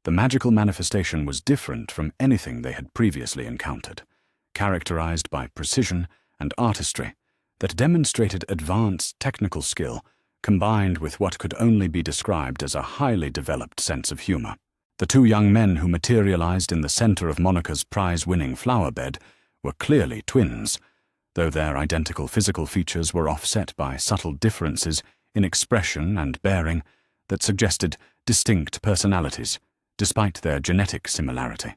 The magical manifestation was different from anything they had previously encountered, characterized by precision and artistry that demonstrated advanced technical skill combined with what could only be described as a highly developed sense of humor. The 2 young men who materialized in the center of Monica's prize-winning flower bed were clearly twins, though their identical physical features were offset by subtle differences in expression and bearing that suggested distinct personalities, despite their genetic similarity.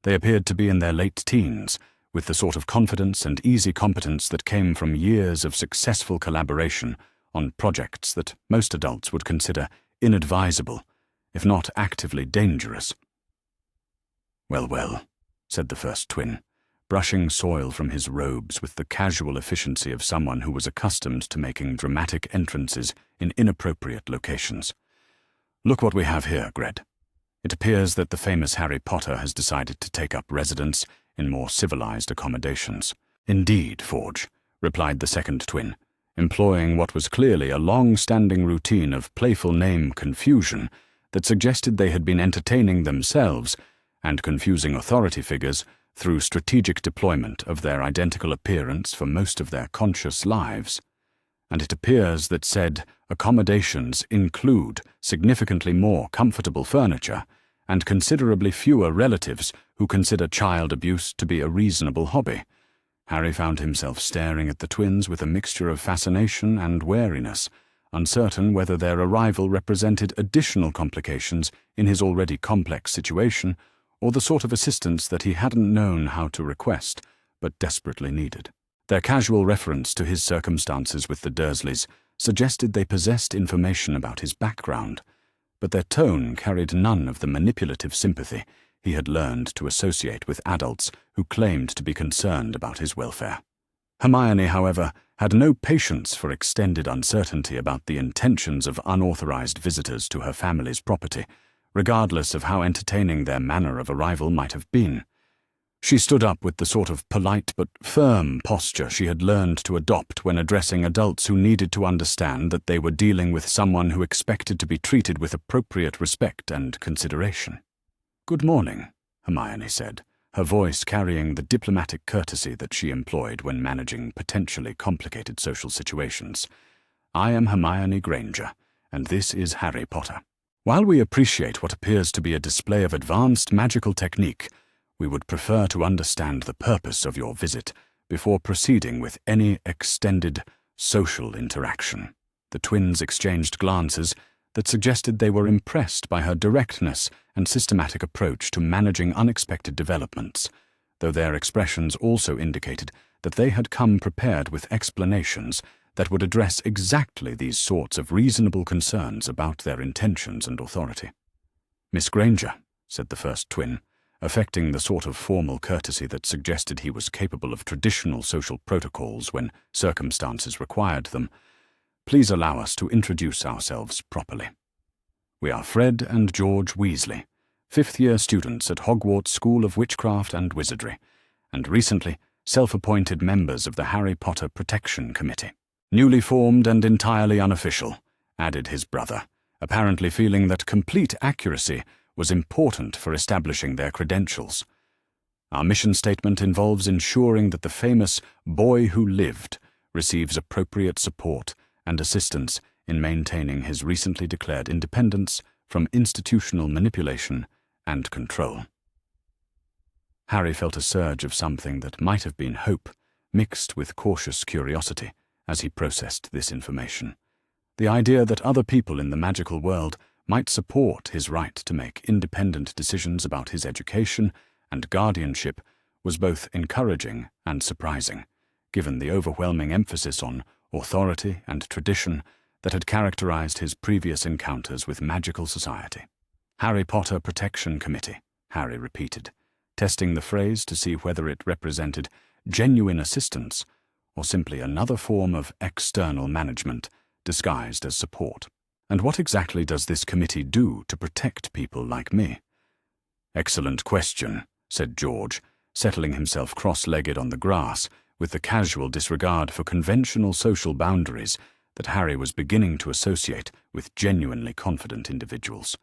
They appeared to be in their late teens, with the sort of confidence and easy competence that came from years of successful collaboration on projects that most adults would consider inadvisable, if not actively dangerous. "Well, well," said the first twin, brushing soil from his robes with the casual efficiency of someone who was accustomed to making dramatic entrances in inappropriate locations. "Look what we have here, Gred. It appears that the famous Harry Potter has decided to take up residence in more civilized accommodations." "Indeed, Forge," replied the second twin, employing what was clearly a long-standing routine of playful name confusion that suggested they had been entertaining themselves and confusing authority figures through strategic deployment of their identical appearance for most of their conscious lives. "And it appears that said accommodations include significantly more comfortable furniture and considerably fewer relatives who consider child abuse to be a reasonable hobby." Harry found himself staring at the twins with a mixture of fascination and wariness, uncertain whether their arrival represented additional complications in his already complex situation or the sort of assistance that he hadn't known how to request but desperately needed. Their casual reference to his circumstances with the Dursleys suggested they possessed information about his background, but their tone carried none of the manipulative sympathy he had learned to associate with adults who claimed to be concerned about his welfare. Hermione, however, had no patience for extended uncertainty about the intentions of unauthorized visitors to her family's property, regardless of how entertaining their manner of arrival might have been. She stood up with the sort of polite but firm posture she had learned to adopt when addressing adults who needed to understand that they were dealing with someone who expected to be treated with appropriate respect and consideration. "Good morning," Hermione said, her voice carrying the diplomatic courtesy that she employed when managing potentially complicated social situations. "I am Hermione Granger, and this is Harry Potter. While we appreciate what appears to be a display of advanced magical technique, we would prefer to understand the purpose of your visit before proceeding with any extended social interaction." The twins exchanged glances that suggested they were impressed by her directness and systematic approach to managing unexpected developments, though their expressions also indicated that they had come prepared with explanations that would address exactly these sorts of reasonable concerns about their intentions and authority. "Miss Granger," said the first twin, affecting the sort of formal courtesy that suggested he was capable of traditional social protocols when circumstances required them, "please allow us to introduce ourselves properly. We are Fred and George Weasley, fifth-year students at Hogwarts School of Witchcraft and Wizardry, and recently self-appointed members of the Harry Potter Protection Committee." "Newly formed and entirely unofficial," added his brother, apparently feeling that complete accuracy was important for establishing their credentials. "Our mission statement involves ensuring that the famous boy who lived receives appropriate support and assistance in maintaining his recently declared independence from institutional manipulation and control." Harry felt a surge of something that might have been hope, mixed with cautious curiosity, as he processed this information. The idea that other people in the magical world might support his right to make independent decisions about his education and guardianship was both encouraging and surprising, given the overwhelming emphasis on authority and tradition that had characterized his previous encounters with magical society. "Harry Potter Protection Committee," Harry repeated, testing the phrase to see whether it represented genuine assistance or simply another form of external management disguised as support. "And what exactly does this committee do to protect people like me?" "Excellent question," said George, settling himself cross-legged on the grass with the casual disregard for conventional social boundaries that Harry was beginning to associate with genuinely confident individuals.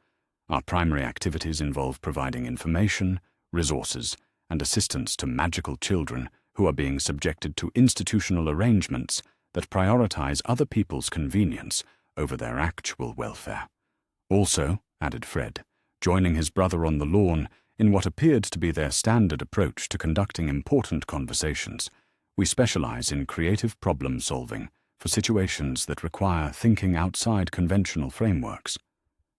"Our primary activities involve providing information, resources, and assistance to magical children who are being subjected to institutional arrangements that prioritize other people's convenience over their actual welfare. Also," added Fred, joining his brother on the lawn in what appeared to be their standard approach to conducting important conversations, "we specialize in creative problem-solving for situations that require thinking outside conventional frameworks.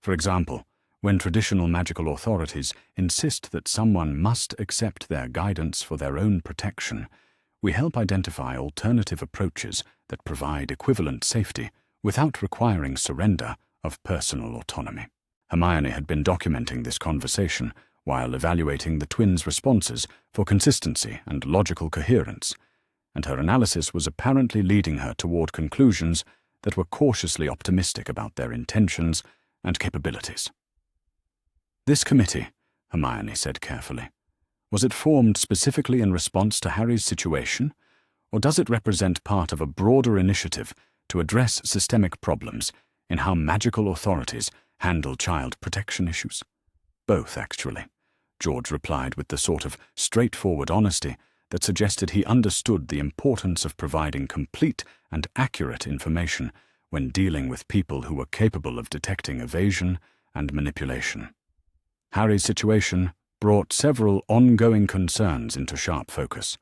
For example, When traditional magical authorities insist that someone must accept their guidance for their own protection, we help identify alternative approaches that provide equivalent safety without requiring surrender of personal autonomy. Hermione had been documenting this conversation while evaluating the twins' responses for consistency and logical coherence, and her analysis was apparently leading her toward conclusions that were cautiously optimistic about their intentions and capabilities. "This committee," Hermione said carefully, "was it formed specifically in response to Harry's situation, or does it represent part of a broader initiative to address systemic problems in how magical authorities handle child protection issues?" "Both, actually," George replied with the sort of straightforward honesty that suggested he understood the importance of providing complete and accurate information when dealing with people who were capable of detecting evasion and manipulation. Harry's situation brought several ongoing concerns into sharp focus,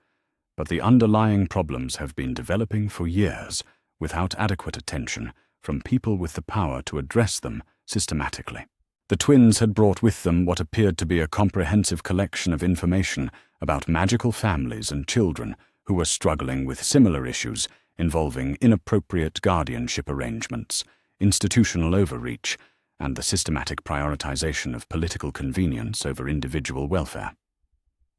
but the underlying problems have been developing for years without adequate attention from people with the power to address them systematically. The twins had brought with them what appeared to be a comprehensive collection of information about magical families and children who were struggling with similar issues involving inappropriate guardianship arrangements, institutional overreach, and the systematic prioritization of political convenience over individual welfare.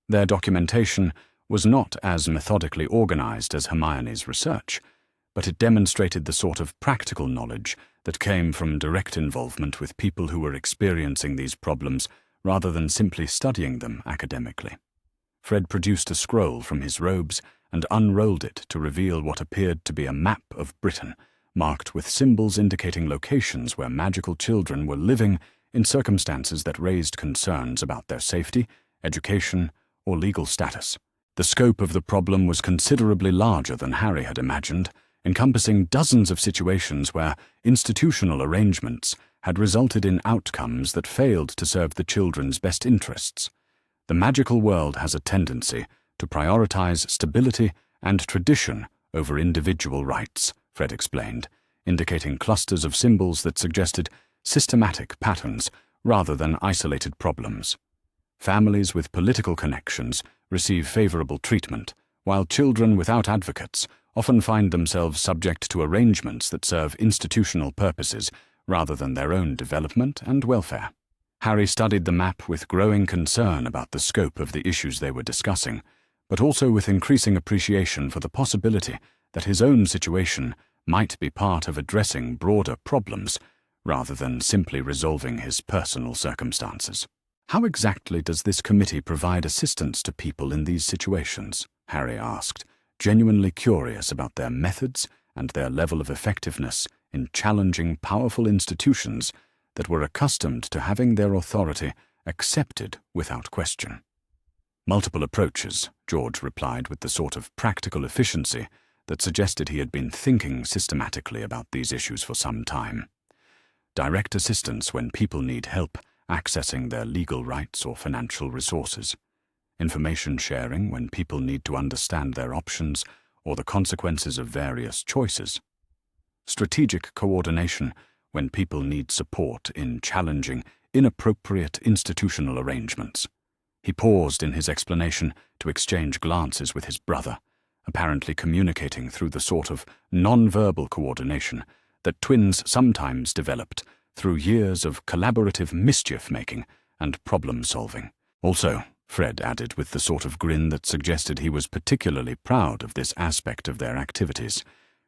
Their documentation was not as methodically organized as Hermione's research, but it demonstrated the sort of practical knowledge that came from direct involvement with people who were experiencing these problems rather than simply studying them academically. Fred produced a scroll from his robes and unrolled it to reveal what appeared to be a map of Britain, marked with symbols indicating locations where magical children were living in circumstances that raised concerns about their safety, education, or legal status. The scope of the problem was considerably larger than Harry had imagined, encompassing dozens of situations where institutional arrangements had resulted in outcomes that failed to serve the children's best interests. The magical world has a tendency to prioritize stability and tradition over individual rights, Fred explained, indicating clusters of symbols that suggested systematic patterns rather than isolated problems. Families with political connections receive favorable treatment, while children without advocates often find themselves subject to arrangements that serve institutional purposes rather than their own development and welfare. Harry studied the map with growing concern about the scope of the issues they were discussing, but also with increasing appreciation for the possibility that his own situation might be part of addressing broader problems rather than simply resolving his personal circumstances. "How exactly does this committee provide assistance to people in these situations?" Harry asked, genuinely curious about their methods and their level of effectiveness in challenging powerful institutions that were accustomed to having their authority accepted without question. "Multiple approaches," George replied with the sort of practical efficiency that suggested he had been thinking systematically about these issues for some time. Direct assistance when people need help accessing their legal rights or financial resources. Information sharing when people need to understand their options or the consequences of various choices. Strategic coordination when people need support in challenging inappropriate institutional arrangements. He paused in his explanation to exchange glances with his brother, apparently communicating through the sort of non-verbal coordination that twins sometimes developed through years of collaborative mischief-making and problem-solving. "Also," Fred added with the sort of grin that suggested he was particularly proud of this aspect of their activities,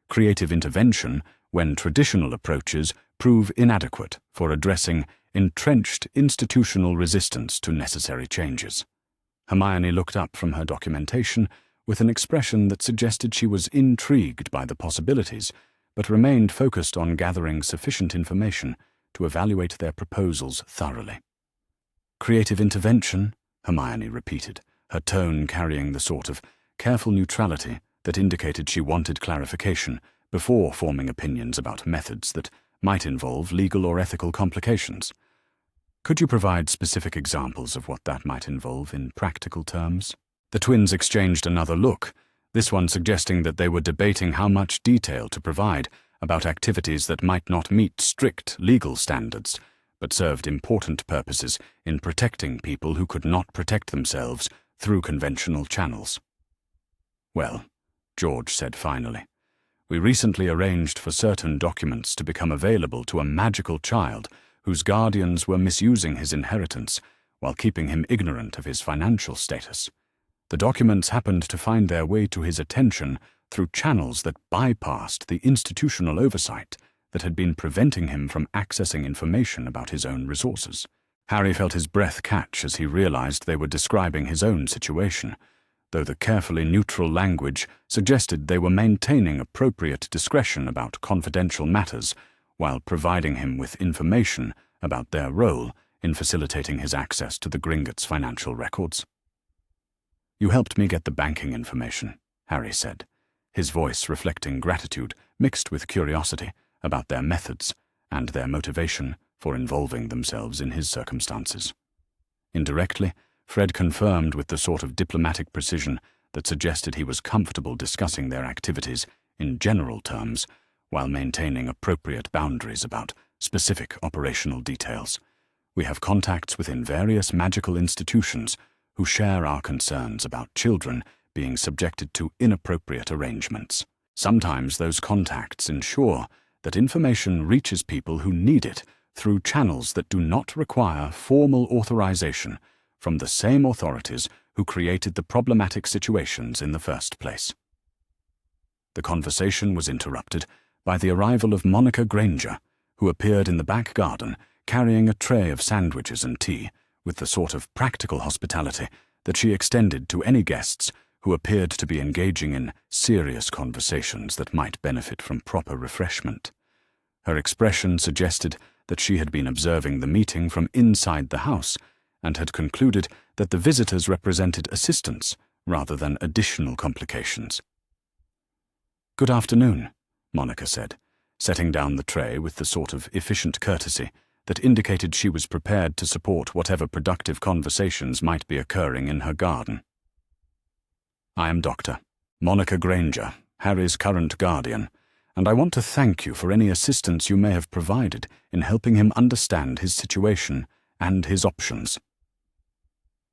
"creative intervention when traditional approaches prove inadequate for addressing entrenched institutional resistance to necessary changes." Hermione looked up from her documentation with an expression that suggested she was intrigued by the possibilities, but remained focused on gathering sufficient information to evaluate their proposals thoroughly. "Creative intervention," Hermione repeated, her tone carrying the sort of careful neutrality that indicated she wanted clarification before forming opinions about methods that might involve legal or ethical complications. "Could you provide specific examples of what that might involve in practical terms?" The twins exchanged another look, this one suggesting that they were debating how much detail to provide about activities that might not meet strict legal standards, but served important purposes in protecting people who could not protect themselves through conventional channels. "Well," George said finally, "we recently arranged for certain documents to become available to a magical child whose guardians were misusing his inheritance while keeping him ignorant of his financial status. The documents happened to find their way to his attention through channels that bypassed the institutional oversight that had been preventing him from accessing information about his own resources." Harry felt his breath catch as he realized they were describing his own situation, though the carefully neutral language suggested they were maintaining appropriate discretion about confidential matters while providing him with information about their role in facilitating his access to the Gringotts' financial records. "You helped me get the banking information," Harry said, his voice reflecting gratitude mixed with curiosity about their methods and their motivation for involving themselves in his circumstances. Indirectly, Fred confirmed with the sort of diplomatic precision that suggested he was comfortable discussing their activities in general terms while maintaining appropriate boundaries about specific operational details. "We have contacts within various magical institutions who share our concerns about children being subjected to inappropriate arrangements. Sometimes those contacts ensure that information reaches people who need it through channels that do not require formal authorization from the same authorities who created the problematic situations in the first place." The conversation was interrupted by the arrival of Monica Granger, who appeared in the back garden carrying a tray of sandwiches and tea with the sort of practical hospitality that she extended to any guests who appeared to be engaging in serious conversations that might benefit from proper refreshment. Her expression suggested that she had been observing the meeting from inside the house and had concluded that the visitors represented assistance rather than additional complications. "Good afternoon," Monica said, setting down the tray with the sort of efficient courtesy that indicated she was prepared to support whatever productive conversations might be occurring in her garden. "I am Dr. Monica Granger, Harry's current guardian, and I want to thank you for any assistance you may have provided in helping him understand his situation and his options."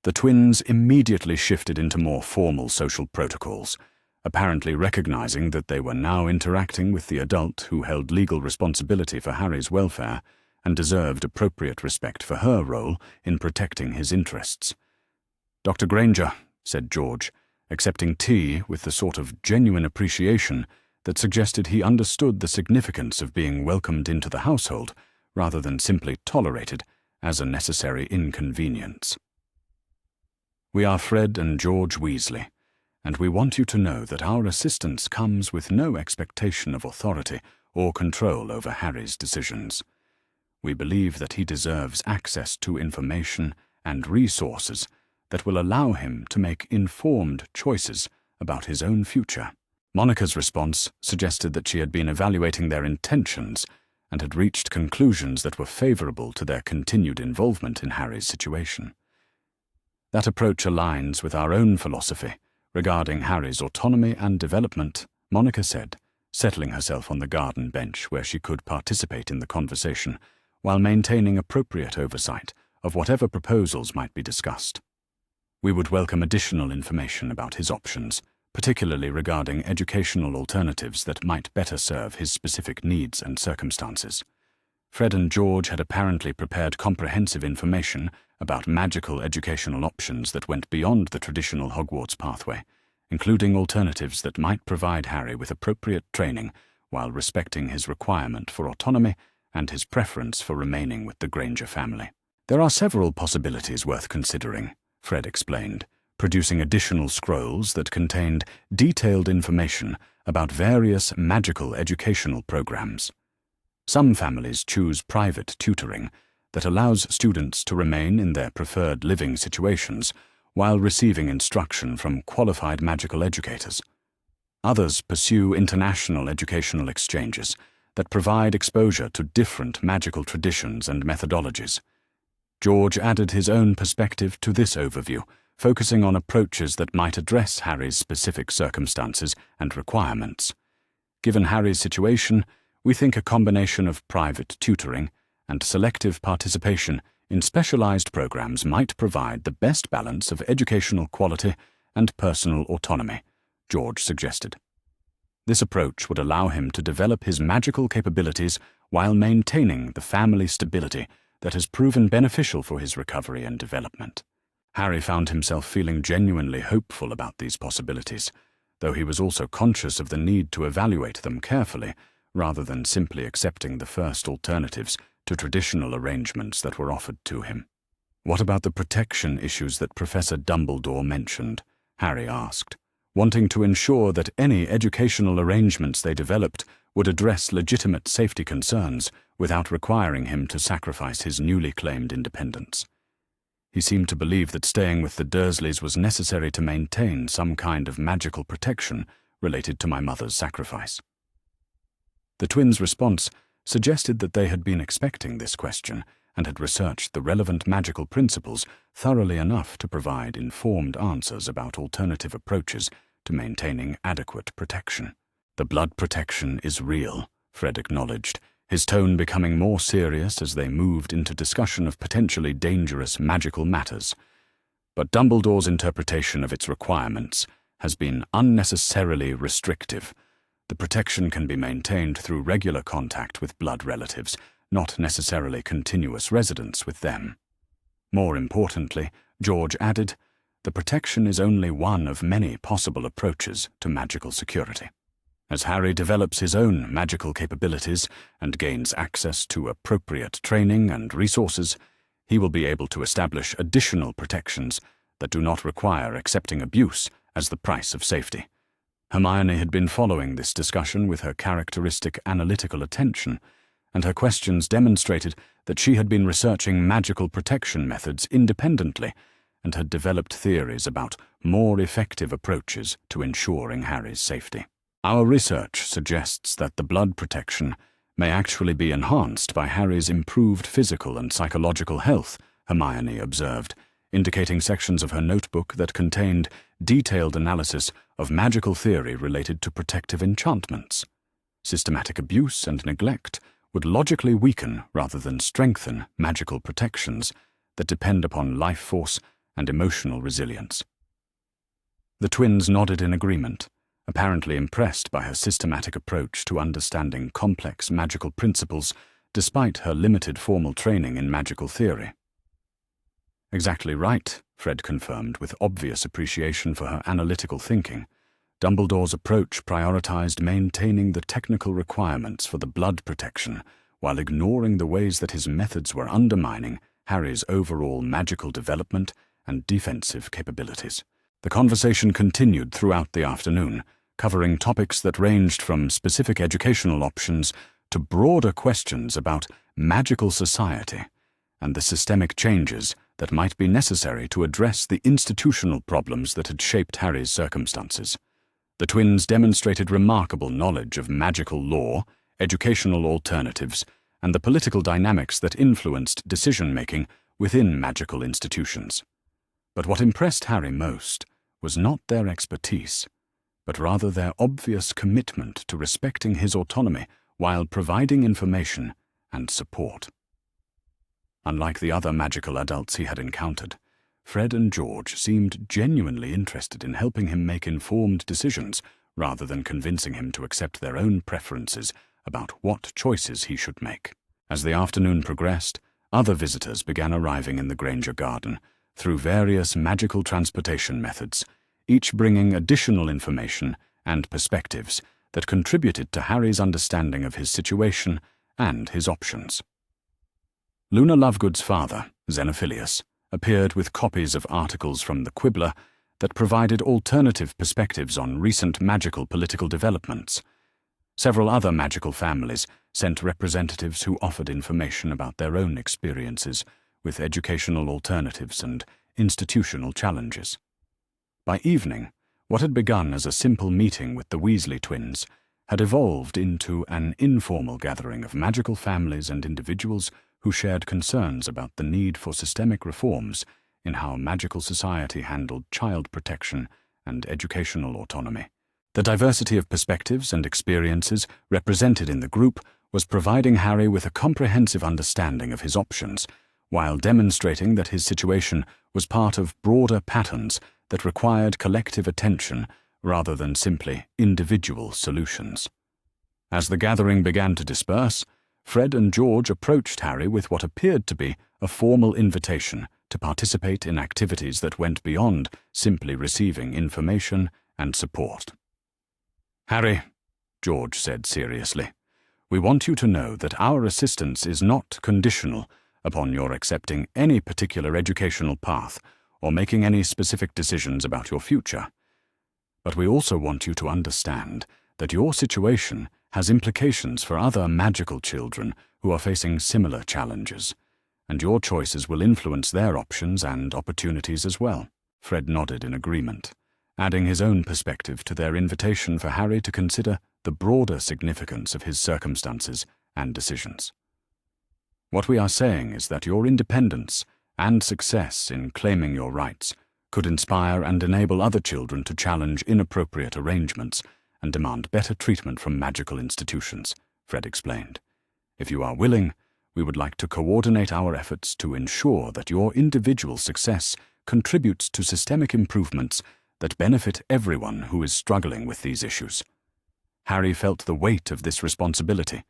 The twins immediately shifted into more formal social protocols, apparently recognizing that they were now interacting with the adult who held legal responsibility for Harry's welfare and deserved appropriate respect for her role in protecting his interests. "Dr. Granger," said George, accepting tea with the sort of genuine appreciation that suggested he understood the significance of being welcomed into the household rather than simply tolerated as a necessary inconvenience. "We are Fred and George Weasley, and we want you to know that our assistance comes with no expectation of authority or control over Harry's decisions. We believe that he deserves access to information and resources that will allow him to make informed choices about his own future." Monica's response suggested that she had been evaluating their intentions and had reached conclusions that were favorable to their continued involvement in Harry's situation. "That approach aligns with our own philosophy regarding Harry's autonomy and development," Monica said, settling herself on the garden bench where she could participate in the conversation while maintaining appropriate oversight of whatever proposals might be discussed. "We would welcome additional information about his options, particularly regarding educational alternatives that might better serve his specific needs and circumstances." Fred and George had apparently prepared comprehensive information about magical educational options that went beyond the traditional Hogwarts pathway, including alternatives that might provide Harry with appropriate training while respecting his requirement for autonomy and his preference for remaining with the Granger family. "There are several possibilities worth considering," Fred explained, producing additional scrolls that contained detailed information about various magical educational programs. Some families choose private tutoring that allows students to remain in their preferred living situations while receiving instruction from qualified magical educators. Others pursue international educational exchanges that provide exposure to different magical traditions and methodologies. George added his own perspective to this overview, focusing on approaches that might address Harry's specific circumstances and requirements. Given Harry's situation, we think a combination of private tutoring and selective participation in specialized programs might provide the best balance of educational quality and personal autonomy, George suggested. This approach would allow him to develop his magical capabilities while maintaining the family stability that has proven beneficial for his recovery and development. Harry found himself feeling genuinely hopeful about these possibilities, though he was also conscious of the need to evaluate them carefully rather than simply accepting the first alternatives to traditional arrangements that were offered to him. "What about the protection issues that Professor Dumbledore mentioned?" Harry asked, wanting to ensure that any educational arrangements they developed would address legitimate safety concerns without requiring him to sacrifice his newly claimed independence. He seemed to believe that staying with the Dursleys was necessary to maintain some kind of magical protection related to my mother's sacrifice. The twins' response suggested that they had been expecting this question and had researched the relevant magical principles thoroughly enough to provide informed answers about alternative approaches to maintaining adequate protection. "The blood protection is real," Fred acknowledged, his tone becoming more serious as they moved into discussion of potentially dangerous magical matters. "But Dumbledore's interpretation of its requirements has been unnecessarily restrictive. The protection can be maintained through regular contact with blood relatives, not necessarily continuous residence with them." More importantly, George added, "the protection is only one of many possible approaches to magical security. As Harry develops his own magical capabilities and gains access to appropriate training and resources, he will be able to establish additional protections that do not require accepting abuse as the price of safety." Hermione had been following this discussion with her characteristic analytical attention, and her questions demonstrated that she had been researching magical protection methods independently and had developed theories about more effective approaches to ensuring Harry's safety. "Our research suggests that the blood protection may actually be enhanced by Harry's improved physical and psychological health," Hermione observed, indicating sections of her notebook that contained detailed analysis of magical theory related to protective enchantments. "Systematic abuse and neglect would logically weaken rather than strengthen magical protections that depend upon life force and emotional resilience." The twins nodded in agreement, apparently impressed by her systematic approach to understanding complex magical principles despite her limited formal training in magical theory. "Exactly right," Fred confirmed with obvious appreciation for her analytical thinking. Dumbledore's approach prioritized maintaining the technical requirements for the blood protection while ignoring the ways that his methods were undermining Harry's overall magical development and defensive capabilities. The conversation continued throughout the afternoon, covering topics that ranged from specific educational options to broader questions about magical society and the systemic changes that might be necessary to address the institutional problems that had shaped Harry's circumstances. The twins demonstrated remarkable knowledge of magical law, educational alternatives, and the political dynamics that influenced decision-making within magical institutions. But what impressed Harry most was not their expertise, but rather their obvious commitment to respecting his autonomy while providing information and support. Unlike the other magical adults he had encountered, Fred and George seemed genuinely interested in helping him make informed decisions rather than convincing him to accept their own preferences about what choices he should make. As the afternoon progressed, other visitors began arriving in the Granger garden through various magical transportation methods, each bringing additional information and perspectives that contributed to Harry's understanding of his situation and his options. Luna Lovegood's father, Xenophilius, appeared with copies of articles from the Quibbler that provided alternative perspectives on recent magical political developments. Several other magical families sent representatives who offered information about their own experiences with educational alternatives and institutional challenges. By evening, what had begun as a simple meeting with the Weasley twins had evolved into an informal gathering of magical families and individuals who shared concerns about the need for systemic reforms in how magical society handled child protection and educational autonomy. The diversity of perspectives and experiences represented in the group was providing Harry with a comprehensive understanding of his options, while demonstrating that his situation was part of broader patterns that required collective attention rather than simply individual solutions. As the gathering began to disperse, Fred and George approached Harry with what appeared to be a formal invitation to participate in activities that went beyond simply receiving information and support. "Harry," George said seriously, "we want you to know that our assistance is not conditional upon your accepting any particular educational path or making any specific decisions about your future. But we also want you to understand that your situation has implications for other magical children who are facing similar challenges, and your choices will influence their options and opportunities as well." Fred nodded in agreement, adding his own perspective to their invitation for Harry to consider the broader significance of his circumstances and decisions. "What we are saying is that your independence and success in claiming your rights could inspire and enable other children to challenge inappropriate arrangements and demand better treatment from magical institutions," Fred explained. "If you are willing, we would like to coordinate our efforts to ensure that your individual success contributes to systemic improvements that benefit everyone who is struggling with these issues." Harry felt the weight of this responsibility,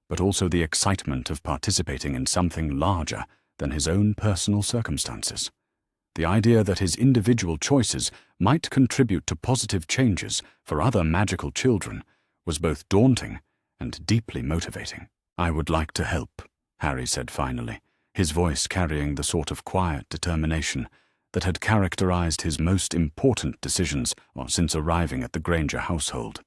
but also the excitement of participating in something larger than his own personal circumstances. The idea that his individual choices might contribute to positive changes for other magical children was both daunting and deeply motivating. "I would like to help," Harry said finally, his voice carrying the sort of quiet determination that had characterized his most important decisions since arriving at the Granger household.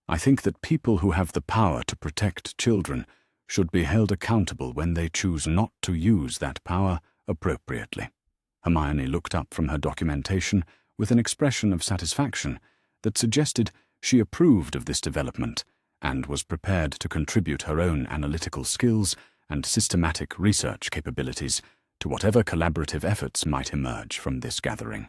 "I think that people who have the power to protect children should be held accountable when they choose not to use that power appropriately." Hermione looked up from her documentation with an expression of satisfaction that suggested she approved of this development and was prepared to contribute her own analytical skills and systematic research capabilities to whatever collaborative efforts might emerge from this gathering.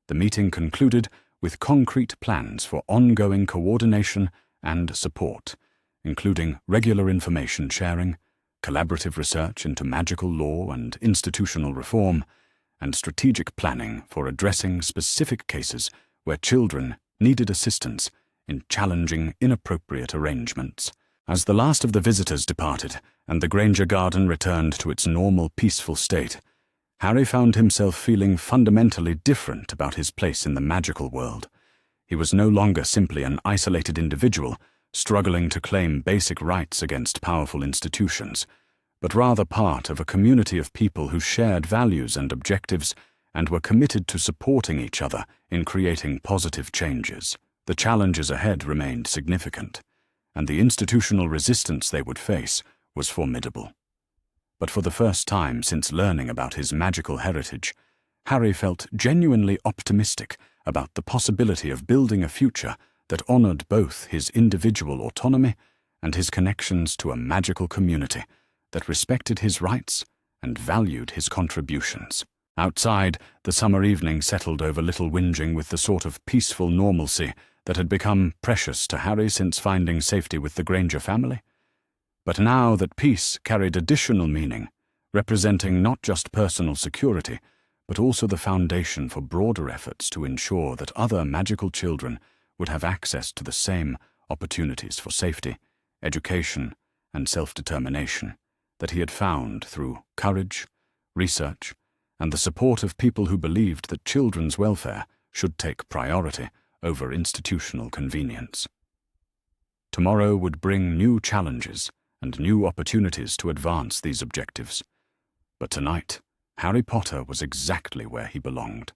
The meeting concluded with concrete plans for ongoing coordination and support, including regular information sharing, collaborative research into magical law and institutional reform, and strategic planning for addressing specific cases where children needed assistance in challenging inappropriate arrangements. As the last of the visitors departed and the Granger garden returned to its normal, peaceful state, Harry found himself feeling fundamentally different about his place in the magical world. He was no longer simply an isolated individual struggling to claim basic rights against powerful institutions, but rather part of a community of people who shared values and objectives and were committed to supporting each other in creating positive changes. The challenges ahead remained significant, and the institutional resistance they would face was formidable. But for the first time since learning about his magical heritage, Harry felt genuinely optimistic about the possibility of building a future that honored both his individual autonomy and his connections to a magical community that respected his rights and valued his contributions. Outside, the summer evening settled over Little Whinging with the sort of peaceful normalcy that had become precious to Harry since finding safety with the Granger family. But now that peace carried additional meaning, representing not just personal security, but also the foundation for broader efforts to ensure that other magical children would have access to the same opportunities for safety, education, and self-determination that he had found through courage, research, and the support of people who believed that children's welfare should take priority over institutional convenience. Tomorrow would bring new challenges and new opportunities to advance these objectives. But tonight, Harry Potter was exactly where he belonged,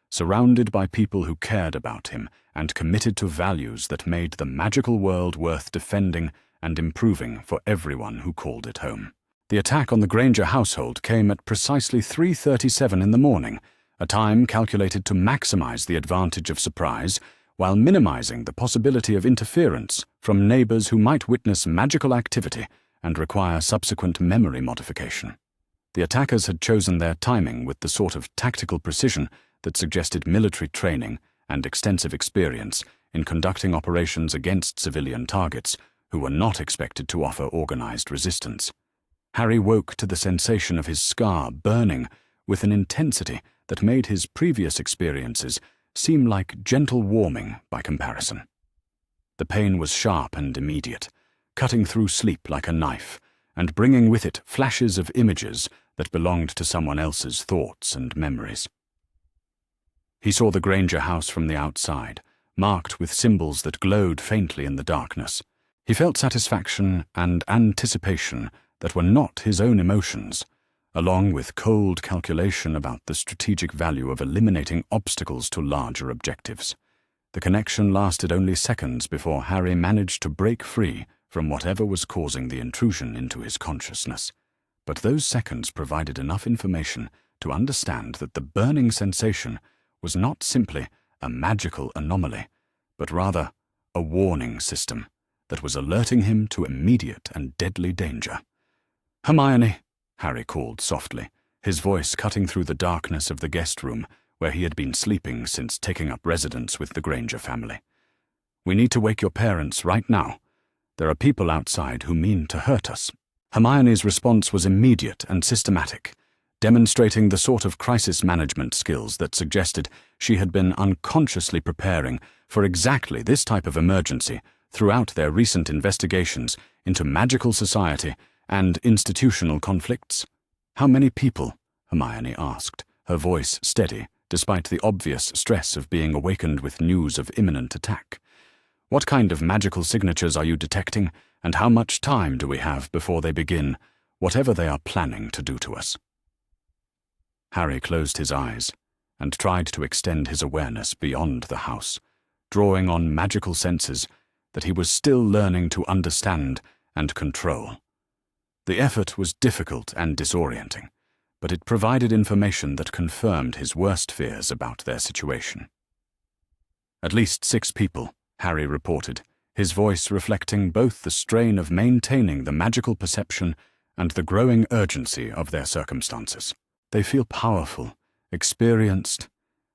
surrounded by people who cared about him and committed to values that made the magical world worth defending and improving for everyone who called it home. The attack on the Granger household came at precisely 3:37 in the morning, a time calculated to maximize the advantage of surprise while minimizing the possibility of interference from neighbors who might witness magical activity and require subsequent memory modification. The attackers had chosen their timing with the sort of tactical precision that suggested military training and extensive experience in conducting operations against civilian targets who were not expected to offer organized resistance. Harry woke to the sensation of his scar burning with an intensity that made his previous experiences seem like gentle warming by comparison. The pain was sharp and immediate, cutting through sleep like a knife, and bringing with it flashes of images that belonged to someone else's thoughts and memories. He saw the Granger house from the outside, marked with symbols that glowed faintly in the darkness. He felt satisfaction and anticipation that were not his own emotions, along with cold calculation about the strategic value of eliminating obstacles to larger objectives. The connection lasted only seconds before Harry managed to break free from whatever was causing the intrusion into his consciousness. But those seconds provided enough information to understand that the burning sensation was not simply a magical anomaly, but rather a warning system that was alerting him to immediate and deadly danger. "Hermione," Harry called softly, his voice cutting through the darkness of the guest room where he had been sleeping since taking up residence with the Granger family. "We need to wake your parents right now. There are people outside who mean to hurt us." Hermione's response was immediate and systematic, demonstrating the sort of crisis management skills that suggested she had been unconsciously preparing for exactly this type of emergency throughout their recent investigations into magical society and institutional conflicts. "How many people?" Hermione asked, her voice steady despite the obvious stress of being awakened with news of imminent attack. "What kind of magical signatures are you detecting, and how much time do we have before they begin, whatever they are planning to do to us?" Harry closed his eyes and tried to extend his awareness beyond the house, drawing on magical senses that he was still learning to understand and control. The effort was difficult and disorienting, but it provided information that confirmed his worst fears about their situation. "At least 6 people," Harry reported, his voice reflecting both the strain of maintaining the magical perception and the growing urgency of their circumstances. "They feel powerful, experienced,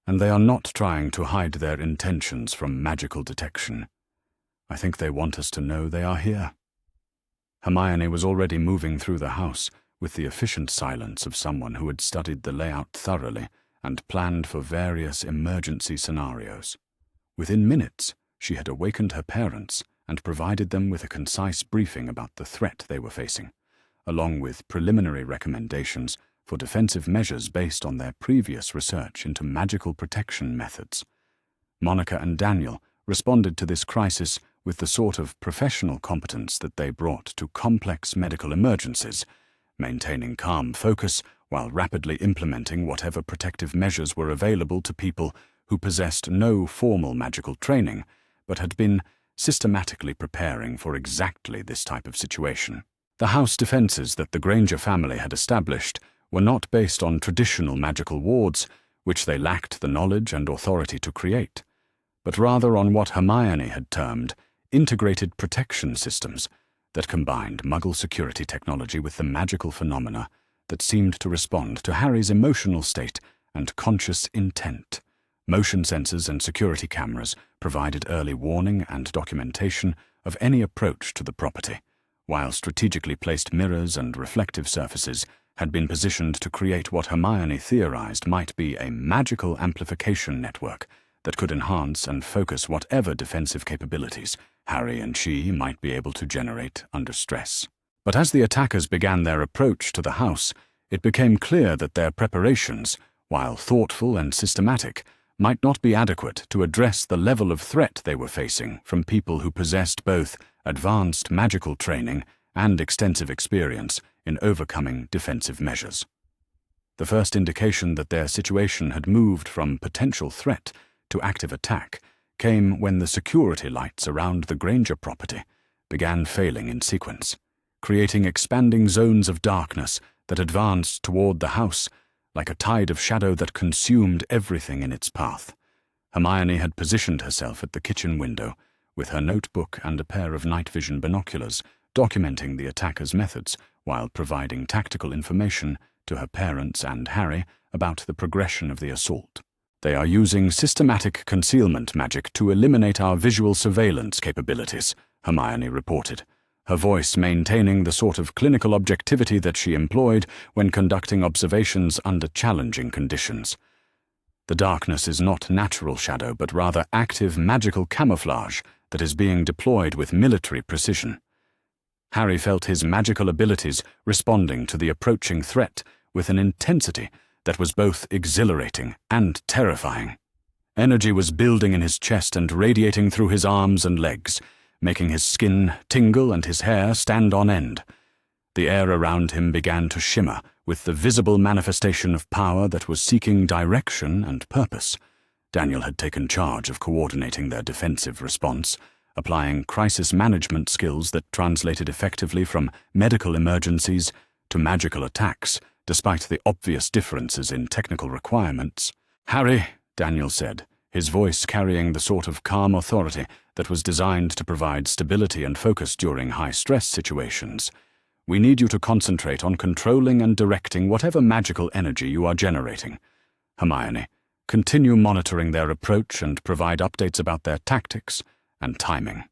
and they are not trying to hide their intentions from magical detection. I think they want us to know they are here." Hermione was already moving through the house with the efficient silence of someone who had studied the layout thoroughly and planned for various emergency scenarios. Within minutes, she had awakened her parents and provided them with a concise briefing about the threat they were facing, along with preliminary recommendations for defensive measures based on their previous research into magical protection methods. Monica and Daniel responded to this crisis with the sort of professional competence that they brought to complex medical emergencies, maintaining calm focus while rapidly implementing whatever protective measures were available to people who possessed no formal magical training, but had been systematically preparing for exactly this type of situation. The house defenses that the Granger family had established were not based on traditional magical wards, which they lacked the knowledge and authority to create, but rather on what Hermione had termed integrated protection systems that combined Muggle security technology with the magical phenomena that seemed to respond to Harry's emotional state and conscious intent. Motion sensors and security cameras provided early warning and documentation of any approach to the property, while strategically placed mirrors and reflective surfaces had been positioned to create what Hermione theorized might be a magical amplification network that could enhance and focus whatever defensive capabilities Harry and she might be able to generate under stress. But as the attackers began their approach to the house, it became clear that their preparations, while thoughtful and systematic, might not be adequate to address the level of threat they were facing from people who possessed both advanced magical training and extensive experience in overcoming defensive measures. The first indication that their situation had moved from potential threat to active attack came when the security lights around the Granger property began failing in sequence, creating expanding zones of darkness that advanced toward the house like a tide of shadow that consumed everything in its path. Hermione had positioned herself at the kitchen window with her notebook and a pair of night vision binoculars, documenting the attackers' methods while providing tactical information to her parents and Harry about the progression of the assault. "They are using systematic concealment magic to eliminate our visual surveillance capabilities," Hermione reported, her voice maintaining the sort of clinical objectivity that she employed when conducting observations under challenging conditions. The darkness is not natural shadow, but rather active magical camouflage that is being deployed with military precision. Harry felt his magical abilities responding to the approaching threat with an intensity that was both exhilarating and terrifying. Energy was building in his chest and radiating through his arms and legs, making his skin tingle and his hair stand on end. The air around him began to shimmer with the visible manifestation of power that was seeking direction and purpose. Daniel had taken charge of coordinating their defensive response, applying crisis management skills that translated effectively from medical emergencies to magical attacks, despite the obvious differences in technical requirements. "Harry," Daniel said, his voice carrying the sort of calm authority that was designed to provide stability and focus during high-stress situations, "we need you to concentrate on controlling and directing whatever magical energy you are generating. Hermione, continue monitoring their approach and provide updates about their tactics and timing."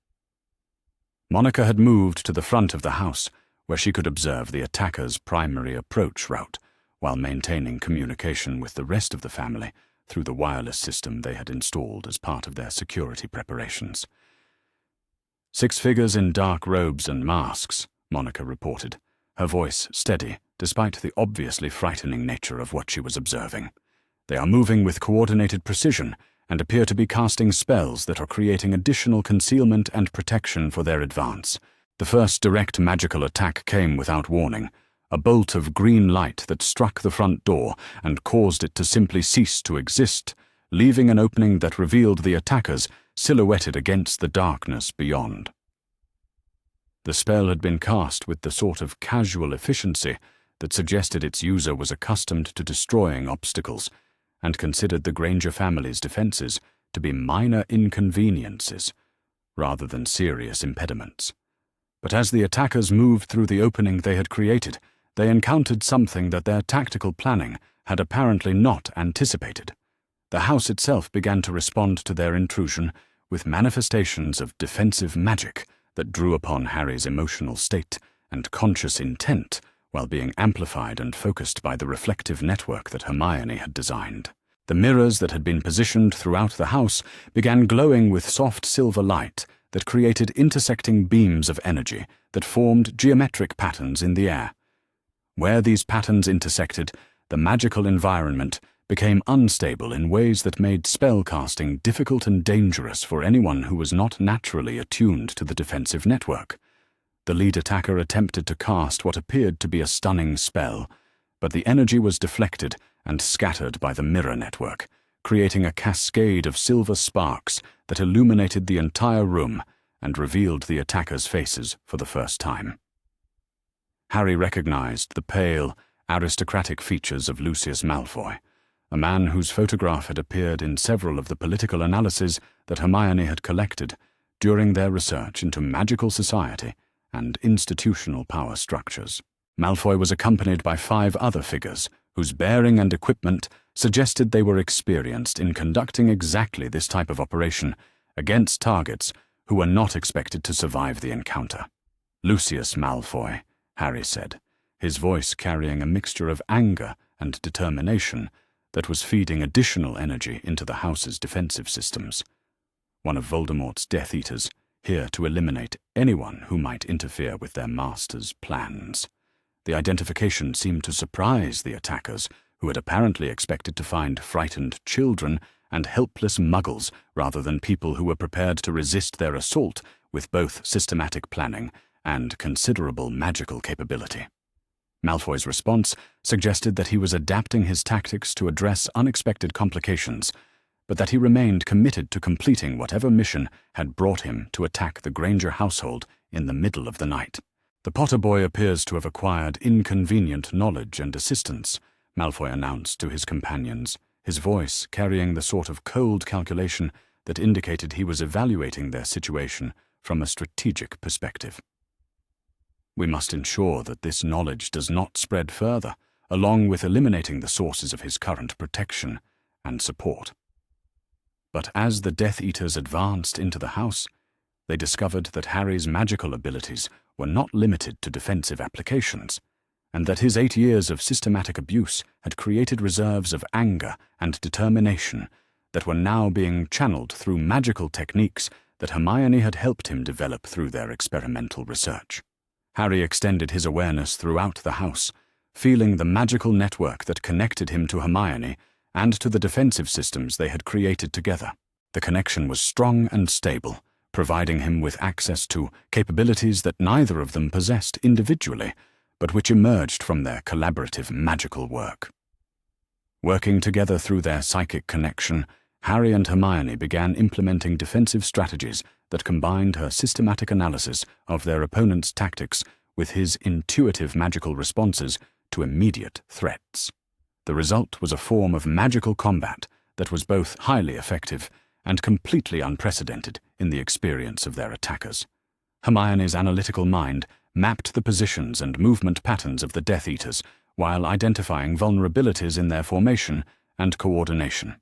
Monica had moved to the front of the house, where she could observe the attackers' primary approach route, while maintaining communication with the rest of the family through the wireless system they had installed as part of their security preparations. "6 figures in dark robes and masks," Monica reported, her voice steady despite the obviously frightening nature of what she was observing. "They are moving with coordinated precision and appear to be casting spells that are creating additional concealment and protection for their advance. The first direct magical attack came without warning, a bolt of green light that struck the front door and caused it to simply cease to exist, leaving an opening that revealed the attackers silhouetted against the darkness beyond. The spell had been cast with the sort of casual efficiency that suggested its user was accustomed to destroying obstacles and considered the Granger family's defenses to be minor inconveniences rather than serious impediments. But as the attackers moved through the opening they had created, they encountered something that their tactical planning had apparently not anticipated. The house itself began to respond to their intrusion with manifestations of defensive magic that drew upon Harry's emotional state and conscious intent while being amplified and focused by the reflective network that Hermione had designed. The mirrors that had been positioned throughout the house began glowing with soft silver light that created intersecting beams of energy that formed geometric patterns in the air. Where these patterns intersected, the magical environment became unstable in ways that made spellcasting difficult and dangerous for anyone who was not naturally attuned to the defensive network. The lead attacker attempted to cast what appeared to be a stunning spell, but the energy was deflected and scattered by the mirror network, creating a cascade of silver sparks that illuminated the entire room and revealed the attackers' faces for the first time. Harry recognized the pale, aristocratic features of Lucius Malfoy, a man whose photograph had appeared in several of the political analyses that Hermione had collected during their research into magical society and institutional power structures. Malfoy was accompanied by 5 other figures whose bearing and equipment suggested they were experienced in conducting exactly this type of operation against targets who were not expected to survive the encounter. "Lucius Malfoy," Harry said, his voice carrying a mixture of anger and determination that was feeding additional energy into the house's defensive systems. "One of Voldemort's Death Eaters, here to eliminate anyone who might interfere with their master's plans." The identification seemed to surprise the attackers, who had apparently expected to find frightened children and helpless muggles rather than people who were prepared to resist their assault with both systematic planning and considerable magical capability. Malfoy's response suggested that he was adapting his tactics to address unexpected complications, but that he remained committed to completing whatever mission had brought him to attack the Granger household in the middle of the night. "The Potter boy appears to have acquired inconvenient knowledge and assistance," Malfoy announced to his companions, his voice carrying the sort of cold calculation that indicated he was evaluating their situation from a strategic perspective. "We must ensure that this knowledge does not spread further, along with eliminating the sources of his current protection and support." But as the Death Eaters advanced into the house, they discovered that Harry's magical abilities were not limited to defensive applications, and that his 8 years of systematic abuse had created reserves of anger and determination that were now being channeled through magical techniques that Hermione had helped him develop through their experimental research. Harry extended his awareness throughout the house, feeling the magical network that connected him to Hermione and to the defensive systems they had created together. The connection was strong and stable, providing him with access to capabilities that neither of them possessed individually, but which emerged from their collaborative magical work. Working together through their psychic connection, Harry and Hermione began implementing defensive strategies that combined her systematic analysis of their opponent's tactics with his intuitive magical responses to immediate threats. The result was a form of magical combat that was both highly effective and completely unprecedented in the experience of their attackers. Hermione's analytical mind mapped the positions and movement patterns of the Death Eaters while identifying vulnerabilities in their formation and coordination.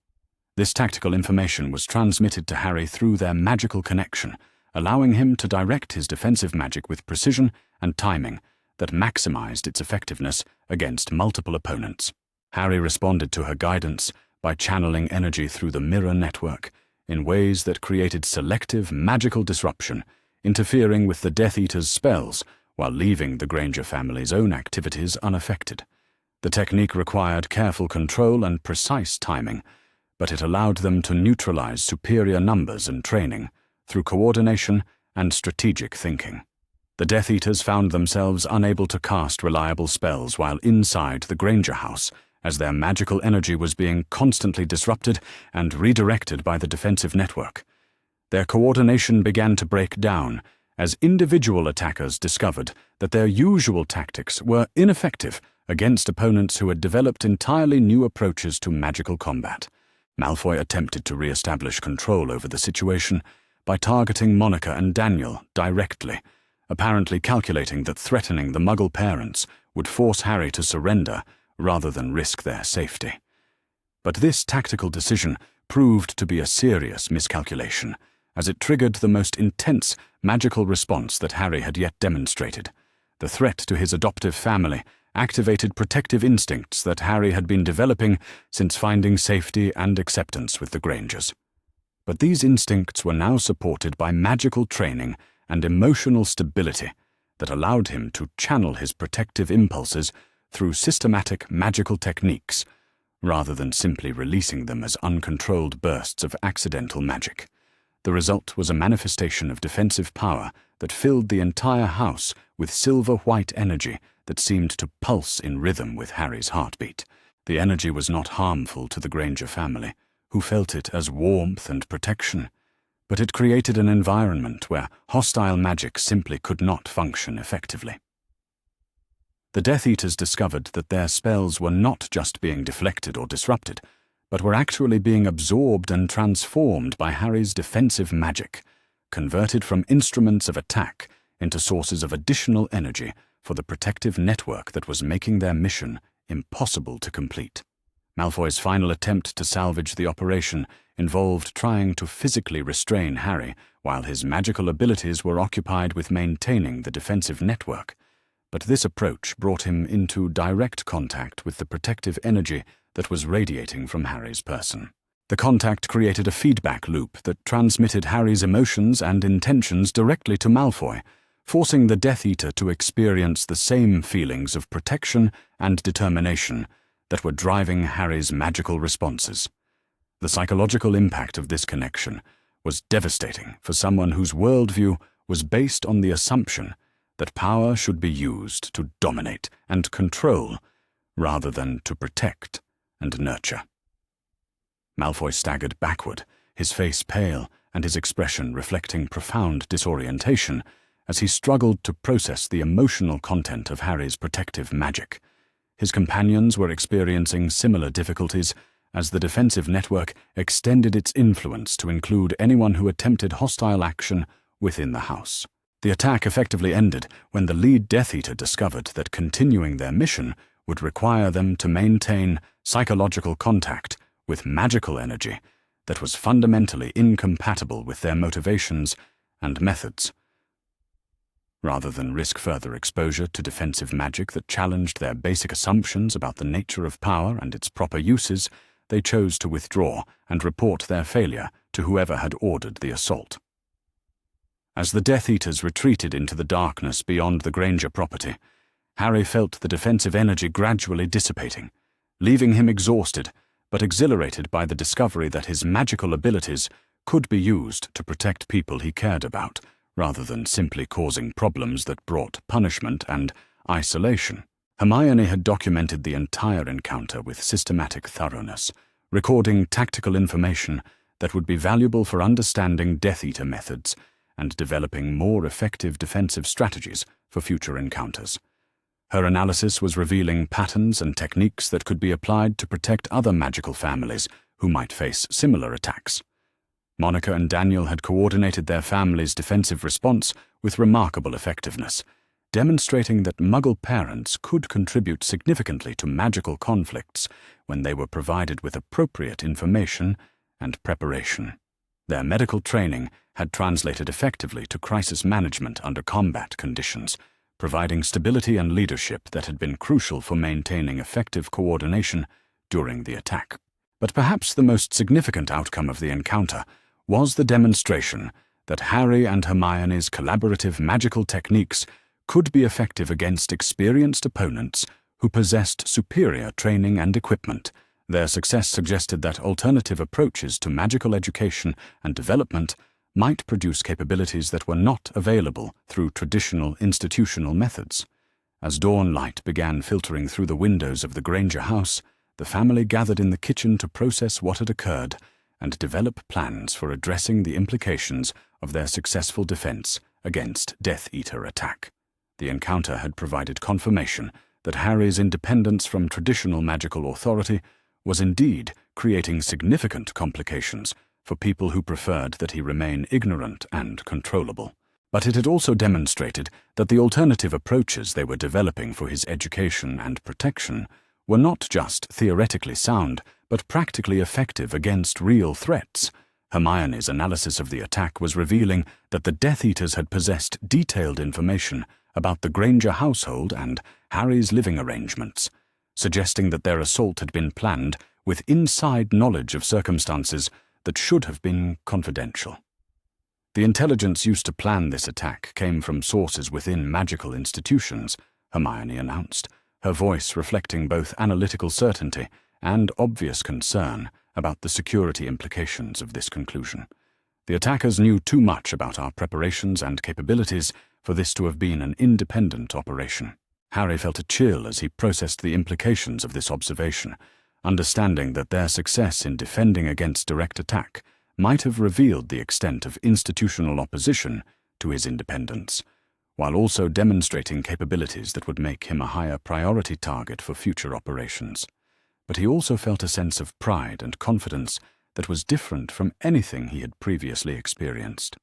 This tactical information was transmitted to Harry through their magical connection, allowing him to direct his defensive magic with precision and timing that maximized its effectiveness against multiple opponents. Harry responded to her guidance by channeling energy through the mirror network in ways that created selective magical disruption, interfering with the Death Eater's spells while leaving the Granger family's own activities unaffected. The technique required careful control and precise timing, but it allowed them to neutralize superior numbers and training through coordination and strategic thinking. The Death Eaters found themselves unable to cast reliable spells while inside the Granger house, as their magical energy was being constantly disrupted and redirected by the defensive network. Their coordination began to break down as individual attackers discovered that their usual tactics were ineffective against opponents who had developed entirely new approaches to magical combat. Malfoy attempted to re-establish control over the situation by targeting Monica and Daniel directly, apparently calculating that threatening the Muggle parents would force Harry to surrender rather than risk their safety. But this tactical decision proved to be a serious miscalculation, as it triggered the most intense magical response that Harry had yet demonstrated. The threat to his adoptive family activated protective instincts that Harry had been developing since finding safety and acceptance with the Grangers. But these instincts were now supported by magical training and emotional stability that allowed him to channel his protective impulses through systematic magical techniques, rather than simply releasing them as uncontrolled bursts of accidental magic. The result was a manifestation of defensive power that filled the entire house with silver-white energy that seemed to pulse in rhythm with Harry's heartbeat. The energy was not harmful to the Granger family, who felt it as warmth and protection, but it created an environment where hostile magic simply could not function effectively. The Death Eaters discovered that their spells were not just being deflected or disrupted, but were actually being absorbed and transformed by Harry's defensive magic, converted from instruments of attack into sources of additional energy for the protective network that was making their mission impossible to complete. Malfoy's final attempt to salvage the operation involved trying to physically restrain Harry while his magical abilities were occupied with maintaining the defensive network. But this approach brought him into direct contact with the protective energy that was radiating from Harry's person. The contact created a feedback loop that transmitted Harry's emotions and intentions directly to Malfoy, forcing the Death Eater to experience the same feelings of protection and determination that were driving Harry's magical responses. The psychological impact of this connection was devastating for someone whose worldview was based on the assumption that power should be used to dominate and control rather than to protect and nurture. Malfoy staggered backward, his face pale and his expression reflecting profound disorientation as he struggled to process the emotional content of Harry's protective magic. His companions were experiencing similar difficulties as the defensive network extended its influence to include anyone who attempted hostile action within the house. The attack effectively ended when the lead Death Eater discovered that continuing their mission would require them to maintain psychological contact with magical energy that was fundamentally incompatible with their motivations and methods. Rather than risk further exposure to defensive magic that challenged their basic assumptions about the nature of power and its proper uses, they chose to withdraw and report their failure to whoever had ordered the assault. As the Death Eaters retreated into the darkness beyond the Granger property, Harry felt the defensive energy gradually dissipating, leaving him exhausted but exhilarated by the discovery that his magical abilities could be used to protect people he cared about, rather than simply causing problems that brought punishment and isolation. Hermione had documented the entire encounter with systematic thoroughness, recording tactical information that would be valuable for understanding Death Eater methods and developing more effective defensive strategies for future encounters. Her analysis was revealing patterns and techniques that could be applied to protect other magical families who might face similar attacks. Monica and Daniel had coordinated their families' defensive response with remarkable effectiveness, demonstrating that Muggle parents could contribute significantly to magical conflicts when they were provided with appropriate information and preparation. Their medical training had translated effectively to crisis management under combat conditions, providing stability and leadership that had been crucial for maintaining effective coordination during the attack. But perhaps the most significant outcome of the encounter was the demonstration that Harry and Hermione's collaborative magical techniques could be effective against experienced opponents who possessed superior training and equipment. Their success suggested that alternative approaches to magical education and development might produce capabilities that were not available through traditional institutional methods. As dawn light began filtering through the windows of the Granger house, the family gathered in the kitchen to process what had occurred and develop plans for addressing the implications of their successful defense against Death Eater attack. The encounter had provided confirmation that Harry's independence from traditional magical authority was indeed creating significant complications for people who preferred that he remain ignorant and controllable. But it had also demonstrated that the alternative approaches they were developing for his education and protection were not just theoretically sound, but practically effective against real threats. Hermione's analysis of the attack was revealing that the Death Eaters had possessed detailed information about the Granger household and Harry's living arrangements, suggesting that their assault had been planned with inside knowledge of circumstances that should have been confidential. The intelligence used to plan this attack came from sources within magical institutions, Hermione announced, her voice reflecting both analytical certainty and obvious concern about the security implications of this conclusion. The attackers knew too much about our preparations and capabilities for this to have been an independent operation. Harry felt a chill as he processed the implications of this observation, understanding that their success in defending against direct attack might have revealed the extent of institutional opposition to his independence, while also demonstrating capabilities that would make him a higher priority target for future operations. But he also felt a sense of pride and confidence that was different from anything he had previously experienced.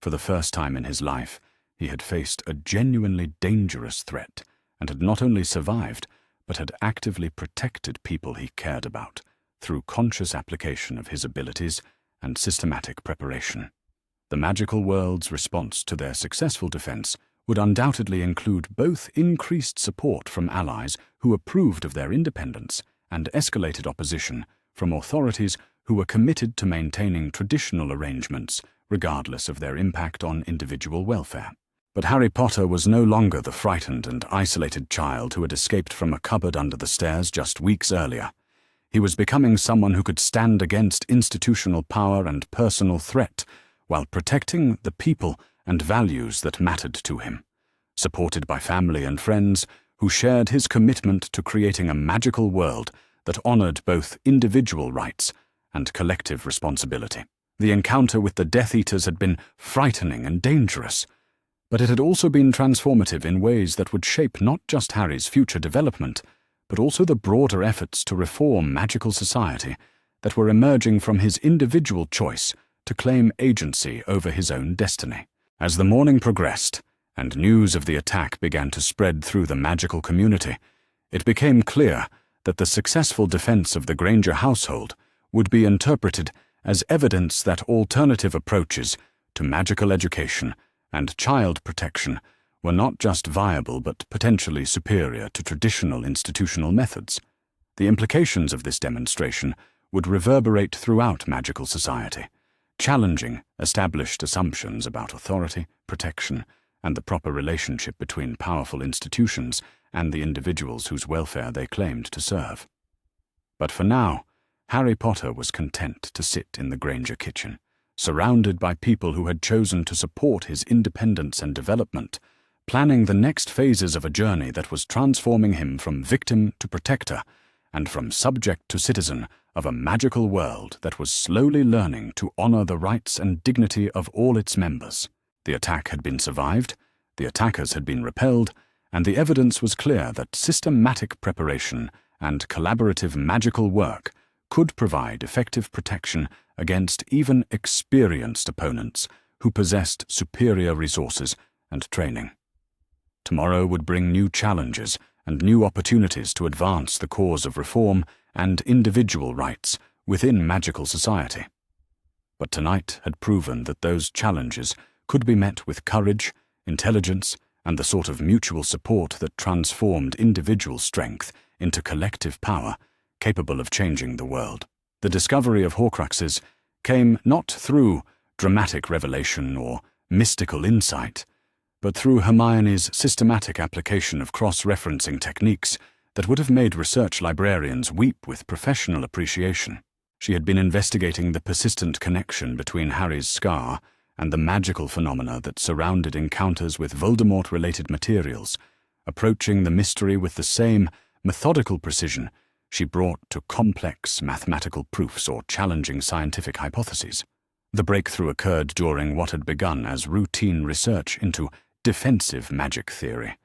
For the first time in his life, he had faced a genuinely dangerous threat and had not only survived, but had actively protected people he cared about through conscious application of his abilities and systematic preparation. The magical world's response to their successful defense would undoubtedly include both increased support from allies who approved of their independence and escalated opposition from authorities who were committed to maintaining traditional arrangements regardless of their impact on individual welfare. But Harry Potter was no longer the frightened and isolated child who had escaped from a cupboard under the stairs just weeks earlier. He was becoming someone who could stand against institutional power and personal threat while protecting the people and values that mattered to him, supported by family and friends who shared his commitment to creating a magical world that honored both individual rights and collective responsibility. The encounter with the Death Eaters had been frightening and dangerous, but it had also been transformative in ways that would shape not just Harry's future development, but also the broader efforts to reform magical society that were emerging from his individual choice to claim agency over his own destiny. As the morning progressed, and news of the attack began to spread through the magical community, it became clear that the successful defense of the Granger household would be interpreted as evidence that alternative approaches to magical education and child protection were not just viable but potentially superior to traditional institutional methods. The implications of this demonstration would reverberate throughout magical society, challenging established assumptions about authority, protection, and the proper relationship between powerful institutions and the individuals whose welfare they claimed to serve. But for now, Harry Potter was content to sit in the Granger kitchen, surrounded by people who had chosen to support his independence and development, planning the next phases of a journey that was transforming him from victim to protector, and from subject to citizen of a magical world that was slowly learning to honor the rights and dignity of all its members. The attack had been survived, the attackers had been repelled, and the evidence was clear that systematic preparation and collaborative magical work could provide effective protection against even experienced opponents who possessed superior resources and training. Tomorrow would bring new challenges and new opportunities to advance the cause of reform and individual rights within magical society. But tonight had proven that those challenges could be met with courage, intelligence, and the sort of mutual support that transformed individual strength into collective power, capable of changing the world. The discovery of Horcruxes came not through dramatic revelation or mystical insight, but through Hermione's systematic application of cross-referencing techniques that would have made research librarians weep with professional appreciation. She had been investigating the persistent connection between Harry's scar and the magical phenomena that surrounded encounters with Voldemort-related materials, approaching the mystery with the same methodical precision she brought to complex mathematical proofs or challenging scientific hypotheses. The breakthrough occurred during what had begun as routine research into defensive magic theory,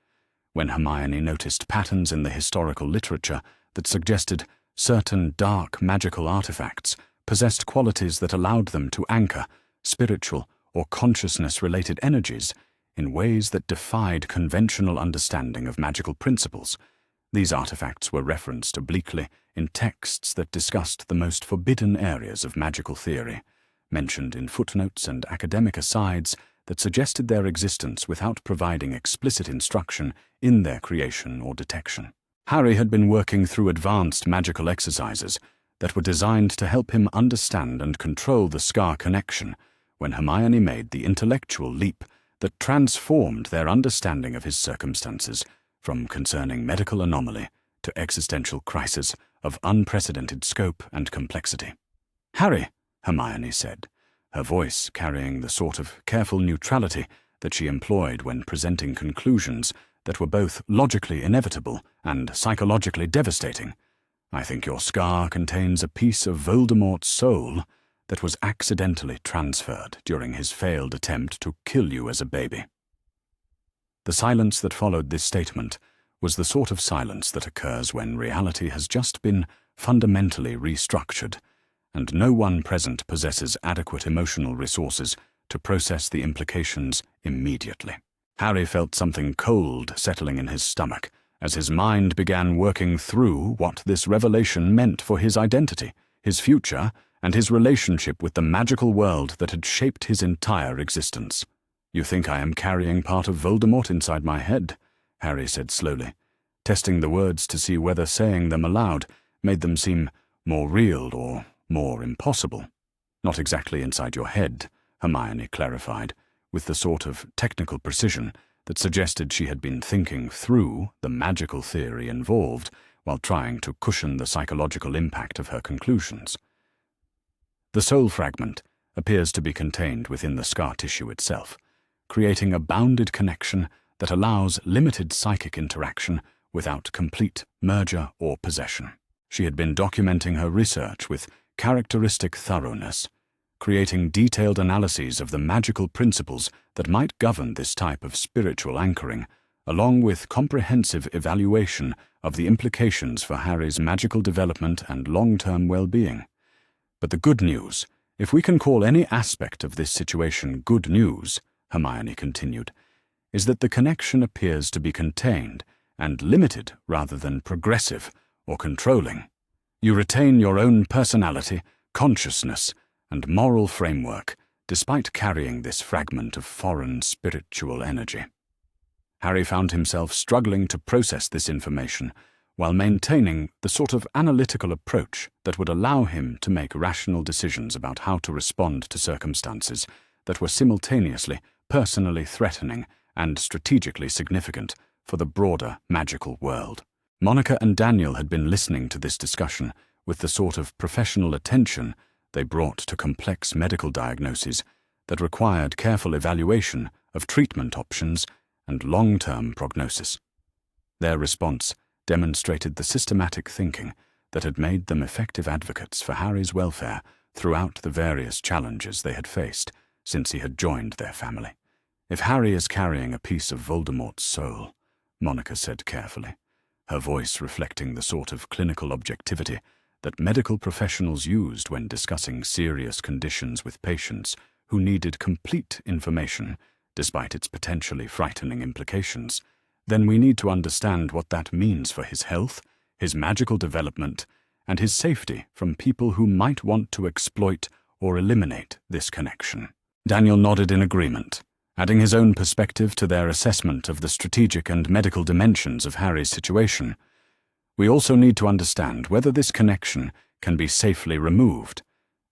when Hermione noticed patterns in the historical literature that suggested certain dark magical artifacts possessed qualities that allowed them to anchor spiritual or consciousness-related energies in ways that defied conventional understanding of magical principles. These artifacts were referenced obliquely in texts that discussed the most forbidden areas of magical theory, mentioned in footnotes and academic asides that suggested their existence without providing explicit instruction in their creation or detection. Harry had been working through advanced magical exercises that were designed to help him understand and control the scar connection when Hermione made the intellectual leap that transformed their understanding of his circumstances from concerning medical anomaly to existential crisis of unprecedented scope and complexity. "Harry," Hermione said, her voice carrying the sort of careful neutrality that she employed when presenting conclusions that were both logically inevitable and psychologically devastating. "I think your scar contains a piece of Voldemort's soul that was accidentally transferred during his failed attempt to kill you as a baby." The silence that followed this statement was the sort of silence that occurs when reality has just been fundamentally restructured, and no one present possesses adequate emotional resources to process the implications immediately. Harry felt something cold settling in his stomach as his mind began working through what this revelation meant for his identity, his future, and his relationship with the magical world that had shaped his entire existence. "You think I am carrying part of Voldemort inside my head," Harry said slowly, testing the words to see whether saying them aloud made them seem more real or more impossible. "Not exactly inside your head," Hermione clarified, with the sort of technical precision that suggested she had been thinking through the magical theory involved while trying to cushion the psychological impact of her conclusions. "The soul fragment appears to be contained within the scar tissue itself, creating a bounded connection that allows limited psychic interaction without complete merger or possession." She had been documenting her research with characteristic thoroughness, creating detailed analyses of the magical principles that might govern this type of spiritual anchoring, along with comprehensive evaluation of the implications for Harry's magical development and long-term well-being. "But the good news, if we can call any aspect of this situation good news," Hermione continued, "is that the connection appears to be contained and limited rather than progressive or controlling. You retain your own personality, consciousness, and moral framework, despite carrying this fragment of foreign spiritual energy." Harry found himself struggling to process this information while maintaining the sort of analytical approach that would allow him to make rational decisions about how to respond to circumstances that were simultaneously personally threatening and strategically significant for the broader magical world. Monica and Daniel had been listening to this discussion with the sort of professional attention they brought to complex medical diagnoses that required careful evaluation of treatment options and long-term prognosis. Their response demonstrated the systematic thinking that had made them effective advocates for Harry's welfare throughout the various challenges they had faced since he had joined their family. "If Harry is carrying a piece of Voldemort's soul," Monica said carefully, her voice reflecting the sort of clinical objectivity that medical professionals used when discussing serious conditions with patients who needed complete information despite its potentially frightening implications, then we need to understand what that means for his health, his magical development, and his safety from people who might want to exploit or eliminate this connection. Daniel nodded in agreement, adding his own perspective to their assessment of the strategic and medical dimensions of Harry's situation. "We also need to understand whether this connection can be safely removed,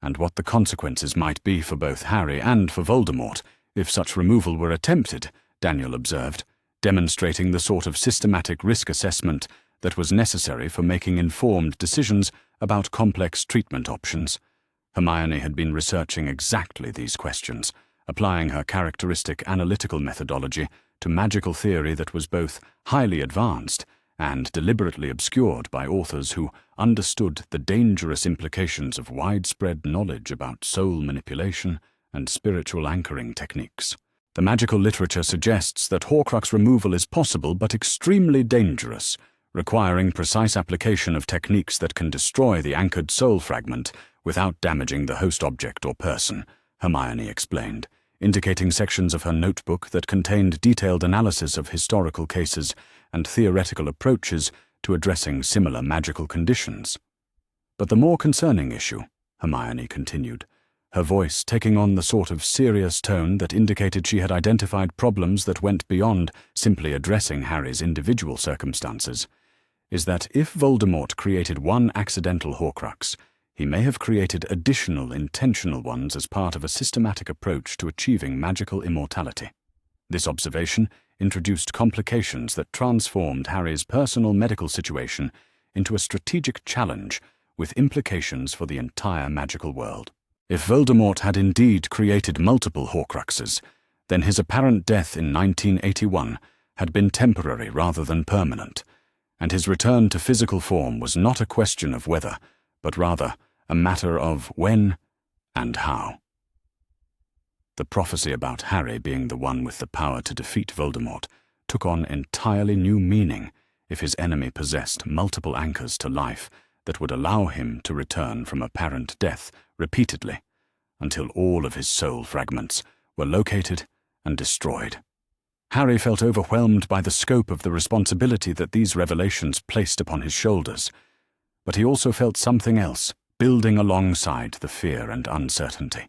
and what the consequences might be for both Harry and for Voldemort if such removal were attempted," Daniel observed, demonstrating the sort of systematic risk assessment that was necessary for making informed decisions about complex treatment options. Hermione had been researching exactly these questions, applying her characteristic analytical methodology to magical theory that was both highly advanced and deliberately obscured by authors who understood the dangerous implications of widespread knowledge about soul manipulation and spiritual anchoring techniques. The magical literature suggests that Horcrux removal is possible but extremely dangerous, requiring precise application of techniques that can destroy the anchored soul fragment without damaging the host object or person, Hermione explained, indicating sections of her notebook that contained detailed analysis of historical cases and theoretical approaches to addressing similar magical conditions. "But the more concerning issue," Hermione continued, her voice taking on the sort of serious tone that indicated she had identified problems that went beyond simply addressing Harry's individual circumstances, "is that if Voldemort created one accidental Horcrux, he may have created additional intentional ones as part of a systematic approach to achieving magical immortality." This observation introduced complications that transformed Harry's personal medical situation into a strategic challenge with implications for the entire magical world. If Voldemort had indeed created multiple Horcruxes, then his apparent death in 1981 had been temporary rather than permanent, and his return to physical form was not a question of whether, but rather a matter of when and how. The prophecy about Harry being the one with the power to defeat Voldemort took on entirely new meaning if his enemy possessed multiple anchors to life that would allow him to return from apparent death repeatedly until all of his soul fragments were located and destroyed. Harry felt overwhelmed by the scope of the responsibility that these revelations placed upon his shoulders, but he also felt something else building alongside the fear and uncertainty.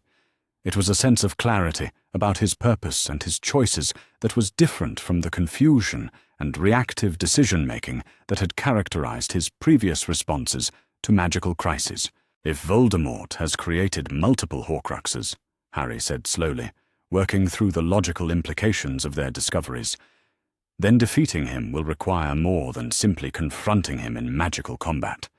It was a sense of clarity about his purpose and his choices that was different from the confusion and reactive decision-making that had characterized his previous responses to magical crises. "If Voldemort has created multiple Horcruxes," Harry said slowly, working through the logical implications of their discoveries, "then defeating him will require more than simply confronting him in magical combat.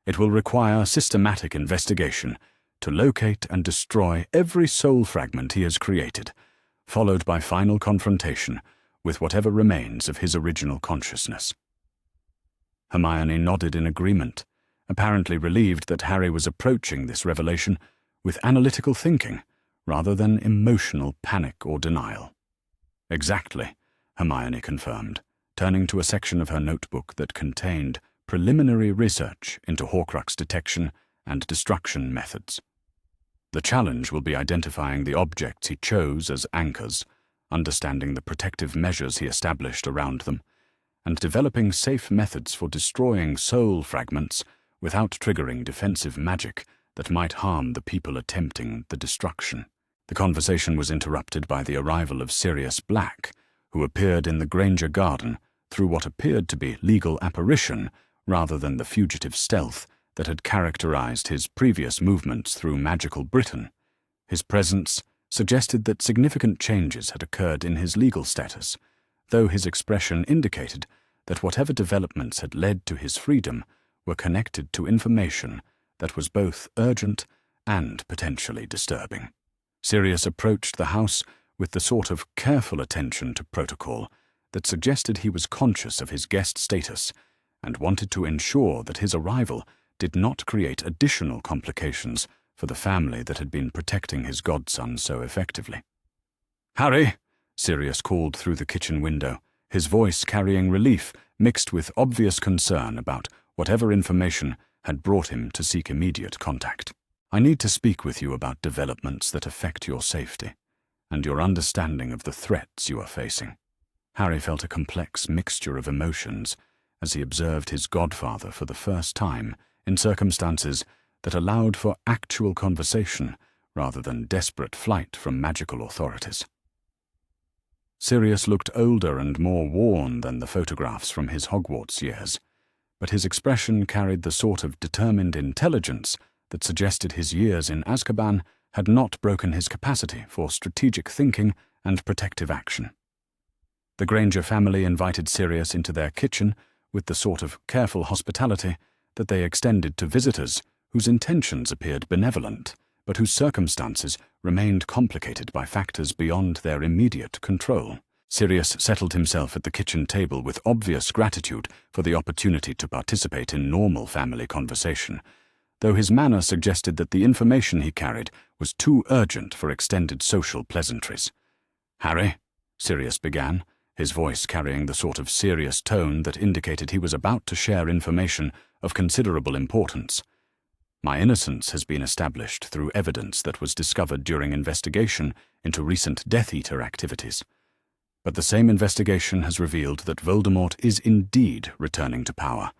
It will require systematic investigation to locate and destroy every soul fragment he has created, followed by final confrontation with whatever remains of his original consciousness." Hermione nodded in agreement, apparently relieved that Harry was approaching this revelation with analytical thinking rather than emotional panic or denial. "Exactly," Hermione confirmed, turning to a section of her notebook that contained preliminary research into Horcrux detection and destruction methods. "The challenge will be identifying the objects he chose as anchors, understanding the protective measures he established around them, and developing safe methods for destroying soul fragments without triggering defensive magic that might harm the people attempting the destruction." The conversation was interrupted by the arrival of Sirius Black, who appeared in the Granger garden through what appeared to be legal apparition rather than the fugitive stealth that had characterized his previous movements through magical Britain. His presence suggested that significant changes had occurred in his legal status, though his expression indicated that whatever developments had led to his freedom were connected to information that was both urgent and potentially disturbing. Sirius approached the house with the sort of careful attention to protocol that suggested he was conscious of his guest status and wanted to ensure that his arrival did not create additional complications for the family that had been protecting his godson so effectively. "Harry," Sirius called through the kitchen window, his voice carrying relief mixed with obvious concern about whatever information had brought him to seek immediate contact. "I need to speak with you about developments that affect your safety and your understanding of the threats you are facing." Harry felt a complex mixture of emotions as he observed his godfather for the first time in circumstances that allowed for actual conversation rather than desperate flight from magical authorities. Sirius looked older and more worn than the photographs from his Hogwarts years, but his expression carried the sort of determined intelligence that suggested his years in Azkaban had not broken his capacity for strategic thinking and protective action. The Granger family invited Sirius into their kitchen with the sort of careful hospitality that they extended to visitors whose intentions appeared benevolent, but whose circumstances remained complicated by factors beyond their immediate control. Sirius settled himself at the kitchen table with obvious gratitude for the opportunity to participate in normal family conversation, though his manner suggested that the information he carried was too urgent for extended social pleasantries. "Harry," Sirius began, his voice carrying the sort of serious tone that indicated he was about to share information of considerable importance. "My innocence has been established through evidence that was discovered during investigation into recent Death Eater activities. But the same investigation has revealed that Voldemort is indeed returning to power,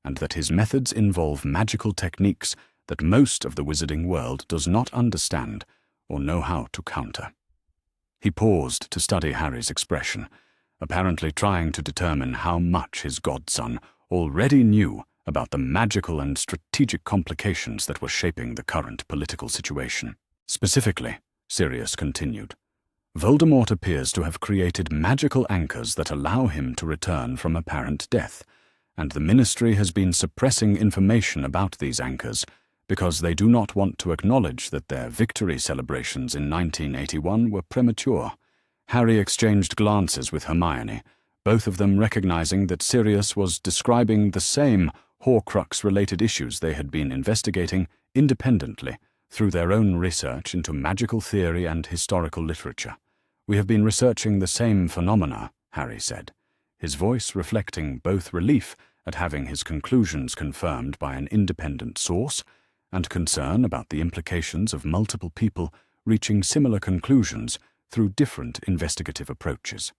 and that his methods involve magical techniques that most of the wizarding world does not understand or know how to counter." He paused to study Harry's expression, apparently trying to determine how much his godson already knew about the magical and strategic complications that were shaping the current political situation. "Specifically," Sirius continued, "Voldemort appears to have created magical anchors that allow him to return from apparent death, and the Ministry has been suppressing information about these anchors because they do not want to acknowledge that their victory celebrations in 1981 were premature." Harry exchanged glances with Hermione, both of them recognizing that Sirius was describing the same Horcrux-related issues they had been investigating independently through their own research into magical theory and historical literature. "We have been researching the same phenomena," Harry said, his voice reflecting both relief at having his conclusions confirmed by an independent source and concern about the implications of multiple people reaching similar conclusions through different investigative approaches.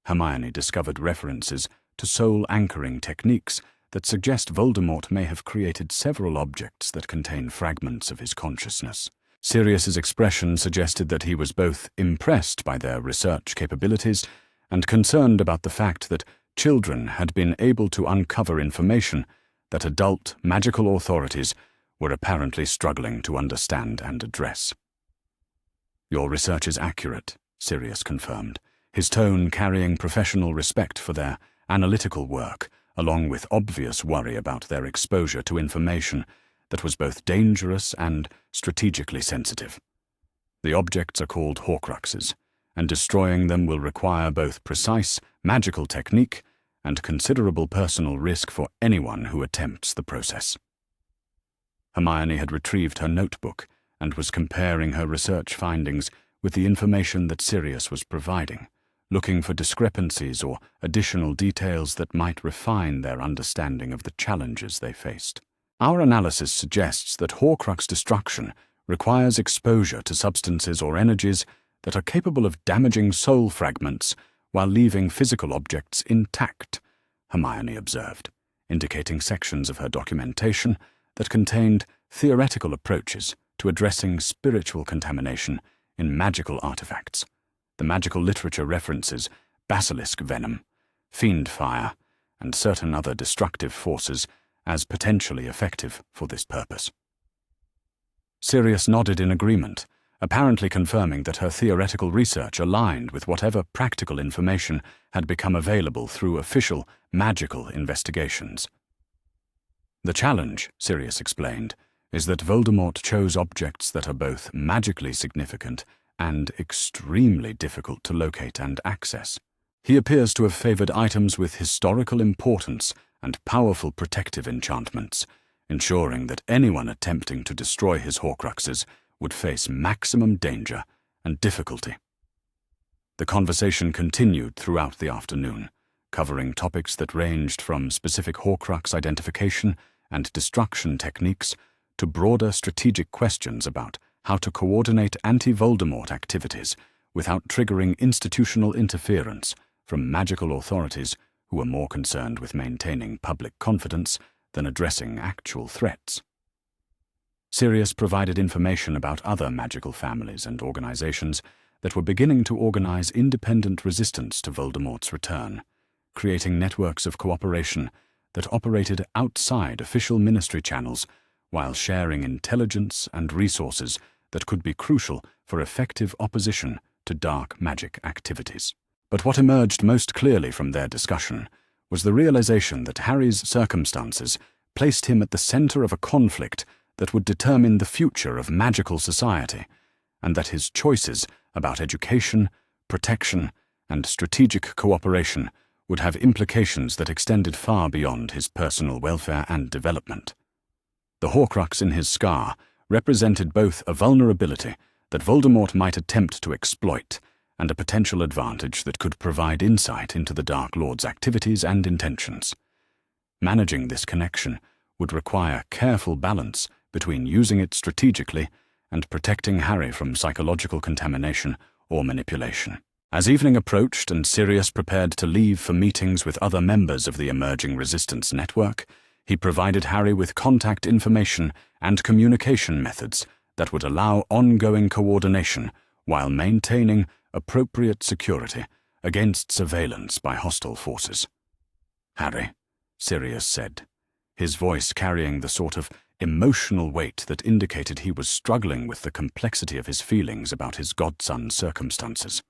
Hermione discovered references to soul-anchoring techniques that suggest Voldemort may have created several objects that contain fragments of his consciousness. Sirius's expression suggested that he was both impressed by their research capabilities and concerned about the fact that children had been able to uncover information that adult magical authorities were apparently struggling to understand and address. "Your research is accurate," Sirius confirmed, his tone carrying professional respect for their analytical work, along with obvious worry about their exposure to information that was both dangerous and strategically sensitive. "The objects are called Horcruxes, and destroying them will require both precise magical technique and considerable personal risk for anyone who attempts the process." Hermione had retrieved her notebook and was comparing her research findings with the information that Sirius was providing, looking for discrepancies or additional details that might refine their understanding of the challenges they faced. "Our analysis suggests that Horcrux destruction requires exposure to substances or energies that are capable of damaging soul fragments while leaving physical objects intact," Hermione observed, indicating sections of her documentation that contained theoretical approaches to addressing spiritual contamination in magical artifacts. The magical literature references basilisk venom, fiend fire, and certain other destructive forces as potentially effective for this purpose. Sirius nodded in agreement, apparently confirming that her theoretical research aligned with whatever practical information had become available through official magical investigations. The challenge, Sirius explained, is that Voldemort chose objects that are both magically significant and extremely difficult to locate and access. He appears to have favored items with historical importance and powerful protective enchantments, ensuring that anyone attempting to destroy his Horcruxes would face maximum danger and difficulty. The conversation continued throughout the afternoon, covering topics that ranged from specific Horcrux identification and destruction techniques to broader strategic questions about how to coordinate anti-Voldemort activities without triggering institutional interference from magical authorities who were more concerned with maintaining public confidence than addressing actual threats. Sirius provided information about other magical families and organizations that were beginning to organize independent resistance to Voldemort's return, creating networks of cooperation that operated outside official ministry channels while sharing intelligence and resources that could be crucial for effective opposition to dark magic activities. But what emerged most clearly from their discussion was the realization that Harry's circumstances placed him at the center of a conflict that would determine the future of magical society, and that his choices about education, protection, and strategic cooperation would have implications that extended far beyond his personal welfare and development. The Horcrux in his scar represented both a vulnerability that Voldemort might attempt to exploit and a potential advantage that could provide insight into the Dark Lord's activities and intentions. Managing this connection would require careful balance between using it strategically and protecting Harry from psychological contamination or manipulation. As evening approached and Sirius prepared to leave for meetings with other members of the emerging resistance network, he provided Harry with contact information and communication methods that would allow ongoing coordination while maintaining appropriate security against surveillance by hostile forces. "Harry," Sirius said, his voice carrying the sort of emotional weight that indicated he was struggling with the complexity of his feelings about his godson's circumstances.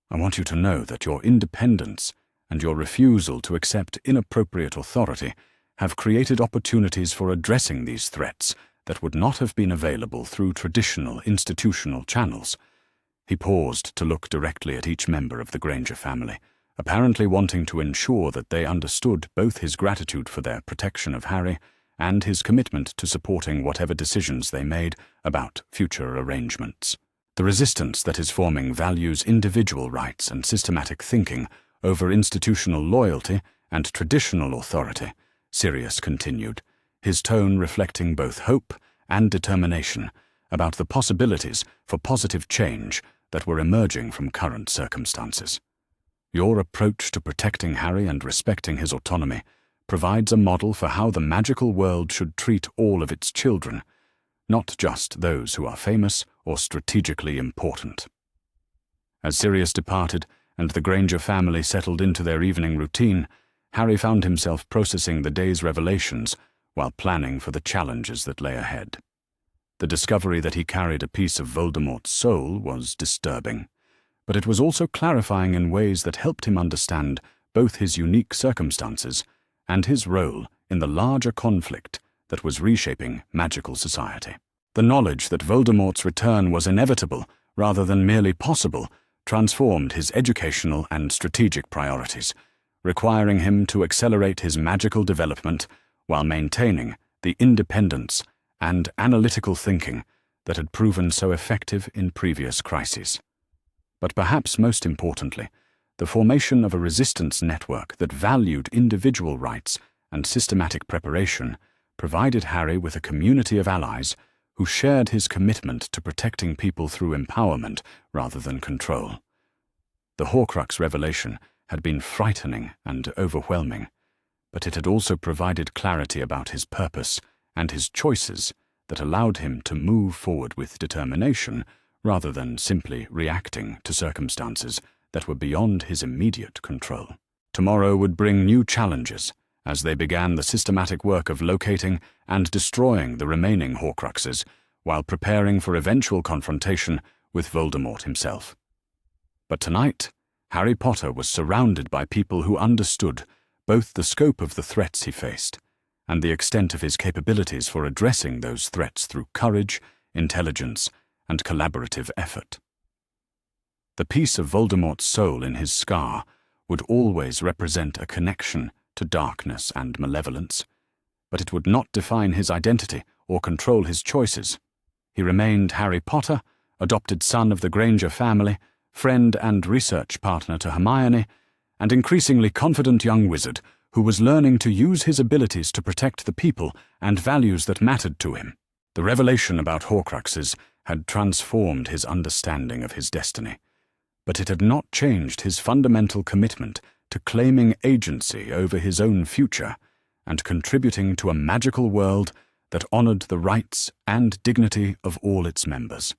"I want you to know that your independence and your refusal to accept inappropriate authority have created opportunities for addressing these threats that would not have been available through traditional institutional channels." He paused to look directly at each member of the Granger family, apparently wanting to ensure that they understood both his gratitude for their protection of Harry and his commitment to supporting whatever decisions they made about future arrangements. "The resistance that is forming values individual rights and systematic thinking over institutional loyalty and traditional authority," Sirius continued, his tone reflecting both hope and determination about the possibilities for positive change that were emerging from current circumstances. "Your approach to protecting Harry and respecting his autonomy provides a model for how the magical world should treat all of its children, not just those who are famous or strategically important." As Sirius departed and the Granger family settled into their evening routine, Harry found himself processing the day's revelations while planning for the challenges that lay ahead. The discovery that he carried a piece of Voldemort's soul was disturbing, but it was also clarifying in ways that helped him understand both his unique circumstances and his role in the larger conflict that was reshaping magical society. The knowledge that Voldemort's return was inevitable rather than merely possible transformed his educational and strategic priorities, requiring him to accelerate his magical development while maintaining the independence and analytical thinking that had proven so effective in previous crises. But perhaps most importantly, the formation of a resistance network that valued individual rights and systematic preparation provided Harry with a community of allies who shared his commitment to protecting people through empowerment rather than control. The Horcrux revelation had been frightening and overwhelming, but it had also provided clarity about his purpose and his choices that allowed him to move forward with determination rather than simply reacting to circumstances that were beyond his immediate control. Tomorrow would bring new challenges as they began the systematic work of locating and destroying the remaining Horcruxes while preparing for eventual confrontation with Voldemort himself. But tonight, Harry Potter was surrounded by people who understood both the scope of the threats he faced and the extent of his capabilities for addressing those threats through courage, intelligence, and collaborative effort. The piece of Voldemort's soul in his scar would always represent a connection to darkness and malevolence, but it would not define his identity or control his choices. He remained Harry Potter, adopted son of the Granger family, friend and research partner to Hermione, and increasingly confident young wizard who was learning to use his abilities to protect the people and values that mattered to him. The revelation about Horcruxes had transformed his understanding of his destiny, but it had not changed his fundamental commitment to claiming agency over his own future and contributing to a magical world that honored the rights and dignity of all its members.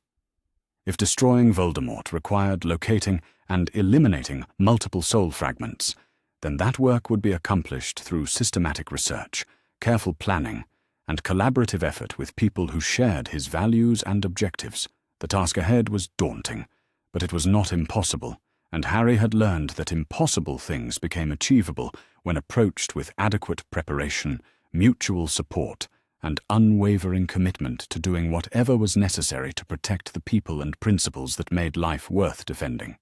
If destroying Voldemort required locating and eliminating multiple soul fragments, then that work would be accomplished through systematic research, careful planning, and collaborative effort with people who shared his values and objectives. The task ahead was daunting, but it was not impossible, and Harry had learned that impossible things became achievable when approached with adequate preparation, mutual support, and unwavering commitment to doing whatever was necessary to protect the people and principles that made life worth defending.